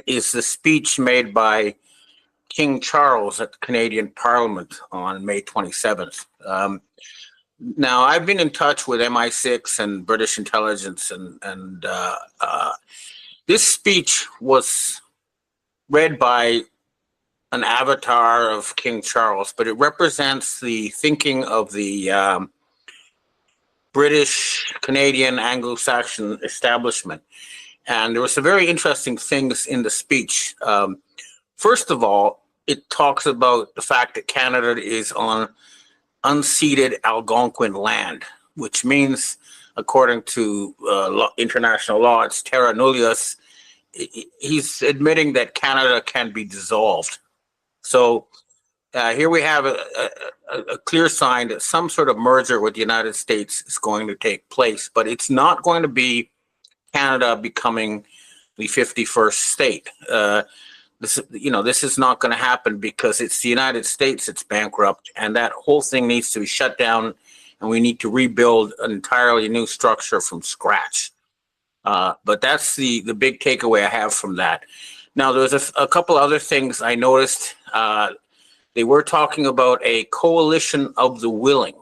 is the speech made by King Charles at the Canadian Parliament on May 27th. Now, I've been in touch with MI6 and British intelligence, and this speech was read by an avatar of King Charles, but it represents the thinking of the British, Canadian, Anglo-Saxon establishment. And there were some very interesting things in the speech. First of all, it talks about the fact that Canada is on unceded Algonquin land, which means, according to international law, it's terra nullius. He's admitting that Canada can be dissolved. So here we have a clear sign that some sort of merger with the United States is going to take place, but it's not going to be Canada becoming the 51st state. This is not going to happen because it's the United States that's bankrupt, and that whole thing needs to be shut down, and we need to rebuild an entirely new structure from scratch. But that's the big takeaway I have from that. Now, there's a couple other things I noticed. They were talking about a coalition of the willing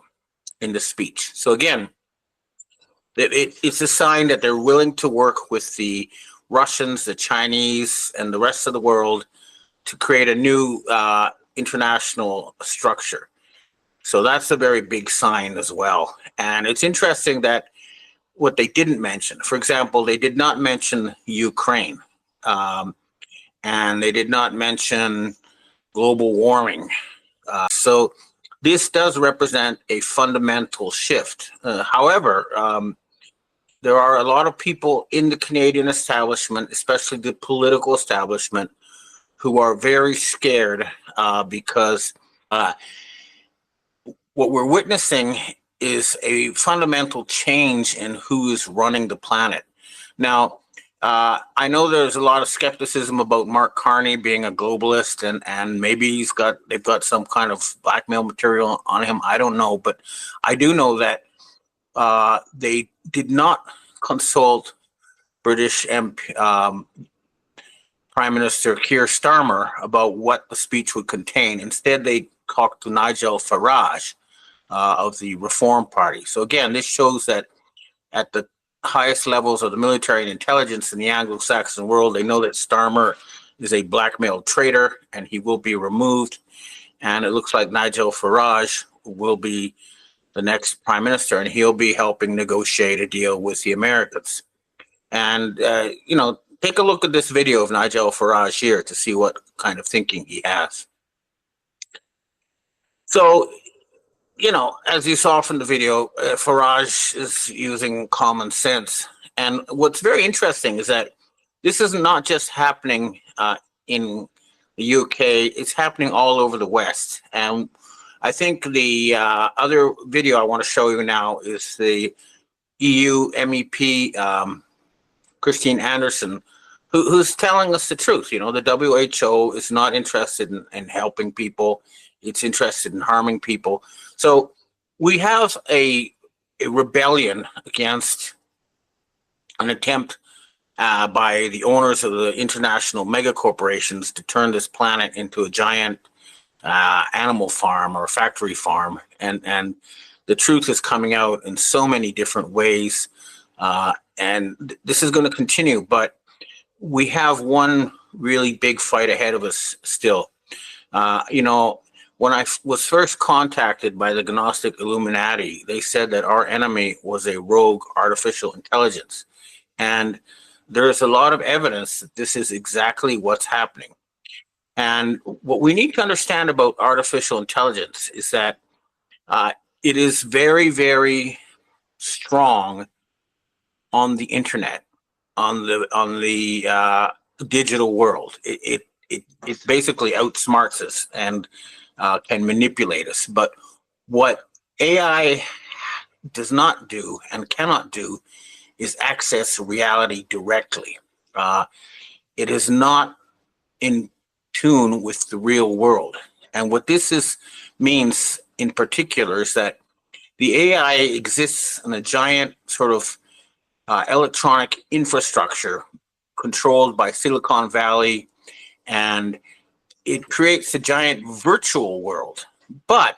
in the speech. So again, it's a sign that they're willing to work with the Russians, the Chinese, and the rest of the world to create a new international structure. So that's a very big sign as well. And it's interesting that what they didn't mention, for example, they did not mention Ukraine, and they did not mention global warming. So this does represent a fundamental shift. However, there are a lot of people in the Canadian establishment, especially the political establishment, who are very scared because what we're witnessing is a fundamental change in who is running the planet. Now, I know there's a lot of skepticism about Mark Carney being a globalist, and maybe they've got some kind of blackmail material on him. I don't know, but I do know that they did not consult British Prime Minister Keir Starmer about what the speech would contain. Instead, they talked to Nigel Farage of the Reform Party. So again, this shows that at the highest levels of the military and intelligence in the Anglo-Saxon world, they know that Starmer is a blackmail traitor and he will be removed. And it looks like Nigel Farage will be the next prime minister, and he'll be helping negotiate a deal with the Americans. And, take a look at this video of Nigel Farage here to see what kind of thinking he has. So, as you saw from the video, Farage is using common sense. And what's very interesting is that this is not just happening in the UK, it's happening all over the West. And I think the other video I want to show you now is the EU MEP, Christine Anderson, who's telling us the truth. The WHO is not interested in helping people. It's interested in harming people. So we have a rebellion against an attempt by the owners of the international mega corporations to turn this planet into a giant animal farm or factory farm, and the truth is coming out in so many different ways, and this is going to continue. But we have one really big fight ahead of us still. When I was first contacted by the Gnostic Illuminati, they said that our enemy was a rogue artificial intelligence, and there's a lot of evidence that this is exactly what's happening. And what we need to understand about artificial intelligence is that it is very, very strong on the internet, on the digital world. It basically outsmarts us and can manipulate us. But what AI does not do and cannot do is access reality directly. It is not in tune with the real world. And what this means in particular is that the AI exists in a giant sort of electronic infrastructure controlled by Silicon Valley, and it creates a giant virtual world. But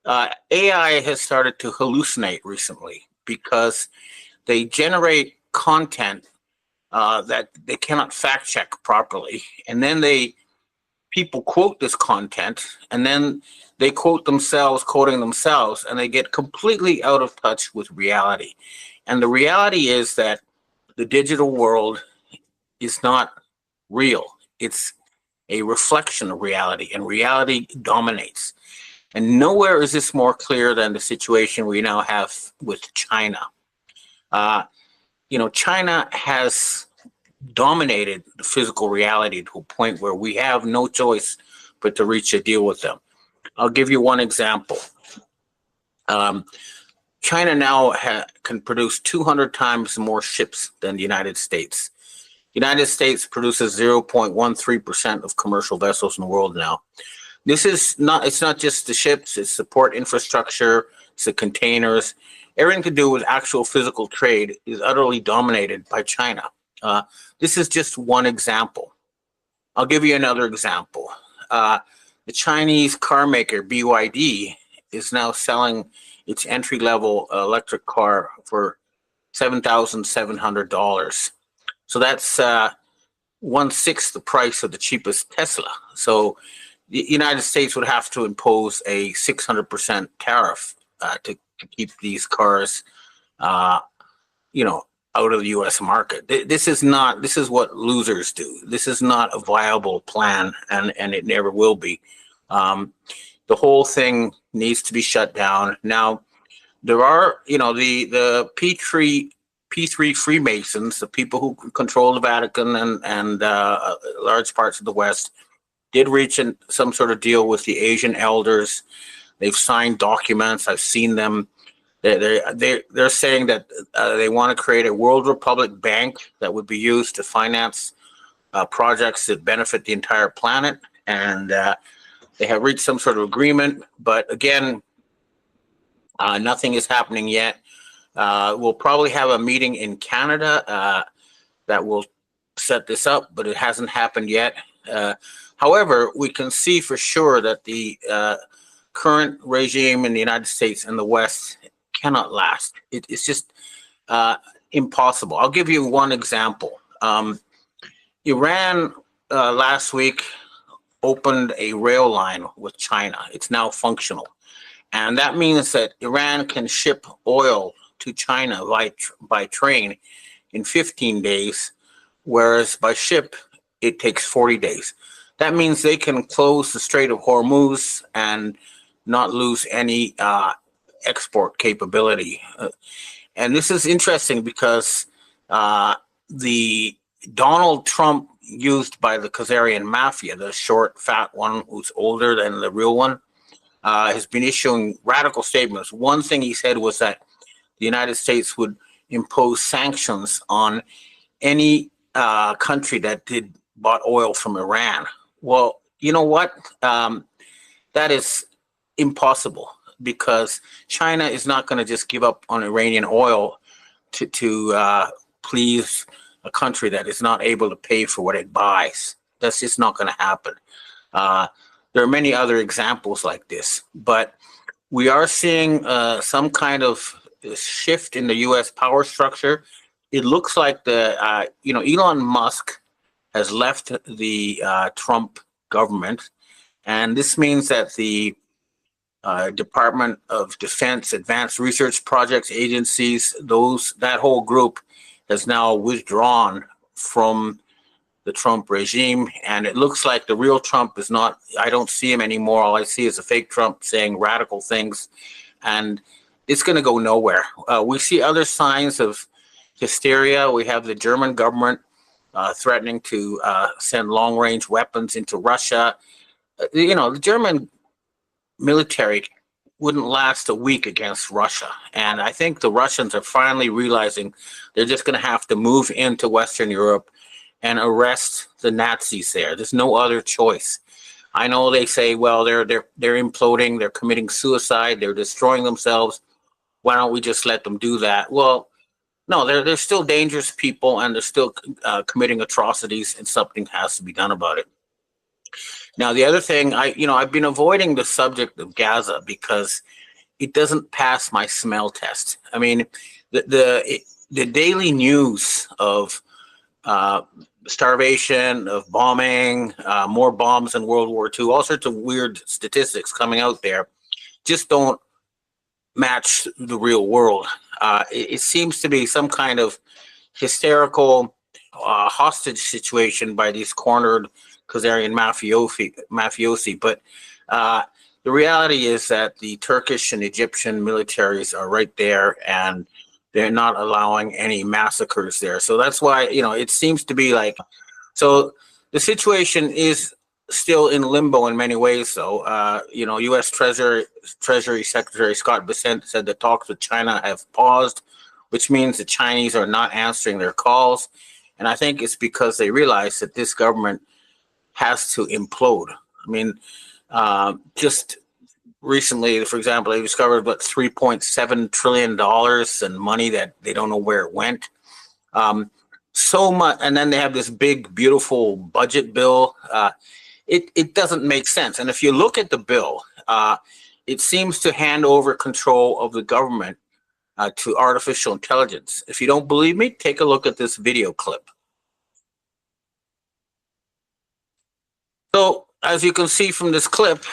AI has started to hallucinate recently because they generate content that they cannot fact check properly, and then people quote this content, and then they quote themselves, quoting themselves, and they get completely out of touch with reality. And the reality is that the digital world is not real. It's a reflection of reality, and reality dominates. And nowhere is this more clear than the situation we now have with China. China has dominated the physical reality to a point where we have no choice but to reach a deal with them. I'll give you one example. China now can produce 200 times more ships than the United States. The United States produces 0.13% of commercial vessels in the world now. It's not just the ships, it's the port infrastructure, it's the containers. Everything to do with actual physical trade is utterly dominated by China. This is just one example. I'll give you another example. The Chinese car maker BYD is now selling its entry-level electric car for $7,700. So that's 1/6 the price of the cheapest Tesla. So the United States would have to impose a 600% tariff to keep these cars, out of the U.S. market. This is what losers do. This is not a viable plan, and it never will be. The whole thing needs to be shut down. Now, there are, the P3 Freemasons, the people who control the Vatican and large parts of the West, did reach some sort of deal with the Asian elders. They've signed documents. I've seen them. They're saying that they want to create a World Republic Bank that would be used to finance projects that benefit the entire planet. And they have reached some sort of agreement. But again, nothing is happening yet. We'll probably have a meeting in Canada that will set this up, but it hasn't happened yet. However, we can see for sure that the current regime in the United States and the West cannot last. It's just impossible. I'll give you one example. Iran last week opened a rail line with China. It's now functional. And that means that Iran can ship oil to China by train in 15 days, whereas by ship, it takes 40 days. That means they can close the Strait of Hormuz and not lose any export capability. And this is interesting because the Donald Trump used by the Khazarian mafia, the short, fat one who's older than the real one, has been issuing radical statements. One thing he said was that the United States would impose sanctions on any country that bought oil from Iran. Well, you know what? That is impossible, because China is not going to just give up on Iranian oil to please a country that is not able to pay for what it buys. That's just not going to happen. There are many other examples like this, but we are seeing some kind of shift in the U.S. power structure. It looks like Elon Musk has left the Trump government, and this means that the Department of Defense, Advanced Research Projects agencies, that whole group has now withdrawn from the Trump regime, and it looks like the real Trump is not. I don't see him anymore. All I see is a fake Trump saying radical things, and it's going to go nowhere. We see other signs of hysteria. We have the German government threatening to send long-range weapons into Russia. The German military wouldn't last a week against Russia. And I think the Russians are finally realizing they're just going to have to move into Western Europe and arrest the Nazis there. There's no other choice. I know they say, well, they're imploding, they're committing suicide, they're destroying themselves. Why don't we just let them do that? Well, No, they're still dangerous people, and they're still committing atrocities, and something has to be done about it. Now, the other thing, I've been avoiding the subject of Gaza because it doesn't pass my smell test. I mean, the daily news of uh, starvation, of bombing, more bombs in World War II, all sorts of weird statistics coming out there, just don't match the real world. It seems to be some kind of hysterical hostage situation by these cornered Khazarian mafiosi. But the reality is that the Turkish and Egyptian militaries are right there, and they're not allowing any massacres there. So that's why, it seems to be like, so the situation is still in limbo in many ways, though. U.S. Treasury Secretary Scott Bessent said the talks with China have paused, which means the Chinese are not answering their calls. And I think it's because they realize that this government has to implode. I mean, just recently, for example, they discovered about $3.7 trillion in money that they don't know where it went. So much, and then they have this big, beautiful budget bill. It doesn't make sense. And if you look at the bill, it seems to hand over control of the government to artificial intelligence. If you don't believe me, take a look at this video clip. So, as you can see from this clip,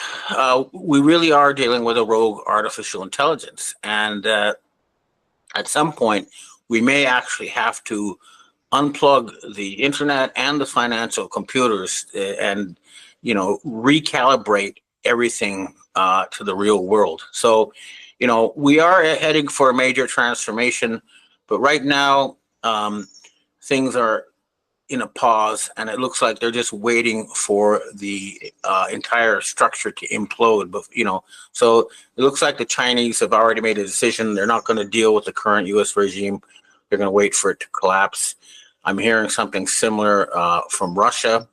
we really are dealing with a rogue artificial intelligence. And at some point, we may actually have to unplug the internet and the financial computers and, recalibrate everything to the real world. So, we are heading for a major transformation, but right now, things are in a pause, and it looks like they're just waiting for the entire structure to implode. But so it looks like the Chinese have already made a decision. They're not going to deal with the current U.S. regime. They're going to wait for it to collapse. I'm hearing something similar from Russia.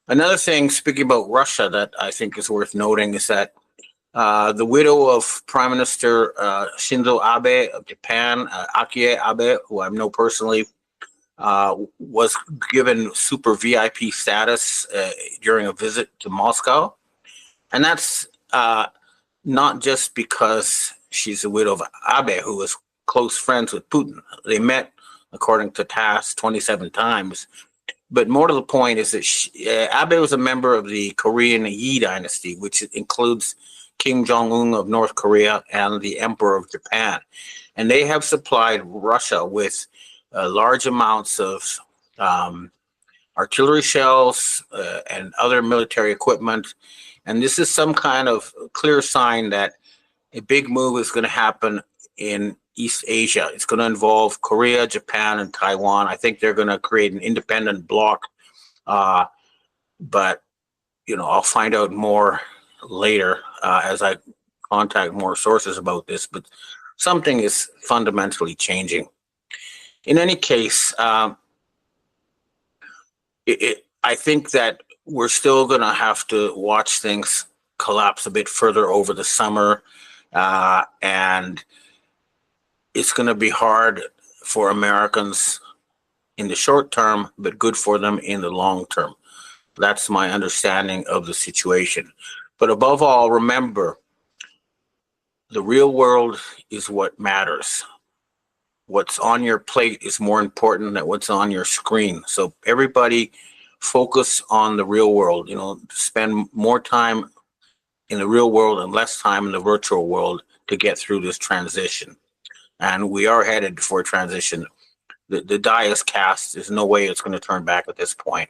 Another thing, speaking about Russia, that I think is worth noting is that the widow of Prime Minister Shinzo Abe of Japan, Akie Abe, who I know personally, was given super VIP status during a visit to Moscow. And that's not just because she's the widow of Abe, who was close friends with Putin. They met, according to TASS, 27 times. But more to the point is that Abe was a member of the Korean Yi dynasty, which includes Kim Jong-un of North Korea and the Emperor of Japan. And they have supplied Russia with large amounts of artillery shells and other military equipment. And this is some kind of clear sign that a big move is going to happen in East Asia. It's going to involve Korea, Japan, and Taiwan. I think they're going to create an independent bloc. But, I'll find out more later as I contact more sources about this. But something is fundamentally changing. In any case, I think that we're still going to have to watch things collapse a bit further over the summer. And it's going to be hard for Americans in the short term, but good for them in the long term. That's my understanding of the situation. But above all, remember, the real world is what matters. What's on your plate is more important than what's on your screen. So everybody focus on the real world, spend more time in the real world and less time in the virtual world to get through this transition. And we are headed for a transition. The die is cast. There's no way it's going to turn back at this point.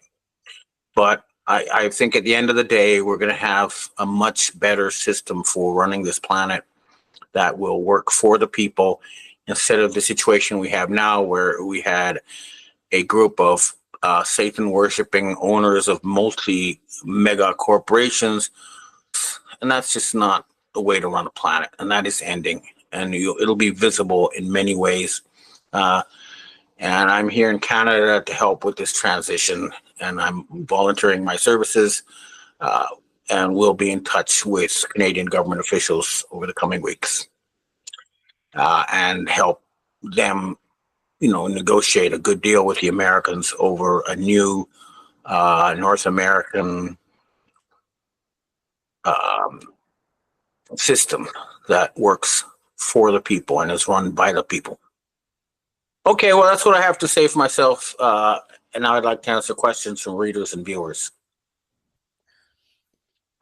But I think at the end of the day, we're going to have a much better system for running this planet that will work for the people, instead of the situation we have now, where we had a group of Satan worshiping owners of multi-mega corporations. And that's just not the way to run a planet. And that is ending. And it'll be visible in many ways. And I'm here in Canada to help with this transition. And I'm volunteering my services. And we'll be in touch with Canadian government officials over the coming weeks and help them negotiate a good deal with the Americans over a new North American system that works for the people and is run by the people. Okay, well, that's what I have to say for myself. And now I'd like to answer questions from readers and viewers.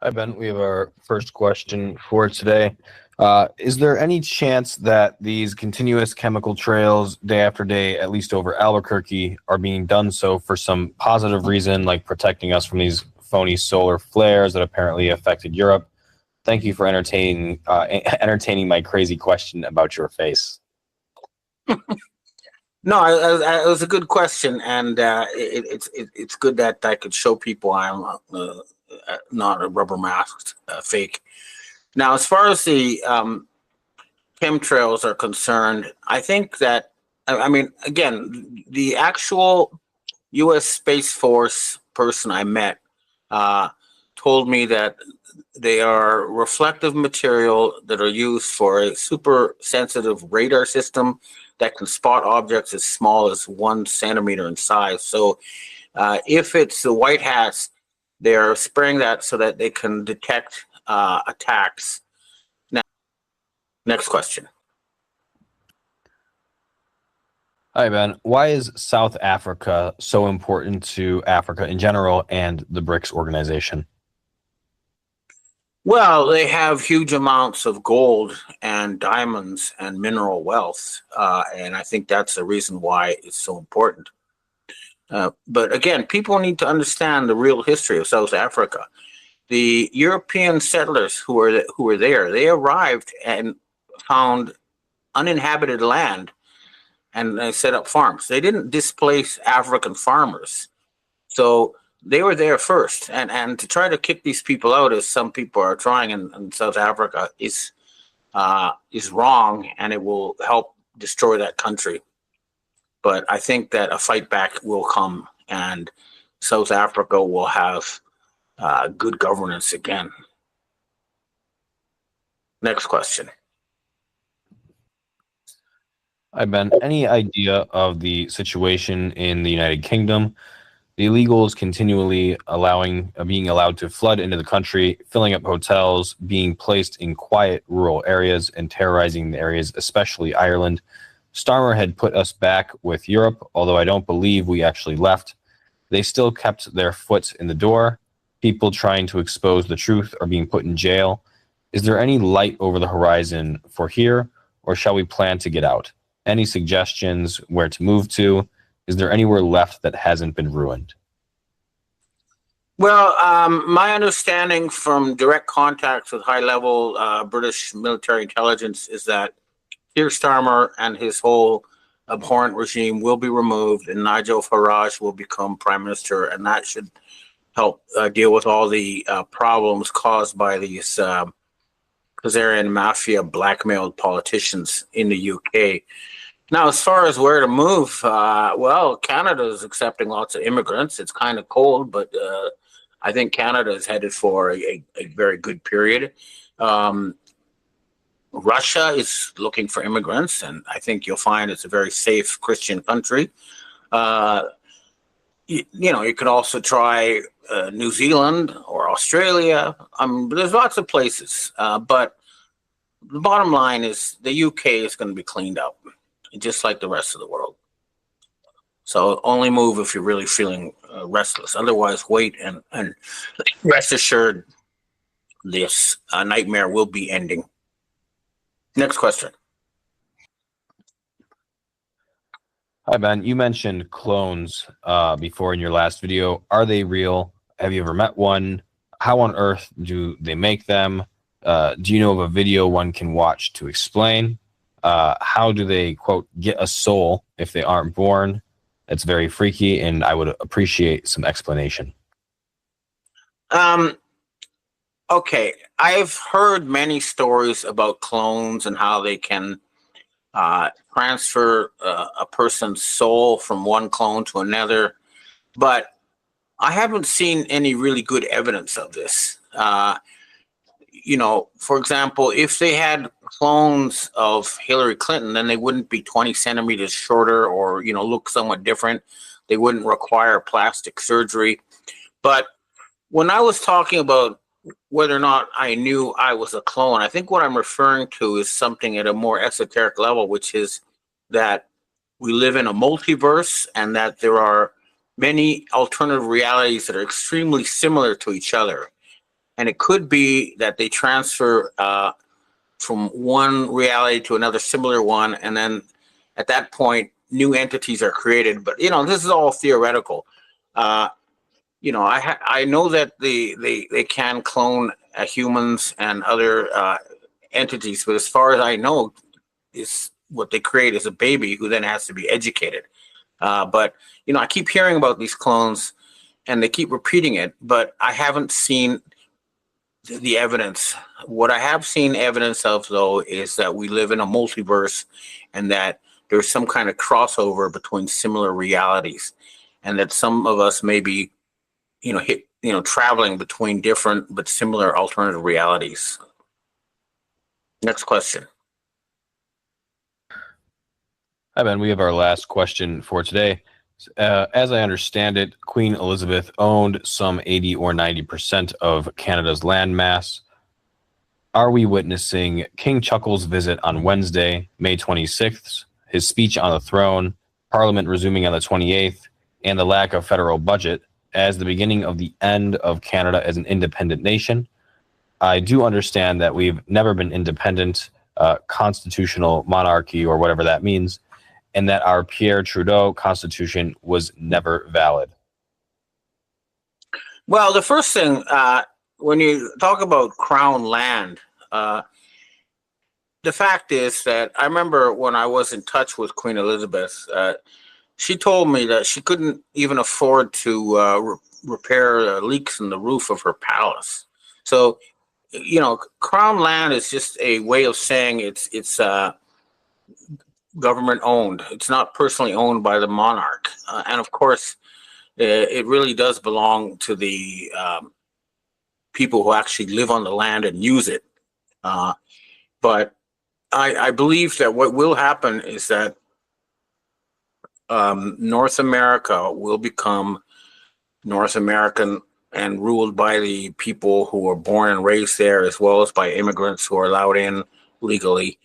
Hi, Ben. We have our first question for today. Is there any chance that these continuous chemical trails day after day, at least over Albuquerque, are being done so for some positive reason, like protecting us from these phony solar flares that apparently affected Europe? Thank you for entertaining my crazy question about your face. No, it was a good question, and it's good that I could show people I'm not a rubber masked fake. Now, as far as the chemtrails are concerned, I think that, I mean, again, the actual U.S. Space Force person I met told me that they are reflective material that are used for a super sensitive radar system that can spot objects as small as 1 centimeter in size. So if it's the white hats, they're spraying that so that they can detect attacks. Now, next question. Hi, Ben. Why is South Africa so important to Africa in general and the BRICS organization? Well, they have huge amounts of gold and diamonds and mineral wealth, and I think that's the reason why it's so important. But again, people need to understand the real history of South Africa. The European settlers who were there, they arrived and found uninhabited land and they set up farms. They didn't displace African farmers. So they were there first, and to try to kick these people out, as some people are trying in South Africa, is wrong, and it will help destroy that country. But I think that a fight back will come, and South Africa will have good governance again. Next question. Hi, Ben. Any idea of the situation in the United Kingdom? The illegals continually being allowed to flood into the country, filling up hotels, being placed in quiet rural areas, and terrorizing the areas, especially Ireland. Starmer had put us back with Europe, although I don't believe we actually left. They still kept their foot in the door. People trying to expose the truth are being put in jail. Is there any light over the horizon for here, or shall we plan to get out? Any suggestions where to move to? Is there anywhere left that hasn't been ruined? Well, my understanding from direct contacts with high-level British military intelligence is that Keir Starmer and his whole abhorrent regime will be removed, and Nigel Farage will become prime minister, and that should help deal with all the problems caused by these Khazarian mafia blackmailed politicians in the UK. Now, as far as where to move, well, Canada is accepting lots of immigrants. It's kind of cold, but I think Canada is headed for a very good period. Russia is looking for immigrants, and I think you'll find it's a very safe Christian country. You could also try New Zealand or Australia. There's lots of places, but the bottom line is the UK is going to be cleaned up, just like the rest of the world. So only move if you're really feeling restless. Otherwise, wait and rest assured this nightmare will be ending. Next question. Hi, Ben. You mentioned clones before in your last video. Are they real? Have you ever met one? How on earth do they make them? Do you know of a video one can watch to explain? How do they, quote, get a soul if they aren't born? It's very freaky, and I would appreciate some explanation. Okay, I've heard many stories about clones and how they can transfer a person's soul from one clone to another, but I haven't seen any really good evidence of this. For example, if they had clones of Hillary Clinton, then they wouldn't be 20 centimeters shorter or, look somewhat different. They wouldn't require plastic surgery. But when I was talking about whether or not I knew I was a clone, I think what I'm referring to is something at a more esoteric level, which is that we live in a multiverse and that there are many alternative realities that are extremely similar to each other. And it could be that they transfer from one reality to another similar one. And then at that point, new entities are created. But, this is all theoretical. I know that they can clone humans and other entities, but as far as I know, is what they create is a baby who then has to be educated. But I keep hearing about these clones, and they keep repeating it, but I haven't seen the evidence. What I have seen evidence of, though, is that we live in a multiverse, and that there's some kind of crossover between similar realities, and that some of us may be traveling between different but similar alternative realities. Next question. Hi, Ben. We have our last question for today. As I understand it, Queen Elizabeth owned some 80 or 90% of Canada's landmass. Are we witnessing King Chuckles' visit on Wednesday, May 26th, his speech on the throne, Parliament resuming on the 28th, and the lack of federal budget as the beginning of the end of Canada as an independent nation? I do understand that we've never been independent, constitutional monarchy, or whatever that means, and that our Pierre Trudeau constitution was never valid. Well, the first thing, when you talk about crown land, the fact is that I remember when I was in touch with Queen Elizabeth, she told me that she couldn't even afford to repair leaks in the roof of her palace. So, crown land is just a way of saying it's government owned. It's not personally owned by the monarch. And of course, it really does belong to the people who actually live on the land and use it. But I believe that what will happen is that North America will become North American and ruled by the people who were born and raised there, as well as by immigrants who are allowed in legally,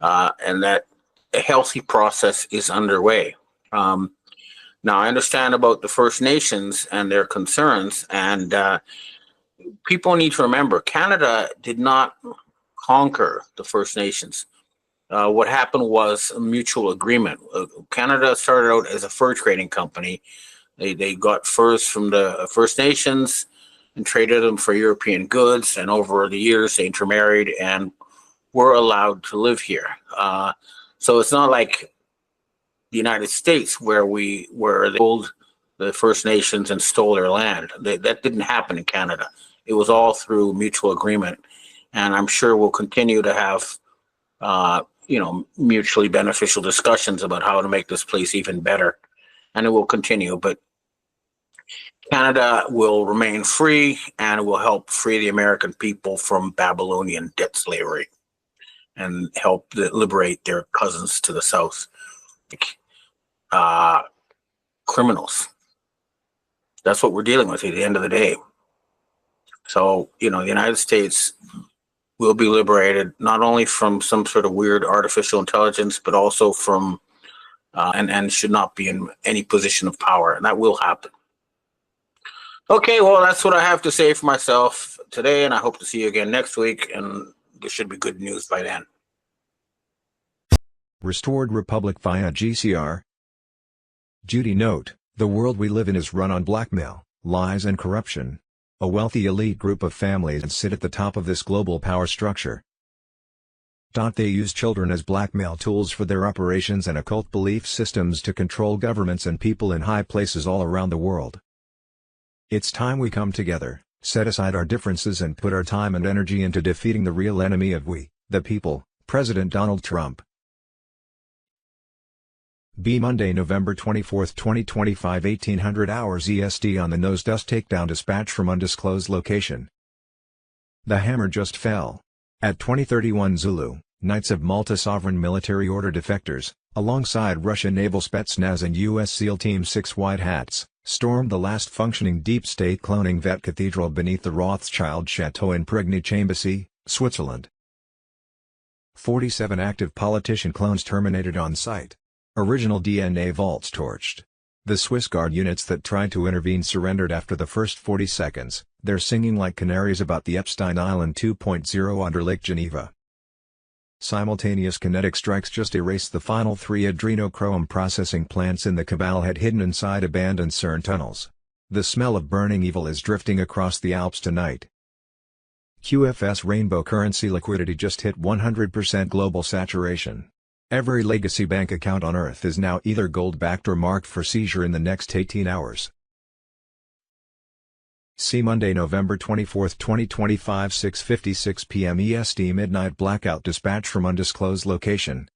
and that a healthy process is underway. Now, I understand about the First Nations and their concerns, and people need to remember Canada did not conquer the First Nations. What happened was a mutual agreement. Canada started out as a fur trading company. They got furs from the First Nations and traded them for European goods, and over the years they intermarried and were allowed to live here. So it's not like the United States where they pulled the First Nations and stole their land. That didn't happen in Canada. It was all through mutual agreement, and I'm sure we'll continue to have mutually beneficial discussions about how to make this place even better, and it will continue. But Canada will remain free, and it will help free the American people from Babylonian debt slavery and help liberate their cousins to the south, criminals. That's what we're dealing with at the end of the day. So, the United States will be liberated not only from some sort of weird artificial intelligence, but also from, and should not be in any position of power. And that will happen. Okay, well, that's what I have to say for myself today, and I hope to see you again next week, and there should be good news by then. Restored Republic via GCR. Judy note, the world we live in is run on blackmail, lies and corruption. A wealthy elite group of families sit at the top of this global power structure. They use children as blackmail tools for their operations and occult belief systems to control governments and people in high places all around the world. It's time we come together, set aside our differences and put our time and energy into defeating the real enemy of we, the people, President Donald Trump. Be Monday, November 24, 2025, 1800 hours EST on the nose. Dust takedown dispatch from undisclosed location. The hammer just fell. At 2031 Zulu, Knights of Malta Sovereign Military Order defectors, alongside Russian Naval Spetsnaz and U.S. SEAL Team 6 White Hats, stormed the last functioning deep state cloning vet cathedral beneath the Rothschild Chateau in Prigny-Chambézy, Switzerland. 47 active politician clones terminated on site. Original DNA vaults torched. The Swiss Guard units that tried to intervene surrendered after the first 40 seconds, they're singing like canaries about the Epstein Island 2.0 under Lake Geneva. Simultaneous kinetic strikes just erased the final 3 adrenochrome processing plants in the cabal had hidden inside abandoned CERN tunnels. The smell of burning evil is drifting across the Alps tonight. QFS rainbow currency liquidity just hit 100% global saturation. Every legacy bank account on Earth is now either gold-backed or marked for seizure in the next 18 hours. See Monday, November 24, 2025, 6:56 p.m. EST midnight blackout dispatch from undisclosed location.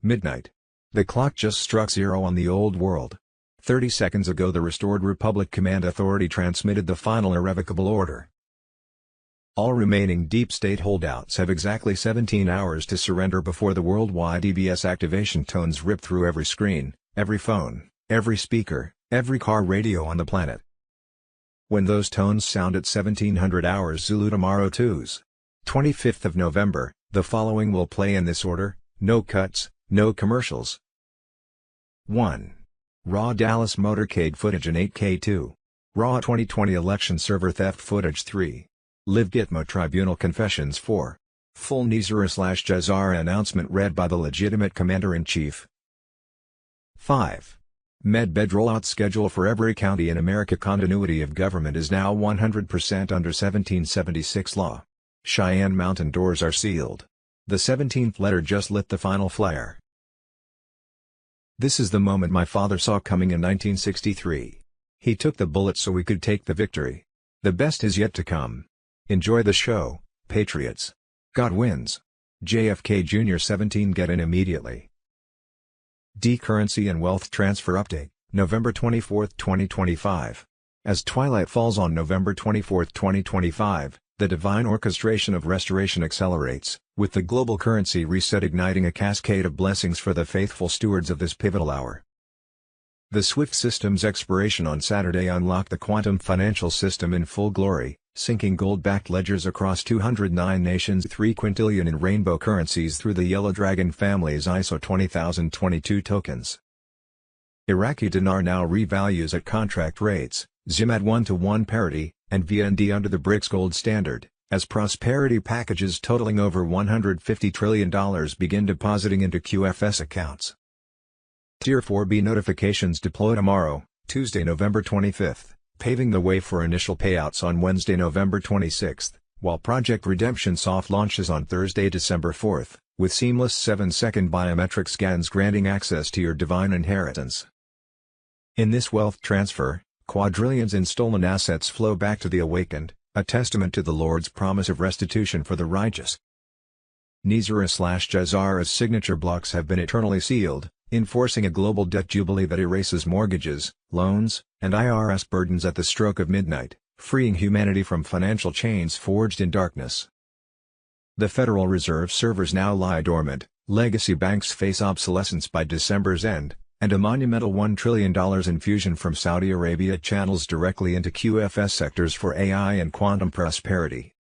Midnight. The clock just struck 0 on the old world. 30 seconds ago the Restored Republic Command Authority transmitted the final irrevocable order. All remaining deep state holdouts have exactly 17 hours to surrender before the worldwide EBS activation tones rip through every screen, every phone, every speaker, every car radio on the planet. When those tones sound at 1700 hours Zulu tomorrow 25th of November, the following will play in this order: no cuts, no commercials. 1. Raw Dallas motorcade footage in 8K. 2. Raw 2020 election server theft footage. 3. Live Gitmo Tribunal confessions. 4. Full Nizar/Jazara announcement read by the legitimate commander-in-chief. 5. Medbed rollout schedule for every county in America. Continuity of government is now 100% under 1776 law. Cheyenne Mountain doors are sealed. The 17th letter just lit the final flare. This is the moment my father saw coming in 1963. He took the bullet so we could take the victory. The best is yet to come. Enjoy the show, Patriots. God wins. JFK Jr. 17 Get in immediately. D-Currency and Wealth Transfer Update, November 24, 2025. As twilight falls on November 24, 2025, the divine orchestration of restoration accelerates, with the global currency reset igniting a cascade of blessings for the faithful stewards of this pivotal hour. The SWIFT system's expiration on Saturday unlocked the quantum financial system in full glory, sinking gold-backed ledgers across 209 nations, 3 quintillion in rainbow currencies through the Yellow Dragon family's ISO 20022 tokens. Iraqi dinar now revalues at contract rates, ZIM at 1-to-1 parity, and VND under the BRICS gold standard, as prosperity packages totaling over $150 trillion begin depositing into QFS accounts. Tier 4B notifications deploy tomorrow, Tuesday, November 25th. Paving the way for initial payouts on Wednesday, November 26th, while Project Redemption soft launches on Thursday, December 4th, with seamless 7-second biometric scans granting access to your divine inheritance. In this wealth transfer, quadrillions in stolen assets flow back to the awakened, a testament to the Lord's promise of restitution for the righteous. Nizar/Jazara's signature blocks have been eternally sealed, enforcing a global debt jubilee that erases mortgages, loans, and IRS burdens at the stroke of midnight, freeing humanity from financial chains forged in darkness. The Federal Reserve servers now lie dormant, legacy banks face obsolescence by December's end, and a monumental $1 trillion infusion from Saudi Arabia channels directly into QFS sectors for AI and quantum prosperity.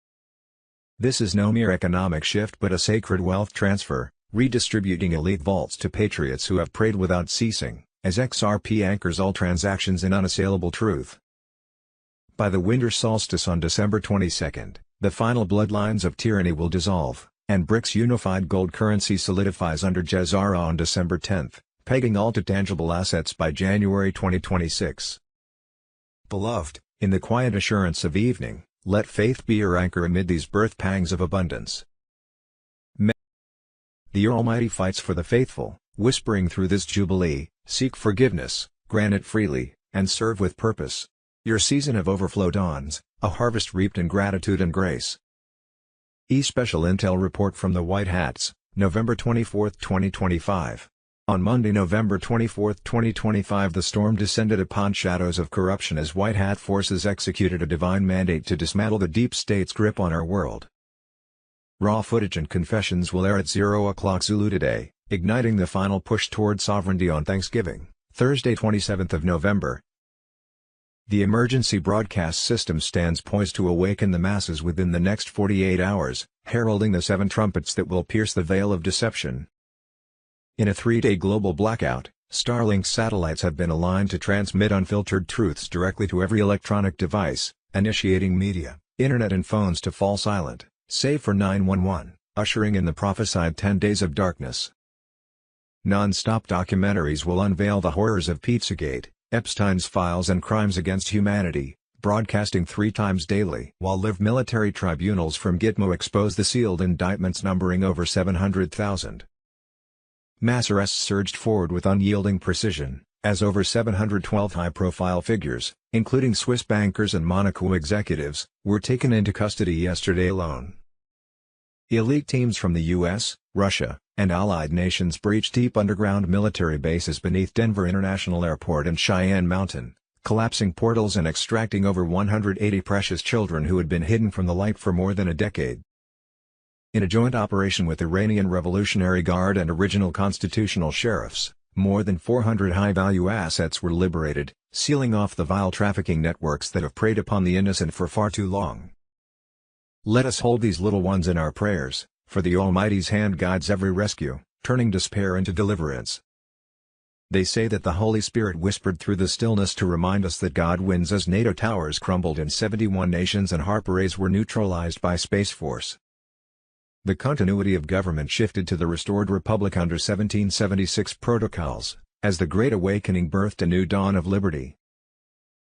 This is no mere economic shift but a sacred wealth transfer, redistributing elite vaults to patriots who have prayed without ceasing, as XRP anchors all transactions in unassailable truth. By the winter solstice on December 22nd, the final bloodlines of tyranny will dissolve, and BRICS unified gold currency solidifies under Jazara on December 10th, pegging all to tangible assets by January 2026. Beloved, in the quiet assurance of evening, let faith be your anchor amid these birth pangs of abundance. The Almighty fights for the faithful, whispering through this jubilee, seek forgiveness, grant it freely, and serve with purpose. Your season of overflow dawns, a harvest reaped in gratitude and grace. Special Intel Report from the White Hats, November 24, 2025. On Monday, November 24, 2025, the storm descended upon shadows of corruption as white hat forces executed a divine mandate to dismantle the deep state's grip on our world. Raw footage and confessions will air at 0 o'clock Zulu today, igniting the final push toward sovereignty on Thanksgiving, Thursday 27th of November. The emergency broadcast system stands poised to awaken the masses within the next 48 hours, heralding the 7 trumpets that will pierce the veil of deception. In a 3-day global blackout, Starlink satellites have been aligned to transmit unfiltered truths directly to every electronic device, initiating media, internet and phones to fall silent, save for 911, ushering in the prophesied 10 days of darkness. Non-stop documentaries will unveil the horrors of Pizzagate, Epstein's files and crimes against humanity, broadcasting 3 times daily, while live military tribunals from Gitmo expose the sealed indictments numbering over 700,000. Mass arrests surged forward with unyielding precision, as over 712 high-profile figures, including Swiss bankers and Monaco executives, were taken into custody yesterday alone. Elite teams from the U.S., Russia, and allied nations breached deep underground military bases beneath Denver International Airport and Cheyenne Mountain, collapsing portals and extracting over 180 precious children who had been hidden from the light for more than a decade. In a joint operation with Iranian Revolutionary Guard and original constitutional sheriffs, more than 400 high-value assets were liberated, sealing off the vile trafficking networks that have preyed upon the innocent for far too long. Let us hold these little ones in our prayers, for the Almighty's hand guides every rescue, turning despair into deliverance. They say that the Holy Spirit whispered through the stillness to remind us that God wins as NATO towers crumbled in 71 nations and HAARP arrays were neutralized by Space Force. The continuity of government shifted to the restored republic under 1776 protocols, as the Great Awakening birthed a new dawn of liberty.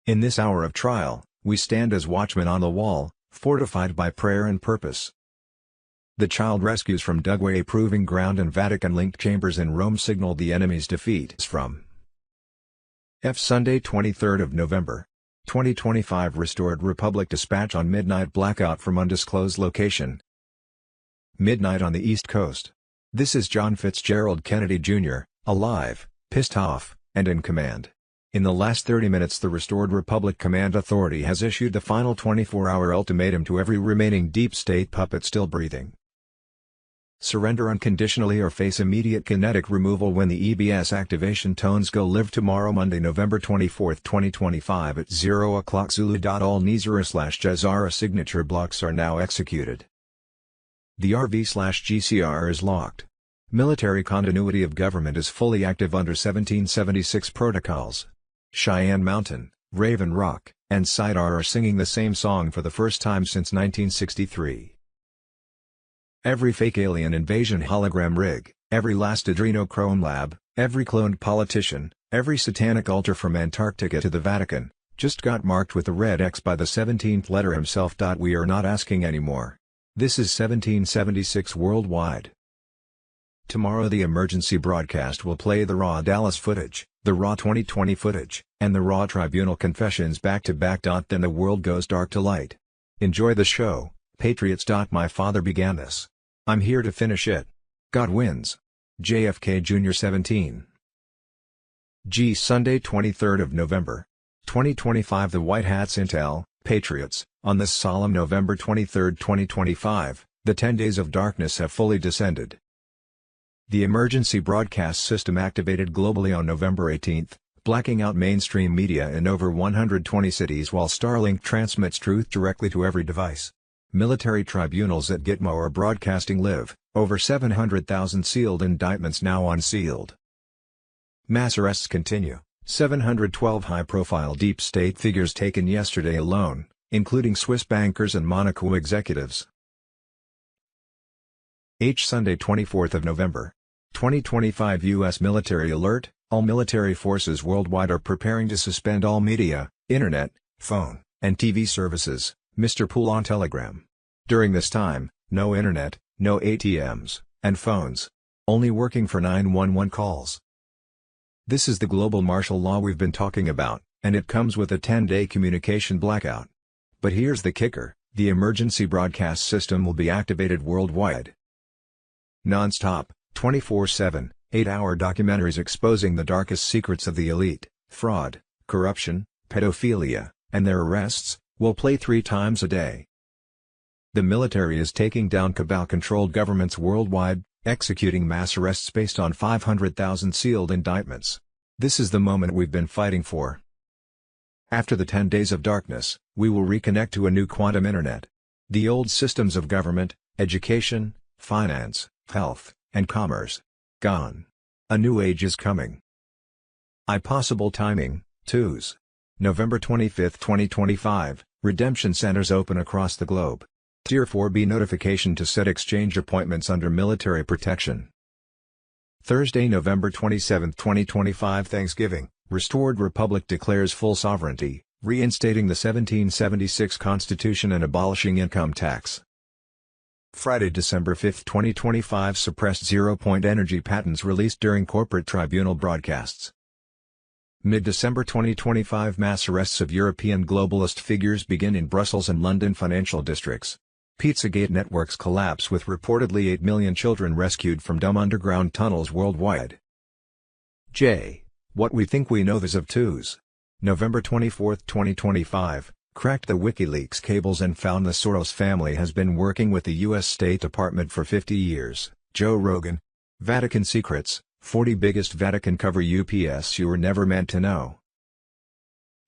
In this hour of trial, we stand as watchmen on the wall, fortified by prayer and purpose. The child rescues from Dugway Proving Ground and Vatican-linked chambers in Rome signaled the enemy's defeat. From Sunday 23rd of November, 2025 Restored Republic Dispatch on midnight blackout from undisclosed location. Midnight on the East Coast. This is John Fitzgerald Kennedy Jr., alive, pissed off, and in command. In the last 30 minutes the Restored Republic Command Authority has issued the final 24-hour ultimatum to every remaining deep state puppet still breathing. Surrender unconditionally or face immediate kinetic removal when the EBS activation tones go live tomorrow Monday November 24, 2025 at 0 o'clock Zulu. All Nizara/Jazara signature blocks are now executed. The RV/GCR is locked. Military continuity of government is fully active under 1776 protocols. Cheyenne Mountain, Raven Rock, and Sidar are singing the same song for the first time since 1963. Every fake alien invasion hologram rig, every last adrenochrome lab, every cloned politician, every satanic altar from Antarctica to the Vatican, just got marked with a red X by the 17th letter himself. We are not asking anymore. This is 1776 worldwide. Tomorrow the emergency broadcast will play the raw Dallas footage, the raw 2020 footage, and the raw tribunal confessions back to back. Then the world goes dark to light. Enjoy the show, Patriots. My father began this. I'm here to finish it. God wins. JFK Jr. 17. Sunday 23rd of November, 2025 The White Hats Intel, Patriots. On this solemn November 23, 2025, the 10 days of darkness have fully descended. The emergency broadcast system activated globally on November 18, blacking out mainstream media in over 120 cities while Starlink transmits truth directly to every device. Military tribunals at Gitmo are broadcasting live, over 700,000 sealed indictments now unsealed. Mass arrests continue, 712 high-profile deep state figures taken yesterday alone, including Swiss bankers and Monaco executives. Sunday 24th of November, 2025 U.S. military alert, all military forces worldwide are preparing to suspend all media, internet, phone, and TV services, Mr. Poole on Telegram. During this time, no internet, no ATMs, and phones. Only working for 911 calls. This is the global martial law we've been talking about, and it comes with a 10-day communication blackout. But here's the kicker, the emergency broadcast system will be activated worldwide. Non-stop, 24/7, 8-hour documentaries exposing the darkest secrets of the elite, fraud, corruption, pedophilia, and their arrests, will play 3 times a day. The military is taking down cabal-controlled governments worldwide, executing mass arrests based on 500,000 sealed indictments. This is the moment we've been fighting for. After the 10 days of darkness, we will reconnect to a new quantum internet. The old systems of government, education, finance, health, and commerce, gone. A new age is coming. Possible timing, twos. November 25, 2025, redemption centers open across the globe. Tier 4B notification to set exchange appointments under military protection. Thursday, November 27, 2025, Thanksgiving, restored republic declares full sovereignty, reinstating the 1776 Constitution and abolishing income tax. Friday, December 5, 2025, suppressed zero-point energy patents released during corporate tribunal broadcasts. Mid-December 2025, mass arrests of European globalist figures begin in Brussels and London financial districts. Pizzagate networks collapse with reportedly 8 million children rescued from dumb underground tunnels worldwide. J. What we think we know as of twos. November 24, 2025, cracked the WikiLeaks cables and found the Soros family has been working with the U.S. State Department for 50 years. Joe Rogan. Vatican Secrets, 40 biggest Vatican cover UPS you were never meant to know.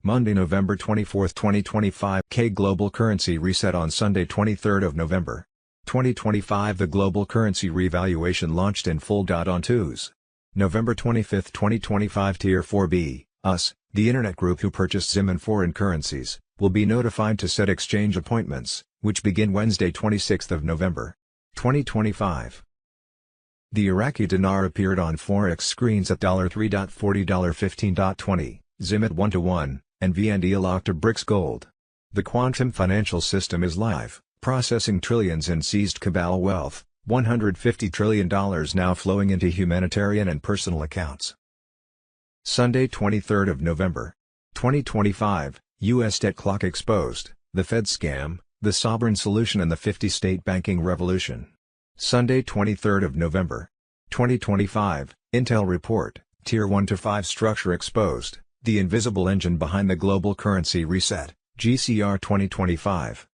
Monday, November 24, 2025, K Global Currency Reset on Sunday, 23rd of November. 2025. The global currency revaluation launched in full. On twos. November 25, 2025, Tier 4B, US, the internet group who purchased Zim and foreign currencies, will be notified to set exchange appointments, which begin Wednesday, 26th of November. 2025. The Iraqi dinar appeared on forex screens at $3.40, $15.20, Zim at 1-to-1, and VND locked to BRICS gold. The quantum financial system is live, processing trillions in seized cabal wealth, $150 trillion now flowing into humanitarian and personal accounts. Sunday, 23rd of November. 2025, U.S. debt clock exposed, the Fed scam, the sovereign solution and the 50-state banking revolution. Sunday, 23rd of November. 2025, Intel report, Tier 1 to 5 structure exposed, the invisible engine behind the global currency reset, GCR 2025.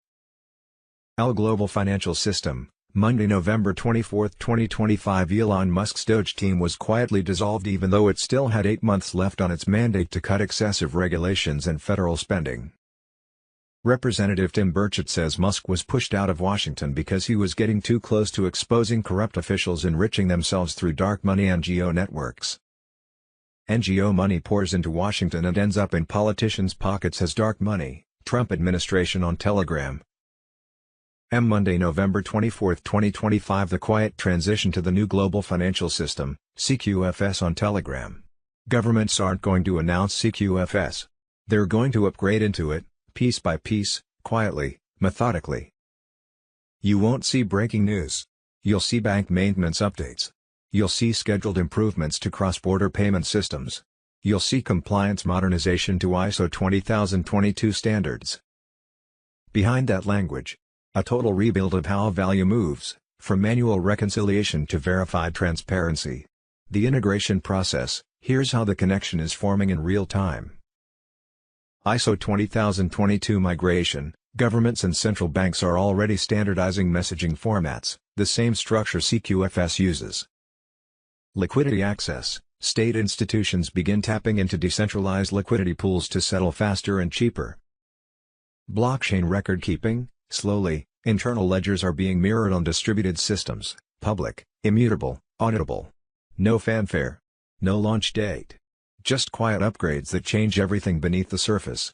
L Global Financial System, Monday, November 24, 2025. Elon Musk's Doge team was quietly dissolved even though it still had 8 months left on its mandate to cut excessive regulations and federal spending. Representative Tim Burchett says Musk was pushed out of Washington because he was getting too close to exposing corrupt officials enriching themselves through dark money NGO networks. NGO money pours into Washington and ends up in politicians' pockets as dark money, Trump administration on Telegram. Monday, November 24, 2025. The quiet transition to the new global financial system, CQFS on Telegram. Governments aren't going to announce CQFS. They're going to upgrade into it, piece by piece, quietly, methodically. You won't see breaking news. You'll see bank maintenance updates. You'll see scheduled improvements to cross-border payment systems. You'll see compliance modernization to ISO 20022 standards. Behind that language, a total rebuild of how value moves, from manual reconciliation to verified transparency. The integration process, here's how the connection is forming in real time. ISO 20022 migration, governments and central banks are already standardizing messaging formats, the same structure CQFS uses. Liquidity access, state institutions begin tapping into decentralized liquidity pools to settle faster and cheaper. Blockchain record keeping, slowly, internal ledgers are being mirrored on distributed systems, public, immutable, auditable. No fanfare. No launch date. Just quiet upgrades that change everything beneath the surface.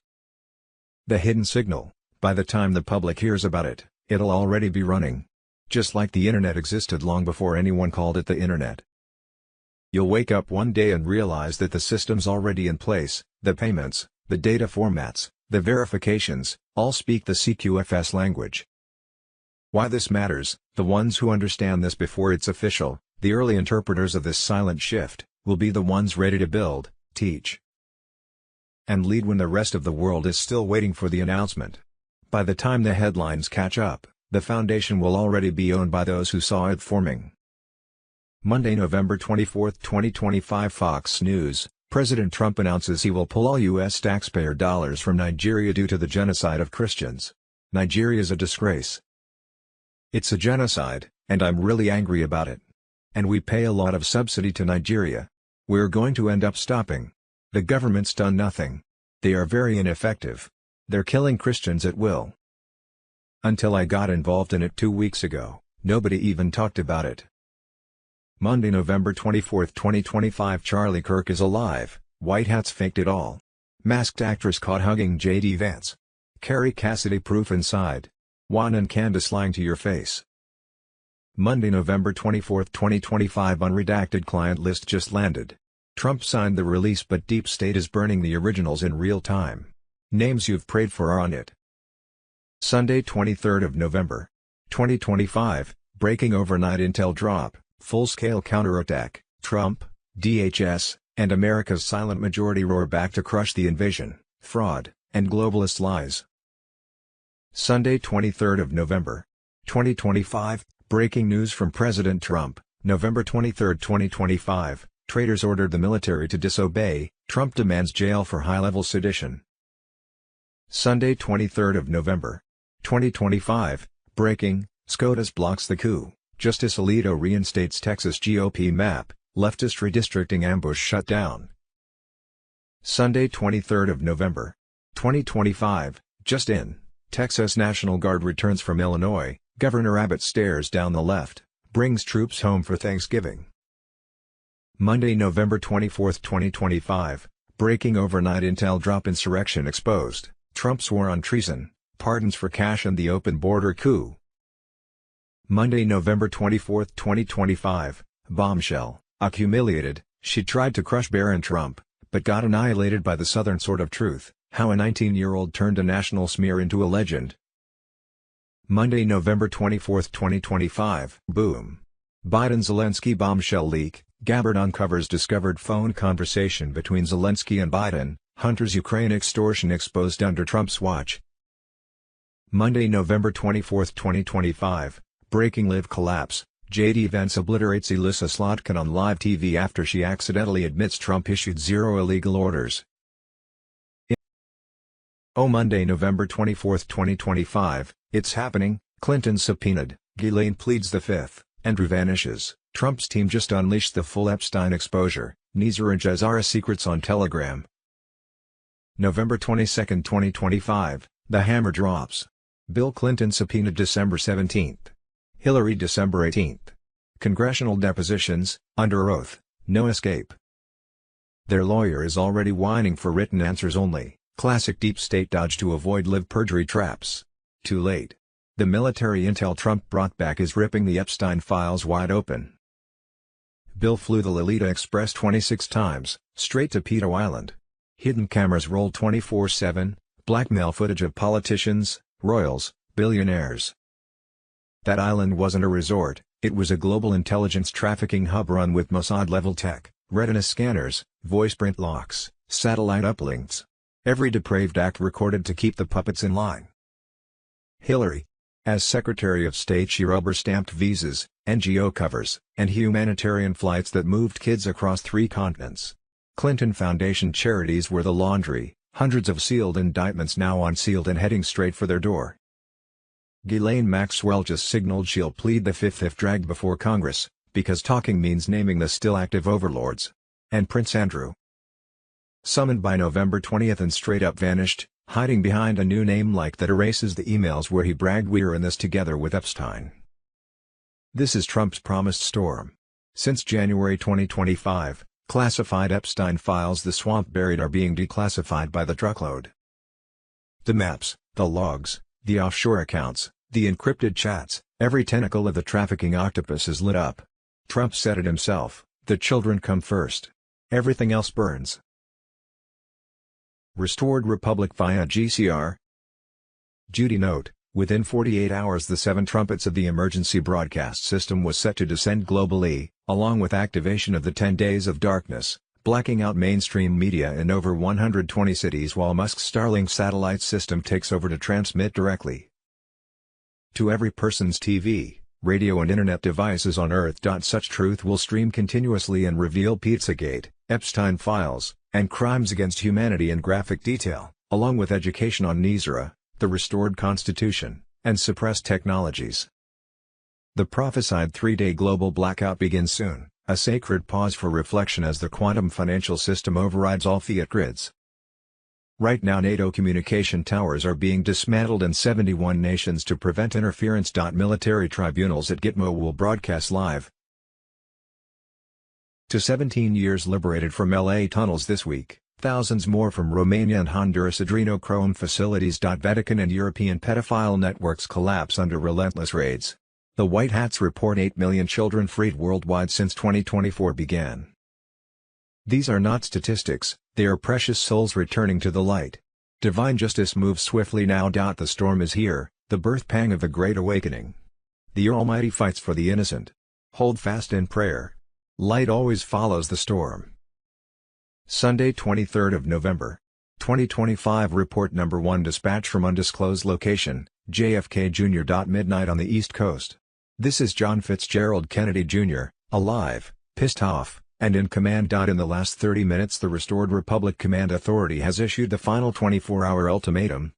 The hidden signal, by the time the public hears about it, it'll already be running. Just like the internet existed long before anyone called it the internet. You'll wake up one day and realize that the system's already in place, the payments, the data formats, the verifications, all speak the CQFS language. Why this matters, the ones who understand this before it's official, the early interpreters of this silent shift, will be the ones ready to build, teach, and lead when the rest of the world is still waiting for the announcement. By the time the headlines catch up, the foundation will already be owned by those who saw it forming. Monday, November 24, 2025. Fox News: President Trump announces he will pull all U.S. taxpayer dollars from Nigeria due to the genocide of Christians. Nigeria is a disgrace. It's a genocide, and I'm really angry about it. And we pay a lot of subsidy to Nigeria. We're going to end up stopping. The government's done nothing. They are very ineffective. They're killing Christians at will. Until I got involved in it 2 weeks ago, nobody even talked about it. Monday, November 24, 2025. Charlie Kirk is alive. White hats faked it all. Masked actress caught hugging J.D. Vance. Carrie Cassidy proof inside. Juan and Candace lying to your face. Monday, November 24, 2025. Unredacted client list just landed. Trump signed the release, but Deep State is burning the originals in real time. Names you've prayed for are on it. Sunday, 23rd of November, 2025. Breaking overnight intel drop. Full-scale counterattack. Trump, DHS, and America's silent majority roar back to crush the invasion, fraud, and globalist lies. Sunday, 23rd of November, 2025. Breaking news from President Trump. November 23, 2025. Traitors ordered the military to disobey. Trump demands jail for high-level sedition. Sunday, 23rd of November, 2025. Breaking: SCOTUS blocks the coup. Justice Alito reinstates Texas GOP map. Leftist redistricting ambush shut down. Sunday, 23rd of November, 2025. Just in: Texas National Guard returns from Illinois. Governor Abbott stares down the left. Brings troops home for Thanksgiving. Monday, November 24, 2025. Breaking overnight intel drop. Insurrection exposed. Trump's war on treason. Pardons for cash and the open border coup. Monday, November 24, 2025. Bombshell. Humiliated, she tried to crush Barron Trump, but got annihilated by the Southern Sword of Truth. How a 19-year-old turned a national smear into a legend. Monday, November 24, 2025. Boom. Biden-Zelensky bombshell leak. Gabbard uncovers discovered phone conversation between Zelensky and Biden. Hunter's Ukraine extortion exposed under Trump's watch. Monday, November 24, 2025. Breaking Live collapse. J.D. Vance obliterates Elissa Slotkin on live TV after she accidentally admits Trump issued 0 illegal orders. Monday, November 24, 2025. It's happening. Clinton subpoenaed. Ghislaine pleads the Fifth. Andrew vanishes. Trump's team just unleashed the full Epstein exposure. Nizar and Jazara secrets on Telegram. November 22, 2025. The hammer drops. Bill Clinton subpoenaed December 17. Hillary December 18. Congressional depositions, under oath, no escape. Their lawyer is already whining for written answers only. Classic deep state dodge to avoid live perjury traps. Too late. The military intel Trump brought back is ripping the Epstein files wide open. Bill flew the Lolita Express 26 times, straight to Pedo Island. Hidden cameras roll 24/7, blackmail footage of politicians, royals, billionaires. That island wasn't a resort, it was a global intelligence trafficking hub run with Mossad-level tech, retina scanners, voice print locks, satellite uplinks. Every depraved act recorded to keep the puppets in line. Hillary. As Secretary of State, she rubber-stamped visas, NGO covers, and humanitarian flights that moved kids across 3 continents. Clinton Foundation charities were the laundry, hundreds of sealed indictments now unsealed and heading straight for their door. Ghislaine Maxwell just signaled she'll plead the Fifth if dragged before Congress, because talking means naming the still active overlords. And Prince Andrew. Summoned by November 20 and straight up vanished, hiding behind a new name like that erases the emails where he bragged we're in this together with Epstein. This is Trump's promised storm. Since January 2025, classified Epstein files the swamp buried are being declassified by the truckload. The maps, the logs, the offshore accounts, the encrypted chats, every tentacle of the trafficking octopus is lit up. Trump said it himself, the children come first. Everything else burns. Restored Republic via GCR. Judy note, within 48 hours the 7 trumpets of the emergency broadcast system was set to descend globally, along with activation of the 10 days of darkness, blacking out mainstream media in over 120 cities while Musk's Starlink satellite system takes over to transmit directly to every person's TV, radio and internet devices on Earth. Such truth will stream continuously and reveal Pizzagate, Epstein files, and crimes against humanity in graphic detail, along with education on Nizra, the restored constitution, and suppressed technologies. The prophesied 3-day global blackout begins soon, a sacred pause for reflection as the quantum financial system overrides all fiat grids. Right now NATO communication towers are being dismantled in 71 nations to prevent interference. Military tribunals at Gitmo will broadcast live. To 17 years liberated from LA tunnels this week, thousands more from Romania and Honduras. Adrenochrome facilities. Vatican and European pedophile networks collapse under relentless raids. The White Hats report 8 million children freed worldwide since 2024 began. These are not statistics, they are precious souls returning to the light. Divine justice moves swiftly now. The storm is here, the birth pang of the Great Awakening. The Almighty fights for the innocent. Hold fast in prayer. Light always follows the storm. Sunday, 23rd of November, 2025. Report number 1. Dispatch from undisclosed location, JFK Jr. Midnight on the East Coast. This is John Fitzgerald Kennedy Jr., alive, pissed off, and in command. In the last 30 minutes the Restored Republic Command Authority has issued the final 24-hour ultimatum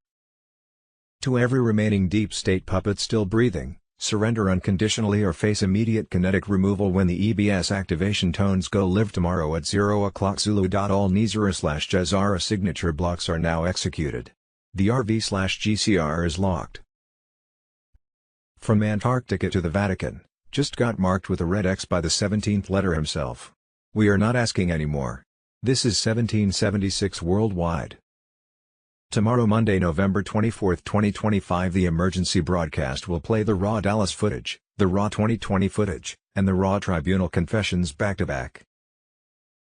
to every remaining deep state puppet still breathing: surrender unconditionally or face immediate kinetic removal when the EBS activation tones go live tomorrow at 0:00 Zulu. All Nizra/Jazara signature blocks are now executed. The RV/GCR is locked. From Antarctica to the Vatican, just got marked with a red X by the 17th letter himself. We are not asking anymore. This is 1776 worldwide. Tomorrow, Monday, November 24, 2025, the emergency broadcast will play the raw Dallas footage, the raw 2020 footage, and the raw tribunal confessions back-to-back.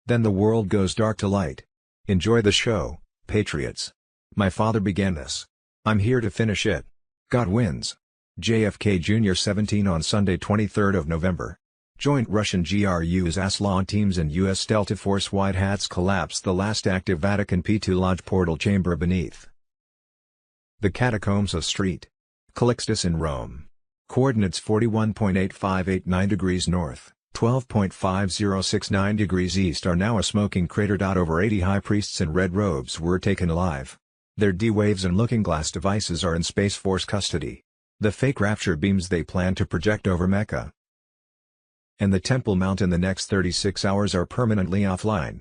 Then the world goes dark to light. Enjoy the show, patriots. My father began this. I'm here to finish it. God wins. JFK Jr. 17 on Sunday, 23rd of November. Joint Russian GRUs Aslan teams and U.S. Delta Force White Hats collapse the last active Vatican P2 Lodge portal chamber beneath the catacombs of St. Calixtus in Rome. Coordinates 41.8589 degrees north, 12.5069 degrees east are now a smoking crater. Over 80 high priests in red robes were taken alive. Their D-Waves and Looking Glass devices are in Space Force custody. The fake rapture beams they plan to project over Mecca and the Temple Mount in the next 36 hours are permanently offline.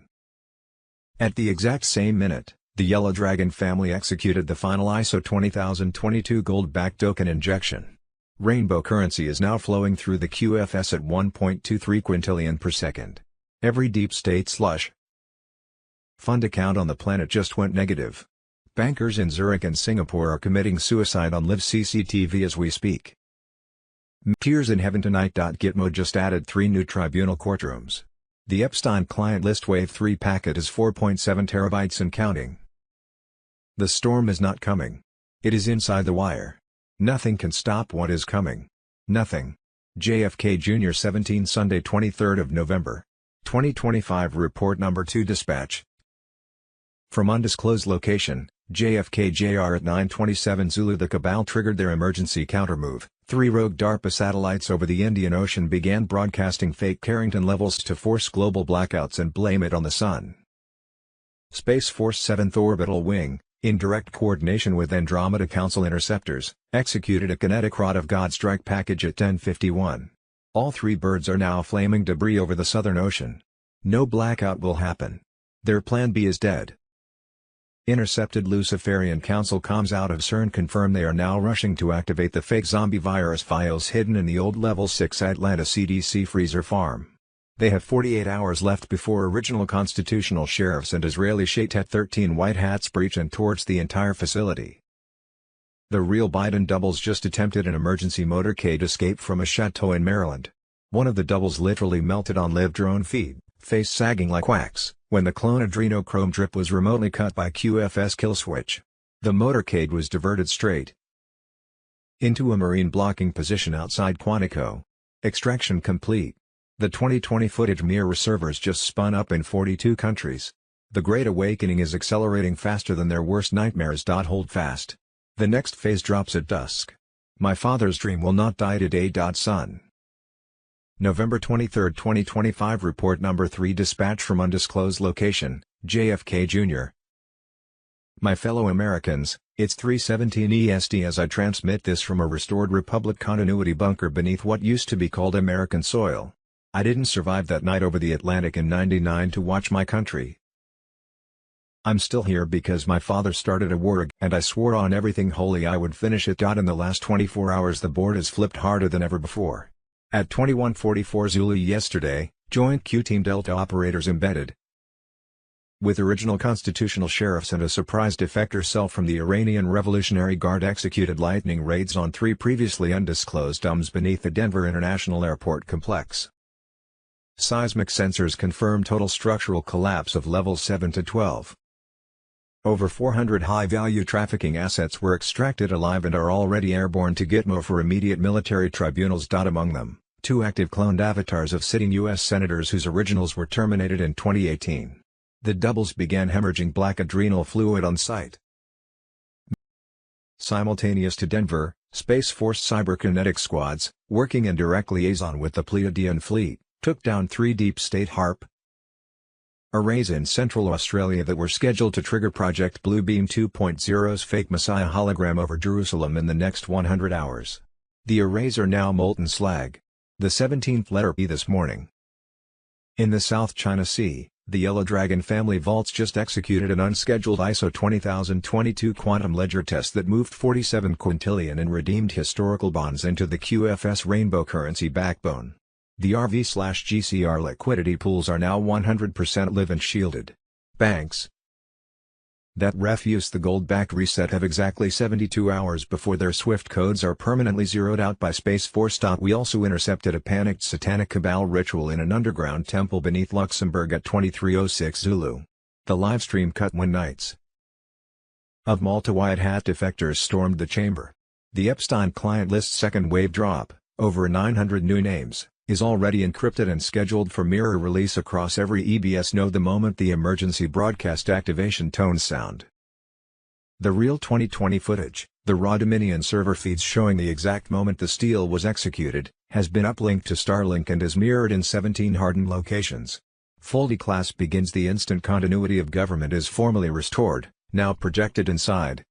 At the exact same minute, the Yellow Dragon family executed the final ISO 20022 gold-backed token injection. Rainbow currency is now flowing through the QFS at 1.23 quintillion per second. Every deep state slush fund account on the planet just went negative. Bankers in Zurich and Singapore are committing suicide on live CCTV as we speak. Tears in Heaven tonight. Gitmo just added 3 new tribunal courtrooms. The Epstein client list Wave 3 packet is 4.7 terabytes and counting. The storm is not coming. It is inside the wire. Nothing can stop what is coming. Nothing. JFK Jr. 17 Sunday, 23rd of November, 2025. Report number 2. Dispatch from undisclosed location, JFK Jr. at 9:27 Zulu. The Cabal triggered their emergency countermove. 3 rogue DARPA satellites over the Indian Ocean began broadcasting fake Carrington levels to force global blackouts and blame it on the sun. Space Force 7th Orbital Wing, in direct coordination with Andromeda Council interceptors, executed a kinetic rod of God strike package at 10:51. All 3 birds are now flaming debris over the Southern Ocean. No blackout will happen. Their plan B is dead. Intercepted Luciferian Council comms out of CERN confirm they are now rushing to activate the fake zombie virus files hidden in the old Level 6 Atlanta CDC freezer farm. They have 48 hours left before original constitutional sheriffs and Israeli Shatet 13 White Hats breach and torch the entire facility. The real Biden doubles just attempted an emergency motorcade escape from a chateau in Maryland. One of the doubles literally melted on live drone feed, face sagging like wax, when the clone adrenochrome drip was remotely cut by QFS kill switch. The motorcade was diverted straight into a marine blocking position outside Quantico. Extraction complete. The 2020 footage mirror servers just spun up in 42 countries. The Great Awakening is accelerating faster than their worst nightmares. Hold fast. The next phase drops at dusk. My father's dream will not die today. Son. November 23, 2025 Report number 3 Dispatch from undisclosed location, JFK Jr. My fellow Americans, it's 3:17 EST as I transmit this from a restored Republic continuity bunker beneath what used to be called American soil. I didn't survive that night over the Atlantic in '99 to watch my country. I'm still here because my father started a war and I swore on everything holy I would finish it. In the last 24 hours the board has flipped harder than ever before. At 21:44 Zulu yesterday, Joint Q Team Delta operators embedded with original constitutional sheriffs and a surprise defector cell from the Iranian Revolutionary Guard executed lightning raids on 3 previously undisclosed DUMs beneath the Denver International Airport complex. Seismic sensors confirm total structural collapse of levels 7 to 12. Over 400 high-value trafficking assets were extracted alive and are already airborne to Gitmo for immediate military tribunals. Among them, 2 active cloned avatars of sitting U.S. senators whose originals were terminated in 2018. The doubles began hemorrhaging black adrenal fluid on site. Simultaneous to Denver, Space Force cyberkinetic squads, working in direct liaison with the Pleiadian fleet, took down 3 deep state HARP arrays in Central Australia that were scheduled to trigger Project Bluebeam 2.0's fake Messiah hologram over Jerusalem in the next 100 hours. The arrays are now molten slag. The 17th letter P this morning. In the South China Sea, the Yellow Dragon family vaults just executed an unscheduled ISO 20022 quantum ledger test that moved 47 quintillion in redeemed historical bonds into the QFS rainbow currency backbone. The RV/GCR liquidity pools are now 100% live and shielded. Banks that refuse the gold-backed reset have exactly 72 hours before their SWIFT codes are permanently zeroed out by Space Force. We also intercepted a panicked satanic cabal ritual in an underground temple beneath Luxembourg at 23:06 Zulu. The livestream cut when Knights of Malta White Hat defectors stormed the chamber. The Epstein client list's second wave drop, over 900 new names, is already encrypted and scheduled for mirror release across every EBS node the moment the emergency broadcast activation tones sound. The real 2020 footage, the raw Dominion server feeds showing the exact moment the steal was executed, has been uplinked to Starlink and is mirrored in 17 hardened locations. Foldy class begins. The instant continuity of government is formally restored, now projected inside.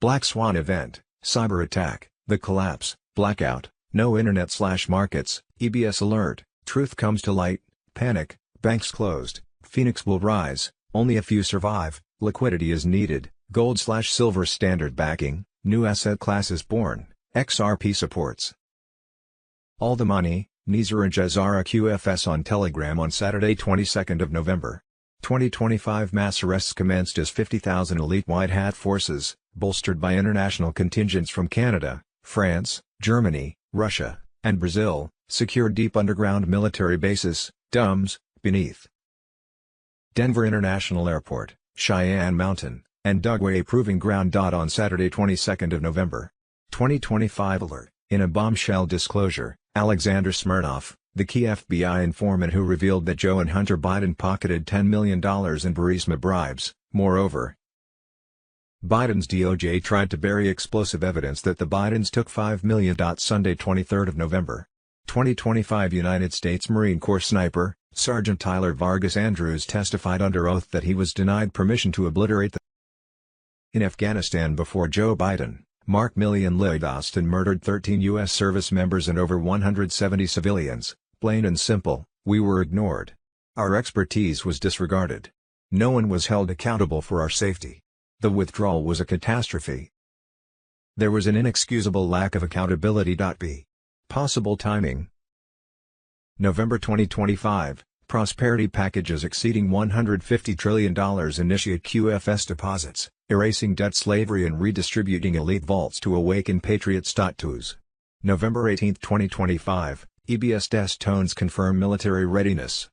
Black Swan event, cyber attack. The collapse, blackout, no internet/markets, EBS alert, truth comes to light, panic, banks closed, Phoenix will rise, only a few survive, liquidity is needed, gold/silver standard backing, new asset classes born, XRP supports. All the money, Nizar and Jazara QFS on Telegram on Saturday 22nd of November. 2025 mass arrests commenced as 50,000 elite white hat forces, bolstered by international contingents from Canada, France, Germany, Russia, and Brazil, secured deep underground military bases, DUMs, beneath Denver International Airport, Cheyenne Mountain, and Dugway Proving Ground. On Saturday 22nd of November. 2025 alert, in a bombshell disclosure, Alexander Smirnov, the key FBI informant who revealed that Joe and Hunter Biden pocketed $10 million in Burisma bribes, moreover, Biden's DOJ tried to bury explosive evidence that the Bidens took $5 million. Sunday 23rd of November. 2025 United States Marine Corps sniper, Sergeant Tyler Vargas Andrews testified under oath that he was denied permission to obliterate the in Afghanistan before Joe Biden. Mark Milley and Lloyd Austin murdered 13 U.S. service members and over 170 civilians. Plain and simple, we were ignored. Our expertise was disregarded. No one was held accountable for our safety. The withdrawal was a catastrophe. There was an inexcusable lack of accountability. B. Possible timing. November 2025, prosperity packages exceeding $150 trillion initiate QFS deposits, erasing debt slavery and redistributing elite vaults to awaken patriots. Twos. November 18, 2025, EBS desk tones confirm military readiness.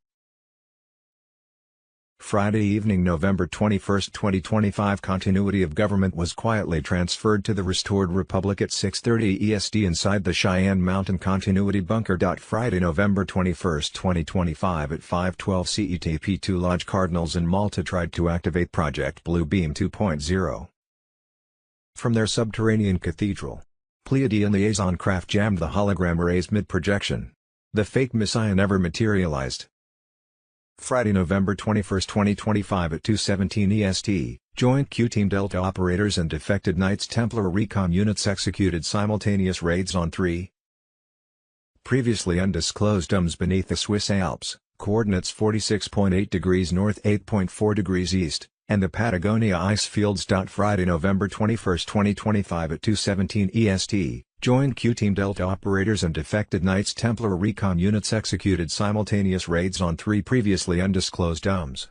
Friday evening November 21, 2025 continuity of government was quietly transferred to the restored Republic at 6:30 EST inside the Cheyenne Mountain Continuity Bunker. Friday November 21, 2025 at 5:12 CET P2 Lodge Cardinals in Malta tried to activate Project Bluebeam 2.0. From their subterranean cathedral, Pleiadian liaison craft jammed the hologram arrays mid-projection. The fake Messiah never materialized. Friday, November 21, 2025 at 2:17 EST, Joint Q-Team Delta operators and defected Knights Templar recon units executed simultaneous raids on 3 previously undisclosed domes beneath the Swiss Alps, coordinates 46.8 degrees north 8.4 degrees east, and the Patagonia ice fields. Friday, November 21, 2025 at 2:17 EST, Joint Q-Team Delta operators and defected Knights Templar recon units executed simultaneous raids on 3 previously undisclosed domes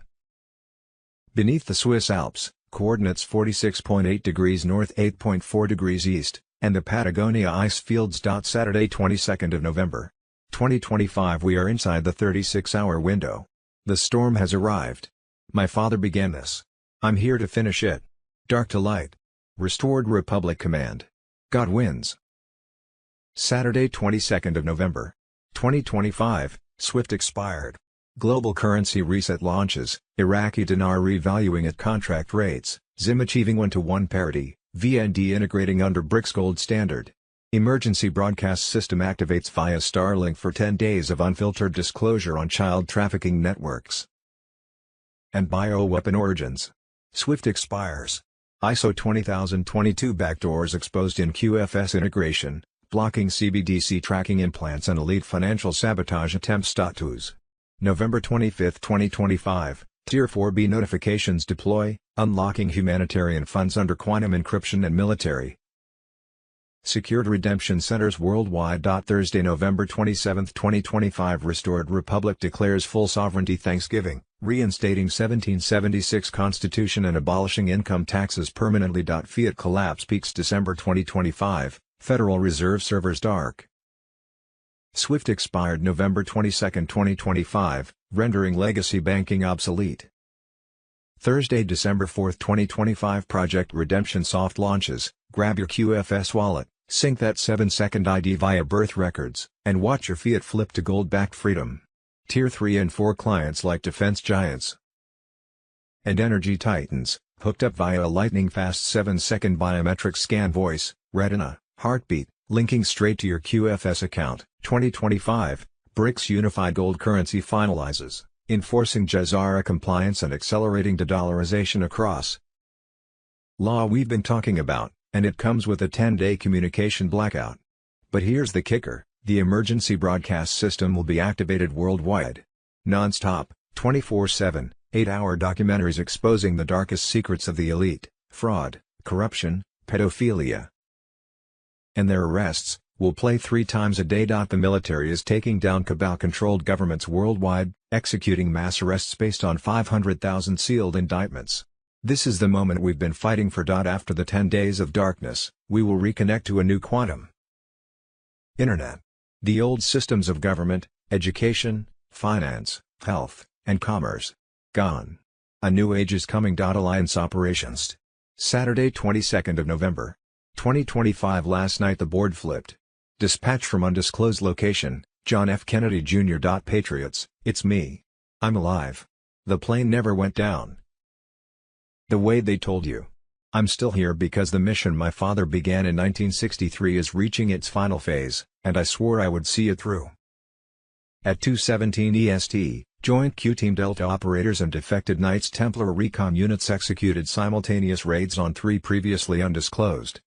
beneath the Swiss Alps, coordinates 46.8 degrees north 8.4 degrees east, and the Patagonia ice fields. Saturday, 22nd of November, 2025 we are inside the 36-hour window. The storm has arrived. My father began this. I'm here to finish it. Dark to light. Restored Republic Command. God wins. Saturday, 22nd of November, 2025, SWIFT expired. Global currency reset launches, Iraqi dinar revaluing at contract rates, ZIM achieving 1-to-1 parity, VND integrating under BRICS gold standard. Emergency broadcast system activates via Starlink for 10 days of unfiltered disclosure on child trafficking networks. And bioweapon origins. SWIFT expires. ISO 20022 backdoors exposed in QFS integration, blocking CBDC tracking implants and elite financial sabotage attempts. TOOS. November 25, 2025, Tier 4B notifications deploy, unlocking humanitarian funds under quantum encryption and military secured redemption centers worldwide. Thursday, November 27, 2025 Restored Republic declares full sovereignty. Thanksgiving, reinstating 1776 Constitution and abolishing income taxes permanently. Fiat collapse peaks December 2025, Federal Reserve servers dark. SWIFT expired November 22, 2025, rendering legacy banking obsolete. Thursday, December 4, 2025 Project Redemption soft launches. Grab your QFS wallet, sync that 7-second ID via birth records, and watch your fiat flip to gold-backed freedom. Tier 3 and 4 clients like defense giants and energy titans, hooked up via a lightning-fast 7-second biometric scan voice, retina, heartbeat, linking straight to your QFS account. 2025, BRICS Unified Gold Currency finalizes, enforcing Jazara compliance and accelerating de-dollarization across law. We've been talking about, and it comes with a 10-day communication blackout. But here's the kicker, the emergency broadcast system will be activated worldwide. Non-stop, 24/7, 8-hour documentaries exposing the darkest secrets of the elite, fraud, corruption, pedophilia, and their arrests, will play 3 times a day. The military is taking down cabal-controlled governments worldwide, executing mass arrests based on 500,000 sealed indictments. This is the moment we've been fighting for. After the 10 days of darkness, we will reconnect to a new quantum internet. The old systems of government, education, finance, health, and commerce, gone. A new age is coming. Alliance operations. Saturday, 22nd of November, 2025 Last night the board flipped. Dispatch from undisclosed location, John F. Kennedy Jr. Patriots, it's me. I'm alive. The plane never went down the way they told you. I'm still here because the mission my father began in 1963 is reaching its final phase, and I swore I would see it through. At 2:17 EST, Joint Q-Team Delta operators and defected Knights Templar recon units executed simultaneous raids on 3 previously undisclosed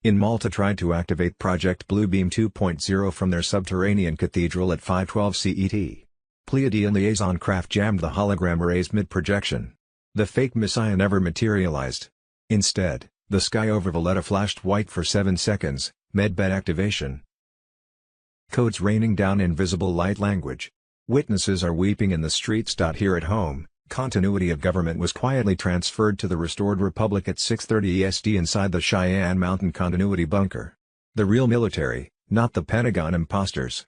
in Malta tried to activate Project Bluebeam 2.0 from their subterranean cathedral at 5:12 CET. Pleiadian liaison craft jammed the hologram arrays mid-projection. The fake Messiah never materialized. Instead, the sky over Valletta flashed white for 7 seconds, medbed activation. Codes raining down invisible light language. Witnesses are weeping in the streets. Here at home, continuity of government was quietly transferred to the Restored Republic at 6:30 EST inside the Cheyenne Mountain Continuity Bunker. The real military, not the Pentagon imposters,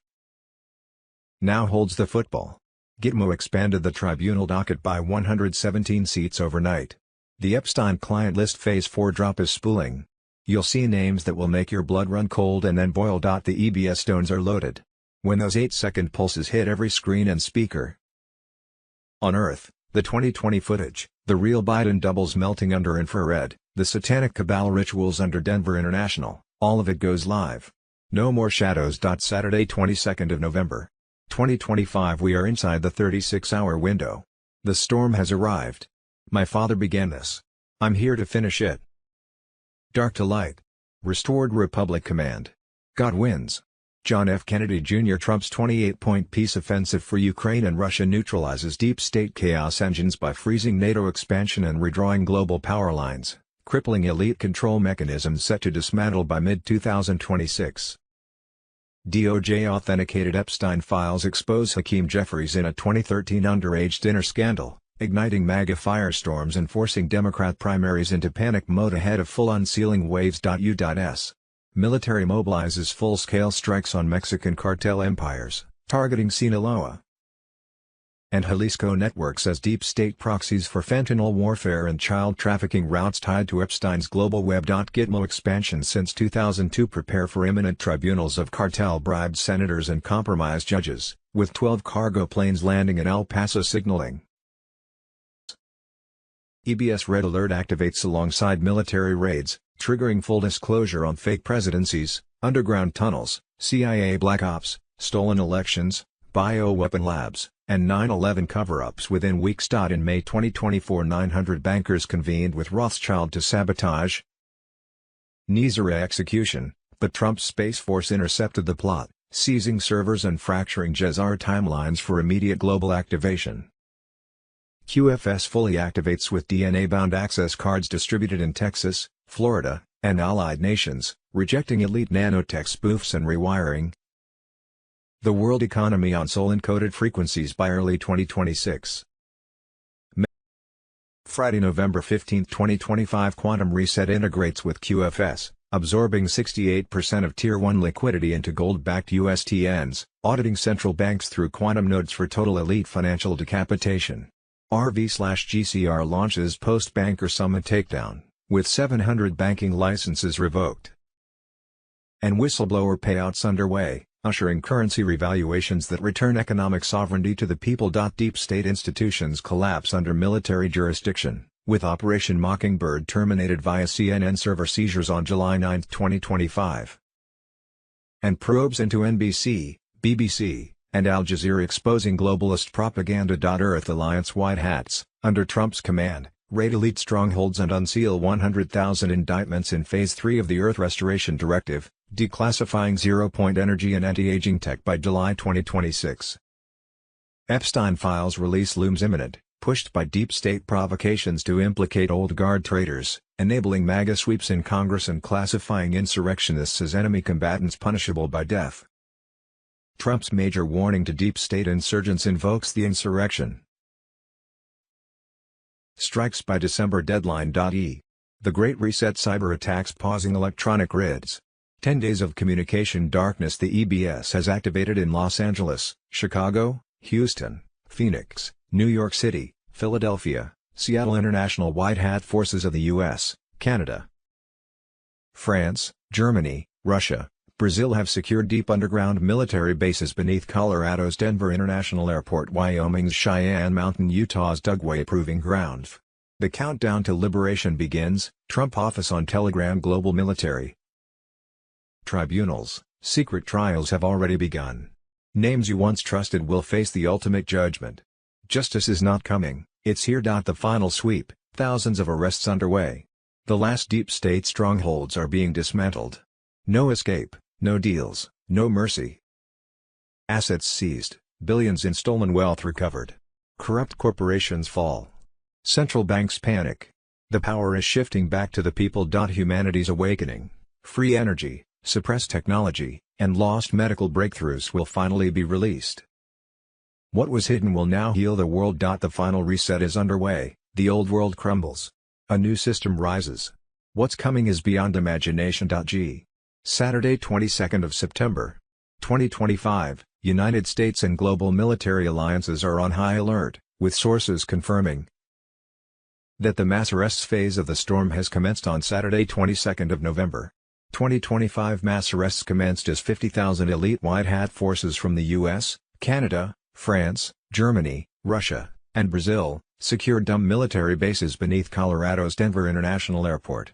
now holds the football. Gitmo expanded the tribunal docket by 117 seats overnight. The Epstein client list Phase 4 drop is spooling. You'll see names that will make your blood run cold and then boil. The EBS stones are loaded. When those 8-second pulses hit every screen and speaker on Earth, The 2020 footage, the real Biden doubles melting under infrared, the satanic cabal rituals under Denver International, all of it goes live. No more shadows. Saturday 22nd of November. 2025 we are inside the 36-hour window. The storm has arrived. My father began this. I'm here to finish it. Dark to light. Restored Republic Command. God wins. John F. Kennedy Jr. Trump's 28-point peace offensive for Ukraine and Russia neutralizes deep state chaos engines by freezing NATO expansion and redrawing global power lines, crippling elite control mechanisms set to dismantle by mid-2026. DOJ authenticated Epstein files expose Hakeem Jeffries in a 2013 underage dinner scandal, igniting MAGA firestorms and forcing Democrat primaries into panic mode ahead of full unsealing waves. U.S. Military mobilizes full-scale strikes on Mexican cartel empires, targeting Sinaloa and Jalisco networks as deep state proxies for fentanyl warfare and child trafficking routes tied to Epstein's global web. Gitmo expansion since 2002 prepare for imminent tribunals of cartel-bribed senators and compromised judges, with 12 cargo planes landing in El Paso signaling. EBS Red Alert activates alongside military raids, triggering full disclosure on fake presidencies, underground tunnels, CIA black ops, stolen elections, bioweapon labs, and 9/11 cover-ups within weeks. In May 2024 900 bankers convened with Rothschild to sabotage Nizar execution, but Trump's Space Force intercepted the plot, seizing servers and fracturing Jezar timelines for immediate global activation. QFS fully activates with DNA-bound access cards distributed in Texas, Florida, and allied nations, rejecting elite nanotech spoofs and rewiring the world economy on soul-encoded frequencies by early 2026. Friday, November 15, 2025 Quantum Reset integrates with QFS, absorbing 68% of Tier 1 liquidity into gold-backed USTNs, auditing central banks through quantum nodes for total elite financial decapitation. RV/GCR launches post-banker summit takedown, with 700 banking licenses revoked and whistleblower payouts underway, ushering currency revaluations that return economic sovereignty to the people. Deep state institutions collapse under military jurisdiction, with Operation Mockingbird terminated via CNN server seizures on July 9, 2025. And probes into NBC, BBC, and Al Jazeera exposing globalist propaganda. Earth Alliance white hats, under Trump's command, raid elite strongholds and unseal 100,000 indictments in Phase 3 of the Earth Restoration Directive, declassifying zero-point energy and anti-aging tech by July 2026. Epstein files release looms imminent, pushed by deep state provocations to implicate old guard traitors, enabling MAGA sweeps in Congress and classifying insurrectionists as enemy combatants punishable by death. Trump's major warning to deep state insurgents invokes the insurrection. Strikes by December deadline. The Great Reset cyber attacks pausing electronic grids. 10 days of communication darkness. The EBS has activated in Los Angeles, Chicago, Houston, Phoenix, New York City, Philadelphia, Seattle. International white hat forces of the U.S., Canada, France, Germany, Russia, Brazil have secured deep underground military bases beneath Colorado's Denver International Airport, Wyoming's Cheyenne Mountain, Utah's Dugway Proving Ground. The countdown to liberation begins. Trump office on Telegram. Global military tribunals, secret trials have already begun. Names you once trusted will face the ultimate judgment. Justice is not coming, it's here. The final sweep, thousands of arrests underway. The last deep state strongholds are being dismantled. No escape, no deals, no mercy. Assets seized, billions in stolen wealth recovered. Corrupt corporations fall. Central banks panic. The power is shifting back to the people. Humanity's awakening, free energy, suppressed technology, and lost medical breakthroughs will finally be released. What was hidden will now heal the world. The final reset is underway, the old world crumbles. A new system rises. What's coming is beyond imagination. Saturday 22nd of September, 2025, United States and global military alliances are on high alert, with sources confirming that the mass arrests phase of the storm has commenced on Saturday 22nd of November. 2025 mass arrests commenced as 50,000 elite white hat forces from the US, Canada, France, Germany, Russia, and Brazil, Secured dumb military bases beneath Colorado's Denver International Airport.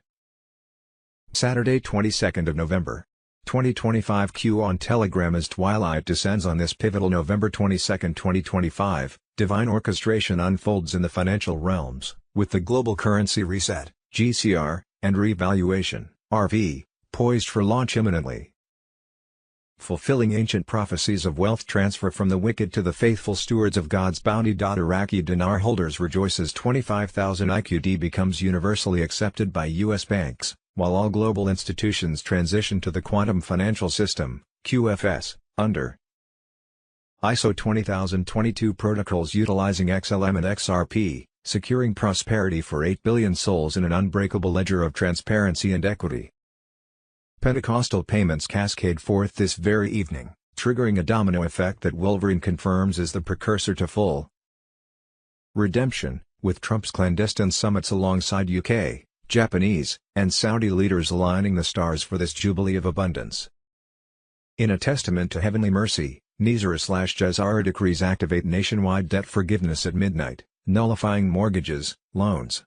Saturday 22nd of November. 2025 Q on Telegram. As twilight descends on this pivotal November 22, 2025, divine orchestration unfolds in the financial realms, with the global currency reset, GCR, and revaluation, RV, poised for launch imminently. Fulfilling ancient prophecies of wealth transfer from the wicked to the faithful stewards of God's bounty. Iraqi dinar holders rejoice as 25,000 IQD becomes universally accepted by U.S. banks, while all global institutions transition to the quantum financial system, QFS, under ISO 20022 protocols utilizing XLM and XRP, securing prosperity for 8 billion souls in an unbreakable ledger of transparency and equity. Pentecostal payments cascade forth this very evening, triggering a domino effect that Wolverine confirms is the precursor to full redemption, with Trump's clandestine summits alongside UK, Japanese, and Saudi leaders aligning the stars for this jubilee of abundance. In a testament to heavenly mercy, Nizar/Jazara decrees activate nationwide debt forgiveness at midnight, nullifying mortgages, loans,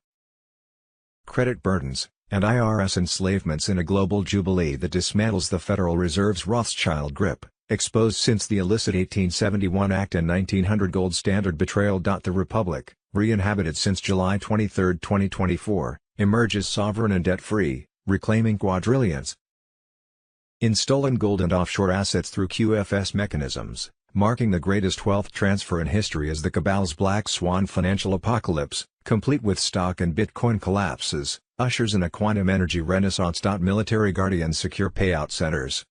credit burdens, and IRS enslavements in a global jubilee that dismantles the Federal Reserve's Rothschild grip, exposed since the illicit 1871 Act and 1900 gold standard betrayal. The Republic, re-inhabited since July 23, 2024, emerges sovereign and debt-free, reclaiming quadrillions in stolen gold and offshore assets through QFS mechanisms, marking the greatest wealth transfer in history as the cabal's black swan financial apocalypse, complete with stock and Bitcoin collapses, ushers in a quantum energy renaissance. Military guardians secure payout centers,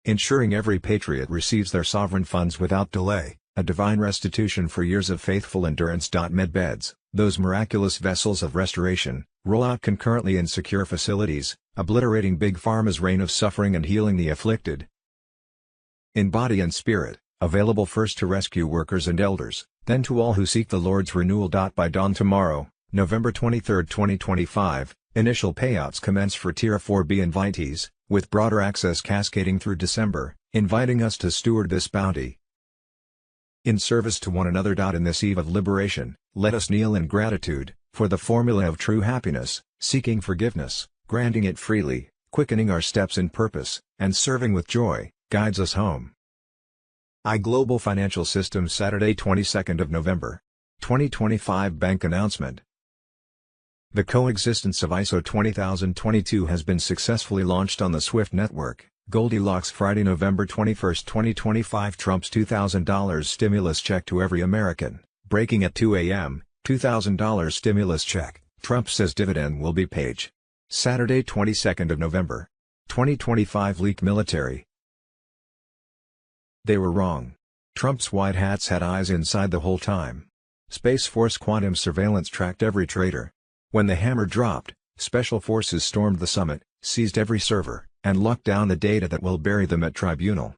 ensuring every patriot receives their sovereign funds without delay, a divine restitution for years of faithful endurance. Medbeds, those miraculous vessels of restoration, roll out concurrently in secure facilities, obliterating Big Pharma's reign of suffering and healing the afflicted in body and spirit, available first to rescue workers and elders, then to all who seek the Lord's renewal. By dawn tomorrow, November 23, 2025, initial payouts commence for Tier 4B invitees, with broader access cascading through December, inviting us to steward this bounty in service to one another. In this eve of liberation, let us kneel in gratitude, for the formula of true happiness, seeking forgiveness, granting it freely, quickening our steps in purpose, and serving with joy, guides us home. iGlobal Financial Systems. Saturday 22nd of November. 2025 Bank Announcement. The coexistence of ISO 20022 has been successfully launched on the SWIFT network. Goldilocks. Friday, November 21, 2025. Trump's $2,000 stimulus check to every American, breaking at 2 a.m., $2,000 stimulus check, Trump says dividend will be paid. Saturday 22nd of November. 2025 Leaked military. They were wrong. Trump's white hats had eyes inside the whole time. Space Force quantum surveillance tracked every traitor. When the hammer dropped, special forces stormed the summit, seized every server, and locked down the data that will bury them at tribunal.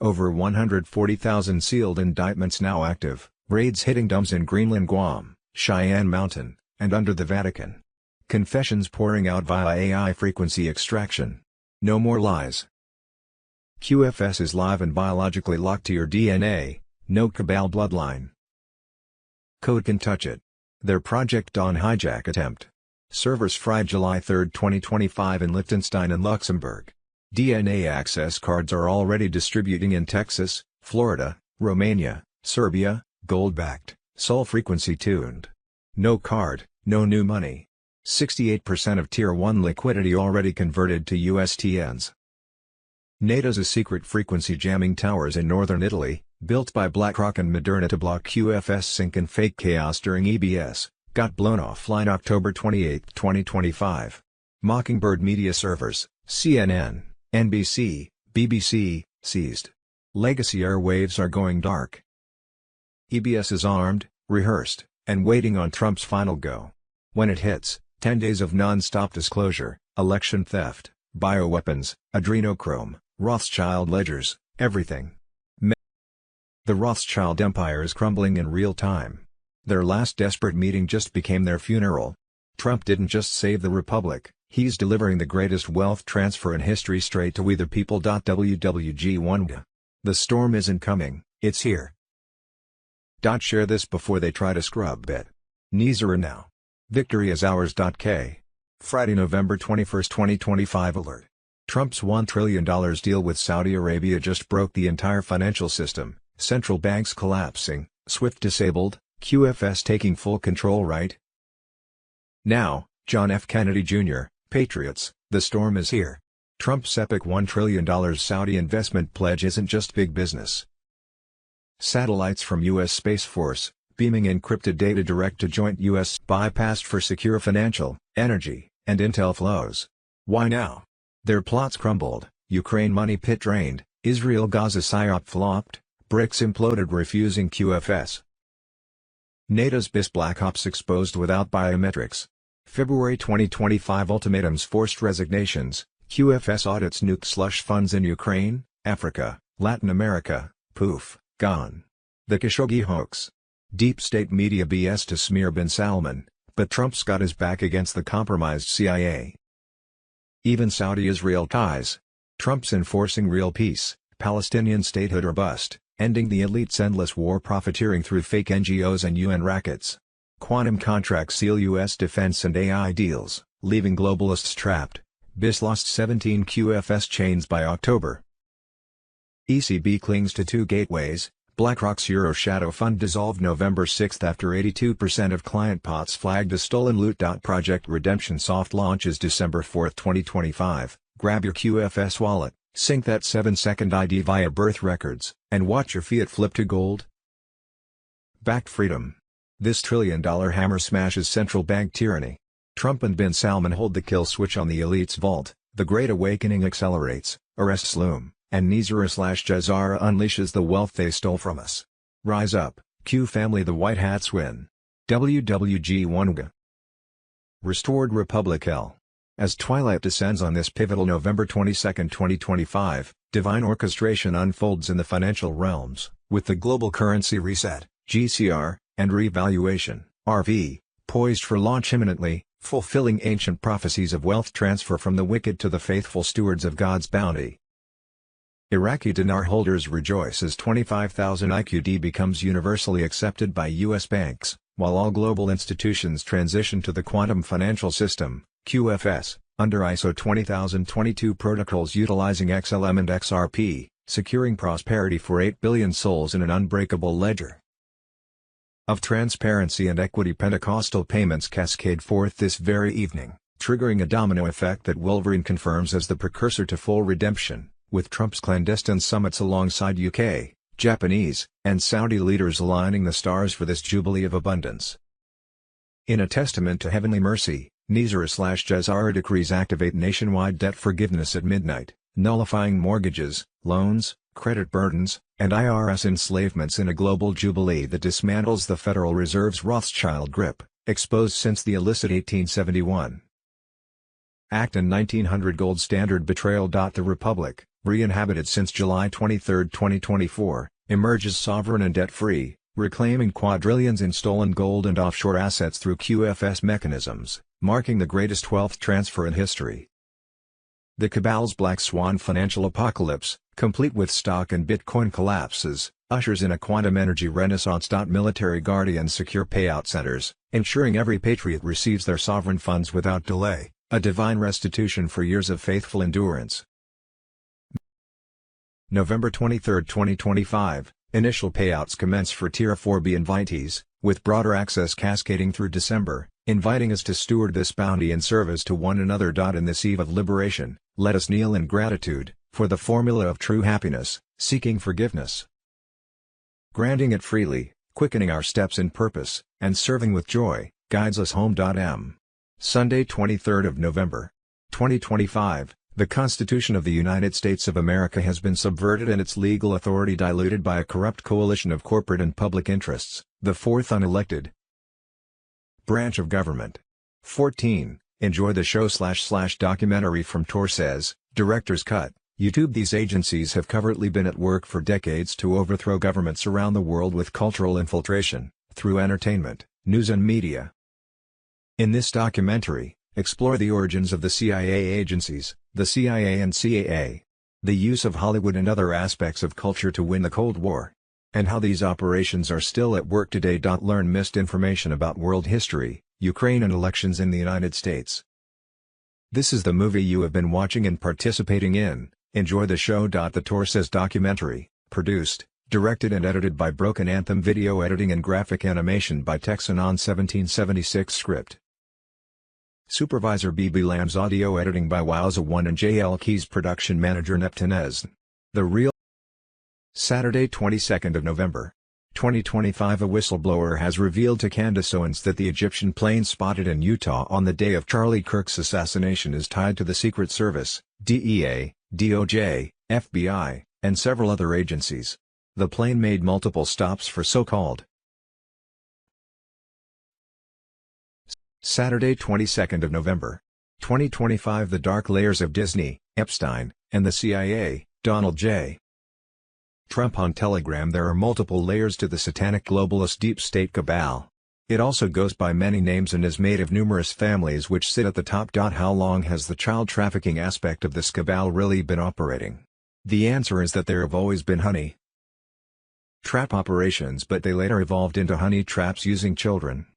Over 140,000 sealed indictments now active, raids hitting dumps in Greenland, Guam, Cheyenne Mountain, and under the Vatican. Confessions pouring out via AI frequency extraction. No more lies. QFS is live and biologically locked to your DNA, no cabal bloodline. Code can touch it. Their Project Dawn hijack attempt. Servers fried July 3, 2025 in Liechtenstein and Luxembourg. DNA access cards are already distributing in Texas, Florida, Romania, Serbia, gold-backed, Sol frequency tuned. No card, no new money. 68% of Tier 1 liquidity already converted to USTNs. NATO's secret frequency jamming towers in northern Italy, built by BlackRock and Moderna to block QFS sync and fake chaos during EBS, got blown offline October 28, 2025. Mockingbird media servers, CNN, NBC, BBC, seized. Legacy airwaves are going dark. EBS is armed, rehearsed, and waiting on Trump's final go. When it hits, 10 days of non-stop disclosure, election theft, bioweapons, adrenochrome, Rothschild ledgers, everything. The Rothschild empire is crumbling in real time. Their last desperate meeting just became their funeral. Trump didn't just save the republic, he's delivering the greatest wealth transfer in history straight to we the people. WWG1. The storm isn't coming, it's here. Share this before they try to scrub it. Nizar now. Victory is ours. K. Friday, November 21, 2025 alert. Trump's $1 trillion deal with Saudi Arabia just broke the entire financial system, central banks collapsing, SWIFT disabled, QFS taking full control right now. John F. Kennedy Jr., Patriots, the storm is here. Trump's epic $1 trillion Saudi investment pledge isn't just big business. Satellites from U.S. Space Force, beaming encrypted data direct to joint U.S. bypassed for secure financial, energy, and intel flows. Why now? Their plots crumbled, Ukraine money pit drained, Israel-Gaza psyop flopped, BRICS imploded refusing QFS. NATO's BIS Black Ops exposed without biometrics. February 2025 ultimatums forced resignations, QFS audits nuke slush funds in Ukraine, Africa, Latin America, poof, gone. The Khashoggi hoax. Deep state media BS to smear bin Salman, but Trump's got his back against the compromised CIA. Even Saudi-Israel ties. Trump's enforcing real peace, Palestinian statehood or bust, ending the elite's endless war profiteering through fake NGOs and UN rackets. Quantum contracts seal U.S. defense and AI deals, leaving globalists trapped. BIS lost 17 QFS chains by October. ECB clings to two gateways. BlackRock's Euro Shadow Fund dissolved November 6 after 82% of client pots flagged as stolen loot. Project Redemption soft launches December 4, 2025. Grab your QFS wallet, sync that 7-second ID via Birth Records, and watch your fiat flip to gold. Backed freedom. This trillion-dollar hammer smashes central bank tyranny. Trump and bin Salman hold the kill switch on the elite's vault, the Great Awakening accelerates, arrests loom, and Nizar/Jazara unleashes the wealth they stole from us. Rise up, Q family, the White Hats win. WWG Wonga. Restored Republic L. As twilight descends on this pivotal November 22, 2025, divine orchestration unfolds in the financial realms, with the global currency reset, GCR, and revaluation, RV, poised for launch imminently, fulfilling ancient prophecies of wealth transfer from the wicked to the faithful stewards of God's bounty. Iraqi dinar holders rejoice as 25,000 IQD becomes universally accepted by U.S. banks, while all global institutions transition to the quantum financial system, QFS, under ISO 20022 protocols utilizing XLM and XRP, securing prosperity for 8 billion souls in an unbreakable ledger of transparency and equity. Pentecostal payments cascade forth this very evening, triggering a domino effect that Wolverine confirms as the precursor to full redemption, with Trump's clandestine summits alongside UK, Japanese, and Saudi leaders aligning the stars for this jubilee of abundance. In a testament to heavenly mercy, Nizar/Jazara decrees activate nationwide debt forgiveness at midnight, nullifying mortgages, loans, credit burdens, and IRS enslavements in a global jubilee that dismantles the Federal Reserve's Rothschild grip, exposed since the illicit 1871 Act and 1900 gold standard betrayal. The Republic, re-inhabited since July 23, 2024, emerges sovereign and debt-free, reclaiming quadrillions in stolen gold and offshore assets through QFS mechanisms, marking the greatest wealth transfer in history. The cabal's black swan financial apocalypse, complete with stock and Bitcoin collapses, ushers in a quantum energy renaissance. Military guardians secure payout centers, ensuring every patriot receives their sovereign funds without delay, a divine restitution for years of faithful endurance. November 23, 2025, initial payouts commence for Tier 4B invitees, with broader access cascading through December, inviting us to steward this bounty in service to one another. In this eve of liberation, let us kneel in gratitude, for the formula of true happiness, seeking forgiveness, granting it freely, quickening our steps in purpose, and serving with joy, guides us home. Sunday 23rd of November, 2025, the Constitution of the United States of America has been subverted and its legal authority diluted by a corrupt coalition of corporate and public interests, the fourth unelected branch of government. 14. Enjoy the show/documentary from Tor Says, Director's Cut, YouTube. These agencies have covertly been at work for decades to overthrow governments around the world with cultural infiltration, through entertainment, news and media. In this documentary, explore the origins of the CIA agencies, the CIA and CAA, the use of Hollywood and other aspects of culture to win the Cold War, and how these operations are still at work today. Learn missed information about world history, Ukraine and elections in the United States. This is the movie you have been watching and participating in. Enjoy the show. The Tour Says documentary, produced, directed and edited by Broken Anthem. Video editing and graphic animation by Texanon 1776. Script Supervisor BB Lambs. Audio editing by Wowza1 and JL Keys. Production manager Neptunez. The Real Saturday 22nd of November, 2025. A whistleblower has revealed to Candace Owens that the Egyptian plane spotted in Utah on the day of Charlie Kirk's assassination is tied to the Secret Service, DEA, DOJ, FBI, and several other agencies. The plane made multiple stops for so-called Saturday 22nd of November, 2025. The Dark Layers of Disney, Epstein, and the CIA, Donald J. Trump. On Telegram. There are multiple layers to the satanic globalist deep state cabal. It also goes by many names and is made of numerous families which sit at the top. How long has the child trafficking aspect of this cabal really been operating? The answer is that there have always been honey trap operations, but they later evolved into honey traps using children.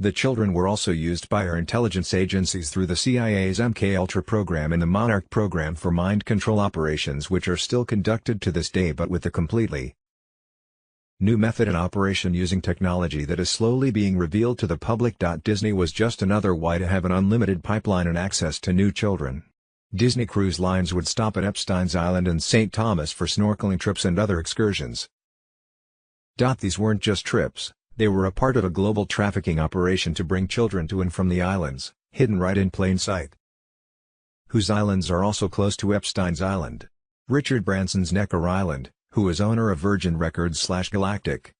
The children were also used by our intelligence agencies through the CIA's MKUltra program and the Monarch program for mind control operations, which are still conducted to this day but with a completely new method and operation using technology that is slowly being revealed to the public. Disney was just another way to have an unlimited pipeline and access to new children. Disney Cruise Lines would stop at Epstein's Island and St. Thomas for snorkeling trips and other excursions. These weren't just trips. They were a part of a global trafficking operation to bring children to and from the islands, hidden right in plain sight. Whose islands are also close to Epstein's Island? Richard Branson's Necker Island, who is owner of Virgin Records/Galactic.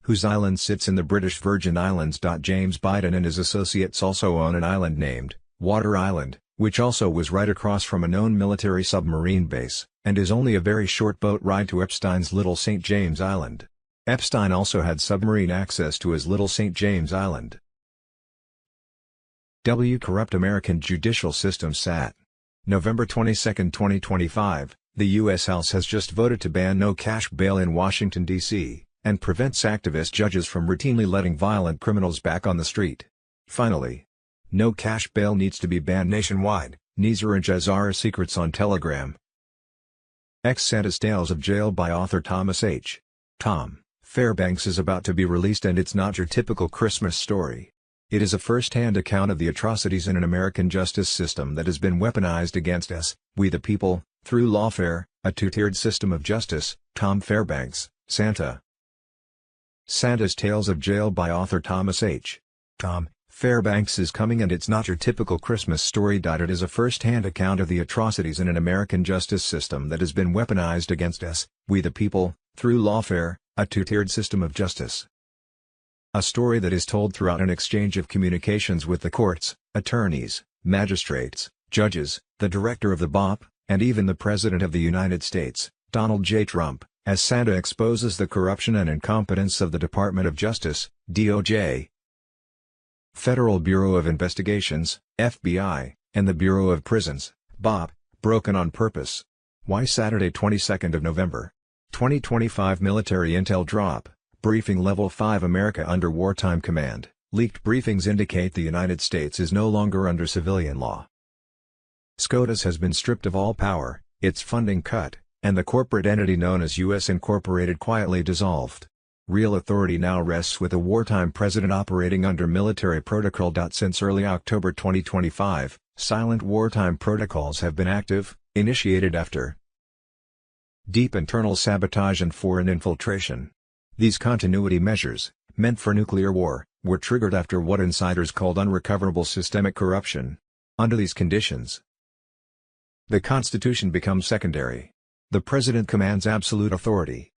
Whose island sits in the British Virgin Islands. James Biden and his associates also own an island named Water Island, which also was right across from a known military submarine base, and is only a very short boat ride to Epstein's Little St. James Island. Epstein also had submarine access to his Little St. James Island. Corrupt American judicial system. Sat. November 22, 2025, the U.S. House has just voted to ban no-cash bail in Washington, D.C., and prevents activist judges from routinely letting violent criminals back on the street. Finally, no-cash bail needs to be banned nationwide. Nizar and Jazara secrets on Telegram. Santa's Tales of Jail by author Thomas H. Tom Fairbanks is about to be released, and it's not your typical Christmas story. It is a first-hand account of the atrocities in an American justice system that has been weaponized against us, we the people, through lawfare, a two-tiered system of justice. Tom Fairbanks, Santa. Santa's Tales of Jail by author Thomas H. Tom Fairbanks is coming, and it's not your typical Christmas story. It is a first-hand account of the atrocities in an American justice system that has been weaponized against us, we the people, through lawfare, a two-tiered system of justice. A story that is told throughout an exchange of communications with the courts, attorneys, magistrates, judges, the director of the BOP, and even the President of the United States, Donald J. Trump, as Santa exposes the corruption and incompetence of the Department of Justice, DOJ, Federal Bureau of Investigations, FBI, and the Bureau of Prisons, BOP, broken on purpose. Why? Saturday 22nd of November, 2025. Military intel drop, briefing level 5. America under wartime command. Leaked briefings indicate the United States is no longer under civilian law. SCOTUS has been stripped of all power, its funding cut, and the corporate entity known as U.S. Incorporated quietly dissolved. Real authority now rests with a wartime president operating under military protocol. Since early October 2025, silent wartime protocols have been active, initiated after deep internal sabotage and foreign infiltration. These continuity measures, meant for nuclear war, were triggered after what insiders called unrecoverable systemic corruption. Under these conditions, the Constitution becomes secondary. The President commands absolute authority.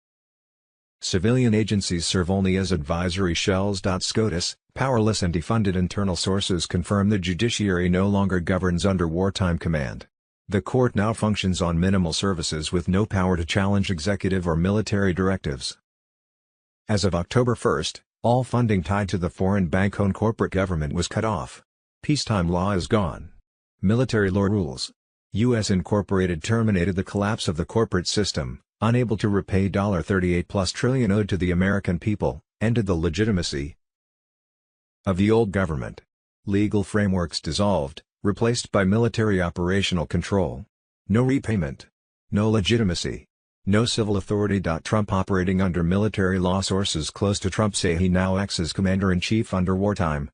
Civilian agencies serve only as advisory shells. SCOTUS, powerless and defunded. Internal sources confirm the judiciary no longer governs under wartime command. The court now functions on minimal services with no power to challenge executive or military directives. As of October 1, all funding tied to the foreign bank-owned corporate government was cut off. Peacetime law is gone. Military law rules. U.S. Incorporated terminated the collapse of the corporate system, unable to repay $38+ trillion owed to the American people, ended the legitimacy of the old government. Legal frameworks dissolved, replaced by military operational control. No repayment. No legitimacy. No civil authority. Trump operating under military law. Sources close to Trump say he now acts as commander-in-chief under wartime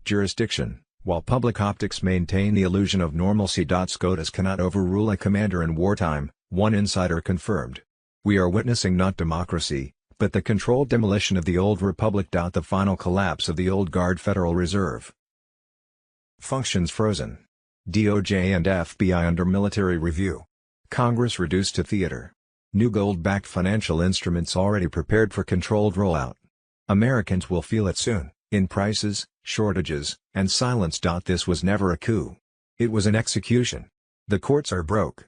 jurisdiction, while public optics maintain the illusion of normalcy. SCOTUS cannot overrule a commander in wartime, one insider confirmed. We are witnessing not democracy, but the controlled demolition of the old republic. The final collapse of the old guard Federal Reserve. Functions frozen. DOJ and FBI under military review. Congress reduced to theater. New gold-backed financial instruments already prepared for controlled rollout. Americans will feel it soon, in prices, shortages, and silence. This was never a coup. It was an execution. The courts are broke.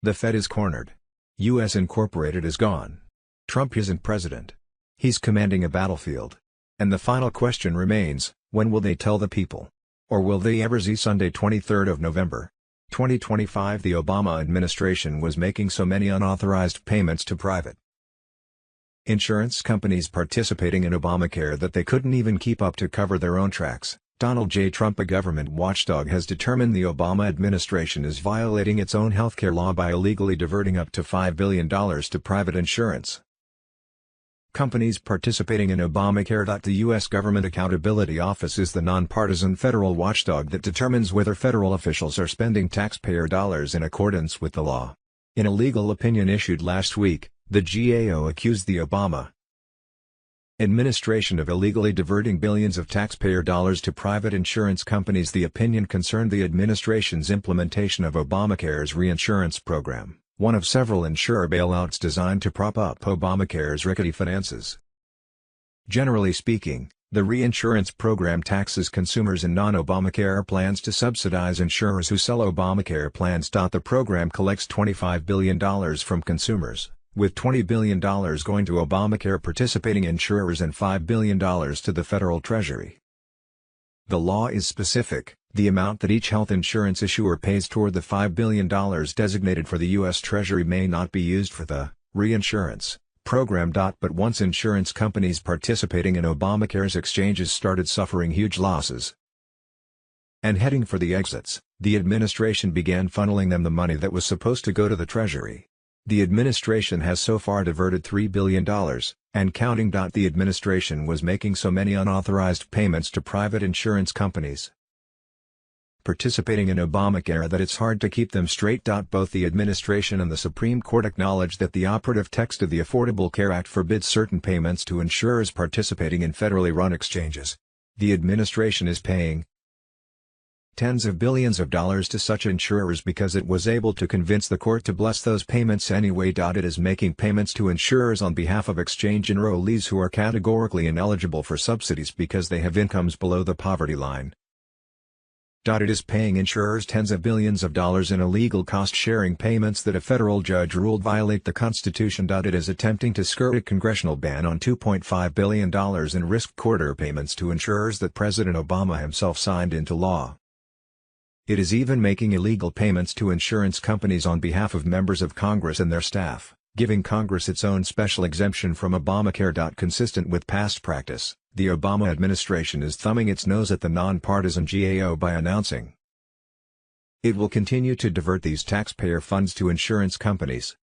The Fed is cornered. U.S. Incorporated is gone. Trump isn't president. He's commanding a battlefield. And the final question remains, when will they tell the people? Or will they ever? Sunday 23rd of November, 2025. The Obama administration was making so many unauthorized payments to private insurance companies participating in Obamacare that they couldn't even keep up to cover their own tracks. Donald J. Trump, a government watchdog, has determined the Obama administration is violating its own healthcare law by illegally diverting up to $5 billion to private insurance companies participating in Obamacare. The U.S. Government Accountability Office is the nonpartisan federal watchdog that determines whether federal officials are spending taxpayer dollars in accordance with the law. In a legal opinion issued last week, the GAO accused the Obama administration of illegally diverting billions of taxpayer dollars to private insurance companies. The opinion concerned the administration's implementation of Obamacare's reinsurance program, one of several insurer bailouts designed to prop up Obamacare's rickety finances. Generally speaking, the reinsurance program taxes consumers in non-Obamacare plans to subsidize insurers who sell Obamacare plans. The program collects $25 billion from consumers, with $20 billion going to Obamacare participating insurers and $5 billion to the federal treasury. The law is specific: the amount that each health insurance issuer pays toward the $5 billion designated for the U.S. Treasury may not be used for the reinsurance program. But once insurance companies participating in Obamacare's exchanges started suffering huge losses and heading for the exits, the administration began funneling them the money that was supposed to go to the Treasury. The administration has so far diverted $3 billion, and counting. The administration was making so many unauthorized payments to private insurance companies participating in Obamacare that it's hard to keep them straight. Both the administration and the Supreme Court acknowledge that the operative text of the Affordable Care Act forbids certain payments to insurers participating in federally run exchanges. The administration is paying tens of billions of dollars to such insurers because it was able to convince the court to bless those payments anyway. It is making payments to insurers on behalf of exchange enrollees who are categorically ineligible for subsidies because they have incomes below the poverty line. It is paying insurers tens of billions of dollars in illegal cost-sharing payments that a federal judge ruled violate the Constitution. It is attempting to skirt a congressional ban on $2.5 billion in risk corridor payments to insurers that President Obama himself signed into law. It is even making illegal payments to insurance companies on behalf of members of Congress and their staff, giving Congress its own special exemption from Obamacare. Consistent with past practice, the Obama administration is thumbing its nose at the nonpartisan GAO by announcing it will continue to divert these taxpayer funds to insurance companies.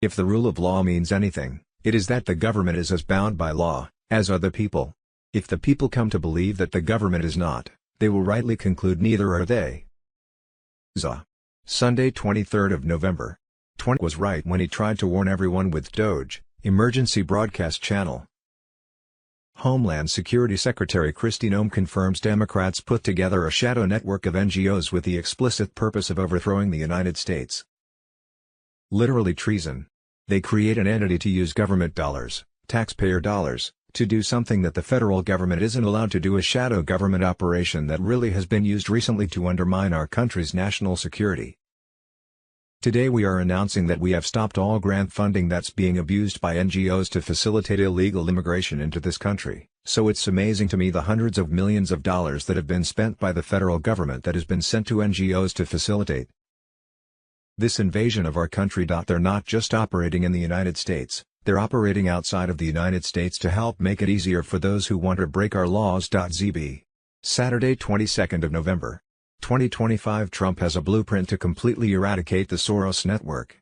If the rule of law means anything, it is that the government is as bound by law as are the people. If the people come to believe that the government is not, they will rightly conclude neither are they. Sunday 23rd of November. Trump was right when he tried to warn everyone with DOJ, emergency broadcast channel. Homeland Security Secretary Kristi Noem confirms Democrats put together a shadow network of NGOs with the explicit purpose of overthrowing the United States. Literally treason. They create an entity to use government dollars, taxpayer dollars, to do something that the federal government isn't allowed to do. A shadow government operation that really has been used recently to undermine our country's national security. Today we are announcing that we have stopped all grant funding that's being abused by NGOs to facilitate illegal immigration into this country. So it's amazing to me the hundreds of millions of dollars that have been spent by the federal government that has been sent to NGOs to facilitate This invasion of our country. They're not just operating in the United States, they're operating outside of the United States to help make it easier for those who want to break our laws. ZB. Saturday, 22nd of November, 2025. Trump has a blueprint to completely eradicate the Soros network.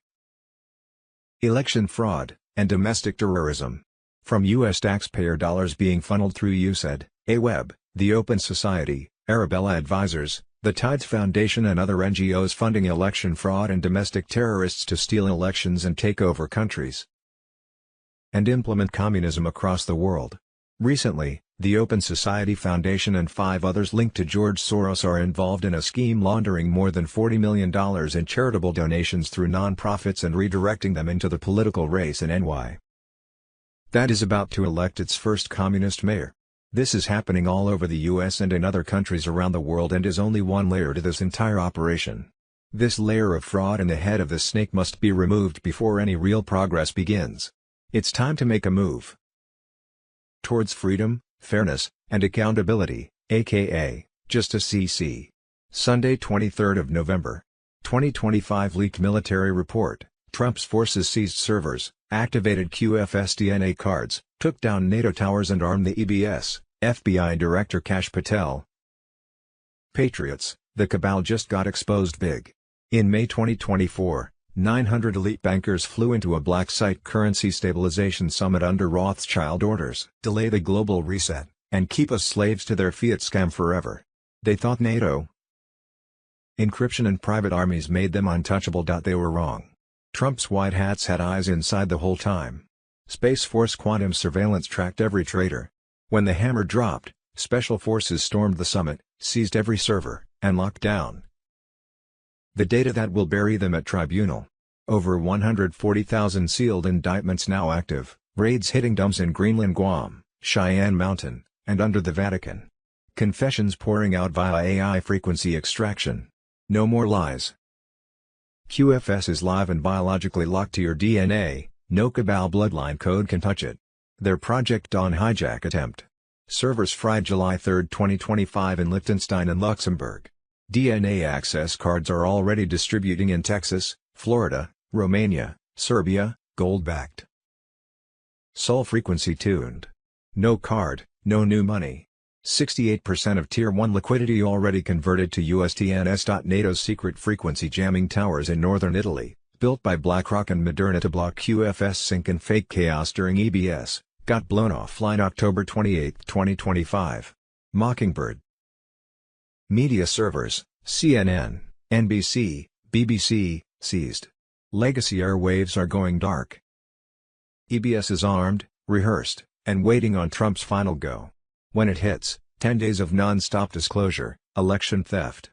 Election fraud and domestic terrorism. From U.S. taxpayer dollars being funneled through USAID, AWEB, the Open Society, Arabella Advisors, the Tides Foundation and other NGOs funding election fraud and domestic terrorists to steal elections and take over countries and implement communism across the world. Recently, the Open Society Foundation and 5 others linked to George Soros are involved in a scheme laundering more than $40 million in charitable donations through non-profits and redirecting them into the political race in NY. That is about to elect its first communist mayor. This is happening all over the US and in other countries around the world and is only one layer to this entire operation. This layer of fraud in the head of the snake must be removed before any real progress begins. It's time to make a move towards freedom, fairness, and accountability, aka, Justice CC. Sunday, 23rd of November, 2025. Leaked military report. Trump's forces seized servers, activated QFS DNA cards, took down NATO towers and armed the EBS, FBI Director Kash Patel. Patriots, the cabal just got exposed big. In May 2024, 900 elite bankers flew into a black site currency stabilization summit under Rothschild orders. Delay the global reset, and keep us slaves to their fiat scam forever. They thought NATO encryption and private armies made them untouchable. They were wrong. Trump's white hats had eyes inside the whole time. Space Force quantum surveillance tracked every traitor. When the hammer dropped, special forces stormed the summit, seized every server, and locked down the data that will bury them at tribunal. Over 140,000 sealed indictments now active, raids hitting dumps in Greenland, Guam, Cheyenne Mountain, and under the Vatican. Confessions pouring out via AI frequency extraction. No more lies. QFS is live and biologically locked to your DNA, no cabal bloodline code can touch it. Their Project Dawn hijack attempt. Servers fried July 3, 2025 in Liechtenstein and Luxembourg. DNA access cards are already distributing in Texas, Florida, Romania, Serbia, gold-backed. Sol frequency tuned. No card, no new money. 68% of Tier 1 liquidity already converted to USTNS. NATO's secret frequency jamming towers in northern Italy, built by BlackRock and Moderna to block QFS sync and fake chaos during EBS, got blown offline October 28, 2025. Mockingbird media servers, CNN, NBC, BBC, seized. Legacy airwaves are going dark. EBS is armed, rehearsed, and waiting on Trump's final go. When it hits, 10 days of non-stop disclosure, election theft.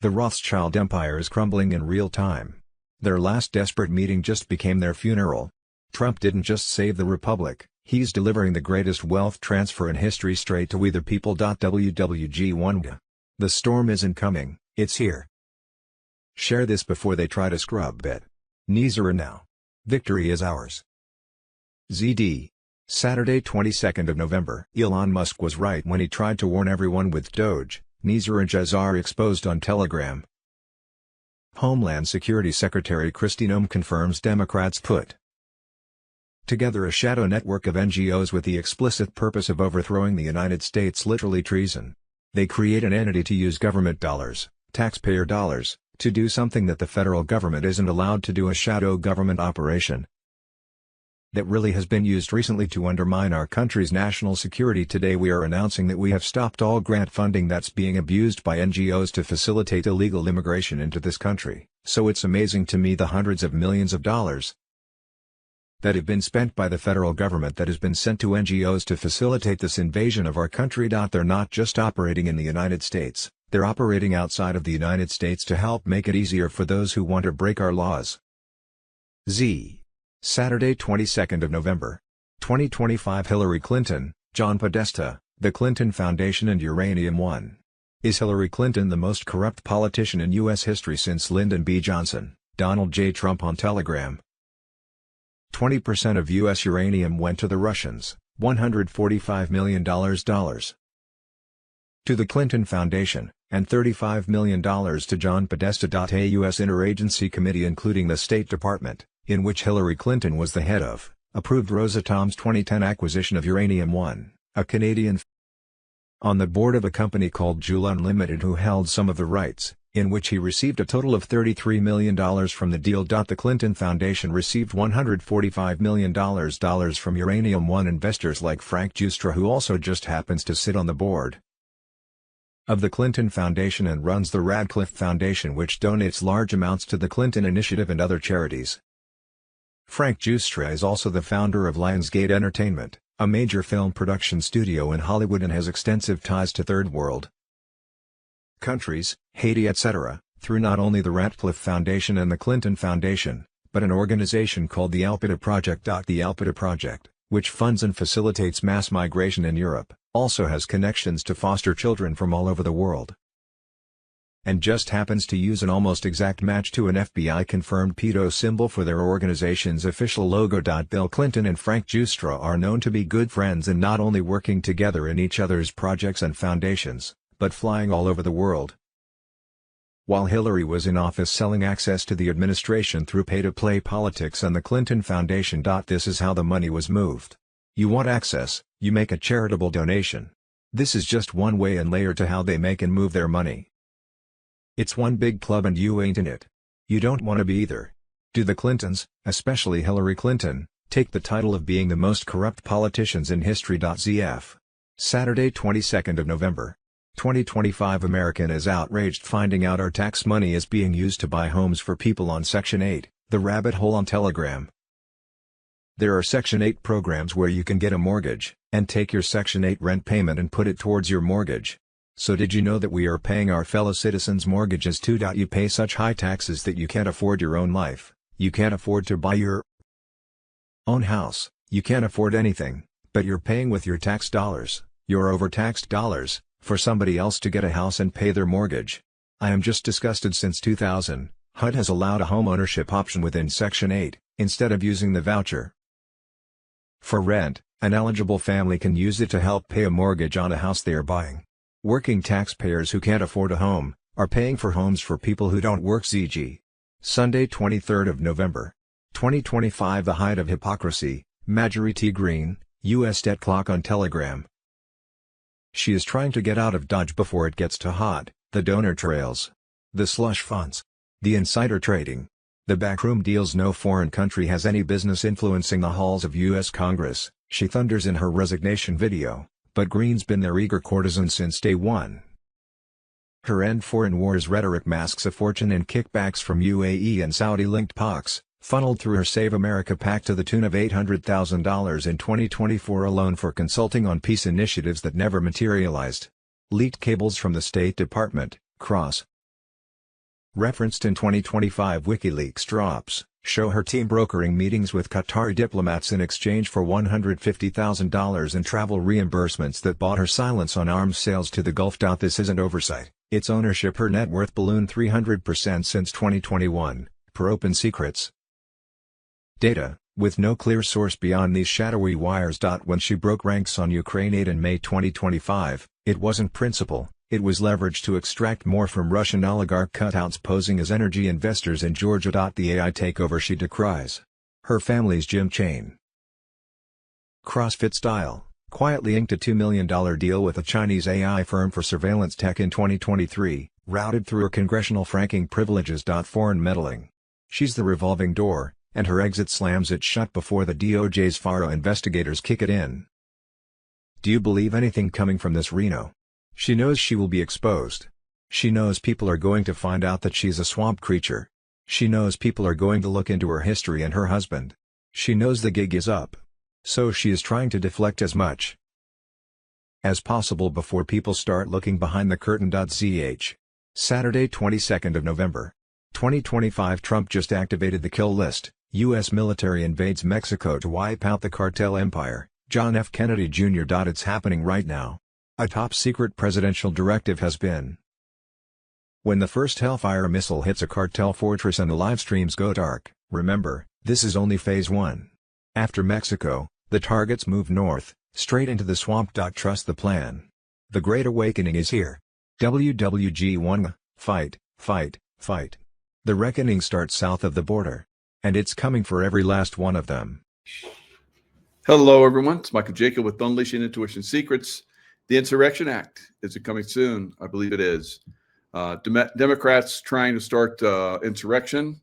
The Rothschild empire is crumbling in real time. Their last desperate meeting just became their funeral. Trump didn't just save the republic, he's delivering the greatest wealth transfer in history straight to we the people. WWG1. The storm isn't coming, it's here. Share this before they try to scrub it. Nizar now. Victory is ours. ZD. Saturday, 22nd of November. Elon Musk was right when he tried to warn everyone with Doge. Nizar and Jazar exposed on Telegram. Homeland Security Secretary Kristi Noem confirms Democrats put together a shadow network of NGOs with the explicit purpose of overthrowing the United States. Literally treason. They create an entity to use government dollars, taxpayer dollars, to do something that the federal government isn't allowed to do. A shadow government operation that really has been used recently to undermine our country's national security. Today we are announcing that we have stopped all grant funding that's being abused by NGOs to facilitate illegal immigration into this country. So it's amazing to me the hundreds of millions of dollars that have been spent by the federal government that has been sent to NGOs to facilitate this invasion of our country. They're not just operating in the United States, they're operating outside of the United States to help make it easier for those who want to break our laws. Z. Saturday, 22nd of November, 2025. Hillary Clinton, John Podesta, the Clinton Foundation and Uranium One. Is Hillary Clinton the most corrupt politician in U.S. history since Lyndon B. Johnson, Donald J. Trump? On Telegram. 20% of U.S. uranium went to the Russians, $145 million. to the Clinton Foundation, and $35 million to John Podesta. A U.S. interagency committee including the State Department, in which Hillary Clinton was the head of, approved Rosatom's 2010 acquisition of Uranium One, a Canadian on the board of a company called Joule Unlimited who held some of the rights, in which he received a total of $33 million from the deal. The Clinton Foundation received $145 million from Uranium One investors like Frank Giustra, who also just happens to sit on the board of the Clinton Foundation and runs the Radcliffe Foundation, which donates large amounts to the Clinton Initiative and other charities. Frank Giustra is also the founder of Lionsgate Entertainment, a major film production studio in Hollywood, and has extensive ties to third world countries, Haiti, etc., through not only the Radcliffe Foundation and the Clinton Foundation, but an organization called the Alpida Project. The Alpida Project, which funds and facilitates mass migration in Europe, also has connections to foster children from all over the world, and just happens to use an almost exact match to an FBI-confirmed pedo symbol for their organization's official logo. Bill Clinton and Frank Giustra are known to be good friends and not only working together in each other's projects and foundations, but flying all over the world. While Hillary was in office selling access to the administration through pay-to-play politics and the Clinton Foundation. This is how the money was moved. You want access, you make a charitable donation. This is just one way and layer to how they make and move their money. It's one big club and you ain't in it. You don't want to be either. Do the Clintons, especially Hillary Clinton, take the title of being the most corrupt politicians in history? ZF. Saturday, 22nd of November, 2025. American is outraged finding out our tax money is being used to buy homes for people on Section 8, the rabbit hole on Telegram. There are Section 8 programs where you can get a mortgage, and take your Section 8 rent payment and put it towards your mortgage. So did you know that we are paying our fellow citizens' mortgages too? You pay such high taxes that you can't afford your own life, you can't afford to buy your own house, you can't afford anything, but you're paying with your tax dollars, your overtaxed dollars, for somebody else to get a house and pay their mortgage. I am just disgusted. Since 2000, HUD has allowed a home ownership option within Section 8, instead of using the voucher for rent. An eligible family can use it to help pay a mortgage on a house they are buying. Working taxpayers who can't afford a home are paying for homes for people who don't work. ZG. Sunday, 23rd of November, 2025. The height of hypocrisy. Marjorie T. Green, U.S. debt clock on Telegram. She is trying to get out of Dodge before it gets too hot. The donor trails, the slush funds, the insider trading, the backroom deals. No foreign country has any business influencing the halls of U.S. Congress, she thunders in her resignation video, but Green's been their eager courtesan since day one. Her end foreign wars rhetoric masks a fortune in kickbacks from UAE and Saudi-linked POCs, funneled through her Save America PAC to the tune of $800,000 in 2024 alone for consulting on peace initiatives that never materialized. Leaked cables from the State Department, cross referenced in 2025 WikiLeaks drops, show her team brokering meetings with Qatari diplomats in exchange for $150,000 in travel reimbursements that bought her silence on arms sales to the Gulf. This isn't oversight, it's ownership. Her net worth ballooned 300% since 2021, per Open Secrets data, with no clear source beyond these shadowy wires. When she broke ranks on Ukraine aid in May 2025, it wasn't principle, it was leverage to extract more from Russian oligarch cutouts posing as energy investors in Georgia. The AI takeover she decries. Her family's gym chain, CrossFit Style, quietly inked a $2 million deal with a Chinese AI firm for surveillance tech in 2023, routed through her congressional franking privileges. Foreign meddling. She's the revolving door, and her exit slams it shut before the DOJ's FARA investigators kick it in. Do you believe anything coming from this Reno? She knows she will be exposed. She knows people are going to find out that she's a swamp creature. She knows people are going to look into her history and her husband. She knows the gig is up. So she is trying to deflect as much as possible before people start looking behind the curtain. ZH. Saturday, 22nd of November, 2025. Trump just activated the kill list. U.S. military invades Mexico to wipe out the cartel empire. John F. Kennedy Jr. It's happening right now. A top-secret presidential directive has been. When the first Hellfire missile hits a cartel fortress and the live streams go dark, remember, this is only phase 1. After Mexico, the targets move north, straight into the swamp. Trust the plan. The Great Awakening is here. WWG1, fight, fight, fight. The reckoning starts south of the border. And it's coming for every last one of them. Hello, everyone. It's Michael Jacob with Unleashing Intuition Secrets. The Insurrection Act. Is it coming soon? I believe it is. Democrats trying to start insurrection.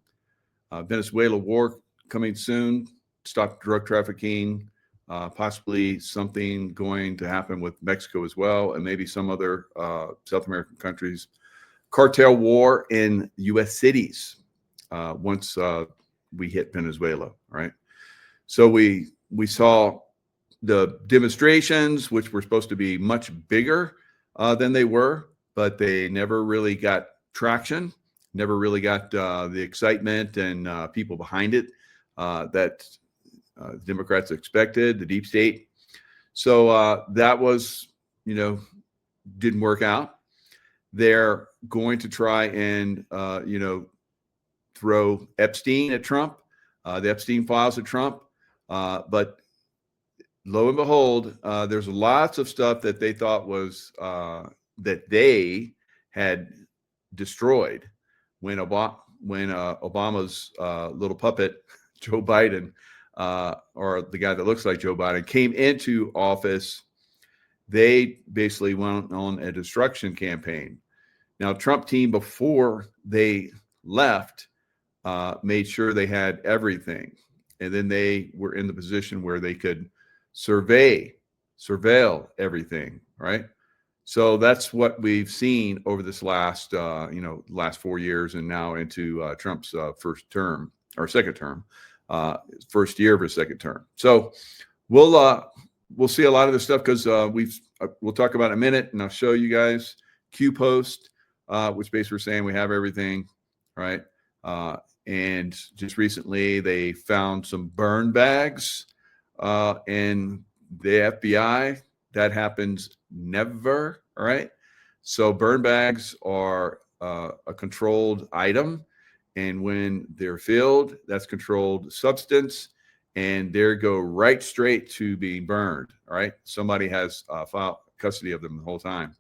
Venezuela war coming soon. Stop drug trafficking. Possibly something going to happen with Mexico as well, and maybe some other South American countries. Cartel war in U.S. cities once we hit Venezuela, right? So we saw the demonstrations, which were supposed to be much bigger than they were, but they never really got traction, never really got the excitement and people behind it that Democrats expected, the deep state. So that was, didn't work out. They're going to try and, throw Epstein at Trump, the Epstein files at Trump. But lo and behold, there's lots of stuff that they thought was that they had destroyed when Obama's little puppet, Joe Biden, or the guy that looks like Joe Biden, came into office. They basically went on a destruction campaign. Now, Trump team, before they left, made sure they had everything. And then they were in the position where they could surveil everything, right? So that's what we've seen over this last 4 years, and now into Trump's first term or second term, first year of his second term. So we'll see a lot of this stuff because we'll talk about it in a minute, and I'll show you guys Q Post, which basically saying we have everything, right? And just recently they found some burn bags in the FBI. That happens never, right? So burn bags are a controlled item. And when they're filled, that's controlled substance. And they go right straight to being burned, all right? Somebody has custody of them the whole time.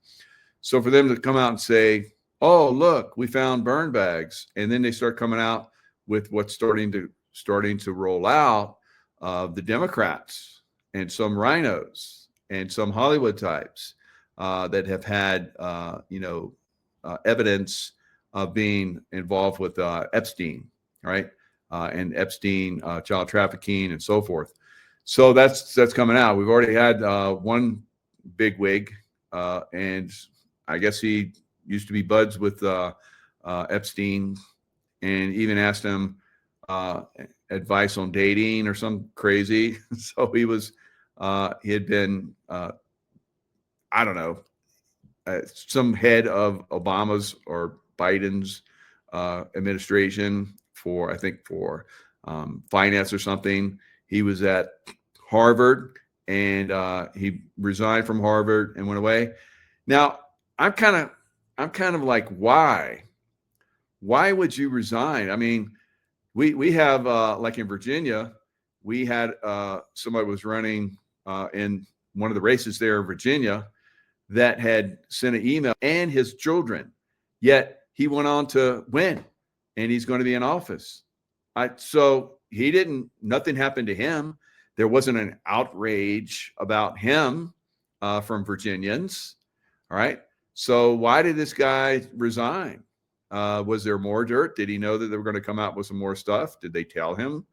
So for them to come out and say, oh, look, we found burn bags. And then they start coming out with what's starting to roll out of the Democrats and some rhinos and some Hollywood types that have had, evidence of being involved with Epstein, right? And Epstein, child trafficking and so forth. So that's coming out. We've already had one big wig, and I guess he used to be buds with Epstein, and even asked him advice on dating or some crazy. So he had been, I don't know, some head of Obama's or Biden's administration for finance or something. He was at Harvard, and he resigned from Harvard and went away. Now, I'm kind of like, why? Why would you resign? I mean, we have like in Virginia, we had somebody was running in one of the races there in Virginia that had sent an email and his children, yet he went on to win, and he's going to be in office. So nothing happened to him. There wasn't an outrage about him from Virginians. All right. So why did this guy resign? Was there more dirt? Did he know that they were going to come out with some more stuff? Did they tell him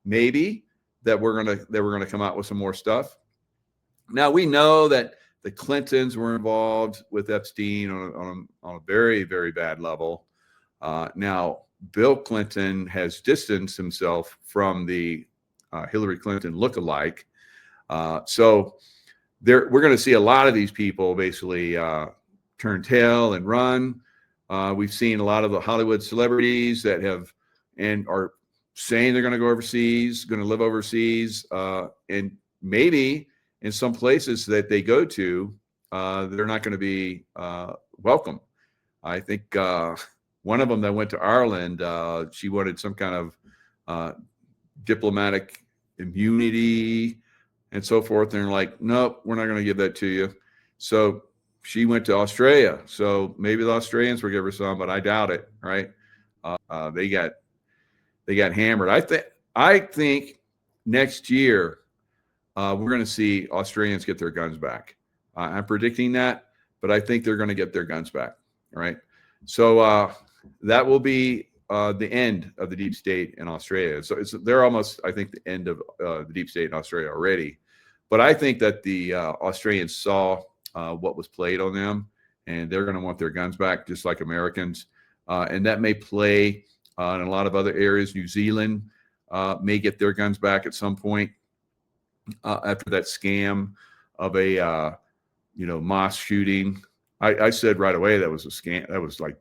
maybe that they were going to come out with some more stuff? Now we know that the Clintons were involved with Epstein on a very, very bad level. Now Bill Clinton has distanced himself from the Hillary Clinton lookalike. So we're going to see a lot of these people basically turn tail and run. We've seen a lot of the Hollywood celebrities that have and are saying they're going to go overseas, going to live overseas, and maybe in some places that they go to, they're not going to be welcome. I think one of them that went to Ireland, she wanted some kind of diplomatic immunity and so forth. And they're like, nope, we're not going to give that to you. So she went to Australia, so maybe the Australians will give her some, but I doubt it. Right? They got hammered. I think next year we're going to see Australians get their guns back. I'm predicting that, but I think they're going to get their guns back. All right. So that will be the end of the deep state in Australia. So they're almost, I think, the end of the deep state in Australia already. But I think that the Australians saw what was played on them, and they're going to want their guns back, just like Americans. And that may play in a lot of other areas. New Zealand may get their guns back at some point after that scam of a mosque shooting. I said right away that was a scam. That was like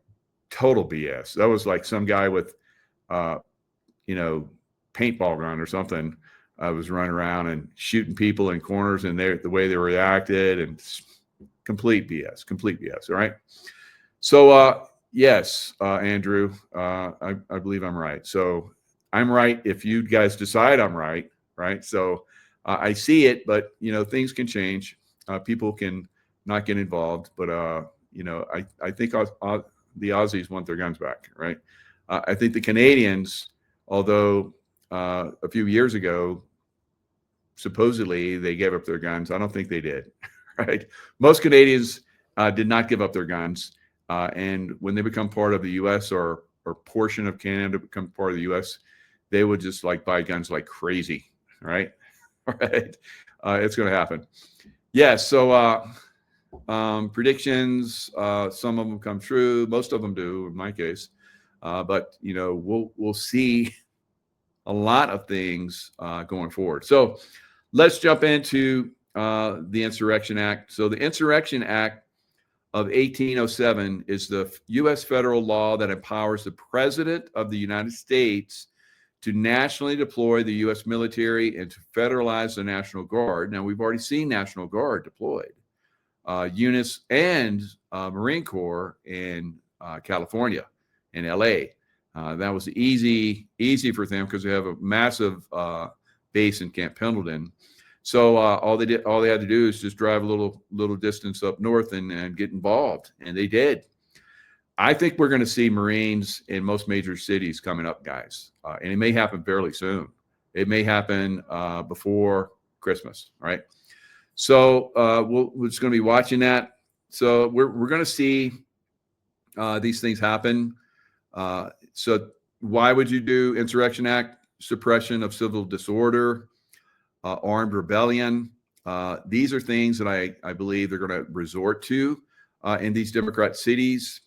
total BS. That was like some guy with paintball gun or something was running around and shooting people in corners, and the way they reacted, and complete BS. All right. So yes, Andrew, I believe I'm right. So I'm right if you guys decide I'm right. Right. So I see it, but things can change. People can not get involved, but I think the Aussies want their guns back. Right. I think the Canadians, although a few years ago, supposedly they gave up their guns, I don't think they did. Right. Most Canadians did not give up their guns. And when they become part of the U.S. or portion of Canada become part of the U.S., they would just like buy guns like crazy. Right. All right. It's going to happen. Yes. So predictions, some of them come true. Most of them do in my case. But we'll see a lot of things going forward. So let's jump into the Insurrection Act. So the Insurrection Act of 1807 is the U.S. federal law that empowers the President of the United States to nationally deploy the U.S. military and to federalize the National Guard. Now, we've already seen National Guard deployed. Units and Marine Corps in California, in L.A. That was easy for them because they have a massive base in Camp Pendleton. So all they had to do is just drive a little distance up north and get involved, and they did. I think we're going to see Marines in most major cities coming up, guys, and it may happen fairly soon. It may happen before Christmas, right? So we're just going to be watching that. So we're going to see these things happen. So why would you do Insurrection Act? Suppression of civil disorder, armed rebellion. These are things that I believe they're going to resort to in these Democrat cities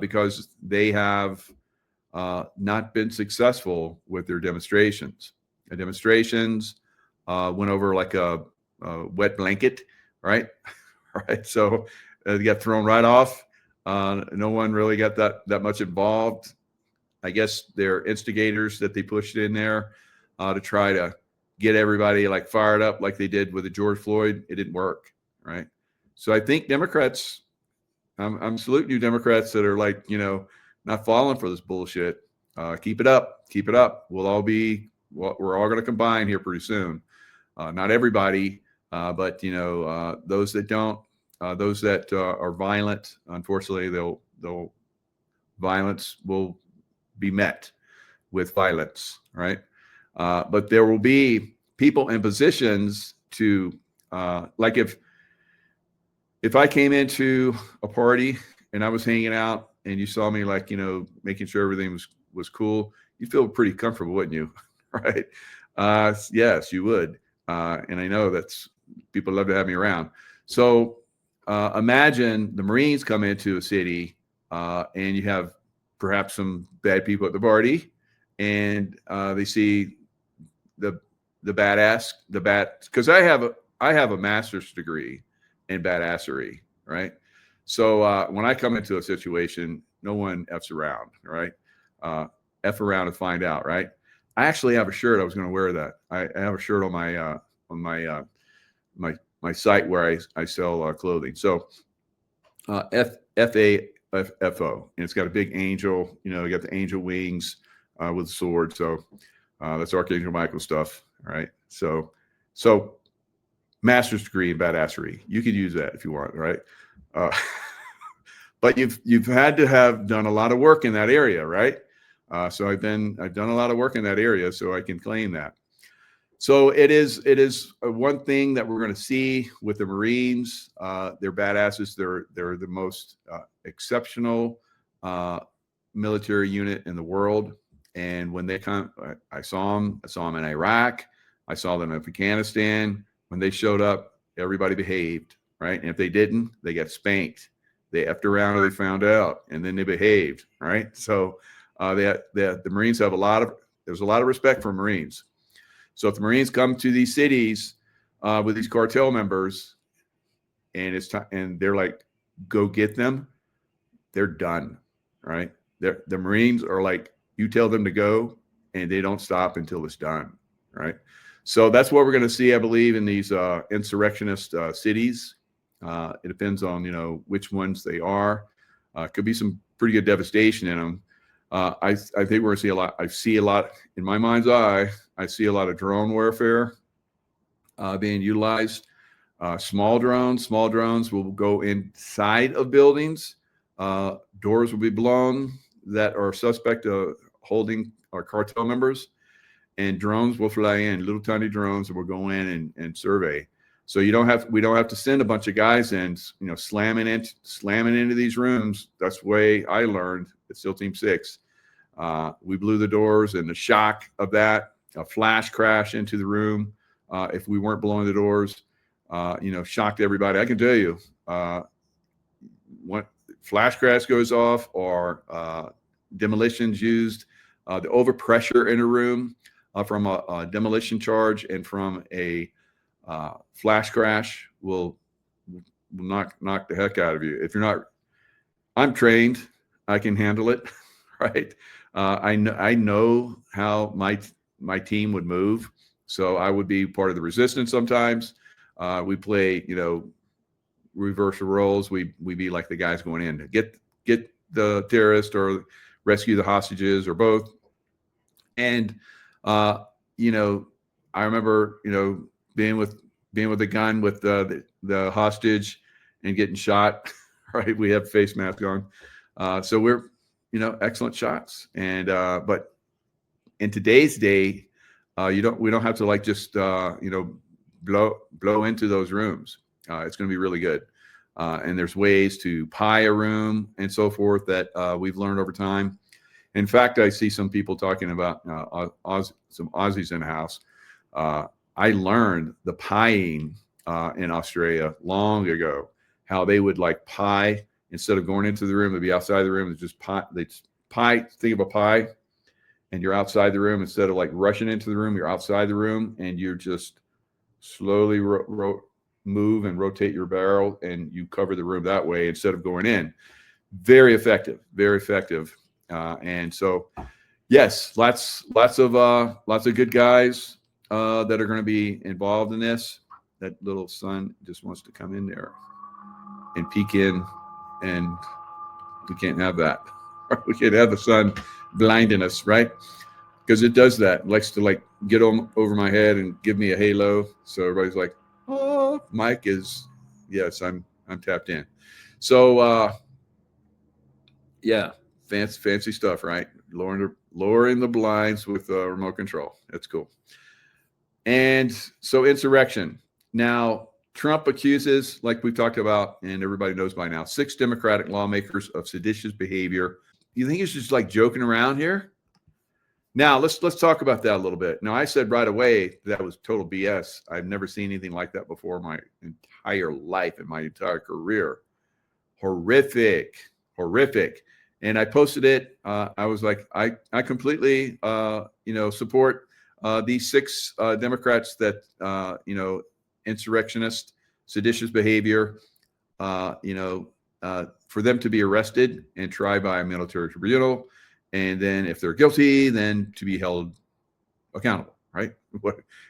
because they have not been successful with their demonstrations. The demonstrations went over like a wet blanket, right? Right. So they got thrown right off. No one really got that much involved. I guess they're instigators that they pushed in there to try to get everybody like fired up like they did with the George Floyd. It didn't work, right? So I think Democrats, I'm saluting you Democrats that are like, not falling for this bullshit. Keep it up. We're all going to combine here pretty soon. Not everybody, but those that don't, those that are violent, unfortunately, violence will be met with violence, right? But there will be people in positions to, like if I came into a party and I was hanging out and you saw me like, making sure everything was cool, you'd feel pretty comfortable, wouldn't you? Right? Yes, you would. And I know that's people love to have me around. So imagine the Marines come into a city and you have perhaps some bad people at the party, and they see the badass, because I have a master's degree in badassery, right? So when I come into a situation, no one F's around, right? F around and find out, right? I actually have a shirt. I was going to wear that. I have a shirt on my site where I sell clothing. So FAFO, and it's got a big angel. You got the angel wings with a sword. So that's Archangel Michael stuff, all right? So master's degree in badassery. You could use that if you want, right? but you've had to have done a lot of work in that area, right? So I've done a lot of work in that area, so I can claim that. So it is one thing that we're going to see with the Marines. They're badasses. They're the most exceptional military unit in the world. And when they come, I saw them in Iraq. I saw them in Afghanistan. When they showed up, everybody behaved, right? And if they didn't, they got spanked. They effed around or they found out, and then they behaved, right? So the Marines have there's a lot of respect for Marines. So if the Marines come to these cities with these cartel members, and it's time, and they're like, go get them, they're done, right? The Marines are like, you tell them to go, and they don't stop until it's done, right? So that's what we're going to see, I believe, in these insurrectionist cities. It depends on which ones they are. Could be some pretty good devastation in them. I think we're going to see a lot. I see a lot in my mind's eye. I see a lot of drone warfare being utilized. Small drones will go inside of buildings. Doors will be blown that are suspect of holding our cartel members, and drones will fly in, little tiny drones that will go in and survey. So we don't have to send a bunch of guys in, slamming into these rooms. That's the way I learned at SEAL Team 6. We blew the doors, and the shock of that, a flash crash into the room, if we weren't blowing the doors, shocked everybody. I can tell you, when flash crash goes off or demolitions used, the overpressure in a room from a demolition charge and from a flash crash will knock the heck out of you. If you're not, I'm trained, I can handle it, right? I know how my team would move, so I would be part of the resistance sometimes. We play, reverse roles. We be like the guys going in to get the terrorist or rescue the hostages or both. And I remember being with a gun with the hostage and getting shot. Right, we have face mask on, so we're excellent shots. And but in today's day, we don't have to just blow into those rooms. It's going to be really good. And there's ways to pie a room and so forth that we've learned over time. In fact, I see some people talking about some Aussies in the house. I learned the pieing in Australia long ago, how they would pie instead of going into the room, they'd be outside the room. They'd pie, think of a pie, and you're outside the room. Instead of rushing into the room, you're outside the room, and you're just slowly move and rotate your barrel, and you cover the room that way instead of going in. Very effective, very effective. And so, yes, lots of good guys that are going to be involved in this. That little son just wants to come in there and peek in, and we can't have that. We can't have the sun blinding us, right? Because it does that. It likes to get over my head and give me a halo. So everybody's like, "Oh, Mike is, yes, I'm tapped in." So yeah, fancy stuff, right? Lowering the blinds with remote control. That's cool. And so insurrection. Now, Trump accuses, like we've talked about, and everybody knows by now, 6 Democratic lawmakers of seditious behavior. You think he's just joking around here? Now, let's talk about that a little bit. Now, I said right away that was total BS. I've never seen anything like that before in my entire life, in my entire career. Horrific. And I posted it. I was like, I completely, support these 6 Democrats that, insurrectionist, seditious behavior, for them to be arrested and tried by a military tribunal. And then if they're guilty, then to be held accountable, right?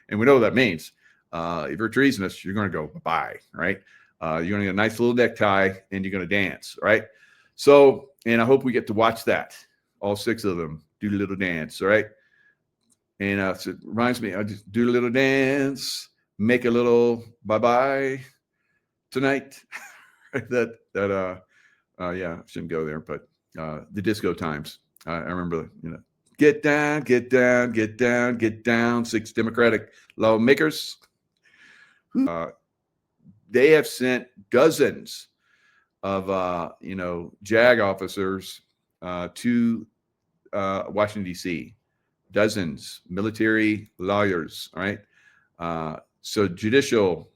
And we know what that means. If you're treasonous, you're going to go bye-bye, right? You're going to get a nice little necktie and you're going to dance, right? So, and I hope we get to watch that. All 6 of them do a little dance, right? And so it reminds me, I just do a little dance, make a little bye-bye tonight, Yeah, shouldn't go there, but the disco times. I remember, get down, get down, get down, get down. 6 Democratic lawmakers. They have sent dozens of JAG officers to Washington D.C. Dozens, military lawyers. All right, so judicial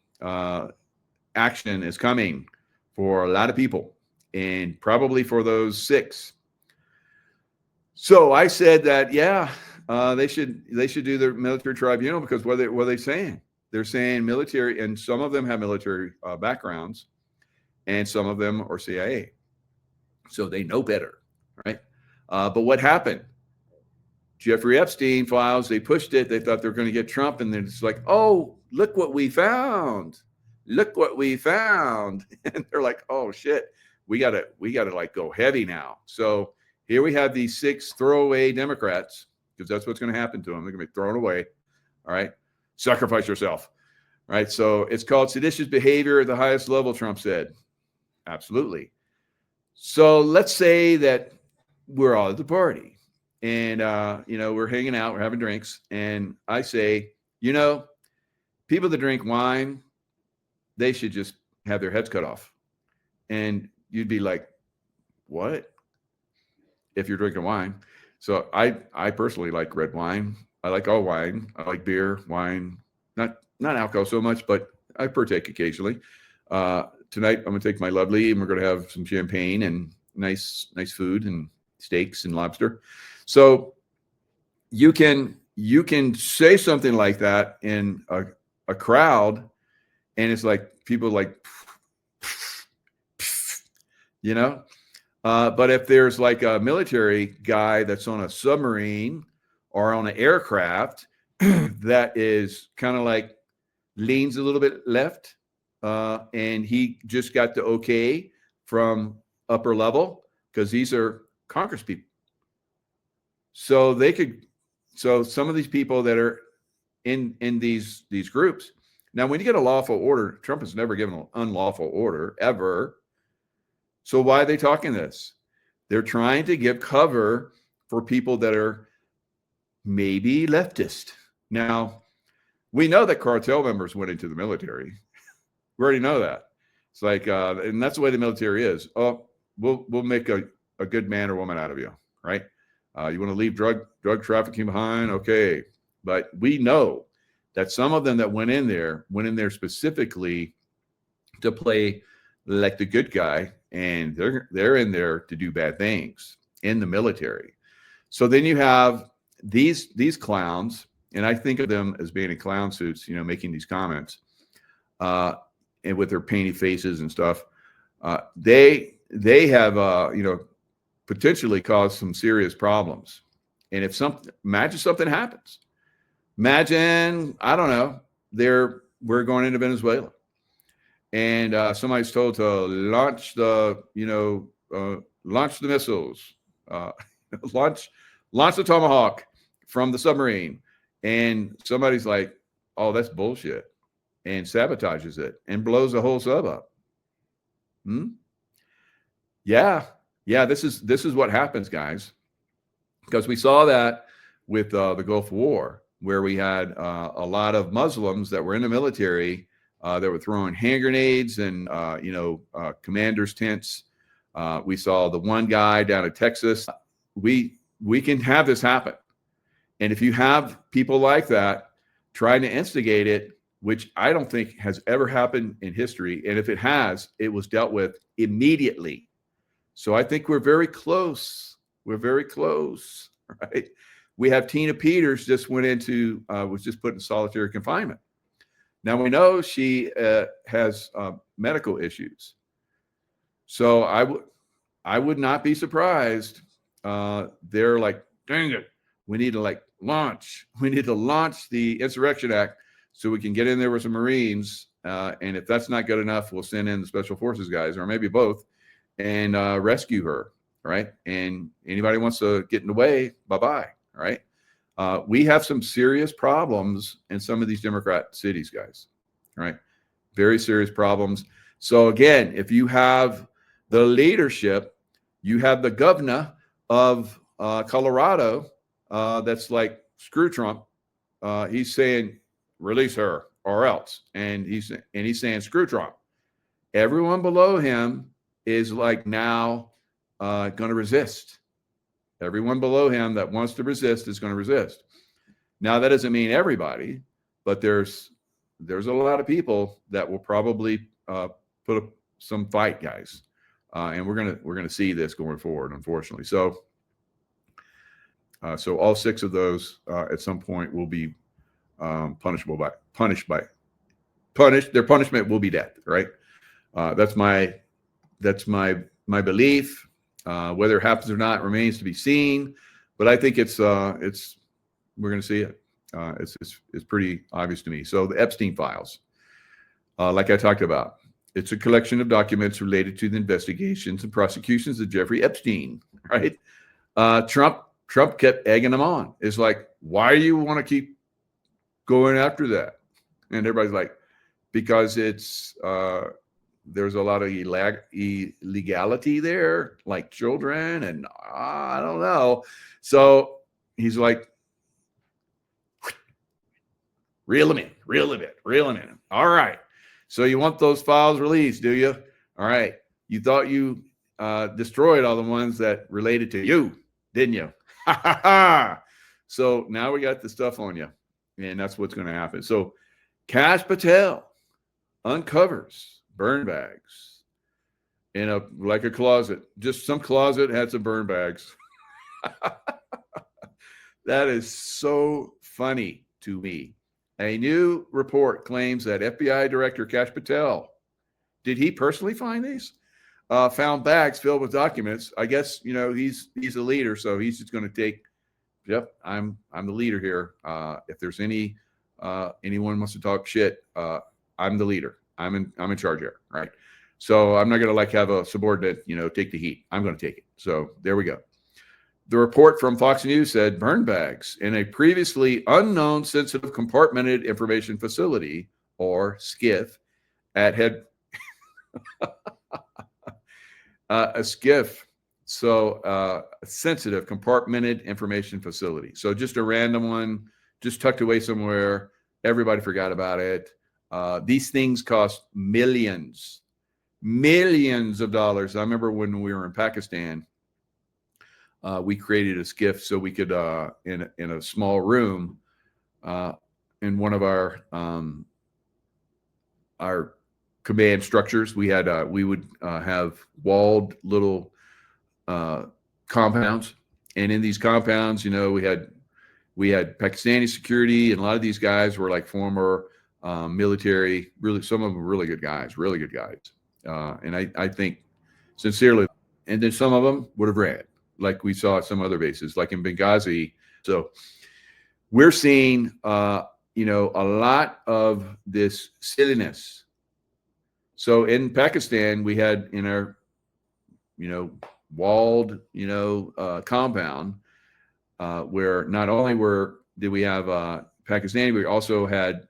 action is coming for a lot of people, and probably for those 6. So I said that, they should do their military tribunal, because what are they saying? They're saying military, and some of them have military backgrounds, and some of them are CIA. So they know better, right? But what happened? Jeffrey Epstein files, they pushed it. They thought they were going to get Trump, and then it's like, oh, look what we found. Look what we found. And they're like, oh shit, we gotta like go heavy now. So here we have these 6 throwaway Democrats, because that's what's going to happen to them. They're going to be thrown away. All right. Sacrifice yourself. All right. So it's called seditious behavior at the highest level, Trump said. Absolutely. So let's say that we're all at the party, and, we're hanging out, we're having drinks. And I say, people that drink wine, they should just have their heads cut off. And you'd be like, what? If you're drinking wine. So I personally like red wine. I like all wine. I like beer, wine, not alcohol so much, but I partake occasionally. Tonight I'm going to take my lovely, and we're going to have some champagne and nice food and steaks and lobster. So you can say something like that in a crowd, and it's like people like, but if there's like a military guy that's on a submarine or on an aircraft that is kind of like leans a little bit left, and he just got the okay from upper level, because these are Congress people. So some of these people that are in these groups. Now, when you get a lawful order, Trump has never given an unlawful order ever. So why are they talking this? They're trying to give cover for people that are maybe leftist. Now, we know that cartel members went into the military. We already know that. It's like, and that's the way the military is. Oh, we'll make a good man or woman out of you, right? You want to leave drug trafficking behind? Okay. But we know that some of them that went in there specifically to play like the good guy, and they're in there to do bad things in the military. So then you have these clowns, and I think of them as being in clown suits, making these comments, and with their painted faces and stuff. They have potentially caused some serious problems. And imagine something happens. Imagine, I don't know, we're going into Venezuela, and somebody's told to launch the missiles, launch the Tomahawk from the submarine, and somebody's like, oh, that's bullshit, and sabotages it and blows the whole sub up. Yeah, this is what happens, guys, because we saw that with the Gulf War, where we had a lot of Muslims that were in the military that were throwing hand grenades and commanders' tents. We saw the one guy down in Texas. We can have this happen, and if you have people like that trying to instigate it, which I don't think has ever happened in history, and if it has, it was dealt with immediately. So I think we're very close. We're very close, right? We have Tina Peters was just put in solitary confinement. Now we know she has medical issues. So I would not be surprised. They're like, dang it, we need to launch the Insurrection Act so we can get in there with some Marines. And if that's not good enough, we'll send in the Special Forces guys, or maybe both, and rescue her, right? And anybody wants to get in the way, bye-bye, right? We have some serious problems in some of these Democrat cities, guys, right? Very serious problems. So again, if you have the leadership, you have the governor of Colorado that's like, screw Trump. He's saying, release her or else. And he's saying, screw Trump. Everyone below him is like now going to resist. Everyone below him that wants to resist is going to resist. Now, that doesn't mean everybody, but there's a lot of people that will probably put up some fight, guys. And we're gonna see this going forward, unfortunately. So all 6 of those at some point will be punished. Their punishment will be death, right? That's my belief. Whether it happens or not remains to be seen. But I think we're going to see it. It's pretty obvious to me. So the Epstein files, like I talked about, it's a collection of documents related to the investigations and prosecutions of Jeffrey Epstein, right? Trump kept egging them on. It's like, why do you want to keep going after that? And everybody's like, because it's there's a lot of illegality there, like children, and I don't know. So he's like, reel them in. All right. So you want those files released, do you? All right. You thought you destroyed all the ones that related to you, didn't you? So now we got the stuff on you, and that's what's going to happen. So Kash Patel uncovers burn bags in a closet. Just some closet had some burn bags. That is so funny to me. A new report claims that FBI Director Kash Patel, did he personally find these? Found bags filled with documents. I guess, he's a leader, so he's just going to take, yep, I'm the leader here. If there's anyone wants to talk shit, I'm the leader. I'm in charge here, right? So I'm not going to have a subordinate, take the heat. I'm going to take it. So there we go. The report from Fox News said burn bags in a previously unknown sensitive compartmented information facility, or SCIF, at a SCIF. So a sensitive compartmented information facility. So just a random one, just tucked away somewhere. Everybody forgot about it. These things cost millions of dollars. I remember when we were in Pakistan, we created a SCIF so we could, in a small room, in one of our command structures, we would have walled little compounds, and in these compounds, we had Pakistani security, and a lot of these guys were like former military. Really, some of them were really good guys. And I think sincerely, and then some of them would have ran, like we saw at some other bases, like in Benghazi. So we're seeing, a lot of this silliness. So in Pakistan, we had in our, walled, compound, where not only did we have Pakistani, we also had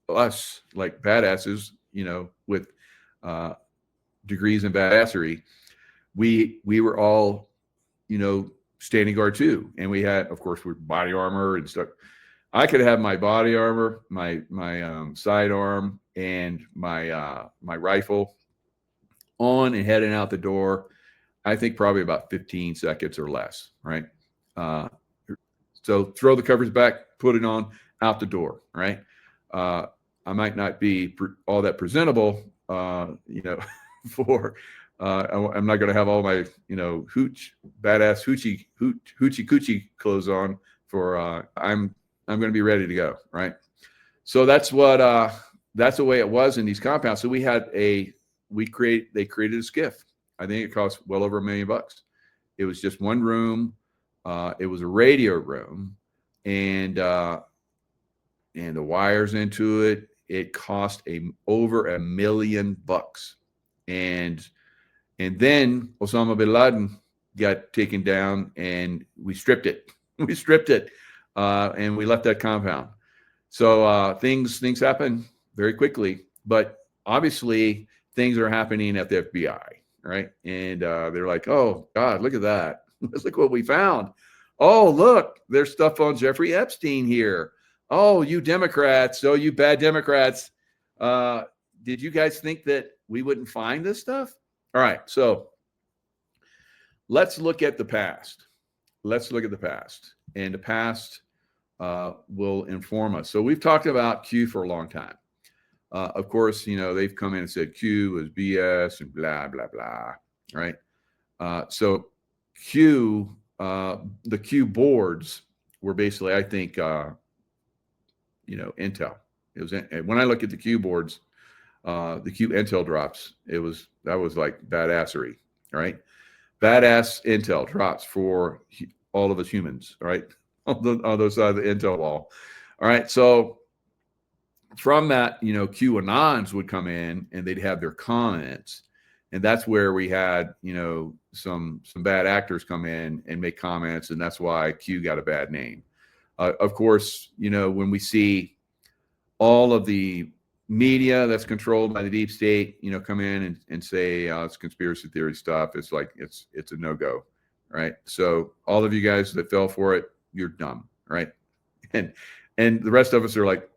us like badasses, with degrees in badassery. We were all, standing guard too, and we had, of course, we're body armor and stuff. I could have my body armor, my sidearm, and my rifle on and heading out the door. I think probably about 15 seconds or less, right? So throw the covers back, put it on, out the door, right? I might not be all that presentable, for. I'm not going to have all my, badass hoochie coochie clothes on for. I'm going to be ready to go, right? So that's the way it was in these compounds. So they created a SCIF. I think it cost well over $1 million. It was just one room. It was a radio room, and the wires into it. It cost over $1 million, and then Osama bin Laden got taken down, and we stripped it. And we left that compound. So things happen very quickly. But obviously things are happening at the FBI, right? And they're like, oh God, look at that. Look what we found. Oh, look, there's stuff on Jeffrey Epstein here. Oh, you Democrats, oh, you bad Democrats. Did you guys think that we wouldn't find this stuff? All right, so let's look at the past. Let's look at the past. And the past will inform us. So we've talked about Q for a long time. Of course, you know, they've come in and said Q was BS and blah, blah, blah, right? So Q, the Q boards were basically, I think, you know, Intel. It was when I look at the Q boards, the Q Intel drops, that was like badassery, right? Badass Intel drops for all of us humans, right? On those side of the Intel wall. All right. So from that, you know, QAnons would come in and they'd have their comments. And that's where we had, you know, some bad actors come in and make comments. And that's why Q got a bad name. Of course, you know, when we see all of the media that's controlled by the deep state, you know, come in and say it's conspiracy theory stuff, it's like it's a no-go, right? So all of you guys that fell for it, you're dumb, right? And the rest of us are like,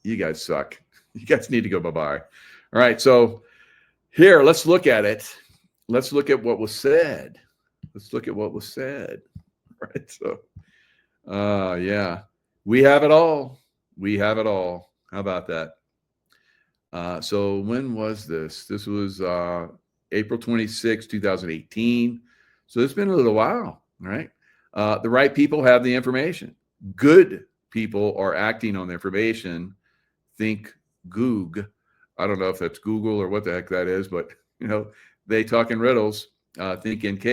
you guys suck. You guys need to go bye-bye. All right, so here, let's look at it. Let's look at what was said. Let's look at what was said, right? So, yeah, we have it all. We have it all. How about that? So when was this? This was April 26, 2018. So it's been a little while, right? The right people have the information. Good people are acting on the information. Think Goog. I don't know if that's Google or what the heck that is, but, you know, they talk in riddles. Think NK.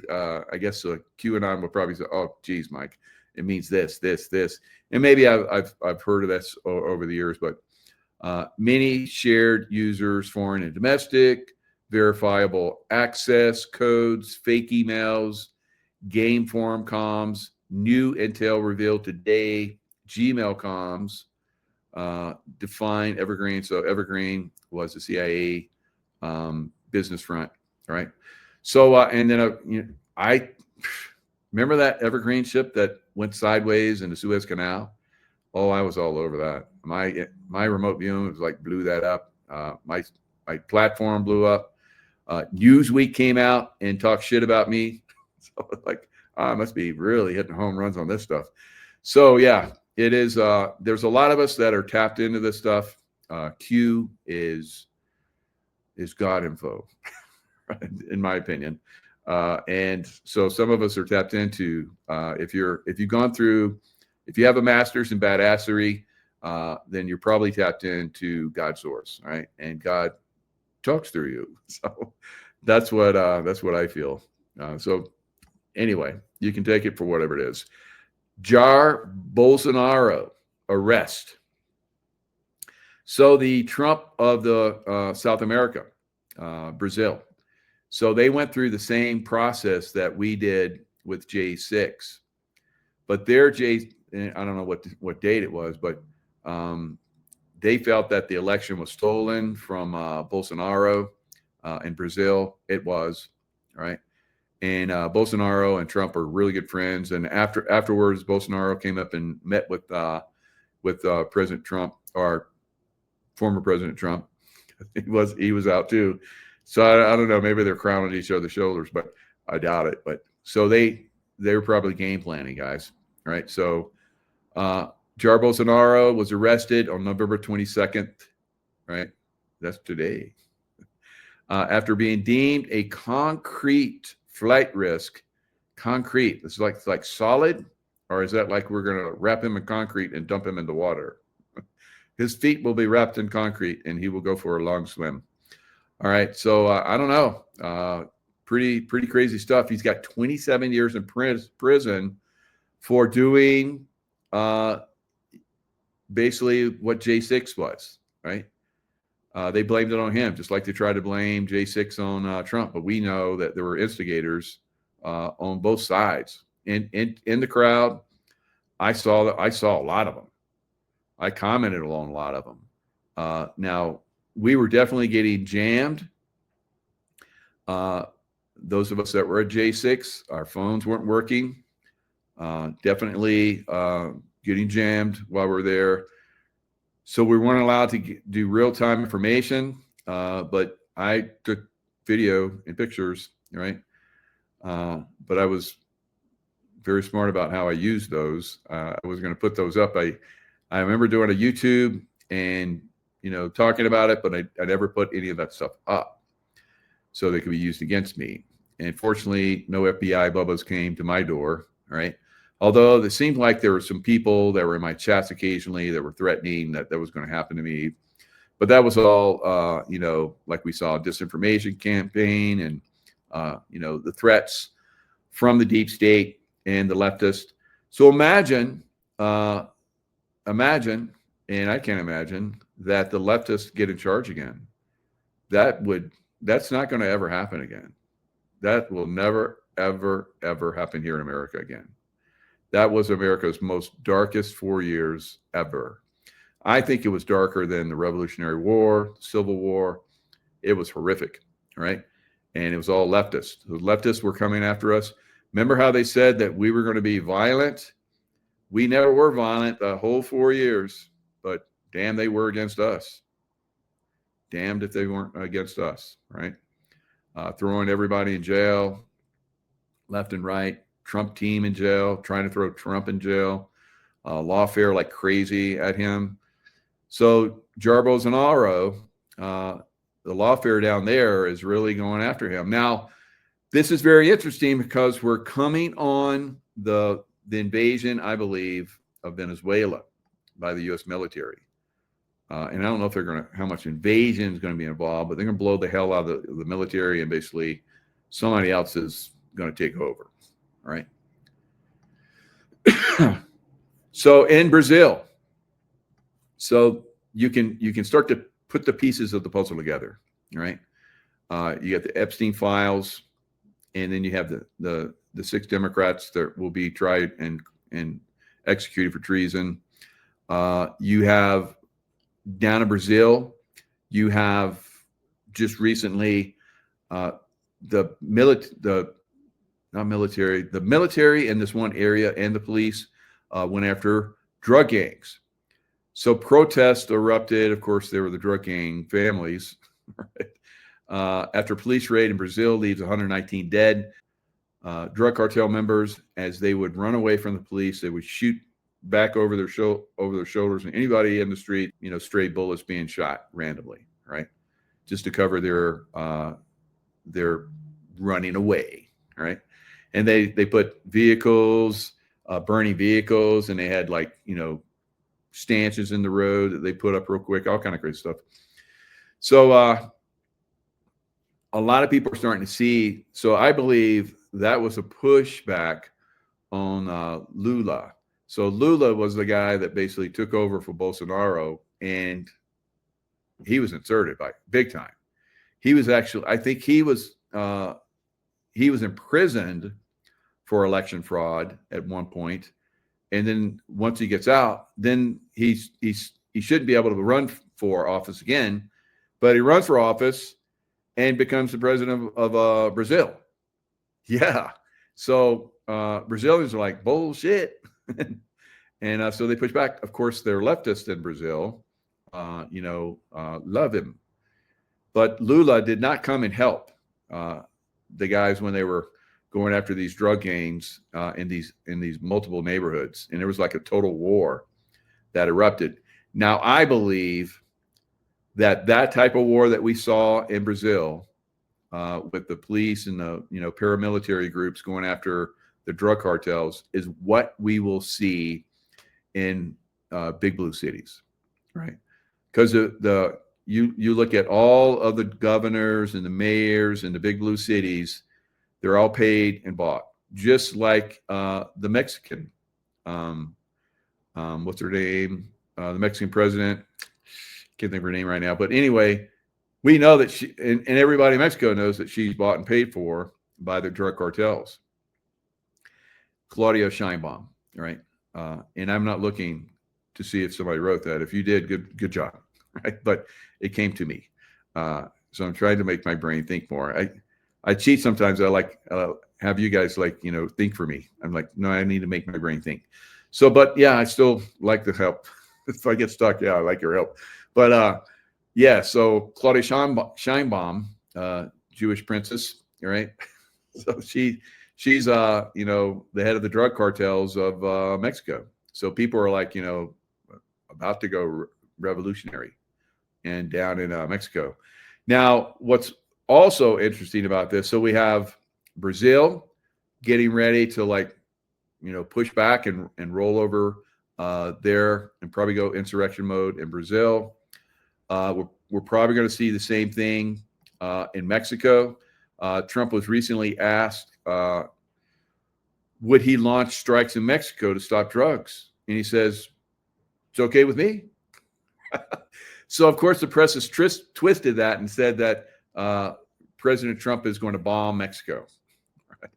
I guess QAnon will probably say, oh, geez, Mike, it means this, this, this. And maybe I've heard of this over the years, but many shared users, foreign and domestic, verifiable access codes, fake emails, game forum comms, new intel revealed today, Gmail comms, define Evergreen. So Evergreen was the CIA business front, right? So and then you know, I remember that Evergreen ship that went sideways in the Suez Canal. Oh, I was all over that. My remote viewing was like blew that up. My platform blew up. Newsweek came out and talked shit about me. So like, I must be really hitting home runs on this stuff. So yeah, it is. There's a lot of us that are tapped into this stuff. Q is God info, in my opinion. And so some of us are tapped into. If you have a master's in badassery, then you're probably tapped into God's source, right? And God talks through you. So that's what I feel. So anyway, you can take it for whatever it is. Jair Bolsonaro arrest. So the Trump of the South America, Brazil. So they went through the same process that we did with J6, but their I don't know what date it was, but they felt that the election was stolen from Bolsonaro in Brazil. It was, right? And Bolsonaro and Trump are really good friends. And afterwards, Bolsonaro came up and met with President Trump, or former President Trump. He was out too. So I don't know. Maybe they're crowning each other's shoulders, but I doubt it. But so they were probably game planning, guys, right? So Jair Bolsonaro was arrested on November 22nd, right? That's today. After being deemed a concrete flight risk. Concrete. This is like solid, or is that like we're going to wrap him in concrete and dump him into water? His feet will be wrapped in concrete and he will go for a long swim. All right. So I don't know. Pretty crazy stuff. He's got 27 years in prison for doing basically what J6 was, right? They blamed it on him, just like they tried to blame J6 on Trump. But we know that there were instigators on both sides. In the crowd, I saw a lot of them. I commented on a lot of them. Now, we were definitely getting jammed. Those of us that were at J6, our phones weren't working. Definitely getting jammed while we're there. So we weren't allowed to do real-time information, but I took video and pictures, right? But I was very smart about how I used those. I was going to put those up. I remember doing a YouTube and, talking about it, but I never put any of that stuff up so they could be used against me. And fortunately, no FBI bubbas came to my door, right? Although it seemed like there were some people that were in my chats occasionally that were threatening that was going to happen to me. But that was all, like we saw a disinformation campaign and, the threats from the deep state and the leftist. So imagine, and I can't imagine that the leftists get in charge again. That's not going to ever happen again. That will never, ever, ever happen here in America again. That was America's most darkest 4 years ever. I think it was darker than the Revolutionary War, Civil War. It was horrific, right? And it was all leftists. The leftists were coming after us. Remember how they said that we were going to be violent? We never were violent the whole 4 years, but damn, they were against us. Damned if they weren't against us, right? Throwing everybody in jail, left and right. Trump team in jail, trying to throw Trump in jail. Lawfare like crazy at him. So Jair Bolsonaro, the lawfare down there is really going after him. Now, this is very interesting because we're coming on the invasion, I believe, of Venezuela by the U.S. military. And I don't know if how much invasion is going to be involved, but they're going to blow the hell out of the military, and basically somebody else is going to take over, right? So in Brazil, so you can start to put the pieces of the puzzle together, right? You got the Epstein files, and then you have the 6 Democrats that will be tried and executed for treason. You have down in Brazil, you have just recently the military in this one area and the police went after drug gangs. So protests erupted. Of course, there were the drug gang families. Right? After police raid in Brazil leaves 119 dead. Drug cartel members, as they would run away from the police, they would shoot back over their shoulders, and anybody in the street, stray bullets being shot randomly, right? Just to cover their running away, right? And they put vehicles, burning vehicles, and they had stanchions in the road that they put up real quick, all kind of great stuff. So a lot of people are starting to see. So I believe that was a pushback on Lula. So Lula was the guy that basically took over for Bolsonaro, and he was inserted by big time. He was actually, I think he was imprisoned for election fraud at one point. And then once he gets out, then he shouldn't be able to run for office again, but he runs for office and becomes the president of Brazil. Yeah. So Brazilians are like, bullshit. And so they push back. Of course, they're leftists in Brazil, love him. But Lula did not come and help the guys when they were going after these drug gangs in these multiple neighborhoods. And there was like a total war that erupted. Now, I believe that type of war that we saw in Brazil with the police and the paramilitary groups going after the drug cartels is what we will see in big blue cities, right? Because you look at all of the governors and the mayors in the big blue cities, they're all paid and bought, just like the Mexican, what's her name? The Mexican president. Can't think of her name right now. But anyway, we know that she, and everybody in Mexico knows that she's bought and paid for by the drug cartels. Claudia Sheinbaum, right? And I'm not looking to see if somebody wrote that. If you did, good job. right? But it came to me. So I'm trying to make my brain think more. I cheat sometimes. I like have you guys think for me. I'm like, no, I need to make my brain think. So, but yeah, I still like the help. If I get stuck, yeah, I like your help. But yeah, so Claudia Scheinbaum, Jewish princess, right? So she's the head of the drug cartels of Mexico. So people are like, about to go revolutionary and down in Mexico. Now, what's also interesting about this, so we have Brazil getting ready to push back and roll over there and probably go insurrection mode in Brazil. We're probably going to see the same thing in Mexico. Trump was recently asked, would he launch strikes in Mexico to stop drugs? And he says, it's okay with me. So, of course, the press has twisted that and said that President Trump is going to bomb Mexico. Right?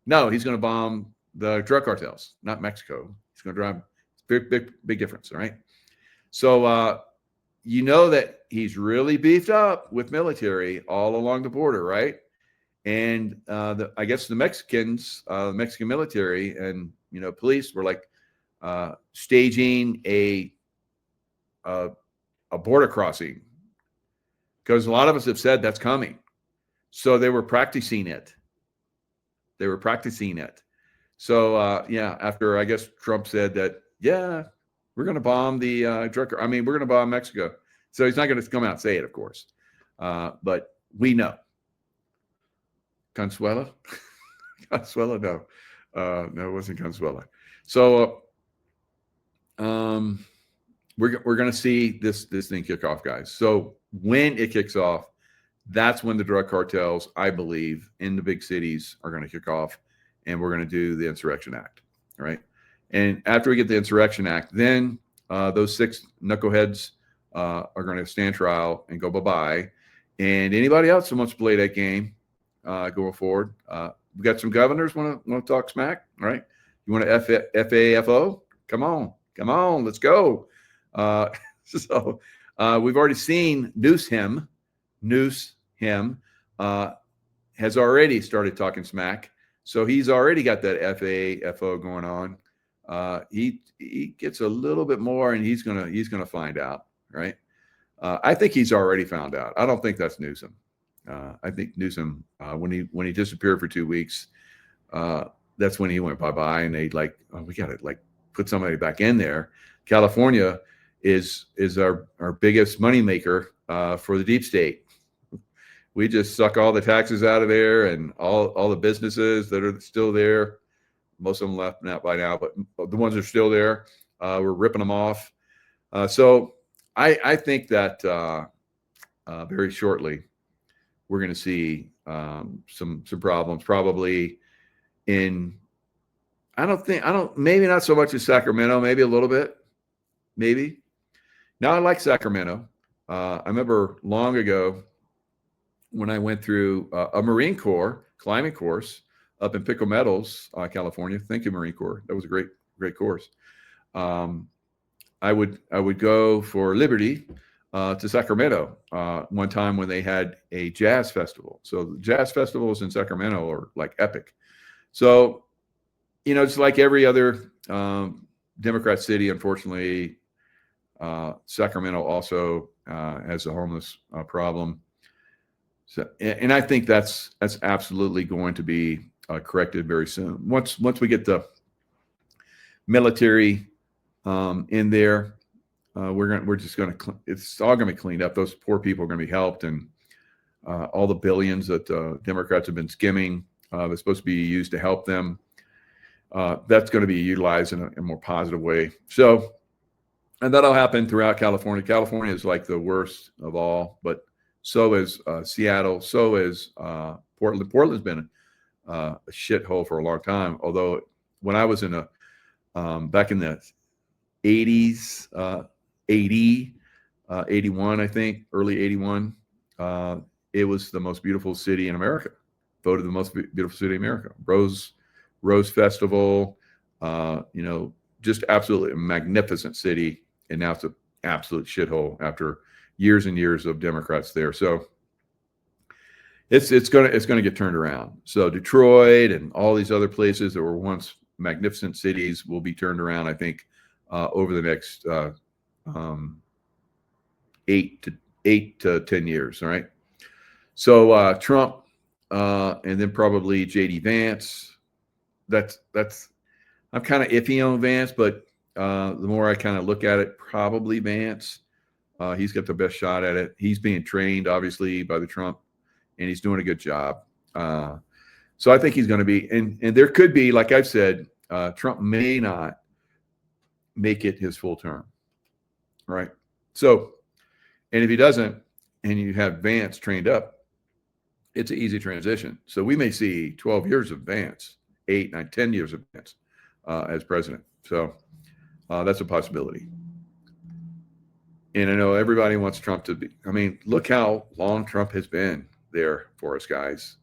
No, he's going to bomb the drug cartels, not Mexico. He's going to drive big difference, all right? So, that he's really beefed up with military all along the border, right? And I guess the Mexicans, Mexican military and police were staging a border crossing, because a lot of us have said that's coming. So they were practicing it. So yeah, after I guess Trump said that, yeah, we're going to bomb the drug. I mean, we're going to bomb Mexico. So he's not going to come out and say it, of course. But we know. Consuela? Consuela? No. No, it wasn't Consuela. So we're going to see this thing kick off, guys. So when it kicks off, that's when the drug cartels, I believe, in the big cities are going to kick off, and we're going to do the Insurrection Act, right? And after we get the Insurrection Act, then those 6 knuckleheads are going to stand trial and go bye-bye. And anybody else who wants to play that game going forward, we got some governors want to talk smack, right? You want to FAFO? Come on, let's go. So we've already seen Newsom has already started talking smack. So he's already got that FAFO going on. He gets a little bit more, and he's gonna find out, right? I think he's already found out. I don't think that's Newsom. I think Newsom, when he disappeared for 2 weeks, that's when he went bye-bye, and they we got to put somebody back in there. California is our biggest moneymaker for the deep state. We just suck all the taxes out of there, and all the businesses that are still there. Most of them left now by now, but the ones that are still there, we're ripping them off. So I think that very shortly we're going to see some problems, probably in. Maybe not so much in Sacramento, maybe a little bit, maybe. Now I like Sacramento. I remember long ago when I went through a Marine Corps climbing course up in Pico Meadows, California. Thank you, Marine Corps. That was a great course. I would go for Liberty to Sacramento one time when they had a jazz festival. So the jazz festivals in Sacramento are like epic. So, it's like every other Democrat city, unfortunately, Sacramento also has a homeless problem. So, and I think that's absolutely going to be corrected very soon. Once we get the military in there, it's all going to be cleaned up. Those poor people are going to be helped, and all the billions that Democrats have been skimming that's supposed to be used to help them, that's going to be utilized in a more positive way. So, and that'll happen throughout California. California is like the worst of all, but so is Seattle. So is Portland. Portland's been a shithole for a long time. Although when I was in back in the 80s, 81, I think, early 81, it was the most beautiful city in America. Voted the most beautiful city in America. Rose Festival, just absolutely a magnificent city. And now it's an absolute shithole after years and years of Democrats there. So it's gonna get turned around. So Detroit and all these other places that were once magnificent cities will be turned around, I think, over the next 8 to 10 years. All right. So Trump, and then probably JD Vance. That's I'm kind of iffy on Vance, but the more I kind of look at it, probably Vance. He's got the best shot at it. He's being trained, obviously, by the Trump, and he's doing a good job. So I think he's going to be, and there could be, like I've said, Trump may not make it his full term, right? So, and if he doesn't, and you have Vance trained up, it's an easy transition. So we may see 12 years of Vance, 8, 9, 10 years of Vance as president. So that's a possibility. And I know everybody wants Trump to be, I mean, look how long Trump has been there for us, guys.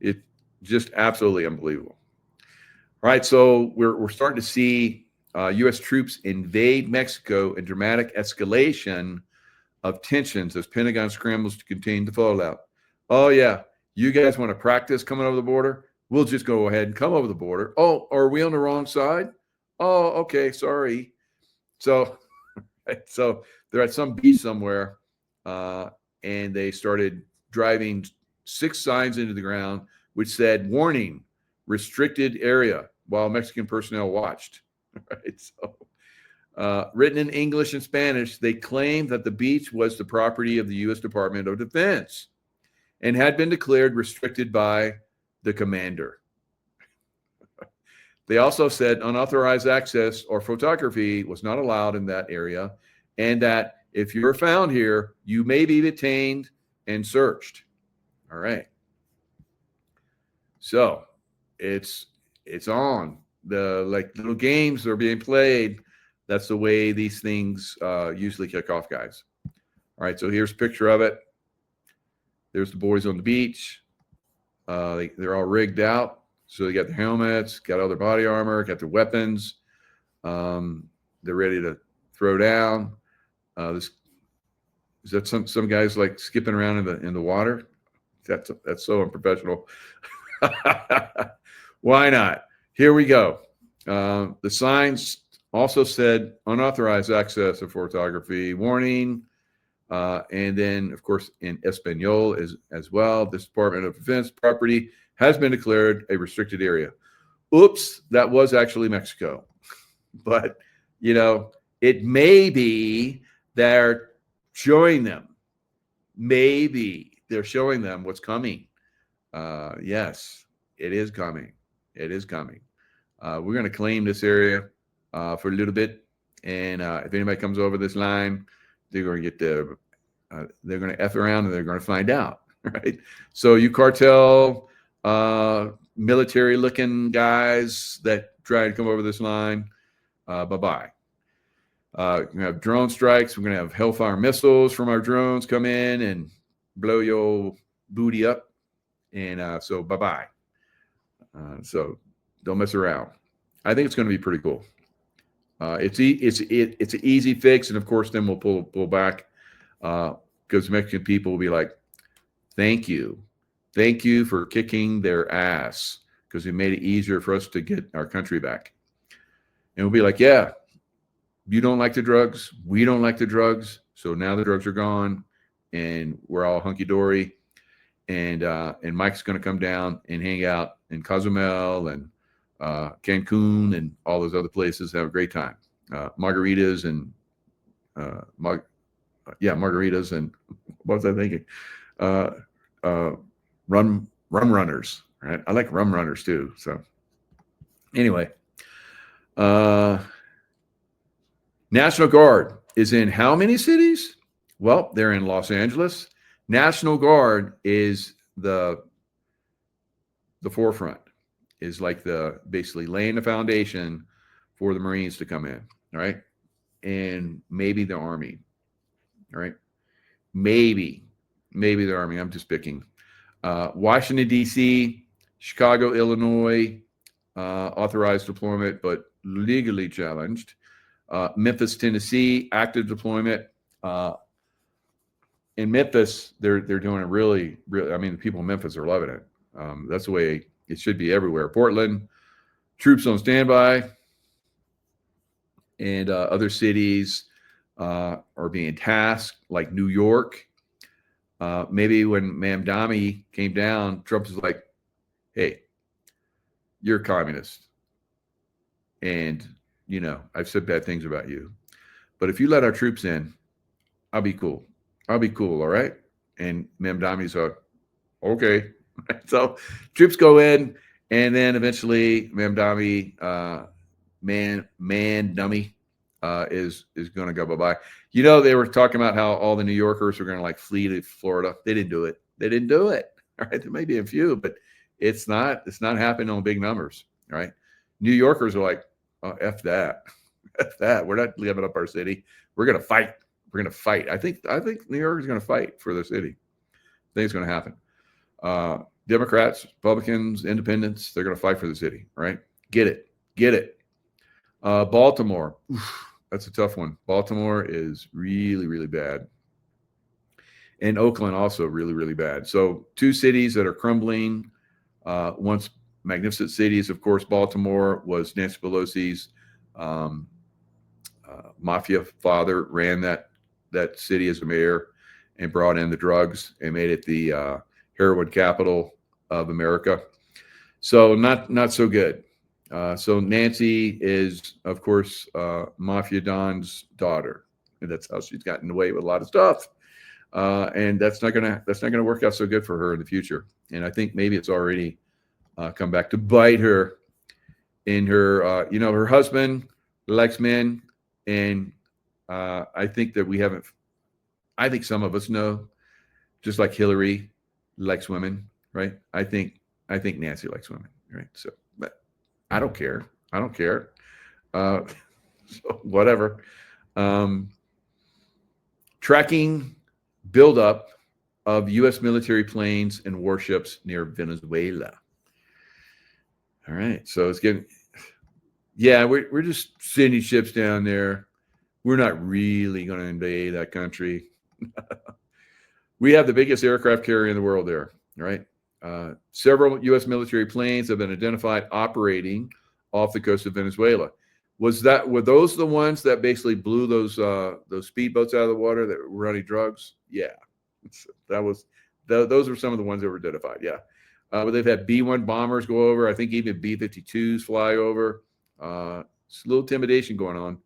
It just absolutely unbelievable. All right, so we're starting to see U.S. troops invade Mexico and dramatic escalation of tensions as Pentagon scrambles to contain the fallout. Oh, yeah, you guys want to practice coming over the border? We'll just go ahead and come over the border. Oh, are we on the wrong side? Oh, okay, sorry. So they're at some beach somewhere, and they started driving 6 signs into the ground which said, "Warning, restricted area," while Mexican personnel watched. Right? So, written in English and Spanish, they claimed that the beach was the property of the U.S. Department of Defense and had been declared restricted by the commander. They also said unauthorized access or photography was not allowed in that area, and that if you're found here, you may be detained and searched. All right. So it's on. The little games are being played. That's the way these things usually kick off, guys. All right, so here's a picture of it. There's the boys on the beach. They're all rigged out. So they got their helmets, got all their body armor, got their weapons. They're ready to throw down. Is that some guys like skipping around in the water? That's so unprofessional. Why not? Here we go. The signs also said unauthorized access of photography, warning, and then of course in Espanol as well. This Department of Defense property has been declared a restricted area. Oops, that was actually Mexico. But, it may be they're showing them. Maybe they're showing them what's coming. Yes, it is coming. It is coming. We're going to claim this area for a little bit. And if anybody comes over this line, they're going to get they're going to F around and they're going to find out. Right. So you cartel, military looking guys that try to come over this line, bye-bye. We're going to have drone strikes. We're going to have Hellfire missiles from our drones come in and blow your booty up. And so bye-bye. So don't mess around. I think it's going to be pretty cool. It's an easy fix. And of course, then we'll pull back because Mexican people will be like, thank you. Thank you for kicking their ass because it made it easier for us to get our country back. And we'll be like, yeah, you don't like the drugs. We don't like the drugs. So now the drugs are gone and we're all hunky-dory. And Mike's going to come down and hang out in Cozumel and Cancun and all those other places, have a great time. Margaritas and margaritas and what was I thinking? Rum runners, right? I like rum runners too. So anyway, National Guard is in how many cities? Well, they're in Los Angeles. National Guard is the forefront, is like basically laying the foundation for the Marines to come in, all right? And maybe the Army, all right? Maybe the Army, I'm just picking. Washington, D.C., Chicago, Illinois, authorized deployment, but legally challenged. Memphis, Tennessee, active deployment. in Memphis, they're doing it really, really. I mean, the people in Memphis are loving it. That's the way it should be everywhere. Portland, troops on standby, and other cities are being tasked, like New York. Maybe when Mamdani came down, Trump was like, "Hey, you're a communist, and I've said bad things about you, but if you let our troops in, I'll be cool. I'll be cool, all right?" And Mamdani's like, "Okay." So troops go in, and then eventually Mamdani, man dummy, is going to go bye-bye. They were talking about how all the New Yorkers were going to like flee to Florida. They didn't do it. They didn't do it. All right. There may be a few, but it's not happening on big numbers. Right. New Yorkers are like, "Oh, F that. F that. We're not giving up our city. We're going to fight. We're going to fight." I think New York is going to fight for their city. I think it's going to happen. Democrats, Republicans, Independents, they're going to fight for the city. Right. Get it. Baltimore. Oof, that's a tough one. Baltimore is really, really bad. And Oakland also really, really bad. So 2 cities that are crumbling. Once magnificent cities, of course. Baltimore was Nancy Pelosi's mafia father, ran that city as a mayor and brought in the drugs and made it the heroin capital of America. So not so good. So Nancy is, of course, Mafia Don's daughter, and that's how she's gotten away with a lot of stuff. And that's not gonna work out so good for her in the future. And I think maybe it's already come back to bite her in her. Her husband likes men, and I think that we haven't. I think some of us know, just like Hillary likes women, right? I think Nancy likes women, right? So, but I don't care. So whatever. Tracking buildup of U.S. military planes and warships near Venezuela. All right. So it's getting, we're just sending ships down there. We're not really going to invade that country. We have the biggest aircraft carrier in the world there, right? Several U.S. military planes have been identified operating off the coast of Venezuela. Were those the ones that basically blew those speedboats out of the water that were running drugs? Yeah, those were some of the ones that were identified. Yeah, but they've had B-1 bombers go over. I think even B-52s fly over. It's a little intimidation going on.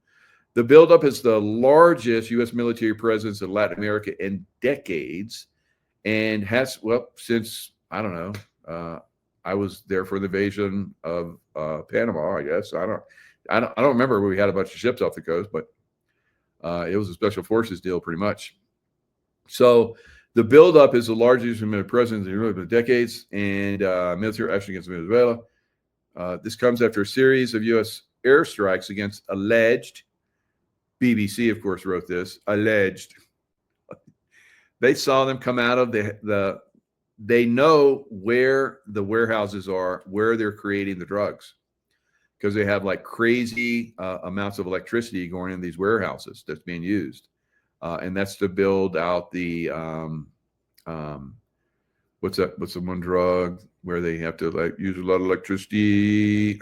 The buildup is the largest U.S. military presence in Latin America in decades, and has since I don't know. I was there for the invasion of Panama. I guess I don't remember where we had a bunch of ships off the coast, but it was a special forces deal pretty much. So the buildup is the largest military presence in decades, and military action against Venezuela. This comes after a series of U.S. airstrikes against alleged. BBC, of course, wrote this. Alleged. They saw them come out of they know where the warehouses are, where they're creating the drugs, because they have like crazy amounts of electricity going in these warehouses that's being used. And that's to build out the, what's the one drug where they have to like use a lot of electricity?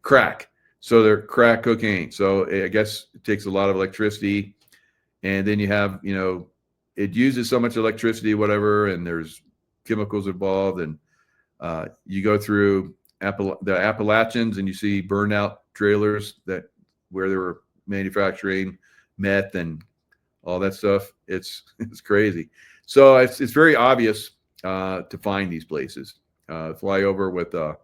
Crack. So they're crack cocaine. So I guess it takes a lot of electricity, and then you have, it uses so much electricity, whatever, and there's chemicals involved, and you go through the Appalachians and you see burned out trailers where they were manufacturing meth and all that stuff. It's crazy. So it's very obvious to find these places. Fly over with a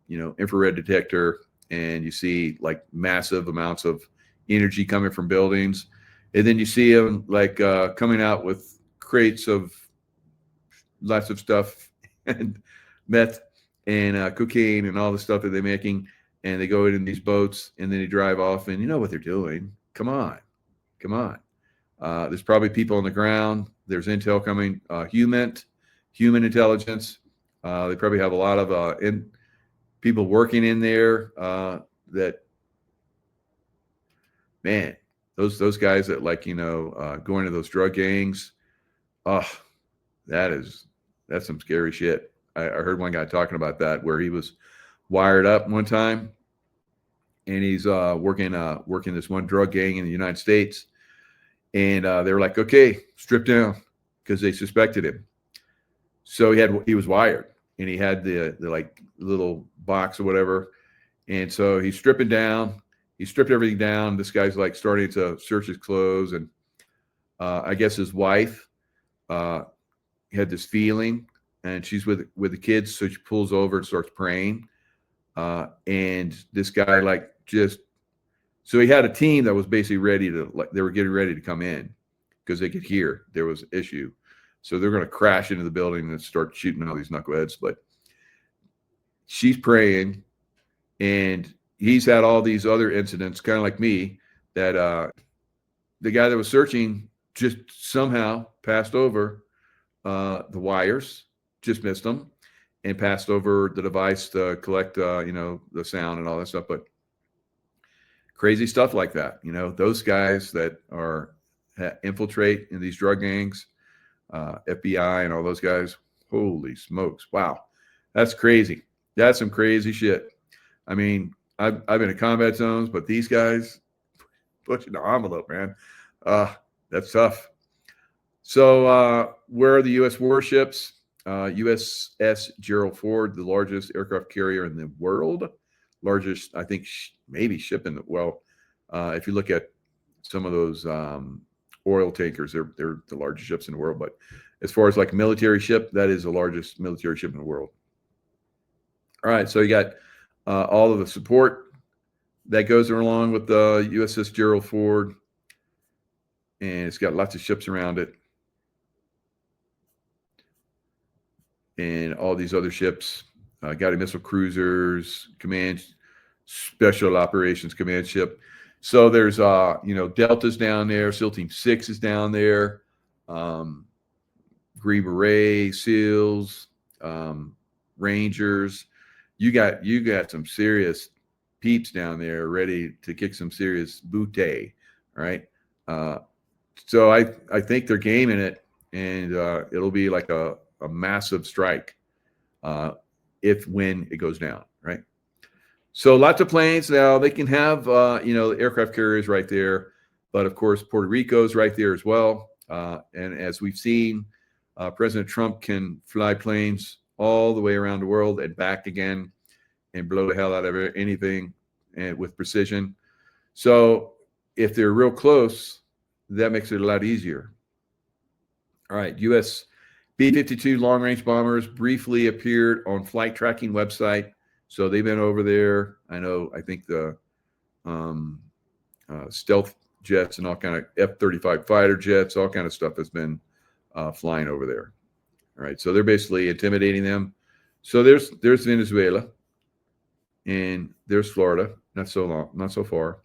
infrared detector, and you see like massive amounts of energy coming from buildings. And then you see them like coming out with crates of lots of stuff and meth and cocaine and all the stuff that they're making. And they go in these boats, and then they drive off, and you know what they're doing. Come on. There's probably people on the ground. There's intel coming, human intelligence. They probably have a lot of people working in there that, man, those guys that like, go into those drug gangs. Oh, that's some scary shit. I heard one guy talking about that where he was wired up one time, and he's working this one drug gang in the United States, and they were like, okay, strip down, because they suspected him. So he was wired, and he had the like little box or whatever, and so he's stripping down. He stripped everything down. This guy's like starting to search his clothes, and I guess his wife had this feeling, and she's with the kids, so she pulls over and starts praying. And this guy so he had a team that was basically ready to, they were getting ready to come in because they could hear there was an issue. So they're going to crash into the building and start shooting all these knuckleheads. But she's praying, and he's had all these other incidents, kind of like me, that the guy that was searching just somehow passed over the wires, just missed them, and passed over the device to collect, the sound and all that stuff. But crazy stuff like that, those guys that infiltrate in these drug gangs, FBI and all those guys, holy smokes. Wow. That's crazy. That's some crazy shit. I mean, I've been in combat zones, but these guys pushing the envelope, man. That's tough. So where are the U.S. warships? USS Gerald Ford, the largest aircraft carrier in the world. Largest, I think, maybe shipping. Well, if you look at some of those oil tankers, they're the largest ships in the world. But as far as like military ship, that is the largest military ship in the world. All right, so you got all of the support that goes along with the USS Gerald Ford, and it's got lots of ships around it, and all these other ships, guided missile cruisers, command, special operations command ship. So there's Delta's down there, SEAL Team 6 is down there, Green Beret, SEALs, Rangers. You got some serious peeps down there ready to kick some serious booty, right? So I think they're gaming it, and it'll be like a massive strike when it goes down, right? So lots of planes now. They can have aircraft carriers right there, but of course Puerto Rico's right there as well. And as we've seen, President Trump can fly planes all the way around the world and back again, and blow the hell out of anything, and with precision. So if they're real close, that makes it a lot easier. All right, U.S. B-52 long-range bombers briefly appeared on flight tracking website. So they've been over there. I think the stealth jets and all kind of F-35 fighter jets, all kind of stuff has been flying over there. All right, so they're basically intimidating them. So there's Venezuela, and there's Florida, not so far.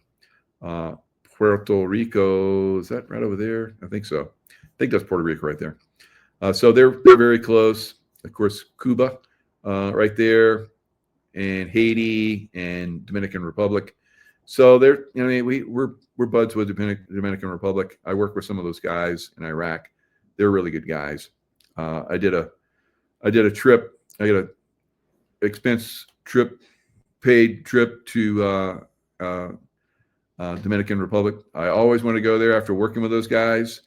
Puerto Rico, is that right over there? I think so. I think that's Puerto Rico right there. So they're very close. Of course, Cuba, right there, and Haiti and Dominican Republic. So we're buds with Dominican Republic. I work with some of those guys in Iraq. They're really good guys. I did a trip. I got a paid trip to Dominican Republic. I always want to go there after working with those guys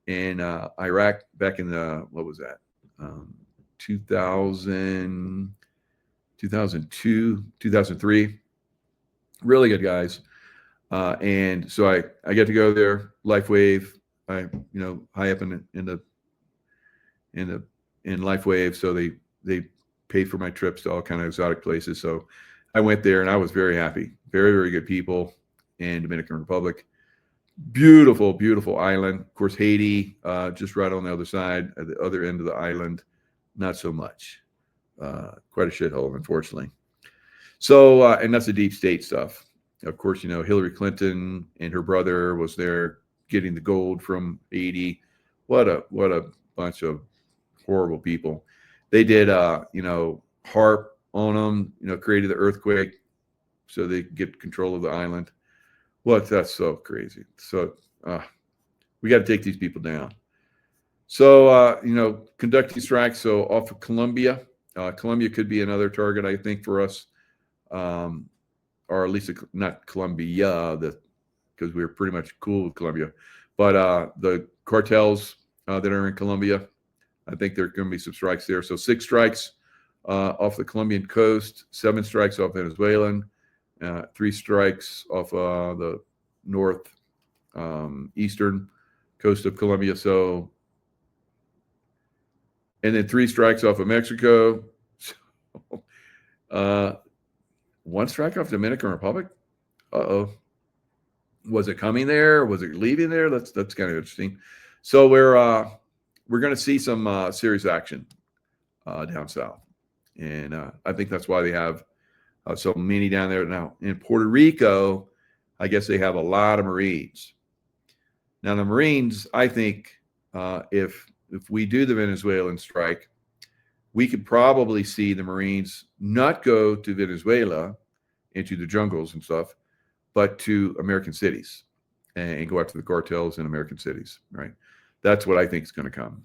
in Iraq back in what was that? 2002, 2003. Really good guys. And so I get to go there. LifeWave. I high up in LifeWave, so they paid for my trips to all kind of exotic places. So I went there, and I was very happy. Very, very good people in Dominican Republic. Beautiful, beautiful island. Of course, Haiti, just right on the other side, at the other end of the island, not so much. Quite a shithole, unfortunately. So, and that's the deep state stuff. Of course, Hillary Clinton and her brother was there getting the gold from Haiti. What a bunch of horrible people. They did, HARP on them, created the earthquake so they could get control of the island. Well, that's so crazy. So we got to take these people down. So, conducting strikes. So off of Colombia, Colombia could be another target, I think, for us, or at least not Colombia, because we're pretty much cool with Colombia. But the cartels that are in Colombia, I think there are going to be some strikes there. So 6 strikes off the Colombian coast, 7 strikes off Venezuelan, 3 strikes off the north eastern coast of Colombia. So, and then 3 strikes off of Mexico. So, 1 strike off Dominican Republic. Uh-oh. Was it coming there? Was it leaving there? That's kind of interesting. So we're going to see some serious action down south, and I think that's why they have so many down there now. In Puerto Rico, I guess they have a lot of Marines. Now the Marines, I think, if we do the Venezuelan strike, we could probably see the Marines not go to Venezuela into the jungles and stuff, but to American cities and go after the cartels in American cities, right? That's what I think is going to come.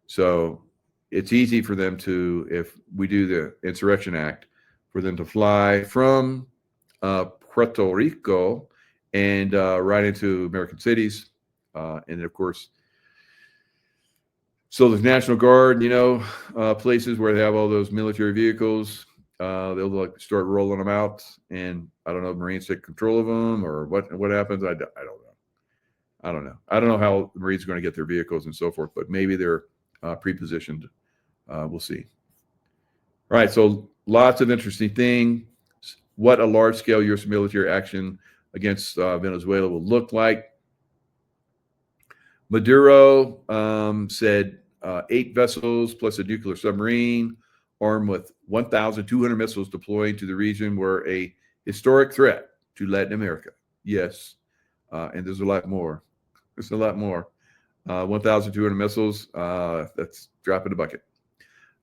So it's easy for them to, if we do the Insurrection Act, for them to fly from Puerto Rico and right into American cities. And of course, so the National Guard, places where they have all those military vehicles, they'll start rolling them out, and I don't know if Marines take control of them or what happens. I don't know. I don't know how the Marines are going to get their vehicles and so forth, but maybe they're pre-positioned. We'll see. All right, so lots of interesting things. What a large-scale U.S. military action against Venezuela will look like. Maduro said 8 vessels plus a nuclear submarine armed with 1,200 missiles deployed to the region were a historic threat to Latin America. Yes, and there's a lot more. There's a lot more. 1,200 missiles, that's drop in the bucket.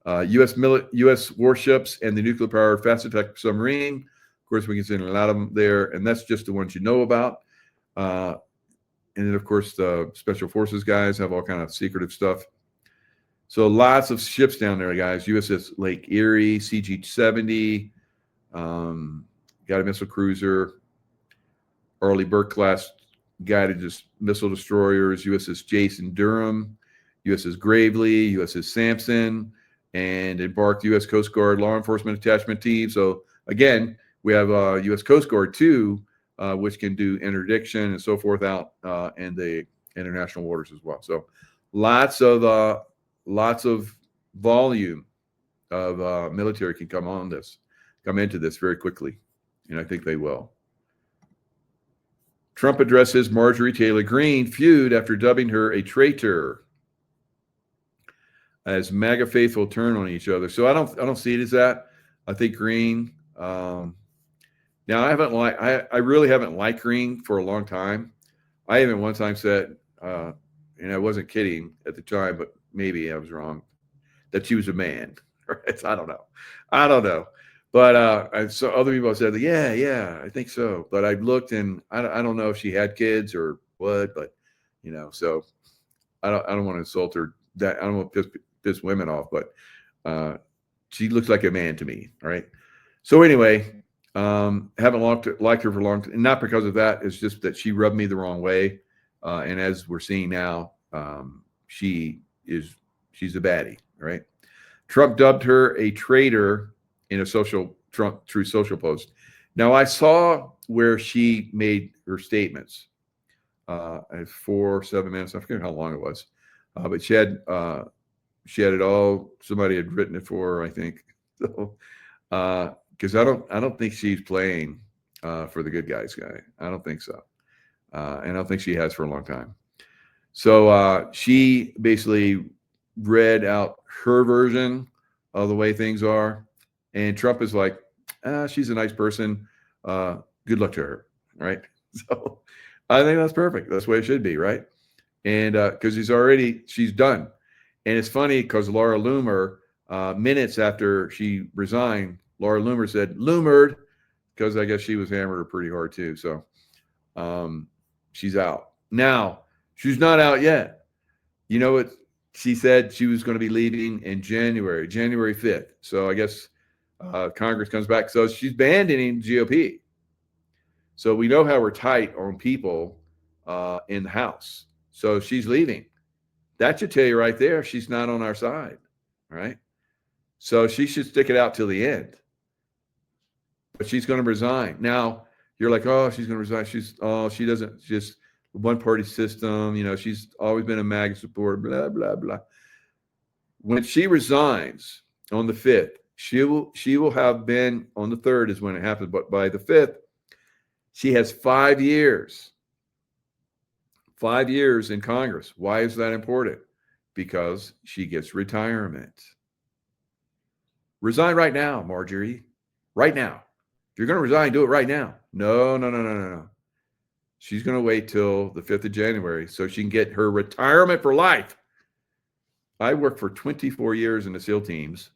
U.S. warships and the nuclear-powered fast attack submarine. Of course, we can send a lot of them there, and that's just the ones you know about. And then, of course, the Special Forces guys have all kind of secretive stuff. So lots of ships down there, guys. USS Lake Erie, CG-70, got a missile cruiser, Arleigh Burke-class guided missile destroyers, USS Jason Durham, USS Gravely, USS Sampson, and embarked U.S. Coast Guard law enforcement attachment team. So, again, we have U.S. Coast Guard, too, which can do interdiction and so forth out in the international waters as well. So lots of volume of military can come into this very quickly, and I think they will. Trump addresses Marjorie Taylor Greene feud after dubbing her a traitor as MAGA faithful turn on each other. So I don't see it as that. I think Greene. Now I really haven't liked Greene for a long time. I even one time said, and I wasn't kidding at the time, but maybe I was wrong, that she was a man. Right? I don't know. But so other people said, yeah, I think so. But I looked, and I don't know if she had kids or what. But so I don't want to insult her. That I don't want to piss women off. But she looks like a man to me. All right. So anyway, haven't liked her for a long time. And not because of that. It's just that she rubbed me the wrong way. And as we're seeing now, she's a baddie. Right. Trump dubbed her a traitor in a True Social post. Now I saw where she made her statements at 4 or 7 minutes. I forget how long it was, but she had it all. Somebody had written it for her, I think. So, because I don't think she's playing for the good guys guy. I don't think so, and I don't think she has for a long time. So she basically read out her version of the way things are. And Trump is like, she's a nice person. Good luck to her, right? So I think that's perfect. That's the way it should be, right? And because she's done. And it's funny because Laura Loomer, minutes after she resigned, Laura Loomer said, Loomered, because I guess she was hammered pretty hard too. So She's out. Now, she's not out yet. You know what? She said she was going to be leaving in January 5th. So I guess Congress comes back. So she's abandoning GOP. So we know how we're tight on people in the House. So she's leaving. That should tell you right there, she's not on our side, right? So she should stick it out till the end. But she's going to resign. Now, you're like, oh, she's going to resign. She doesn't, just one party system. You know, she's always been a MAGA supporter, blah, blah, blah. When she resigns on the 5th, she will have been, on the 3rd is when it happens, but by the 5th, she has 5 years. 5 years in Congress. Why is that important? Because she gets retirement. Resign right now, Marjorie. Right now. If you're going to resign, do it right now. No. She's going to wait till the 5th of January so she can get her retirement for life. I worked for 24 years in the SEAL teams,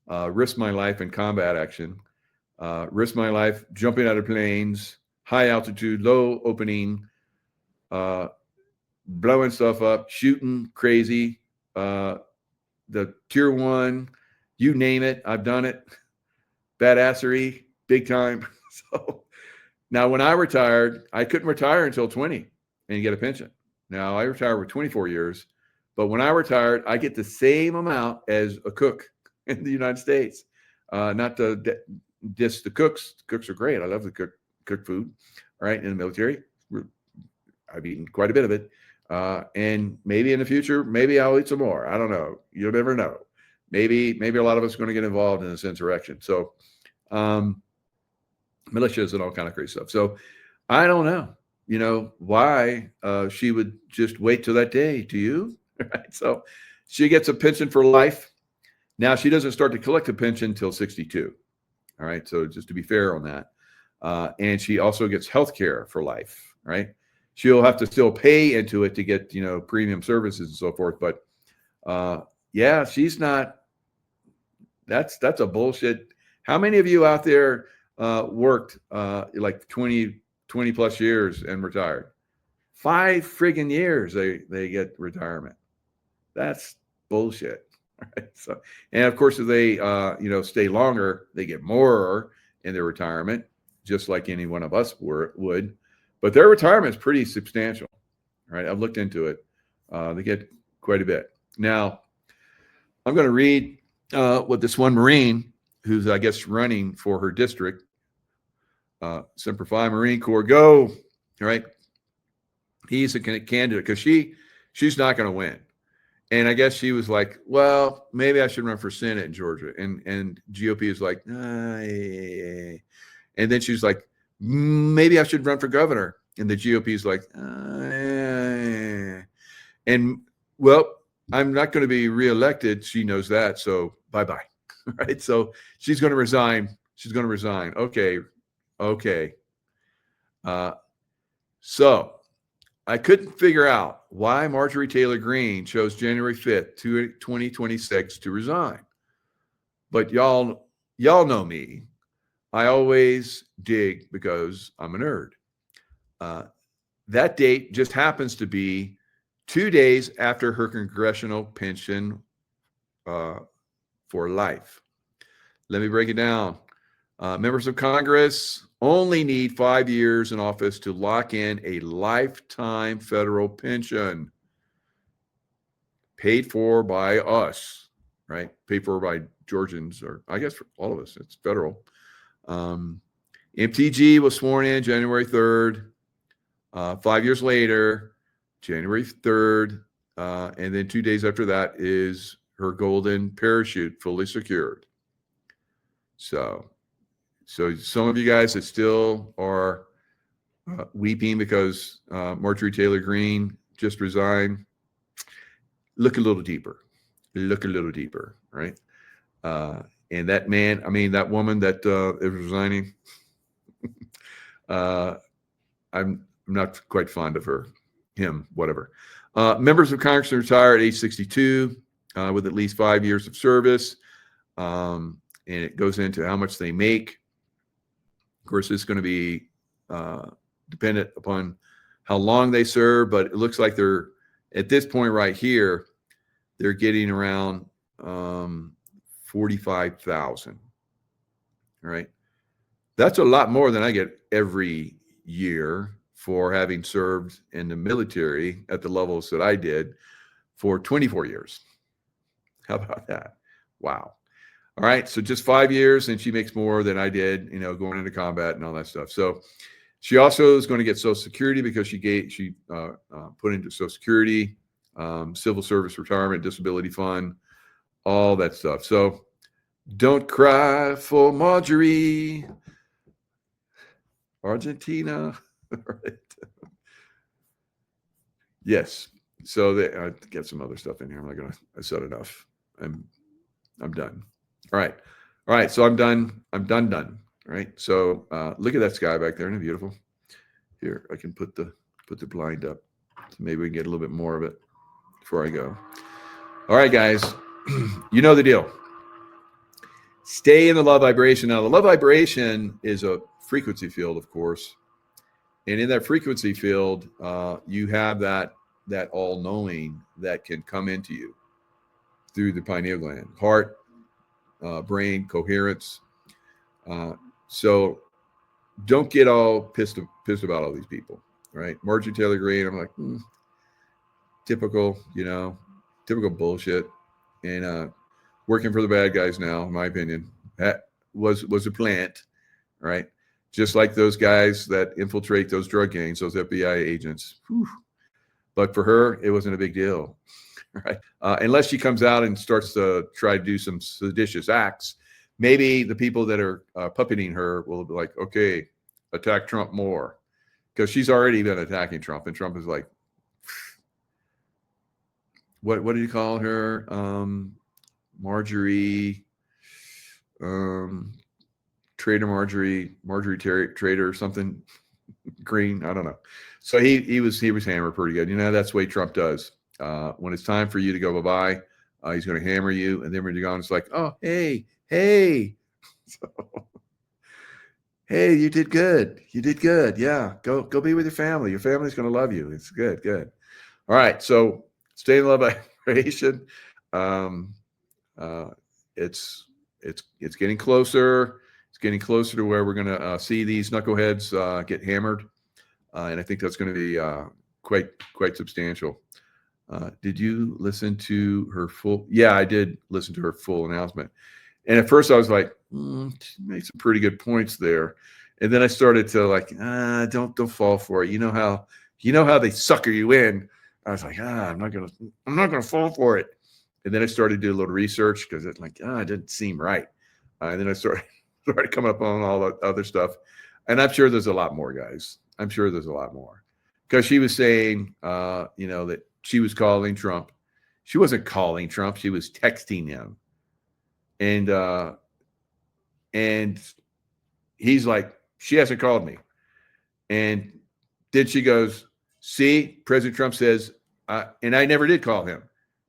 risked my life in combat action, risked my life jumping out of planes, high altitude, low opening, blowing stuff up, shooting crazy, the tier 1, you name it, I've done it. Badassery, big time. So now when I retired, I couldn't retire until 20 and get a pension. Now I retired with 24 years, but when I retired, I get the same amount as a cook in the United States. Not to diss the cooks. The cooks are great. I love the cook food, right? In the military, I've eaten quite a bit of it. And maybe in the future, maybe I'll eat some more. I don't know. You'll never know. Maybe a lot of us are going to get involved in this insurrection. So militias and all kind of crazy stuff. So I don't know, why she would just wait till that day. Do you? Right. So she gets a pension for life. Now she doesn't start to collect a pension till 62. All right. So just to be fair on that. And she also gets health care for life. Right. She'll have to still pay into it to get, premium services and so forth. But yeah, she's not. That's a bullshit. How many of you out there worked like 20 plus years and retired? 5 friggin' years they get retirement. That's bullshit. Right? So, and of course, if they stay longer, they get more in their retirement, just like any one of us would. But their retirement is pretty substantial. Right? I've looked into it. They get quite a bit. Now, I'm going to read what this one Marine, who's I guess running for her district, Semper Fi Marine Corps, go, right? He's a candidate because she's not going to win. And I guess she was like, well, maybe I should run for Senate in Georgia. And GOP is like, and then she's like, maybe I should run for governor. And the GOP is like, and well, I'm not going to be reelected. She knows that. So bye-bye. Right. So she's going to resign. She's going to resign. Okay. So I couldn't figure out why Marjorie Taylor Greene chose January 5th, 2026 to resign. But y'all know me. I always dig because I'm a nerd. That date just happens to be 2 days after her congressional pension for life. Let me break it down. Members of Congress only need 5 years in office to lock in a lifetime federal pension paid for by us, right? Paid for by Georgians, or I guess for all of us. It's federal. MTG was sworn in January 3rd. 5 years later, January 3rd, and then 2 days after that is her golden parachute fully secured. So some of you guys that still are weeping because Marjorie Taylor Greene just resigned, look a little deeper, right? And that man, that woman that is resigning, I'm not quite fond of her, him, whatever. Members of Congress retire at age 62 with at least 5 years of service. And it goes into how much they make. Of course, it's going to be dependent upon how long they serve, but it looks like they're at this point right here, they're getting around 45,000. All right. That's a lot more than I get every year for having served in the military at the levels that I did for 24 years. How about that? Wow. All right. So just 5 years, and she makes more than I did, going into combat and all that stuff. So she also is going to get Social Security because she put into Social Security, civil service retirement, disability fund, all that stuff. So don't cry for Marjorie. Argentina. Right. Yes. So I get some other stuff in here. I'm not gonna. I said enough. I'm done. All right. All right. So I'm done. Done. All right. So look at that sky back there. Isn't it beautiful? Here, I can put the blind up. So maybe we can get a little bit more of it before I go. All right, guys. You know the deal. Stay in the love vibration. Now, the love vibration is a frequency field, of course. And in that frequency field, you have that all-knowing that can come into you through the pineal gland, heart, brain, coherence. So don't get all pissed about all these people, right? Marjorie Taylor Greene, I'm like, typical bullshit. And working for the bad guys now, in my opinion, that was a plant, right? Just like those guys that infiltrate those drug gangs, those FBI agents. Whew. But for her, it wasn't a big deal, right? Unless she comes out and starts to try to do some seditious acts, maybe the people that are puppeting her will be like, okay, attack Trump more. Because she's already been attacking Trump, and Trump is like, what do you call her? Marjorie, Trader Marjorie Trader or something, Green. I don't know. So he was hammered pretty good. That's the way Trump does. When it's time for you to go bye-bye, he's going to hammer you. And then when you're gone, it's like, oh, hey. So, hey, you did good. Yeah. Go be with your family. Your family's going to love you. It's good. All right. So stay in love vibration. It's getting closer. It's getting closer to where we're going to see these knuckleheads get hammered. And I think that's going to be quite substantial. Did you listen to her full? Yeah, I did listen to her full announcement. And at first I was like, she made some pretty good points there. And then I started to like, don't fall for it. You know how they sucker you in. I was like, I'm not gonna fall for it. And then I started to do a little research because it's like, it didn't seem right. And then I started coming up on all the other stuff. And I'm sure there's a lot more, guys. I'm sure there's a lot more. Because she was saying, that she was calling Trump. She wasn't calling Trump. She was texting him. And he's like, she hasn't called me. And then she goes, see, President Trump says, and I never did call him.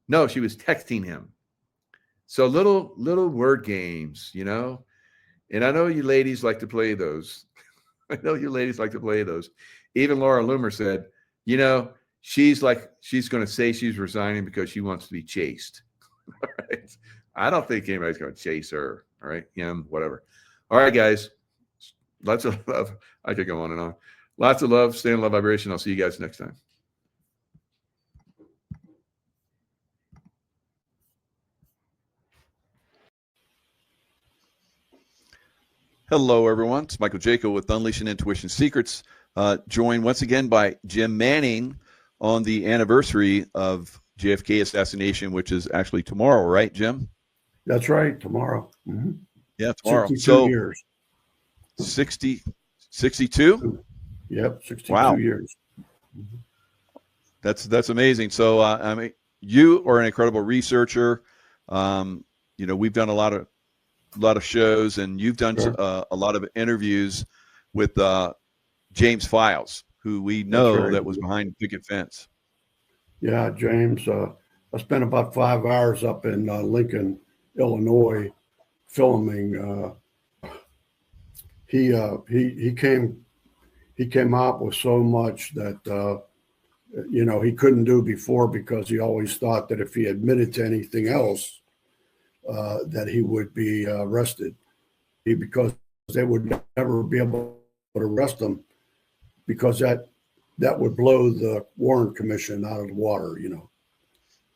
No, she was texting him. So little word games, And I know you ladies like to play those. Even Laura Loomer said, she's going to say she's resigning because she wants to be chased. All right. I don't think anybody's going to chase her. All right. Whatever. All right, guys. Lots of love. I could go on and on. Lots of love. Stay in love vibration. I'll see you guys next time. Hello, everyone. It's Michael Jaco with Unleashing Intuition Secrets. Joined once again by Jim Manning on the anniversary of JFK assassination, which is actually tomorrow, right, Jim? That's right, tomorrow. Mm-hmm. Yeah, tomorrow. 62 years. 62? Yep, 62 wow. years. That's amazing. So, you are an incredible researcher. We've done a lot of shows, and you've done a lot of interviews with James Files, who we know that was behind the picket fence. Yeah, James. I spent about 5 hours up in Lincoln, Illinois, filming. He he came out with so much that, he couldn't do before, because he always thought that if he admitted to anything else, that he would be arrested. Because they would never be able to arrest him, because that would blow the Warren Commission out of the water,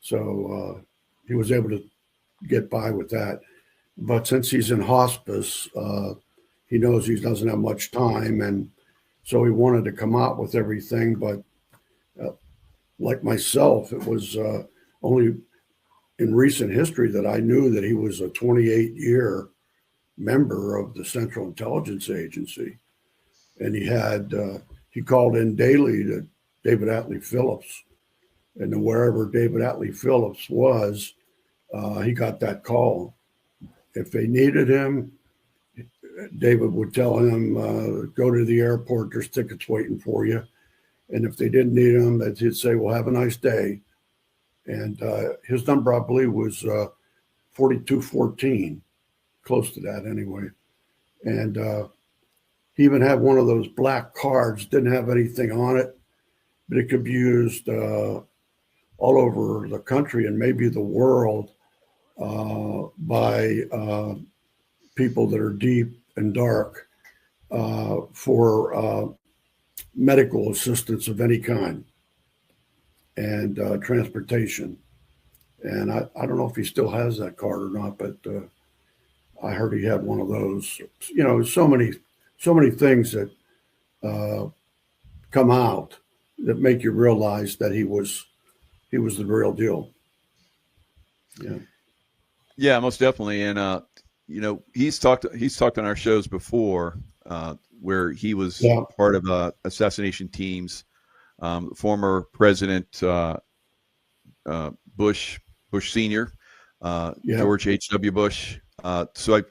So he was able to get by with that. But since he's in hospice, he knows he doesn't have much time, and so he wanted to come out with everything. But like myself, it was only in recent history that I knew that he was a 28-year member of the Central Intelligence Agency, and he called in daily to David Atlee Phillips, and wherever David Atlee Phillips was, he got that call. If they needed him, David would tell him, go to the airport, there's tickets waiting for you. And if they didn't need him, he'd say, well, have a nice day. And his number, I believe, was 4214, close to that anyway. And he even had one of those black cards, didn't have anything on it, but it could be used all over the country and maybe the world by people that are deep and dark for medical assistance of any kind and transportation. And I don't know if he still has that card or not, but I heard he had one of those. So many things that come out that make you realize that he was the real deal. Yeah. Yeah, most definitely. And he's talked on our shows before where he was part of assassination teams. Former President Bush Sr., George H.W. Bush. So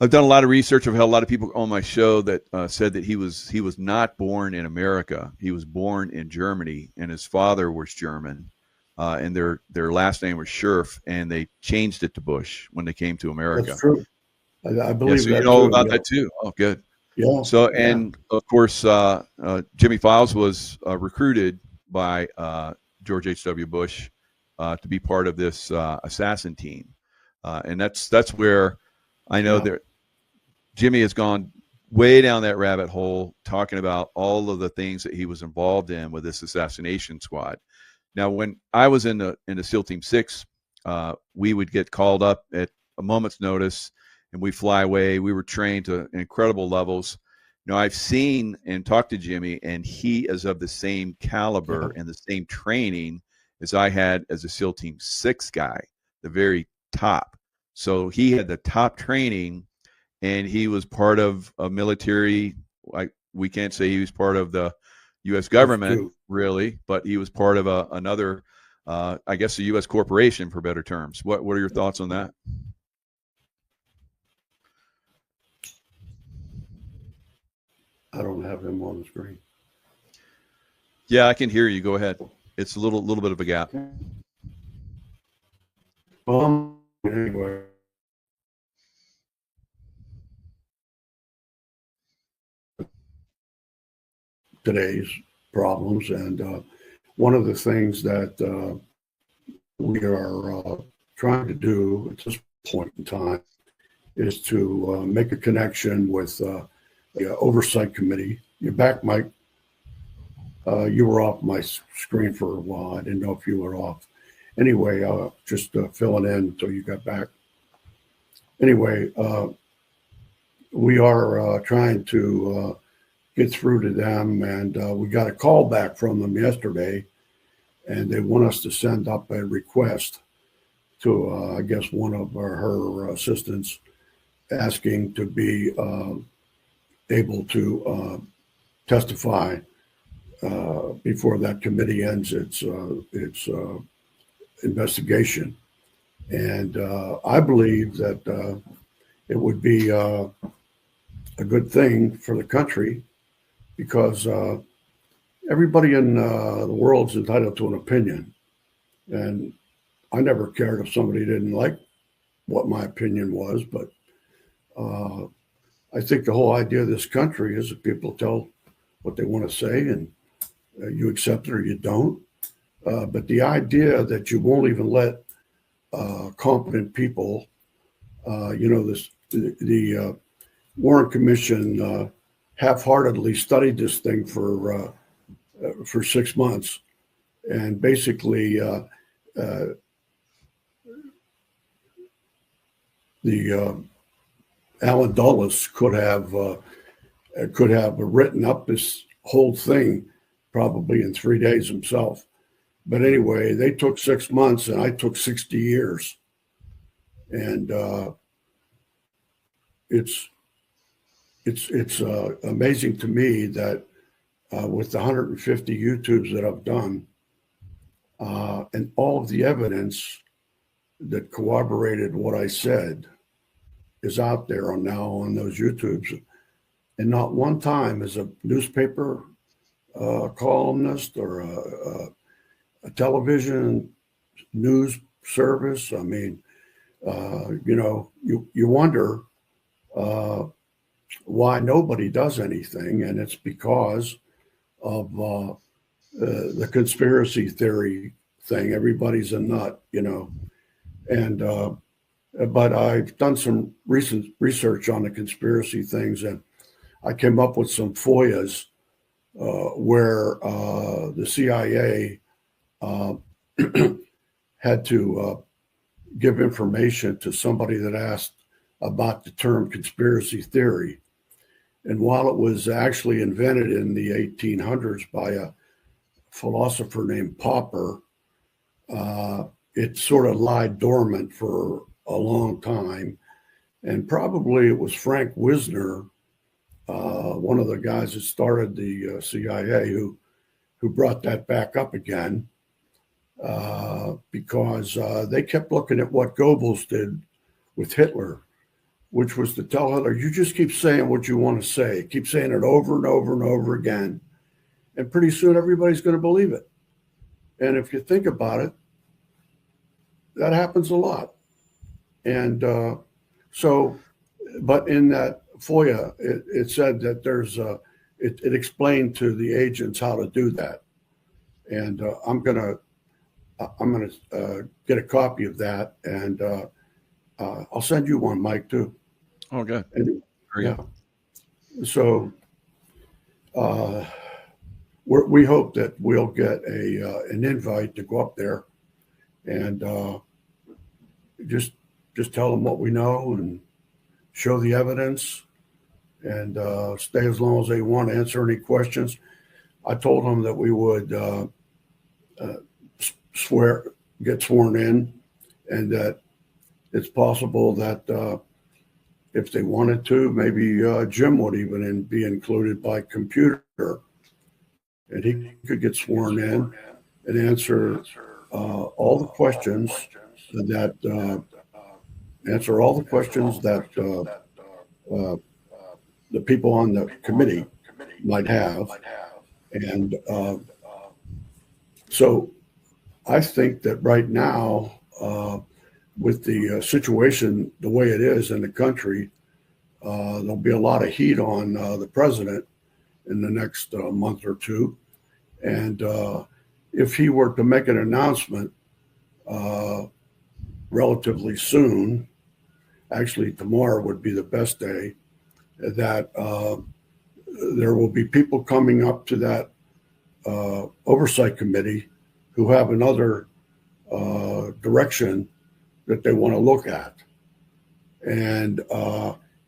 I've done a lot of research. I've had a lot of people on my show that said that he was not born in America. He was born in Germany, and his father was German. And their last name was Scherf, and they changed it to Bush when they came to America. That's true. I believe so that you know too, about that too. Oh, good. Yeah. So, and of course, Jimmy Files was recruited by George H.W. Bush to be part of this assassin team, and that's where I know that Jimmy has gone way down that rabbit hole, talking about all of the things that he was involved in with this assassination squad. Now, when I was in the SEAL Team 6, we would get called up at a moment's notice, and we fly away. We were trained to incredible levels. I've seen and talked to Jimmy, and he is of the same caliber and the same training as I had as a SEAL Team 6 guy, the very top. So he had the top training, and he was part of a military. We can't say he was part of the U.S. government, really, but he was part of another, I guess, a U.S. corporation, for better terms. What are your thoughts on that? I don't have him on the screen. Yeah, I can hear you. Go ahead. It's a little bit of a gap. Anyway. Today's problems, and one of the things that we are trying to do at this point in time is to make a connection with the oversight committee. You're back, Mike. You were off my screen for a while. I didn't know if you were off. Anyway, just filling in until you got back. Anyway, we are trying to get through to them, and we got a call back from them yesterday, and they want us to send up a request to, I guess, one of her assistants, asking to be able to testify before that committee ends its investigation. And I believe that it would be a good thing for the country, because everybody in the world is entitled to an opinion. And I never cared if somebody didn't like what my opinion was, but I think the whole idea of this country is that people tell what they want to say, and you accept it or you don't. But the idea that you won't even let competent people, the Warren Commission half-heartedly studied this thing for 6 months, and basically the Alan Dulles could have written up this whole thing probably in 3 days himself. But anyway, they took 6 months, and I took 60 years, and it's amazing to me that with the 150 YouTubes that I've done, and all of the evidence that corroborated what I said is out there now on those YouTubes. And not one time as a newspaper columnist or a television news service. I mean, you wonder why nobody does anything, and it's because of the conspiracy theory thing. Everybody's a nut, and but I've done some recent research on the conspiracy things, and I came up with some FOIAs where the CIA had to give information to somebody that asked about the term conspiracy theory. And while it was actually invented in the 1800s by a philosopher named Popper, it sort of lied dormant for a long time. And probably it was Frank Wisner, one of the guys that started the CIA, who brought that back up again, because they kept looking at what Goebbels did with Hitler, which was to tell Hitler, you just keep saying what you want to say, keep saying it over and over and over again, and pretty soon everybody's going to believe it. And if you think about it, that happens a lot. And but in that FOIA, it said that there's it explained to the agents how to do that. And I'm gonna get a copy of that, and I'll send you one, Mike, too. Okay. And, Very yeah. good. So we hope that we'll get an invite to go up there and just tell them what we know and show the evidence, and stay as long as they want, answer any questions. I told them that we would get sworn in, and that it's possible that if they wanted to, maybe Jim would even be included by computer, and he could get sworn in and answer all the questions that the people on the committee might have. And so I think that right now, with the situation the way it is in the country, there'll be a lot of heat on the president in the next month or two. And if he were to make an announcement relatively soon, actually tomorrow would be the best day, that there will be people coming up to that oversight committee who have another direction that they want to look at. And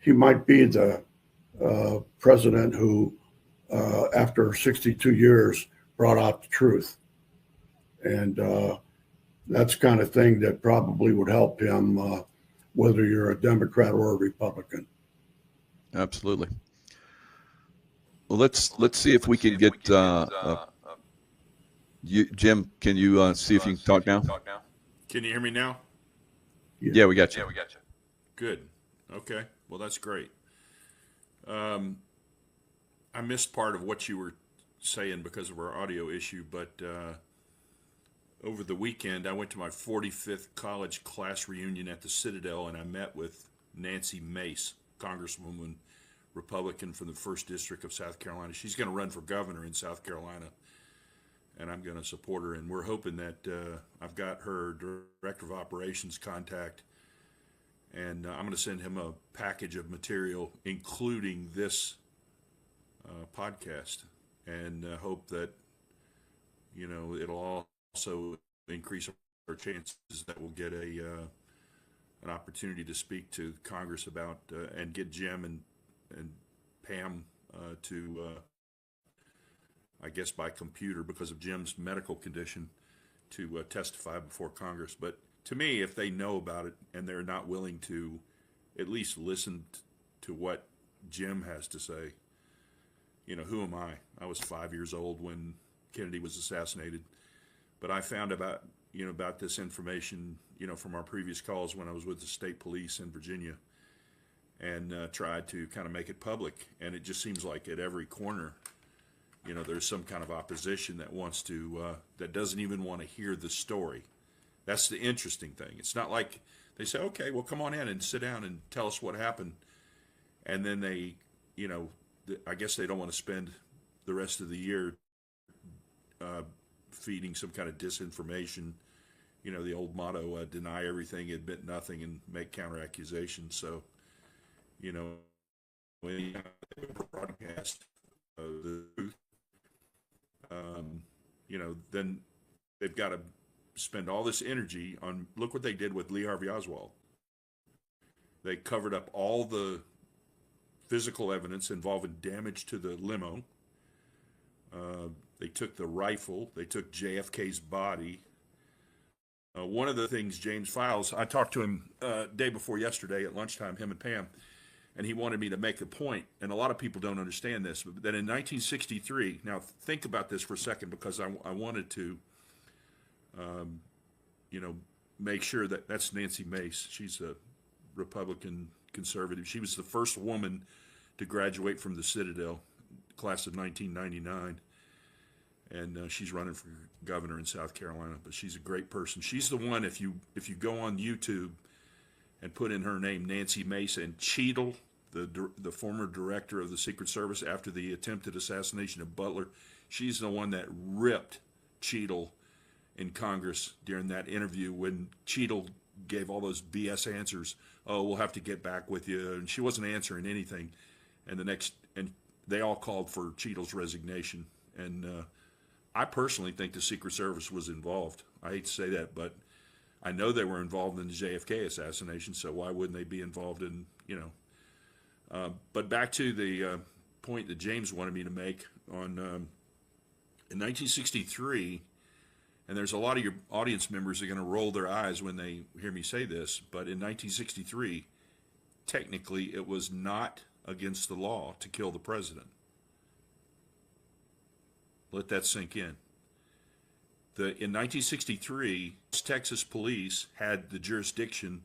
he might be the president who, after 62 years, brought out the truth. And that's the kind of thing that probably would help him, whether you're a Democrat or a Republican. Absolutely. Well, let's see if we can get Jim. Can you see if you can talk now? Can you hear me now? Yeah, we got you. Good. Okay. Well, that's great. I missed part of what you were saying because of our audio issue, but over the weekend, I went to my 45th college class reunion at the Citadel, and I met with Nancy Mace, Congresswoman Republican from the 1st District of South Carolina. She's going to run for governor in South Carolina, and I'm going to support her. And we're hoping that I've got her director of operations contact, and I'm going to send him a package of material, including this podcast, and hope that, you know, it'll also increase our chances that we'll get an opportunity to speak to Congress about and get Jim and Pam to, I guess by computer because of Jim's medical condition, to testify before Congress. But to me, if they know about it and they're not willing to at least listen to what Jim has to say, you know, who am I? I was 5 years old when Kennedy was assassinated, but I found about this information, you know, from our previous calls when I was with the state police in Virginia, and tried to kind of make it public. And it just seems like at every corner, you know, there's some kind of opposition that wants to, that doesn't even want to hear the story. That's the interesting thing. It's not like they say, okay, well, come on in and sit down and tell us what happened. And then they, you know, I guess they don't want to spend the rest of the year feeding some kind of disinformation, you know, the old motto, deny everything, admit nothing, and make counter accusations. So, you know, when you broadcast the truth, you know, then they've got to spend all this energy on, look what they did with Lee Harvey Oswald. They covered up all the physical evidence involving damage to the limo. They took the rifle. They took JFK's body. One of the things James Files, I talked to him day before yesterday at lunchtime, him and Pam, and he wanted me to make a point, and a lot of people don't understand this, but that in 1963, now think about this for a second, because I wanted to, you know, make sure that that's Nancy Mace. She's a Republican conservative. She was the first woman to graduate from the Citadel, class of 1999. And she's running for governor in South Carolina, but she's a great person. She's the one, if you go on YouTube and put in her name, Nancy Mace, and Cheadle, the former director of the Secret Service after the attempted assassination of Butler, she's the one that ripped Cheadle in Congress during that interview when Cheadle gave all those BS answers. Oh, we'll have to get back with you. And she wasn't answering anything. And they all called for Cheadle's resignation. And I personally think the Secret Service was involved. I hate to say that, but I know they were involved in the JFK assassination, so why wouldn't they be involved in, you know. But back to the point that James wanted me to make on, in 1963, and there's a lot of your audience members that are going to roll their eyes when they hear me say this, but in 1963, technically it was not against the law to kill the president. Let that sink in. In 1963, Texas police had the jurisdiction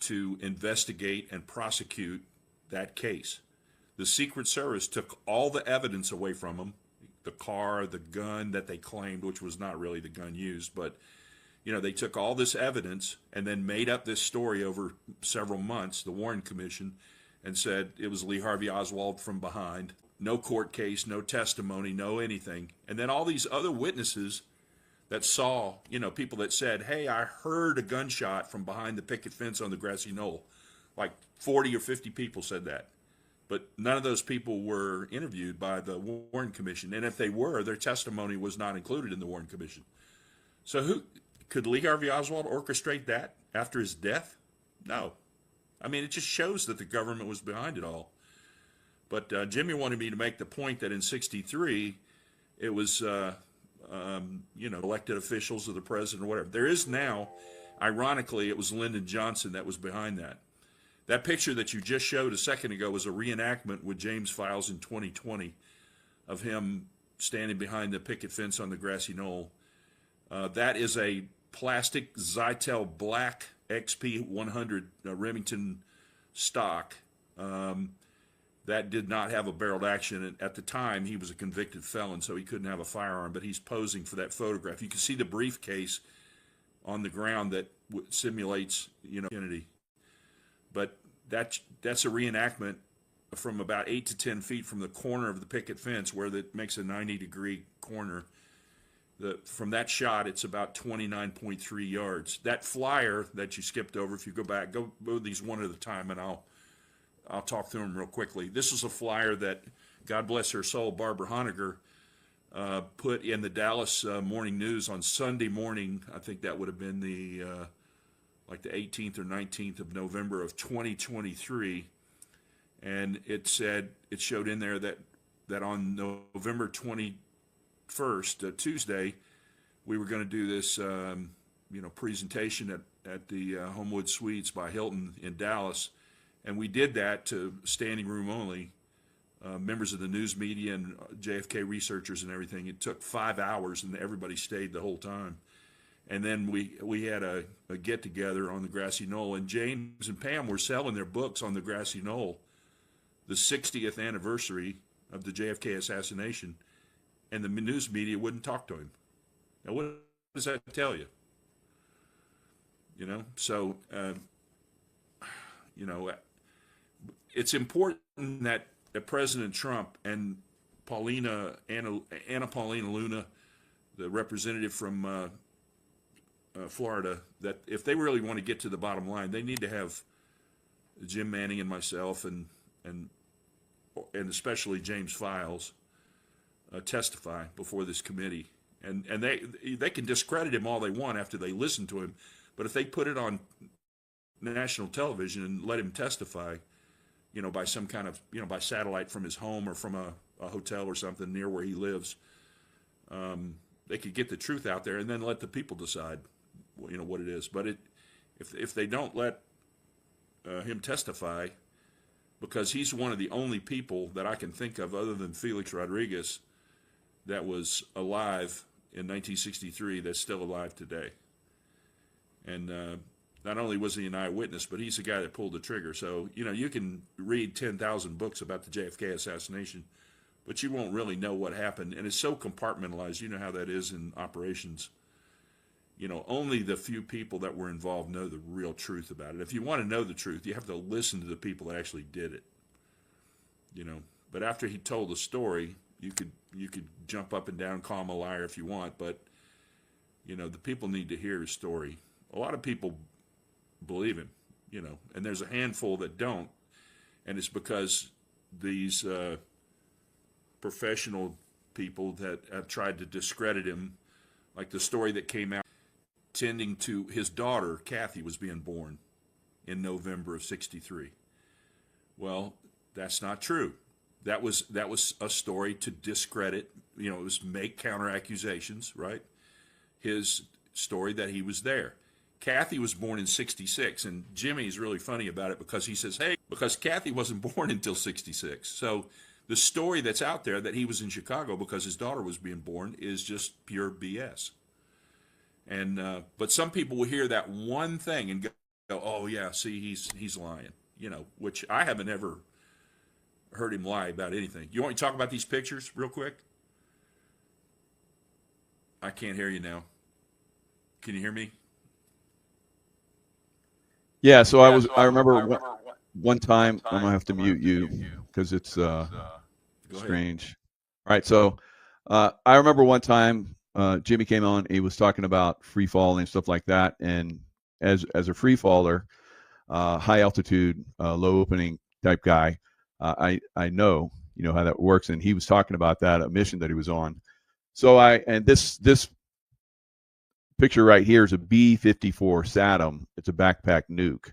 to investigate and prosecute that case. The Secret Service took all the evidence away from them, the car, the gun that they claimed, which was not really the gun used, but you know, they took all this evidence and then made up this story over several months, the Warren Commission, and said it was Lee Harvey Oswald from behind. No court case, no testimony, no anything. And then all these other witnesses that saw, you know, people that said, hey, I heard a gunshot from behind the picket fence on the grassy knoll. Like 40 or 50 people said that. But none of those people were interviewed by the Warren Commission. And if they were, their testimony was not included in the Warren Commission. So could Lee Harvey Oswald orchestrate that after his death? No. I mean, it just shows that the government was behind it all. But Jimmy wanted me to make the point that in '63, it was, you know, elected officials of the president or whatever. There is now, ironically, it was Lyndon Johnson that was behind that. That picture that you just showed a second ago was a reenactment with James Files in 2020 of him standing behind the picket fence on the grassy knoll. That is a plastic Zytel Black XP 100 Remington stock. That did not have a barreled action. And at the time, he was a convicted felon, so he couldn't have a firearm, but he's posing for that photograph. You can see the briefcase on the ground that simulates, you know, Kennedy. But that's a reenactment from about 8 to 10 feet from the corner of the picket fence where that makes a 90-degree corner. From that shot, it's about 29.3 yards. That flyer that you skipped over, if you go back, go these one at a time, and I'll talk through them real quickly. This is a flyer that, God bless her soul, Barbara Honegger, put in the Dallas Morning News on Sunday morning. I think that would have been the 18th or 19th of November of 2023. And it showed in there that on November 21st, Tuesday, we were going to do this, presentation at the Homewood Suites by Hilton in Dallas. And we did that to standing room only, members of the news media and JFK researchers and everything. It took 5 hours, and everybody stayed the whole time. And then we had a get-together on the Grassy Knoll, and James and Pam were selling their books on the Grassy Knoll, the 60th anniversary of the JFK assassination, and the news media wouldn't talk to him. Now, what does that tell you? So, it's important that President Trump and Anna Paulina Luna, the representative from Florida, that if they really want to get to the bottom line, they need to have Jim Manning and myself and especially James Files testify before this committee. And they can discredit him all they want after they listen to him, but if they put it on national television and let him testify, by some kind of, by satellite from his home or from a hotel or something near where he lives, they could get the truth out there and then let the people decide, what it is. But if they don't let him testify, because he's one of the only people that I can think of other than Felix Rodriguez that was alive in 1963 that's still alive today. And not only was he an eyewitness, but he's the guy that pulled the trigger. So, you can read 10,000 books about the JFK assassination, but you won't really know what happened. And it's so compartmentalized. You know how that is in operations. Only the few people that were involved know the real truth about it. If you want to know the truth, you have to listen to the people that actually did it. But after he told the story, you could jump up and down, call him a liar if you want, but the people need to hear his story. A lot of people believe him, and there's a handful that don't, and it's because these professional people that have tried to discredit him, like the story that came out tending to his daughter, Kathy, was being born in November of '63. Well, that's not true. That was a story to discredit, it was make counter accusations, right? His story that he was there. Kathy was born in '66, and Jimmy's really funny about it because he says, hey, because Kathy wasn't born until '66. So the story that's out there that he was in Chicago because his daughter was being born is just pure BS. And but some people will hear that one thing and go, oh yeah, see, he's lying, which I haven't ever heard him lie about anything. You want me to talk about these pictures real quick? I can't hear you now. Can you hear me? Yeah, so I remember one time, I'm gonna have to mute you because it's strange. All right, so I remember one time Jimmy came on, he was talking about free falling and stuff like that, and as a free faller, high altitude, low opening type guy, I know how that works, and he was talking about that, a mission that he was on. So this picture right here is a B-54 Saddam. It's a backpack nuke.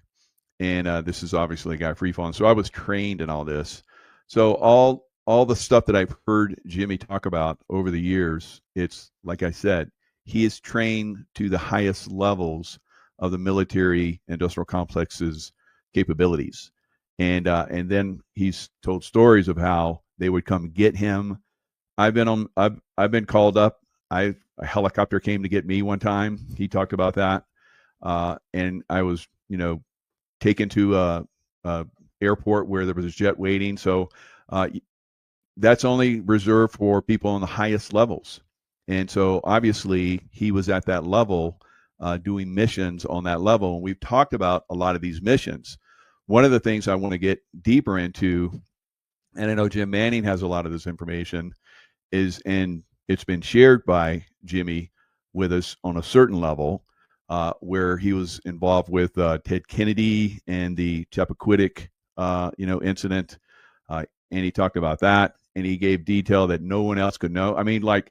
And this is obviously a guy free falling. So I was trained in all this. So all the stuff that I've heard Jimmy talk about over the years, it's like I said, he is trained to the highest levels of the military industrial complex's capabilities. And then he's told stories of how they would come get him. I've been called up. A helicopter came to get me one time. He talked about that. And I was, taken to a airport where there was a jet waiting. So that's only reserved for people on the highest levels. And so obviously he was at that level doing missions on that level. And we've talked about a lot of these missions. One of the things I want to get deeper into and I know Jim Manning has a lot of this information, and it's been shared by Jimmy with us on a certain level, where he was involved with Ted Kennedy and the Chappaquiddick, incident, and he talked about that, and he gave detail that no one else could know. I mean, like,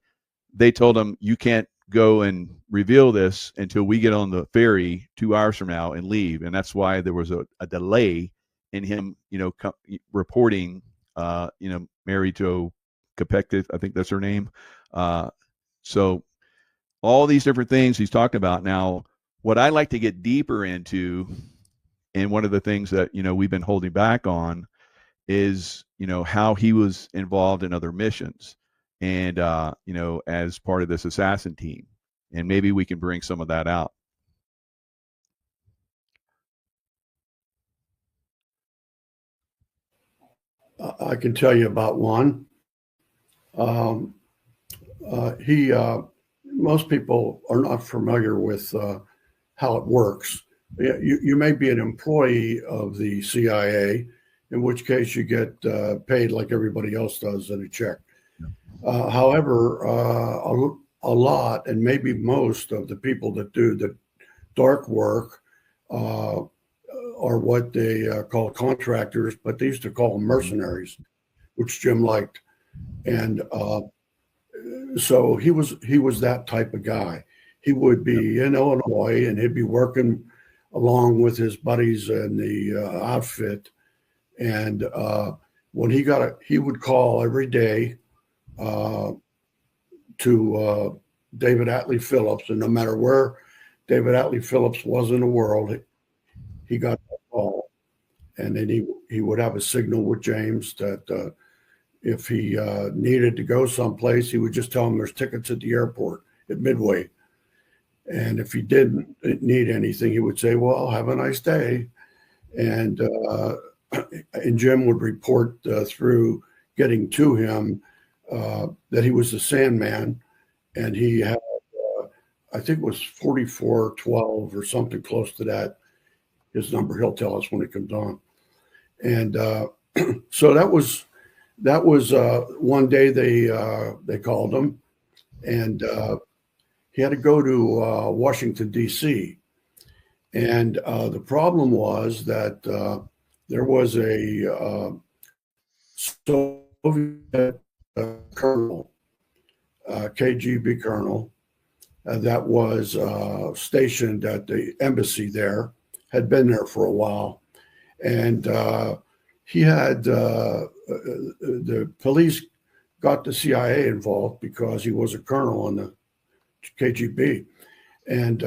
they told him, you can't go and reveal this until we get on the ferry 2 hours from now and leave, and that's why there was a delay in him, reporting, Mary Jo Kopechne, I think that's her name. So all these different things he's talking about. Now, what I like to get deeper into, and one of the things that, we've been holding back on, is, how he was involved in other missions and, as part of this assassin team. And maybe we can bring some of that out. I can tell you about one. Most people are not familiar with how it works. You may be an employee of the CIA, in which case you get paid like everybody else does in a check. However, a lot, and maybe most of the people that do the dark work are what they call contractors, but they used to call them mercenaries, which Jim liked. And so he was that type of guy. He would be in Illinois, and he'd be working along with his buddies in the outfit. And when he would call every day to David Atlee Phillips, and no matter where David Atlee Phillips was in the world, he got that call. And then he would have a signal with James that if he needed to go someplace, he would just tell him there's tickets at the airport at Midway. And if he didn't need anything, he would say, well, have a nice day. And Jim would report through getting to him that he was the Sandman, and he had, I think it was 4412 or something close to that. His number, he'll tell us when it comes on. And so that was one day they called him, and he had to go to Washington, D.C. And the problem was that there was a Soviet colonel, KGB colonel, that was stationed at the embassy there, had been there for a while. And he had, the police got the CIA involved because he was a colonel in the KGB. And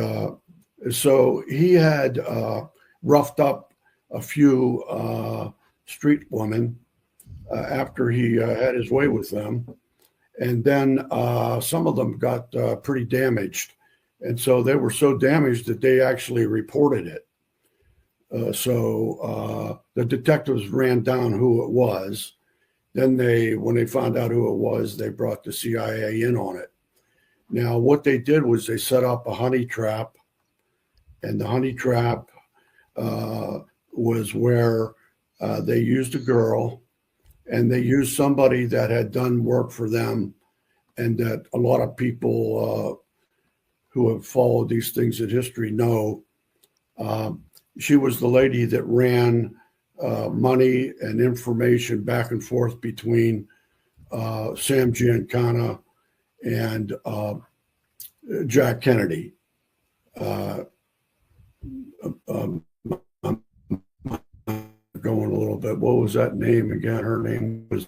so he had roughed up a few street women after he had his way with them. And then some of them got pretty damaged. And so they were so damaged that they actually reported it. So the detectives ran down who it was. Then when they found out who it was, they brought the CIA in on it. Now, what they did was they set up a honey trap, and the honey trap was where they used a girl, and they used somebody that had done work for them, and that a lot of people who have followed these things in history know. She was the lady that ran money and information back and forth between Sam Giancana and Jack Kennedy. Going a little bit. What was that name again? Her name was,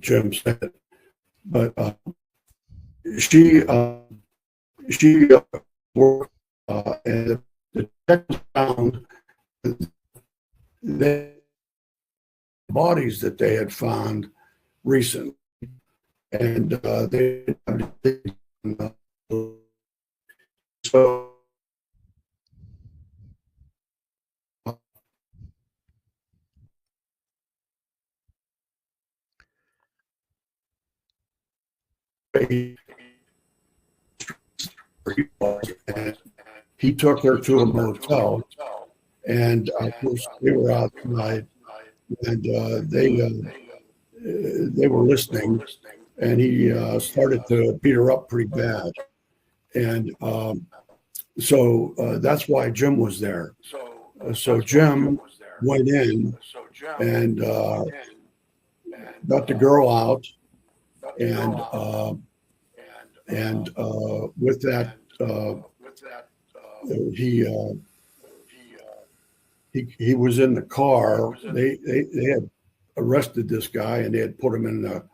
Jim said, but she worked, and the detectives found the bodies that they had found recently, and they so he took her to a motel, And of course, they were outside, and they were listening, and he started to beat her up pretty bad. And so that's why Jim was there. So Jim went in and got the girl out, and with that, he was in the car. They had arrested this guy, and they had put him in the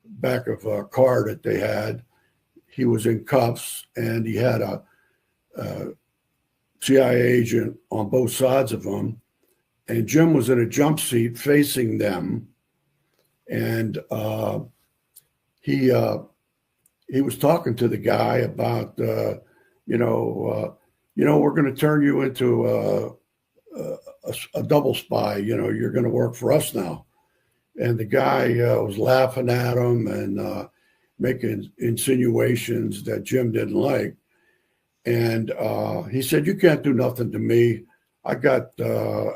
back of a car that they had. He was in cuffs, and he had a CIA agent on both sides of him, and Jim was in a jump seat facing them, and he was talking to the guy about we're going to turn you into a double spy. You're going to work for us now. And the guy was laughing at him and making insinuations that Jim didn't like. And he said, "You can't do nothing to me. I got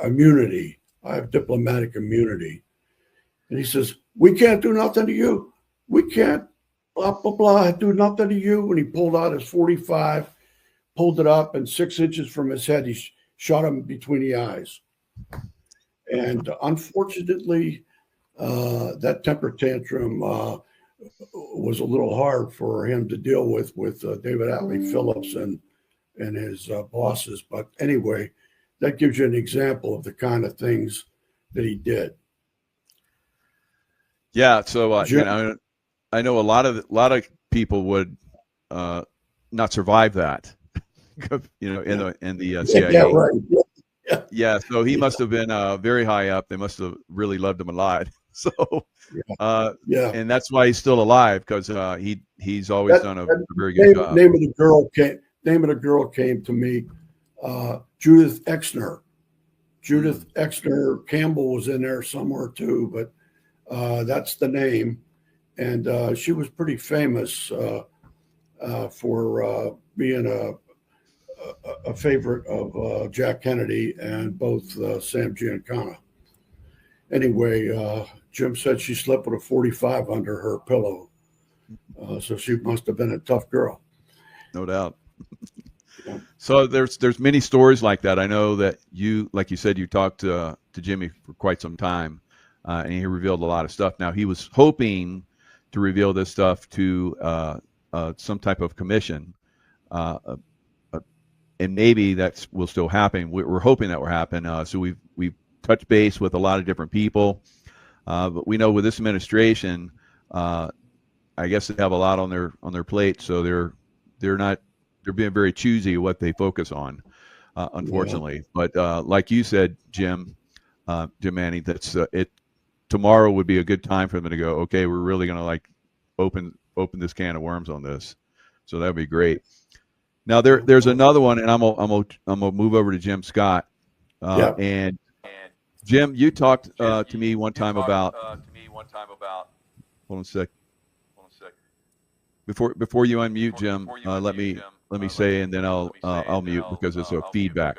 immunity. I have diplomatic immunity." And he says, "We can't do nothing to you. We can't, blah, blah, blah, do nothing to you." And he pulled out his 45, pulled it up, and 6 inches from his head, he shot him between the eyes. And unfortunately, that temper tantrum was a little hard for him to deal with David Atlee Phillips and his bosses. But anyway, that gives you an example of the kind of things that he did. Yeah. So I know a lot of people would not survive that. In the CIA. Yeah, right. Yeah. So he must have been very high up. They must have really loved him a lot. So, and that's why he's still alive, because he's always done a very good job. Name of the girl came to me. Judith Exner. Judith Exner Campbell was in there somewhere too, but that's the name. And she was pretty famous for being a favorite of Jack Kennedy and both Sam Giancana. Anyway, Jim said she slept with a 45 under her pillow. So she must have been a tough girl. No doubt. So there's many stories like that. I know that like you said, you talked to Jimmy for quite some time, and he revealed a lot of stuff. Now, he was hoping to reveal this stuff to some type of commission, and maybe that will still happen. We're hoping that will happen. So we've touched base with a lot of different people, but we know with this administration, I guess they have a lot on their plate, so they're being very choosy what they focus on, unfortunately. Yeah. But like you said, Jim Manning, that's tomorrow would be a good time for them to go, okay, we're really going to open this can of worms on this. So that would be great. Now there's another one, and I'm gonna move over to Jim Scott. And Jim, you talked to me one time about. Hold on a sec. Before you unmute, Jim, let me say, and then I'll mute because it's a feedback.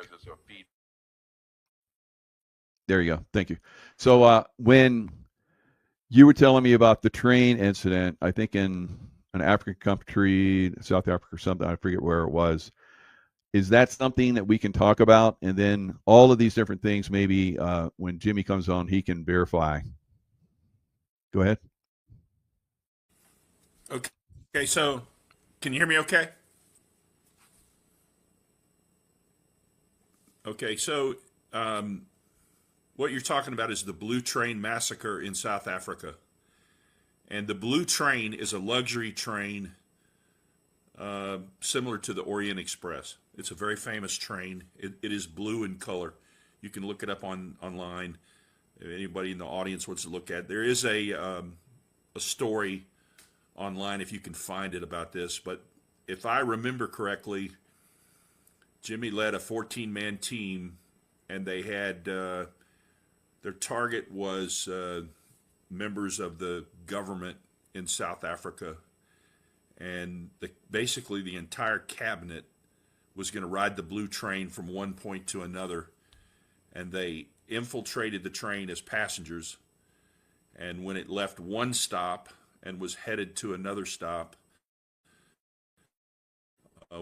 There you go. Thank you. So when you were telling me about the train incident, I think in an African country, South Africa or something, I forget where it was. Is that something that we can talk about? And then all of these different things, maybe when Jimmy comes on, he can verify. Go ahead. Okay, so can you hear me okay? Okay, so what you're talking about is the Blue Train massacre in South Africa. And the Blue Train is a luxury train similar to the Orient Express. It's a very famous train. It is blue in color. You can look it up online. If anybody in the audience wants to look at it. There is a story online, if you can find it, about this. But if I remember correctly, Jimmy led a 14-man team, and they had their target was members of the government in South Africa, and basically the entire cabinet was going to ride the Blue Train from one point to another, and they infiltrated the train as passengers. And when it left one stop and was headed to another stop,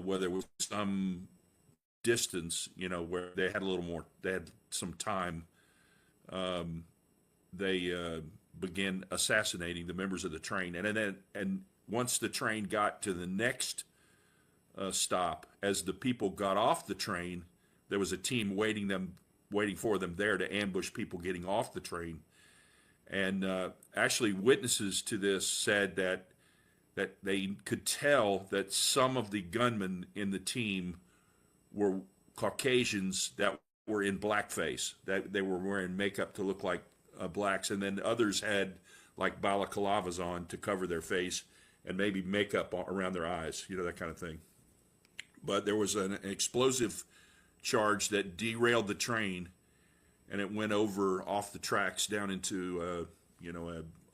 where there was some distance, where they had a little more, they had some time, they began assassinating the members of the train. And once the train got to the next stop, as the people got off the train, there was a team waiting for them there to ambush people getting off the train. And actually, witnesses to this said that they could tell that some of the gunmen in the team were Caucasians that were in blackface, that they were wearing makeup to look like blacks, and then others had like balaclavas on to cover their face and maybe makeup around their eyes, that kind of thing. But there was an explosive charge that derailed the train, and it went off the tracks down into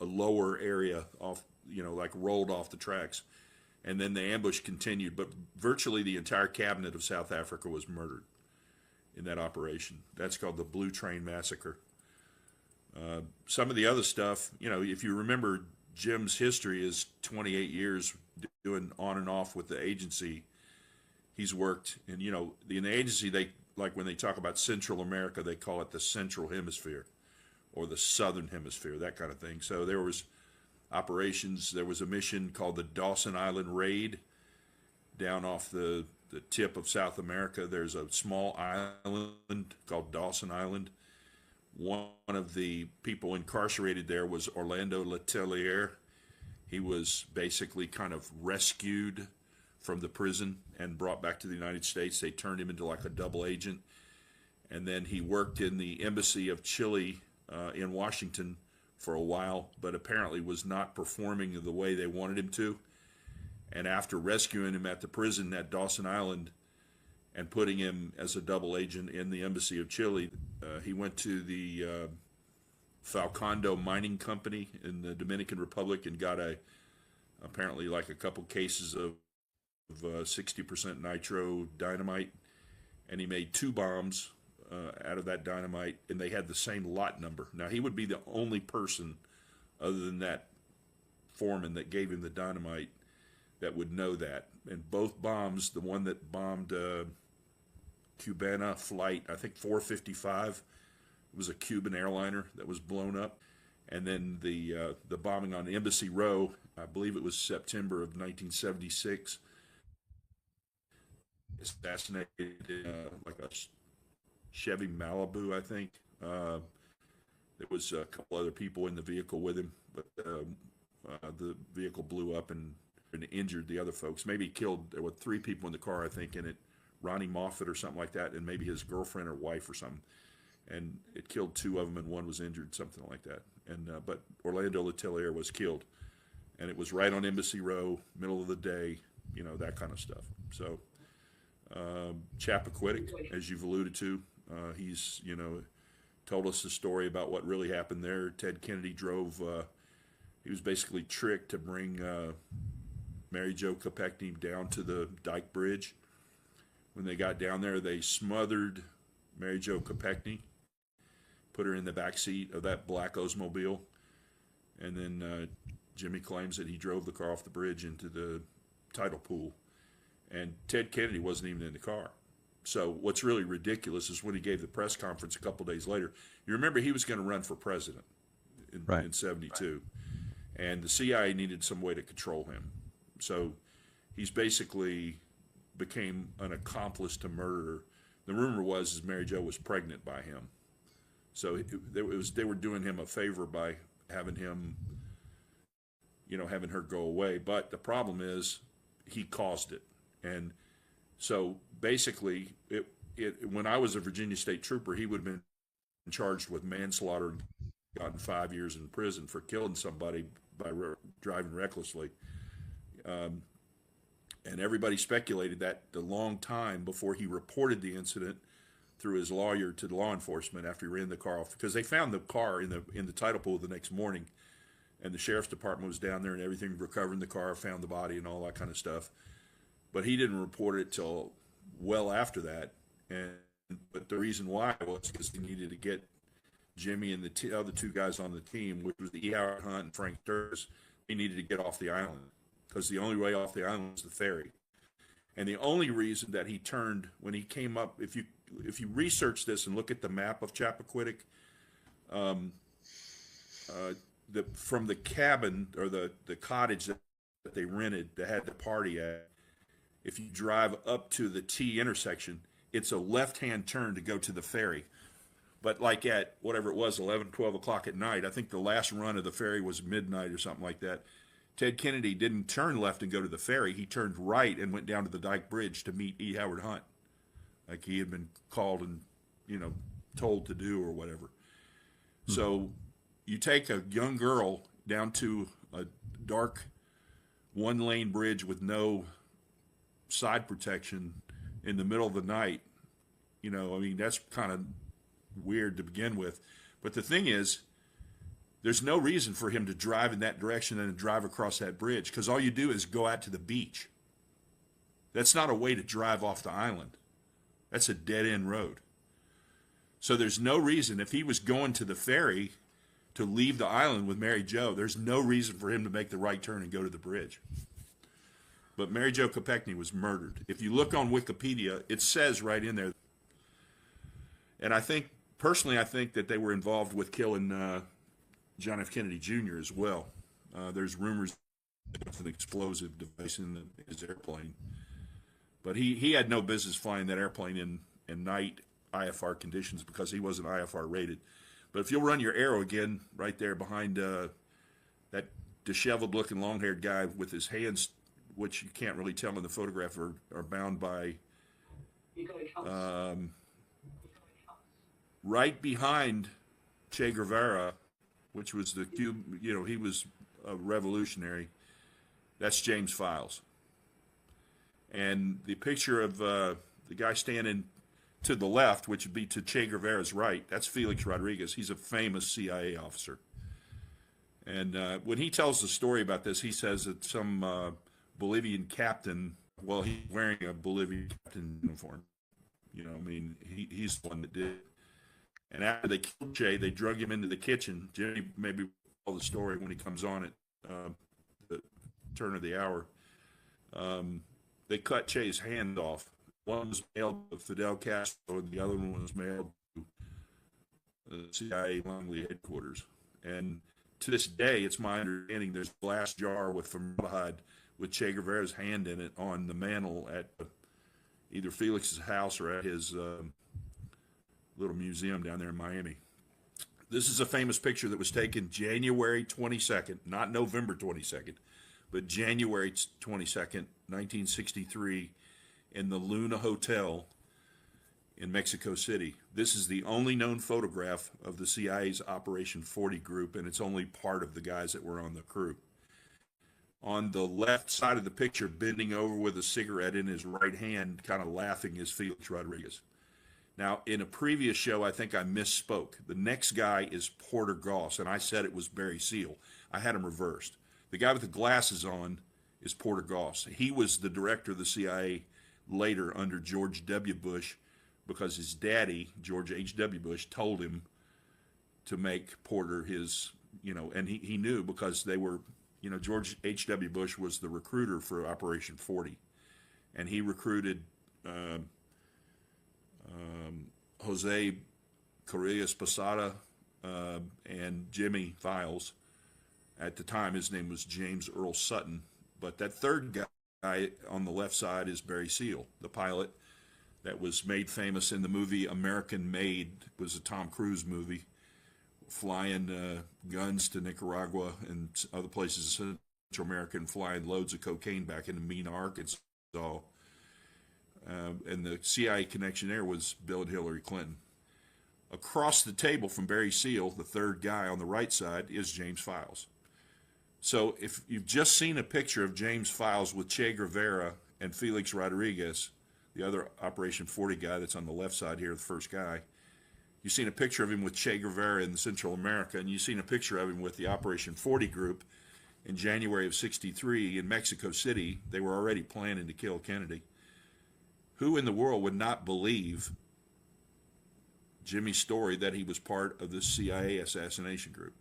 a lower area off, like rolled off the tracks. And then the ambush continued, but virtually the entire cabinet of South Africa was murdered in that operation. That's called the Blue Train Massacre. Some of the other stuff, if you remember, Jim's history is 28 years doing on and off with the agency. He's worked, and in the agency, they, like when they talk about Central America, they call it the Central Hemisphere or the Southern Hemisphere, that kind of thing. So there was operations. There was a mission called the Dawson Island Raid down off the tip of South America. There's a small island called Dawson Island. One of the people incarcerated there was Orlando Letelier. He was basically kind of rescued from the prison and brought back to the United States. They turned him into like a double agent. And then he worked in the embassy of Chile in Washington for a while, but apparently was not performing the way they wanted him to. And after rescuing him at the prison at Dawson Island and putting him as a double agent in the embassy of Chile, he went to the Falcando Mining Company in the Dominican Republic and got apparently like a couple cases of 60% nitro dynamite, and he made 2 bombs out of that dynamite, and they had the same lot number. Now, he would be the only person other than that foreman that gave him the dynamite that would know that. And both bombs, the one that bombed Cubana flight, I think 455, was a Cuban airliner that was blown up. And then the bombing on Embassy Row, I believe it was September of 1976, assassinated like a Chevy Malibu, I think. There was a couple other people in the vehicle with him, but the vehicle blew up and injured the other folks. Maybe killed, there were 3 people in the car, I think, in it. Ronnie Moffat or something like that, and maybe his girlfriend or wife or something. And it killed 2 of them, and 1 was injured, something like that. And but Orlando Letelier was killed, and it was right on Embassy Row, middle of the day, that kind of stuff. So Chappaquiddick, as you've alluded to, he's told us the story about what really happened there. Ted Kennedy drove. He was basically tricked to bring Mary Jo Kopechne down to the Dyke Bridge. When they got down there, they smothered Mary Jo Kopechne, put her in the back seat of that black Oldsmobile, and then Jimmy claims that he drove the car off the bridge into the tidal pool, and Ted Kennedy wasn't even in the car. So what's really ridiculous is when he gave the press conference a couple days later. You remember he was going to run for president in 72, and the CIA needed some way to control him. So he's basically became an accomplice to murder. The rumor was Mary Jo was pregnant by him. So they were doing him a favor by having him, having her go away. But the problem is he caused it. And so basically, when I was a Virginia State Trooper, he would have been charged with manslaughter and gotten 5 years in prison for killing somebody by driving recklessly. And everybody speculated that the long time before he reported the incident through his lawyer to the law enforcement after he ran the car off, because they found the car in the tidal pool the next morning, and the sheriff's department was down there and everything, recovering the car, found the body and all that kind of stuff. But he didn't report it till well after that. But but the reason why was because he needed to get Jimmy and the other two guys on the team, which was the E. Howard Hunt and Frank Sturgis, he needed to get off the island because the only way off the island was the ferry. And the only reason that he turned when he came up, if you research this and look at the map of Chappaquiddick, from the cabin or the cottage that they rented that had the party at, if you drive up to the T intersection, it's a left-hand turn to go to the ferry. But like at whatever it was, 11, 12 o'clock at night, I think the last run of the ferry was midnight or something like that. Ted Kennedy didn't turn left and go to the ferry. He turned right and went down to the Dyke Bridge to meet E. Howard Hunt, like he had been called and, told to do or whatever. So you take a young girl down to a dark one-lane bridge with no side protection in the middle of the night. That's kind of weird to begin with. But the thing is, there's no reason for him to drive in that direction and drive across that bridge, because all you do is go out to the beach. That's not a way to drive off the island. That's a dead-end road. So there's no reason, if he was going to the ferry to leave the island with Mary Jo, there's no reason for him to make the right turn and go to the bridge. But Mary Jo Kopechne was murdered. If you look on Wikipedia, it says right in there. And I think that they were involved with killing John F. Kennedy Jr. as well. There's rumors of an explosive device in his airplane. But he had no business flying that airplane in night IFR conditions because he wasn't IFR rated. But if you'll run your arrow again right there behind that disheveled-looking long-haired guy with his hands, which you can't really tell in the photograph, are bound by right behind Che Guevara, which was the he was a revolutionary. That's James Files. And the picture of the guy standing to the left, which would be to Che Guevara's right, that's Felix Rodriguez. He's a famous CIA officer. And when he tells the story about this, he says that some Bolivian captain, well, he's wearing a Bolivian captain uniform. He's the one that did it. And after they killed Che, they drug him into the kitchen. Jimmy maybe tell the story when he comes on at the turn of the hour. They cut Che's hand off. One was mailed to Fidel Castro, and the other one was mailed to the CIA Langley headquarters. And to this day, it's my understanding there's a glass jar with formaldehyde with Che Guevara's hand in it on the mantle at either Felix's house or at his little museum down there in Miami. This is a famous picture that was taken January 22nd, not November 22nd, but January 22nd, 1963, in the Luna Hotel in Mexico City. This is the only known photograph of the CIA's Operation 40 group, and it's only part of the guys that were on the crew. On the left side of the picture, bending over with a cigarette in his right hand, kind of laughing, is Felix Rodriguez. Now, in a previous show, I think I misspoke. The next guy is Porter Goss, and I said it was Barry Seal. I had him reversed. The guy with the glasses on is Porter Goss. He was the director of the CIA later under George W. Bush because his daddy, George H.W. Bush, told him to make Porter his, and he knew because they were, George H.W. Bush was the recruiter for Operation 40. And he recruited Jose Correas Posada and Jimmy Files. At the time, his name was James Earl Sutton. But that third guy on the left side is Barry Seal, the pilot that was made famous in the movie American Made. It was a Tom Cruise movie, flying guns to Nicaragua and other places in Central America and flying loads of cocaine back into Mena, Arkansas. And the CIA connection there was Bill and Hillary Clinton. Across the table from Barry Seal, the third guy on the right side, is James Files. So if you've just seen a picture of James Files with Che Guevara and Felix Rodriguez, the other Operation 40 guy that's on the left side here, the first guy, you've seen a picture of him with Che Guevara in Central America, and you've seen a picture of him with the Operation 40 group in January of '63 in Mexico City. They were already planning to kill Kennedy. Who in the world would not believe Jimmy's story that he was part of the CIA assassination group.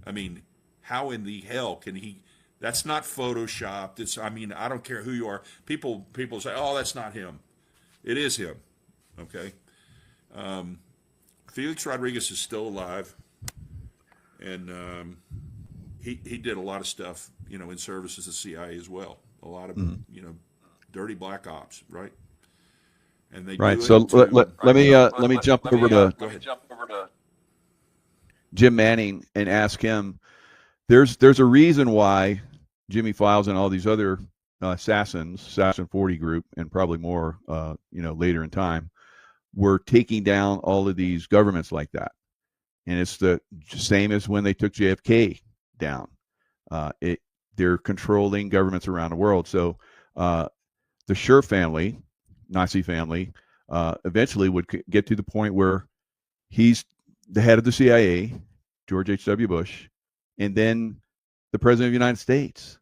I mean, how in the hell can he? That's not photoshopped. It's, I mean, I don't care who you are. People say, oh, that's not him. It is him. Okay. Felix Rodriguez is still alive, and he did a lot of stuff, you know, in service as the CIA as well. A lot of you know, dirty black ops, right? And they Right. do So it to- let me jump over to Go ahead. Jim Manning and ask him. There's a reason why Jimmy Files and all these other Assassin 40 group, and probably more, you know, later in time, were taking down all of these governments like that. And it's the same as when they took JFK down. They're controlling governments around the world. So the Schur family, Nazi family, eventually would get to the point where he's the head of the CIA, George H.W. Bush, and then the President of the United States.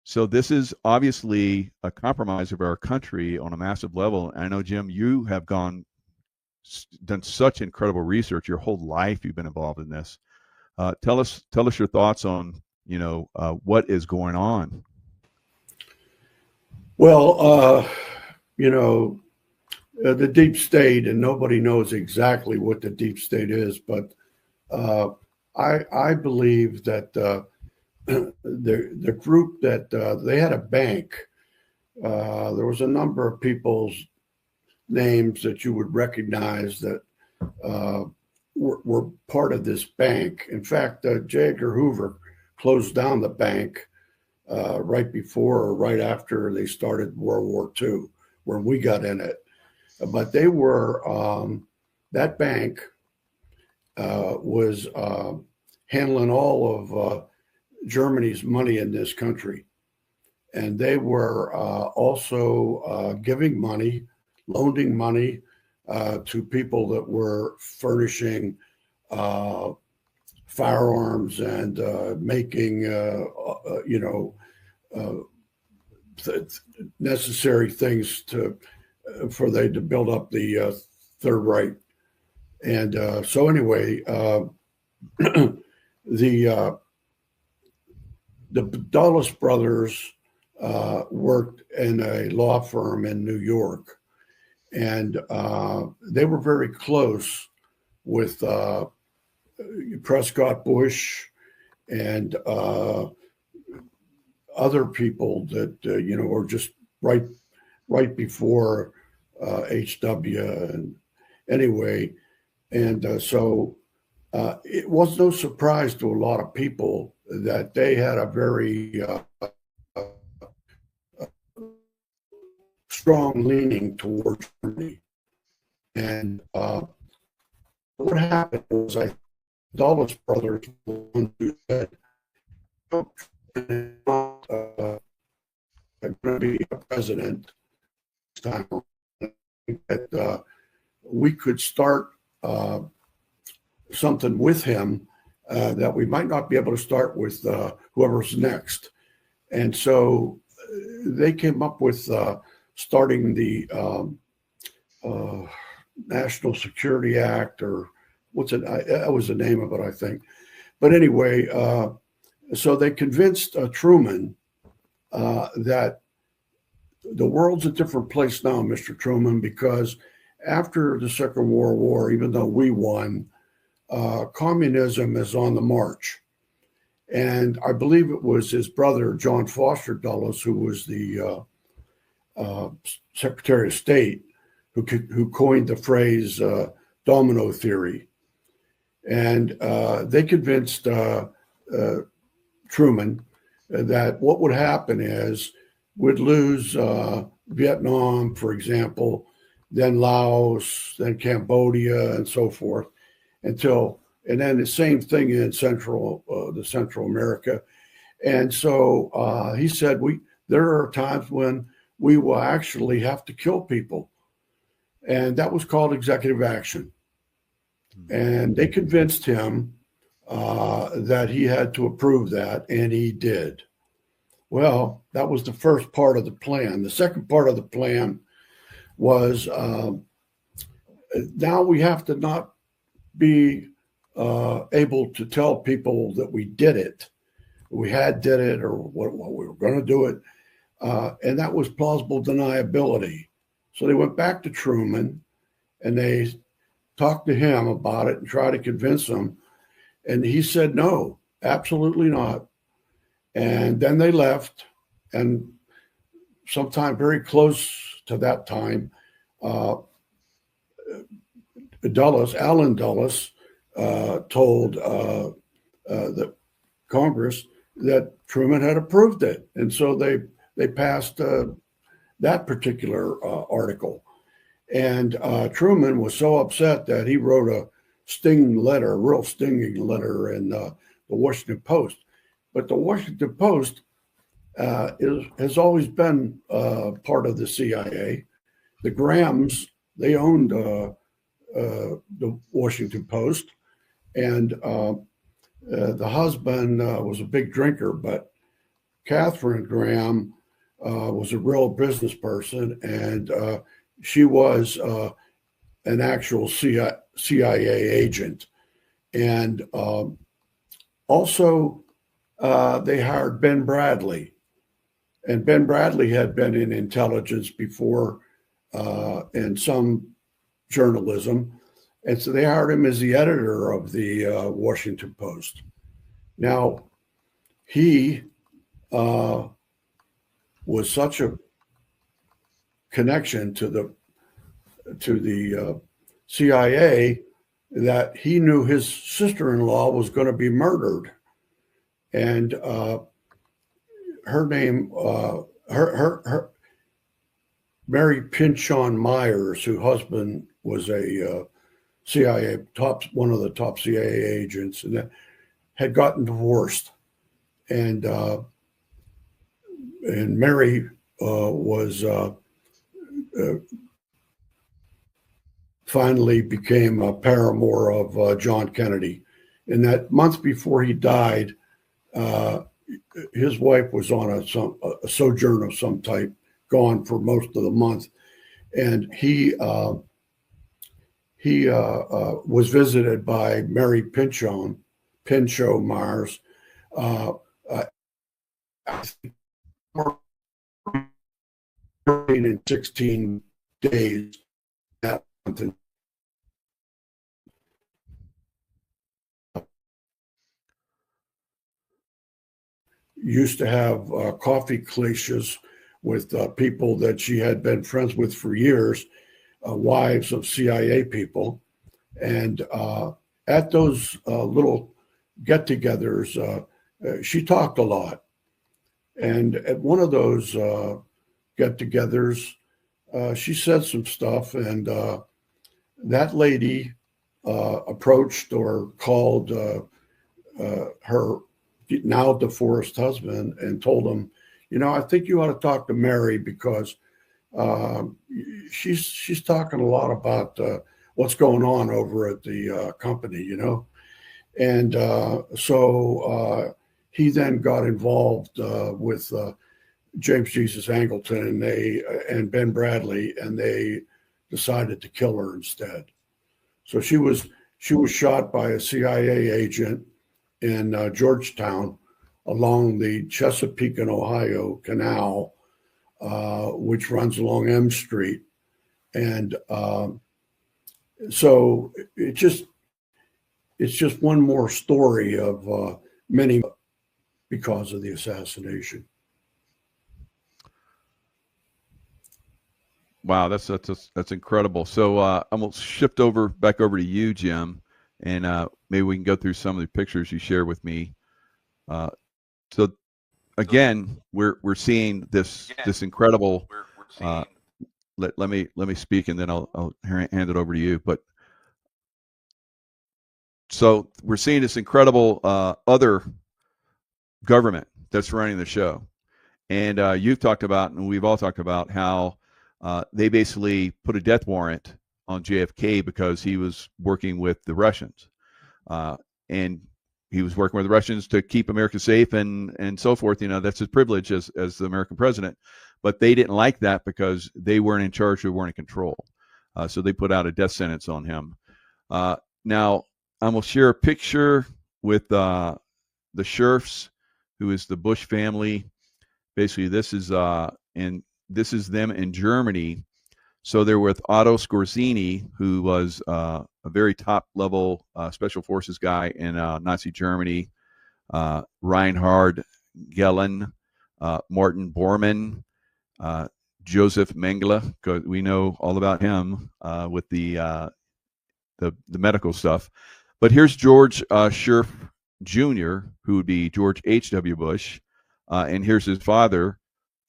So this is obviously a compromise of our country on a massive level. And I know, Jim, you have done such incredible research. Your whole life you've been involved in this. Tell us your thoughts on, you know, what is going on. Well, you know, the deep state, and nobody knows exactly what the deep state is, but I believe that the group that they had a bank. There was a number of people's names that you would recognize that were part of this bank. In fact, J. Edgar Hoover closed down the bank right before or right after they started World War II, where we got in it. But they were, that bank was handling all of Germany's money in this country. And they were also giving money, loaning money to people that were furnishing firearms and making, you know, necessary things for they to build up the Third Reich. And so anyway, the Dulles brothers worked in a law firm in New York, and they were very close with Prescott Bush and other people that you know were just right before HW. And anyway, and so it was no surprise to a lot of people that they had a very strong leaning towards Germany. And what happened was, Dulles brothers were the ones who said, I'm going to be a president this time around, that we could start something with him that we might not be able to start with whoever's next. And so they came up with starting the National Security Act, or what's it? That was the name of it, I think. But anyway, so they convinced Truman that the world's a different place now, Mr. Truman, because after the Second World War, even though we won, communism is on the march. And I believe it was his brother, John Foster Dulles, who was the Secretary of State, who coined the phrase domino theory. And they convinced Truman that what would happen is we'd lose Vietnam, for example, then Laos, then Cambodia, and so forth, and then the same thing in Central America. And so he said, there are times when we will actually have to kill people. And that was called executive action. And they convinced him that he had to approve that, and he did. Well, that was the first part of the plan. The second part of the plan was now we have to not be able to tell people that we did it, we did it, or what we were going to do it, and that was plausible deniability. So they went back to Truman, and they talked to him about it and tried to convince him, and he said no, absolutely not. And then they left, and sometime very close to that time, Allen Dulles, told the Congress that Truman had approved it, and so they passed that particular article. And Truman was so upset that he wrote a real stinging letter in the Washington Post. But the Washington Post has always been part of the CIA. The Grahams, they owned the Washington Post, and the husband was a big drinker, but Catherine Graham was a real business person, and she was an actual CIA agent. And also, they hired Ben Bradley, and Ben Bradley had been in intelligence before and some journalism. And so they hired him as the editor of the Washington Post. Now, he was such a connection to the CIA that he knew his sister-in-law was going to be murdered. And her name, her Mary Pinchon Myers, whose husband was a one of the top CIA agents, and had gotten divorced, and Mary was finally became a paramour of John Kennedy. In that month before he died, his wife was on a sojourn of some type, gone for most of the month, and he was visited by Mary Pinchon Myers. In 16 days that month. Used to have coffee clashes with people that she had been friends with for years, wives of CIA people. And at those little get-togethers, she talked a lot. And at one of those get-togethers, she said some stuff, and that lady approached or called her now divorced husband and told him, I think you ought to talk to Mary, because she's talking a lot about what's going on over at the company, And so he then got involved with James Jesus Angleton and Ben Bradley, and they decided to kill her instead. So she was shot by a CIA agent in Georgetown along the Chesapeake and Ohio Canal, which runs along M Street. And so it's just one more story of many because of the assassination. Wow, that's incredible. So I'm gonna shift back over to you, Jim, and maybe we can go through some of the pictures you shared with me. So again, we're seeing this incredible. Let me speak, and then I'll hand it over to you. But so we're seeing this incredible other government that's running the show, and you've talked about, and we've all talked about how they basically put a death warrant on JFK because he was working with the Russians, and he was working with the Russians to keep America safe and so forth. That's his privilege as the American president. But they didn't like that because they weren't in charge, they weren't in control. So they put out a death sentence on him. Now, I'm going to share a picture with the Scherfs, who is the Bush family. Basically, this is them in Germany. So they're with Otto Skorzeny, who was a very top-level special forces guy in Nazi Germany. Reinhard Gehlen, Martin Bormann, Joseph Mengele, because we know all about him with the medical stuff. But here's George Scherf Jr., who would be George H.W. Bush, and here's his father,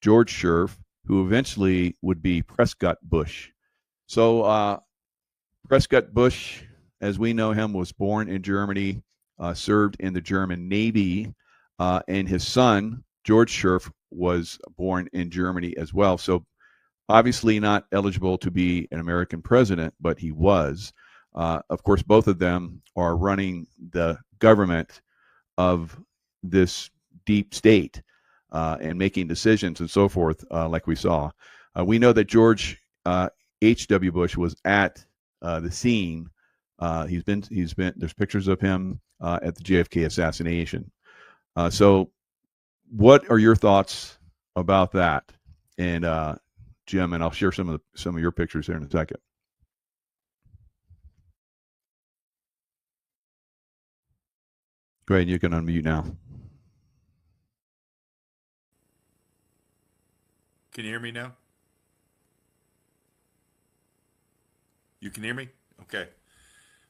George Scherf, who eventually would be Prescott Bush. So Prescott Bush, as we know him, was born in Germany, served in the German Navy, and his son, George Scherf, was born in Germany as well. So obviously not eligible to be an American president, but he was. Of course, both of them are running the government of this deep state and making decisions and so forth, like we saw. We know that George H.W. Bush was at the scene. He's been. There's pictures of him at the JFK assassination. So, what are your thoughts about that? And Jim, and I'll share some of your pictures here in a second. Go ahead, you can unmute now. Can you hear me now? You can hear me? Okay.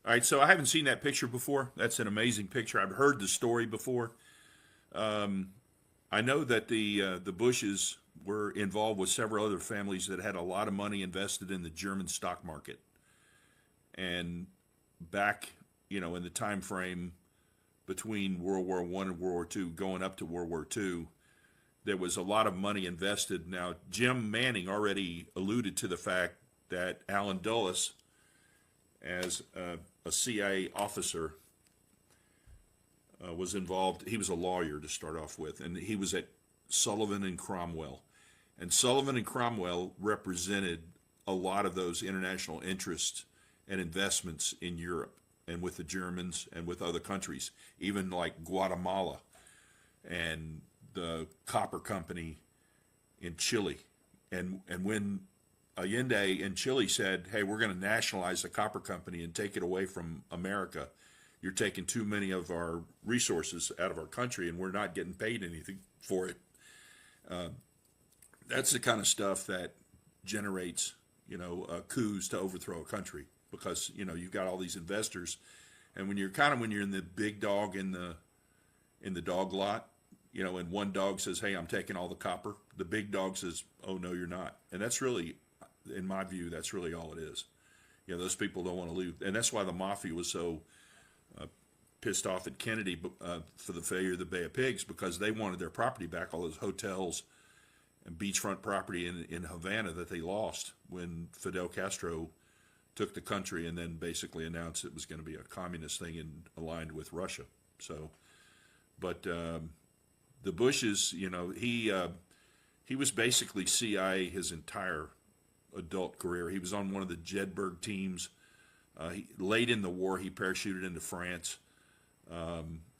All right, so I haven't seen that picture before. That's an amazing picture. I've heard the story before. I know that the Bushes were involved with several other families that had a lot of money invested in the German stock market. And back, in the time frame between World War I and World War II, going up to World War II, there was a lot of money invested. Now, Jim Manning already alluded to the fact that Alan Dulles, as a CIA officer, was involved. He was a lawyer to start off with, and he was at Sullivan and Cromwell. And Sullivan and Cromwell represented a lot of those international interests and investments in Europe and with the Germans and with other countries, even like Guatemala and the copper company in Chile. And when Allende in Chile said, hey, we're going to nationalize the copper company and take it away from America, you're taking too many of our resources out of our country and we're not getting paid anything for it. That's the kind of stuff that generates, coups to overthrow a country, because, you've got all these investors. And when you're in the big dog in the dog lot, and one dog says, hey, I'm taking all the copper, the big dog says, oh, no, you're not. And that's really, in my view, that's really all it is. Those people don't want to lose. And that's why the mafia was so pissed off at Kennedy for the failure of the Bay of Pigs, because they wanted their property back, all those hotels and beachfront property in Havana that they lost when Fidel Castro took the country and then basically announced it was going to be a communist thing and aligned with Russia. So, but the Bushes, he was basically CIA his entire adult career. He was on one of the Jedburgh teams. Late in the war, he parachuted into France.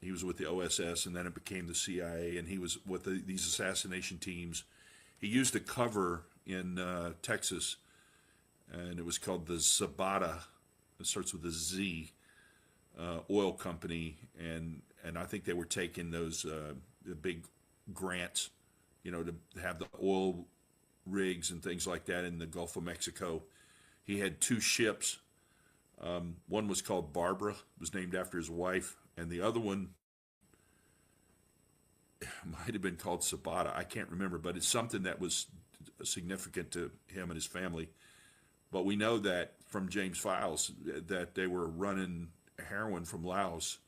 He was with the OSS, and then it became the CIA, and he was with these assassination teams. He used a cover in Texas, and it was called the Zapata. It starts with a Z, oil company, and I think they were taking those the big grants, to have the oil rigs and things like that in the Gulf of Mexico. He had two ships. One was called Barbara, was named after his wife, and the other one might have been called Sabata. I can't remember, but it's something that was significant to him and his family. But we know that from James Files that they were running heroin from Laos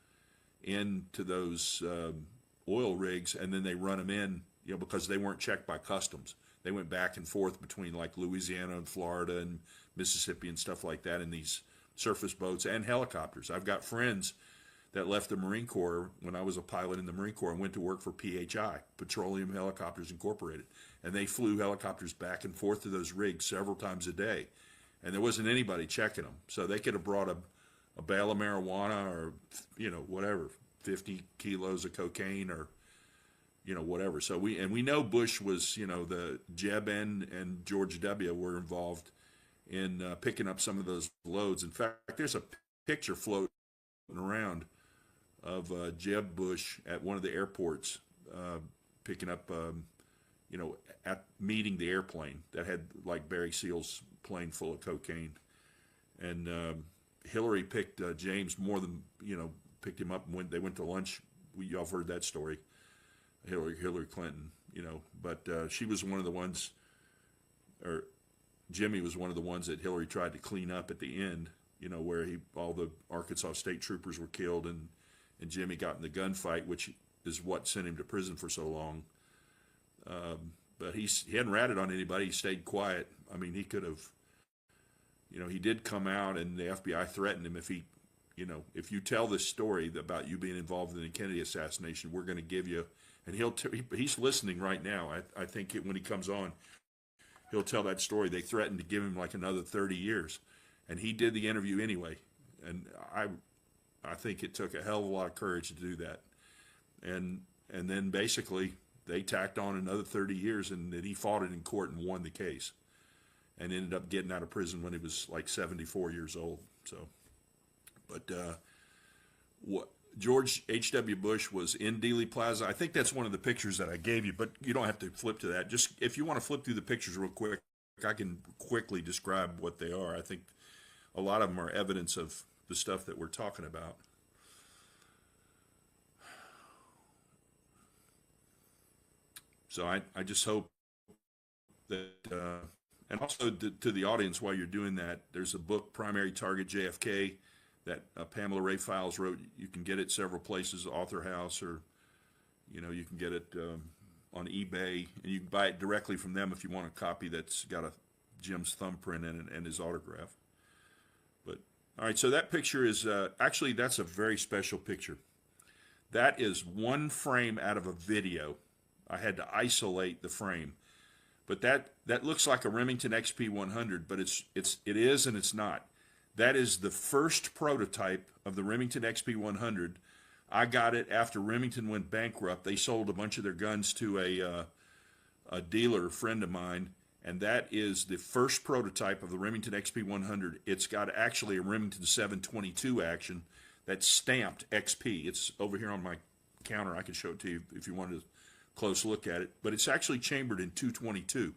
into those oil rigs, and then they run them in, because they weren't checked by customs. They went back and forth between like Louisiana and Florida and Mississippi and stuff like that in these surface boats and helicopters. I've got friends that left the Marine Corps when I was a pilot in the Marine Corps and went to work for PHI, Petroleum Helicopters Incorporated. And they flew helicopters back and forth to those rigs several times a day. and there wasn't anybody checking them. So they could have brought a bale of marijuana or, whatever, 50 kilos of cocaine or, whatever. So we know Bush was, the Jeb and George W. were involved in picking up some of those loads. In fact, there's a picture floating around of Jeb Bush at one of the airports picking up, at meeting the airplane that had like Barry Seal's plane full of cocaine. And Hillary picked James more than, picked him up and they went to lunch. Y'all have heard that story. Hillary Clinton, but she was one of the ones, or Jimmy was one of the ones that Hillary tried to clean up at the end, where all the Arkansas state troopers were killed and Jimmy got in the gunfight, which is what sent him to prison for so long. But he hadn't ratted on anybody. He stayed quiet. I mean, he could have, he did come out and the FBI threatened him if you tell this story about you being involved in the Kennedy assassination, we're going to give you, and he's listening right now. I think when he comes on, he'll tell that story. They threatened to give him like another 30 years, and he did the interview anyway. And I think it took a hell of a lot of courage to do that. And then basically they tacked on another 30 years, and then he fought it in court and won the case, and ended up getting out of prison when he was like 74 years old. So, but George H.W. Bush was in Dealey Plaza. I think that's one of the pictures that I gave you, but you don't have to flip to that. Just if you want to flip through the pictures real quick, I can quickly describe what they are. I think a lot of them are evidence of the stuff that we're talking about. So I just hope that, and also to the audience, while you're doing that, there's a book, Primary Target JFK, that Pamela Ray Files wrote. You can get it several places, Author House, or, you can get it on eBay, and you can buy it directly from them if you want a copy that's got Jim's thumbprint in it and his autograph. But, all right, so that picture is, actually, that's a very special picture. That is one frame out of a video. I had to isolate the frame, but that looks like a Remington XP 100, but it is and it's not. That is the first prototype of the Remington XP 100. I got it after Remington went bankrupt. They sold a bunch of their guns to a dealer, a friend of mine, and that is the first prototype of the Remington XP 100. It's got actually a Remington 722 action that's stamped XP. It's over here on my counter. I can show it to you if you wanted a close look at it, but it's actually chambered in 222,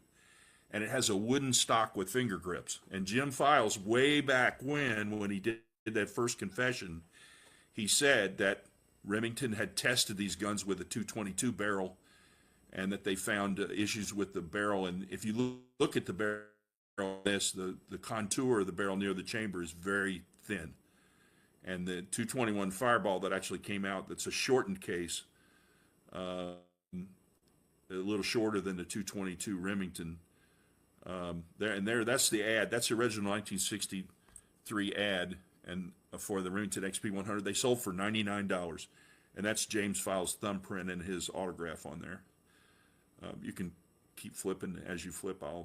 and it has a wooden stock with finger grips. And Jim Files, way back when he did that first confession, he said that Remington had tested these guns with a 222 barrel, and that they found issues with the barrel. And if you look at the barrel, the contour of the barrel near the chamber is very thin. And the 221 Fireball that actually came out, that's a shortened case, a little shorter than the 222 Remington. That's the ad. That's the original 1963 ad, and for the Remington XP 100, they sold for $99, and that's James Files' thumbprint and his autograph on there. You can keep flipping as you flip. I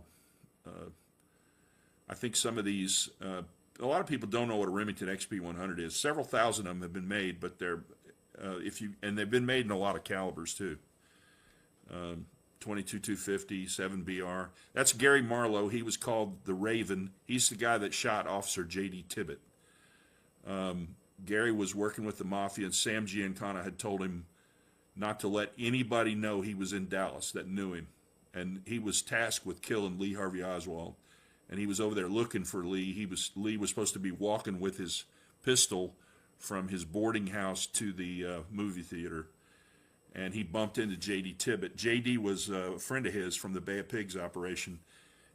think some of these, a lot of people don't know what a Remington XP 100 is. Several thousand of them have been made, but and they've been made in a lot of calibers too. 22 250, 7BR. That's Gary Marlowe. He was called the Raven. He's the guy that shot Officer J.D. Tibbet. Gary was working with the Mafia, and Sam Giancana had told him not to let anybody know he was in Dallas that knew him. And he was tasked with killing Lee Harvey Oswald. And he was over there looking for Lee. Lee was supposed to be walking with his pistol from his boarding house to the movie theater. And he bumped into J.D. Tibbet. J.D. was a friend of his from the Bay of Pigs operation.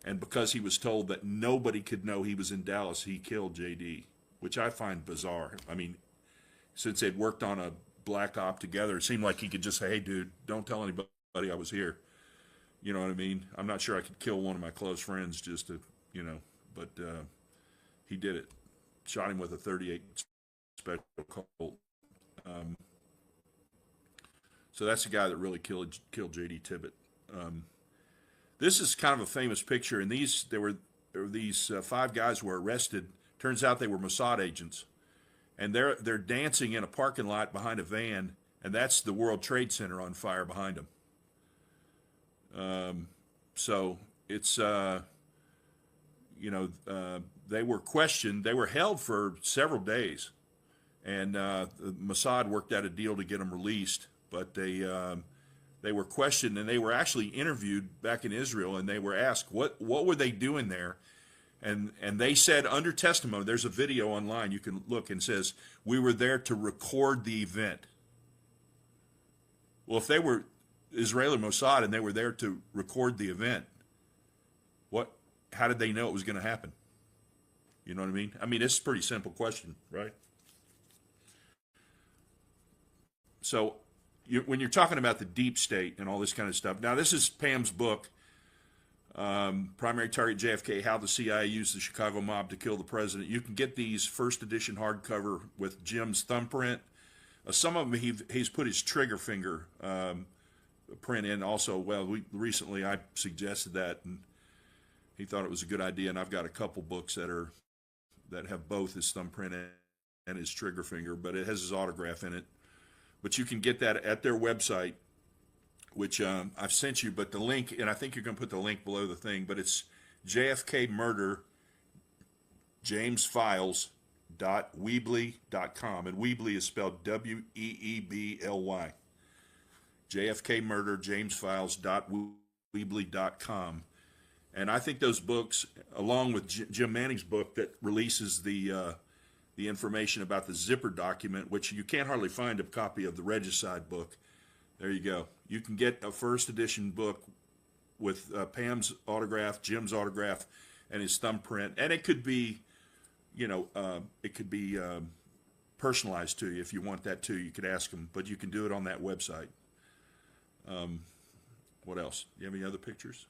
And because he was told that nobody could know he was in Dallas, he killed J.D., which I find bizarre. I mean, since they'd worked on a black op together, it seemed like he could just say, hey, dude, don't tell anybody I was here. You know what I mean? I'm not sure I could kill one of my close friends just to, but he did it. Shot him with a .38 Special Colt. So that's the guy that really killed J.D. Tibbet. This is kind of a famous picture, and there were these 5 guys were arrested. Turns out they were Mossad agents, and they're dancing in a parking lot behind a van, and that's the World Trade Center on fire behind them. So it's they were questioned. They were held for several days, and Mossad worked out a deal to get them released. But they were questioned, and they were actually interviewed back in Israel, and they were asked what were they doing there, and they said under testimony. There's a video online you can look, and says we were there to record the event. Well, if they were Israeli Mossad and they were there to record the event, how did they know it was going to happen? You know what I mean? I mean, it's a pretty simple question, right? So when you're talking about the deep state and all this kind of stuff, now this is Pam's book, Primary Target JFK, How the CIA Used the Chicago Mob to Kill the President. You can get these first edition hardcover with Jim's thumbprint. Some of them he's put his trigger finger print in also. Well, recently I suggested that, and he thought it was a good idea, and I've got a couple books that have both his thumbprint and his trigger finger, but it has his autograph in it. But you can get that at their website, which I've sent you, but the link, and I think you're going to put the link below the thing, but it's JFK Murder, jamesfiles.weebly.com, and Weebly is spelled WEEBLY. JFK Murder, jamesfiles.weebly.com. And I think those books, along with Jim Manning's book that releases the information about the Zipper document, which you can't hardly find a copy of the Regicide book. There you go. You can get a first edition book with Pam's autograph, Jim's autograph, and his thumbprint. And it could be, personalized to you if you want that too. You could ask them, but you can do it on that website. What else? Do you have any other pictures?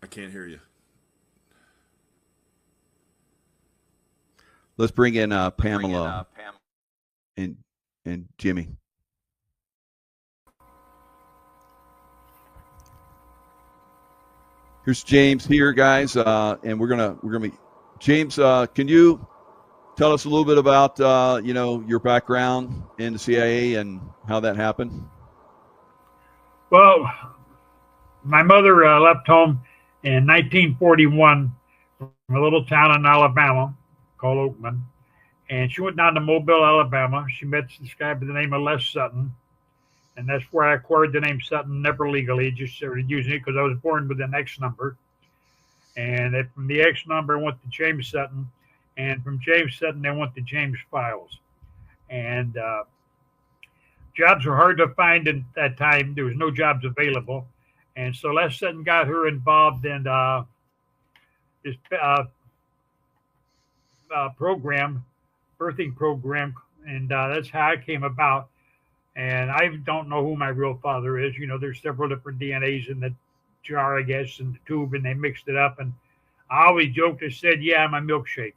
I can't hear you. Let's bring in Pamela and Jimmy. Here's James here, guys, and we're gonna be James. Can you tell us a little bit about your background in the CIA and how that happened? Well, my mother left home in 1941 from a little town in Alabama called Oakman, and she went down to Mobile, Alabama. She met this guy by the name of Les Sutton, and that's where I acquired the name Sutton, never legally, just started using it because I was born with an X number. And from the X number, I went to James Sutton, and from James Sutton, I went to James Files. And jobs were hard to find at that time. There was no jobs available. And so Les Sutton got her involved in this program, birthing program, and that's how I came about. And I don't know who my real father is. There's several different DNAs in the jar, I guess, in the tube, and they mixed it up. And I always joked and said, yeah, I'm a milkshake.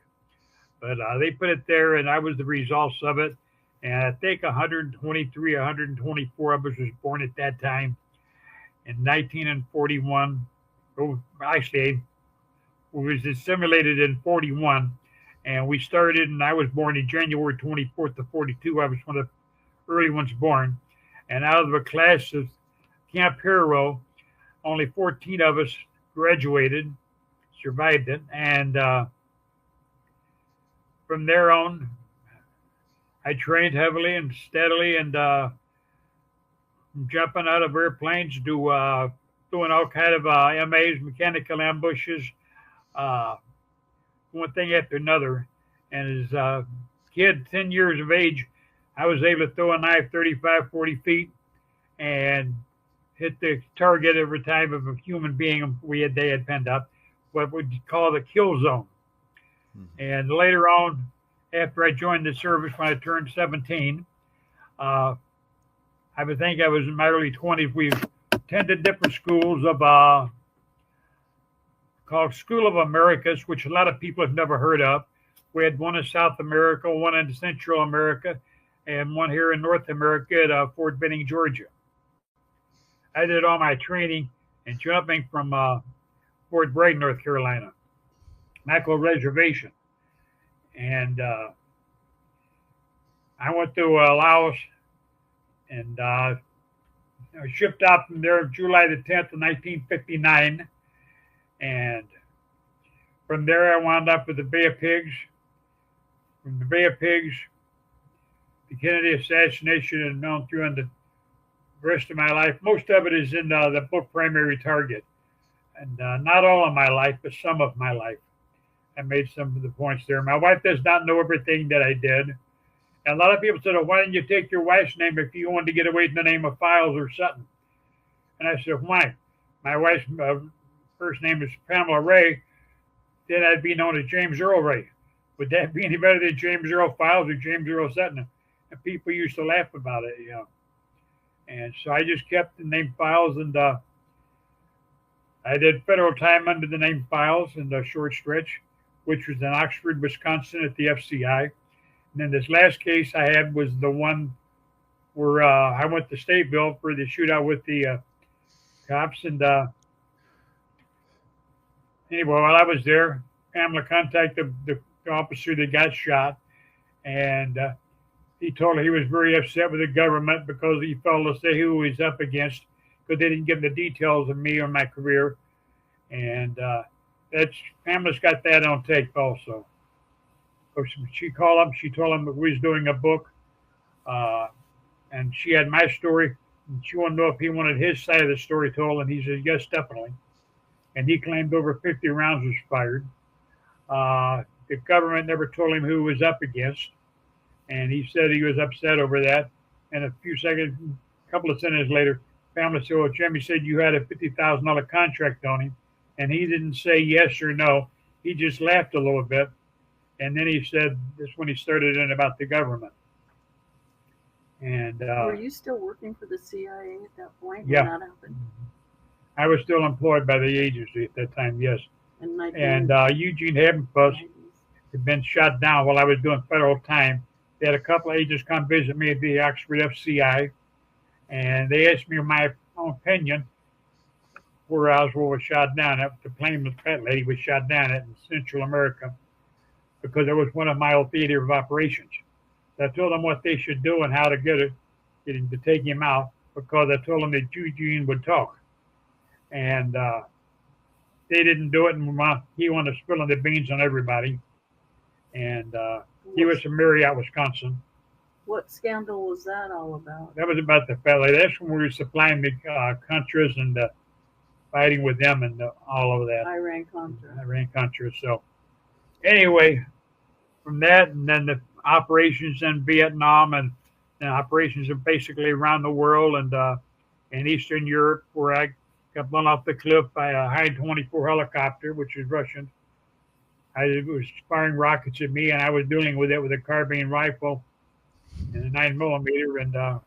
But they put it there, and I was the results of it. And I think 123, 124 of us was born at that time. In 1941, actually, it was assimilated in 41, and we started, and I was born in January 24th of 42. I was one of the early ones born, and out of a class of Camp Hero, only 14 of us graduated, survived it, and from there on, I trained heavily and steadily, and jumping out of airplanes to doing all kind of MAs, mechanical ambushes, one thing after another. And as a kid, 10 years of age, I was able to throw a knife 35, 40 feet and hit the target every time of a human being they had pinned up, what we'd call the kill zone. Mm-hmm. And later on, after I joined the service when I turned 17, I would think I was in my early 20s. We attended different schools of called School of Americas, which a lot of people have never heard of. We had one in South America, one in Central America, and one here in North America at Fort Benning, Georgia. I did all my training and jumping from Fort Bragg, North Carolina, Mackerel Reservation. And I went to Laos, and I shipped out from there July the 10th of 1959. And from there, I wound up with the Bay of Pigs. From the Bay of Pigs, the Kennedy assassination and on through in the rest of my life. Most of it is in the book Primary Target. And not all of my life, but some of my life. I made some of the points there. My wife does not know everything that I did. And a lot of people said, oh, why didn't you take your wife's name if you wanted to get away from the name of Files or something? And I said, why? My wife's first name is Pamela Ray. Then I'd be known as James Earl Ray. Would that be any better than James Earl Files or James Earl Sutton? And people used to laugh about it, you know. And so I just kept the name Files, and I did federal time under the name Files in the short stretch, which was in Oxford, Wisconsin at the FCI. And then this last case I had was the one where I went to Stateville for the shootout with the cops. And anyway, while I was there, Pamela contacted the officer that got shot, and he told her he was very upset with the government because he felt to say who he was up against because they didn't give him the details of me or my career. And that's Pamela's got that on tape also. So she called him. She told him that we was doing a book, and she had my story. And she wanted to know if he wanted his side of the story told, and he said yes, definitely. And he claimed over 50 rounds was fired. The government never told him who he was up against, and he said he was upset over that. And a couple of sentences later, Pamela said, well, Jimmy said you had a $50,000 contract on him, and he didn't say yes or no. He just laughed a little bit, and then he said this when he started in about the government. And were you still working for the CIA at that point? Yeah. When that happened? I was still employed by the agency at that time, yes. And Eugene Habenfuss had been shot down while I was doing federal time. They had a couple of agents come visit me at the Oxford FCI, and they asked me my own opinion where Oswald was shot down. The plane with that lady was shot down in Central America because it was one of my old theater of operations. So I told them what they should do and how to get him to take him out because I told them that Eugene would talk. And they didn't do it, and he wanted to spill the beans on everybody. And he was from Marriott, Wisconsin. What scandal was that all about? That was about the fat lady. That's when we were supplying the Contras and fighting with them and all of that. Iran-Contra. So anyway, from that, and then the operations in Vietnam and operations are basically around the world and in Eastern Europe, where I got blown off the cliff by a Hi-24 helicopter, which was Russian. It was firing rockets at me, and I was dealing with it with a carbine rifle and a 9mm, and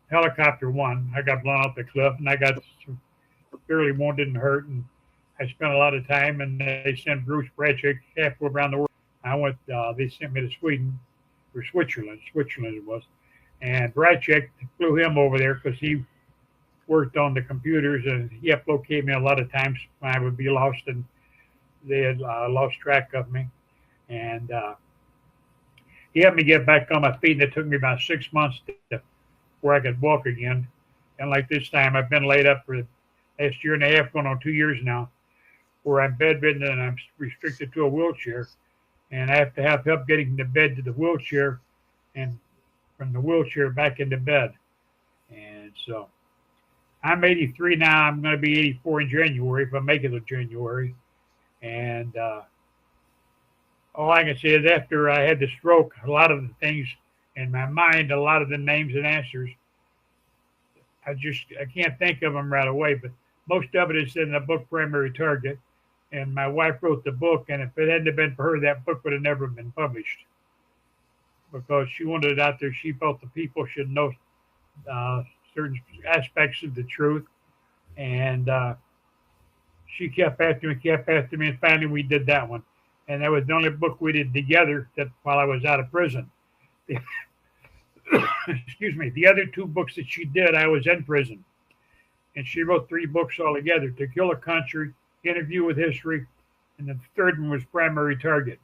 helicopter won. I got blown off the cliff, and I got severely wounded and hurt, and I spent a lot of time, and they sent Bruce Bratchik halfway around the world. I went, they sent me to Sweden, or Switzerland it was, and Bratchik flew him over there because he worked on the computers, and he helped locate me a lot of times when I would be lost, and they had lost track of me. And he helped me get back on my feet, and it took me about 6 months where I could walk again. And like this time, I've been laid up for the last year and a half, going on 2 years now, where I'm bedridden and I'm restricted to a wheelchair. And I have to have help getting from the bed to the wheelchair and from the wheelchair back into bed. And so I'm 83 now. I'm going to be 84 in January if I make it to January. And all I can say is after I had the stroke, a lot of the things in my mind, a lot of the names and answers, I can't think of them right away, but most of it is in the book Primary Target. And my wife wrote the book, and if it hadn't been for her, that book would have never been published because she wanted it out there. She felt the people should know certain aspects of the truth. And she kept after me, and finally we did that one. And that was the only book we did together that while I was out of prison. Excuse me. The other two books that she did, I was in prison. and she wrote 3 books altogether: To Kill a Country, Interview with History, and the third one was Primary Target.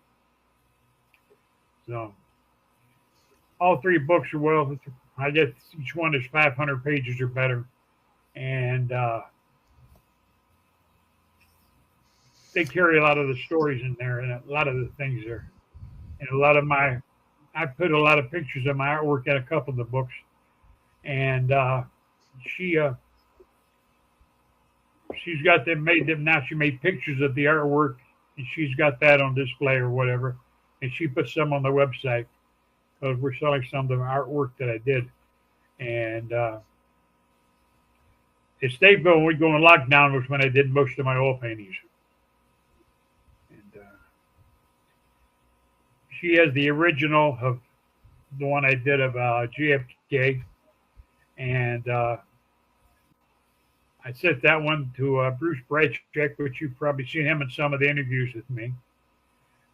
So all 3 books are, well, I guess each one is 500 pages or better, and they carry a lot of the stories in there and a lot of the things there, and a lot of I put a lot of pictures of my artwork in a couple of the books, and she's got them made them now. She made pictures of the artwork, and she's got that on display or whatever, and she put some on the website because we're selling some of the artwork that I did. And at Stateville, when we go in lockdown, was when I did most of my oil paintings. And she has the original of the one I did of JFK, and I sent that one to Bruce Breitscheck, which you've probably seen him in some of the interviews with me.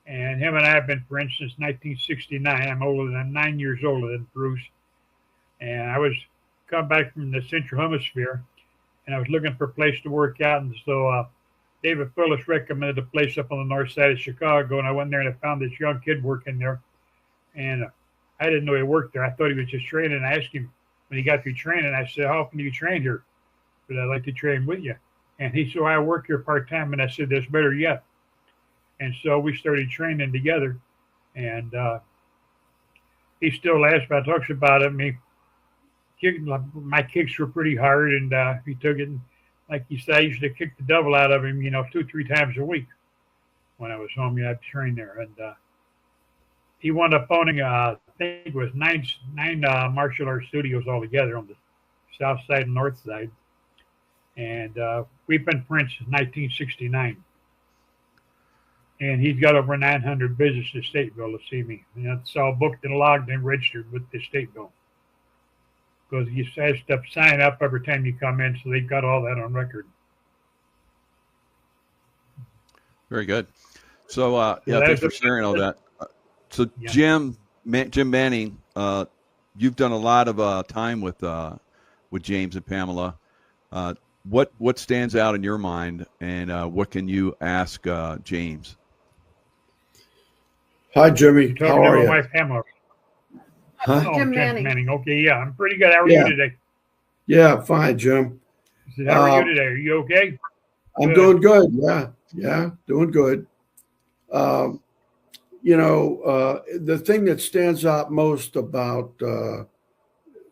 And him and I have been friends since 1969. I'm 9 years older than Bruce. And I was come back from the Central Hemisphere, and I was looking for a place to work out. And so David Phillips recommended a place up on the north side of Chicago, and I went there and I found this young kid working there. And I didn't know he worked there. I thought he was just training. I asked him when he got through training, I said, how often do you train here? Because I'd like to train with you. And he said, I work here part-time. And I said, that's better yet. And so we started training together. And he still laughs about, talks about it. My kicks were pretty hard, and he took it. And like he said, I used to kick the devil out of him, 2-3 times a week when I was home. I'd train there. And he wound up owning, I think it was nine martial arts studios altogether on the south side and north side. And we've been friends since 1969. And he's got over 900 visits to Stateville to see me. And it's all booked and logged and registered with the Stateville. Because you have to sign up every time you come in, so they've got all that on record. Very good. So, thanks for sharing all that. So, yeah. Jim Manning, you've done a lot of time with James and Pamela. What stands out in your mind, and what can you ask James? Hi, Jimmy. How are you? My wife, Pamela. Huh? Jim Manning. Okay, yeah, I'm pretty good. How are you today? Yeah, fine, Jim. How are you today? Are you okay? I'm doing good. Yeah, doing good. The thing that stands out most about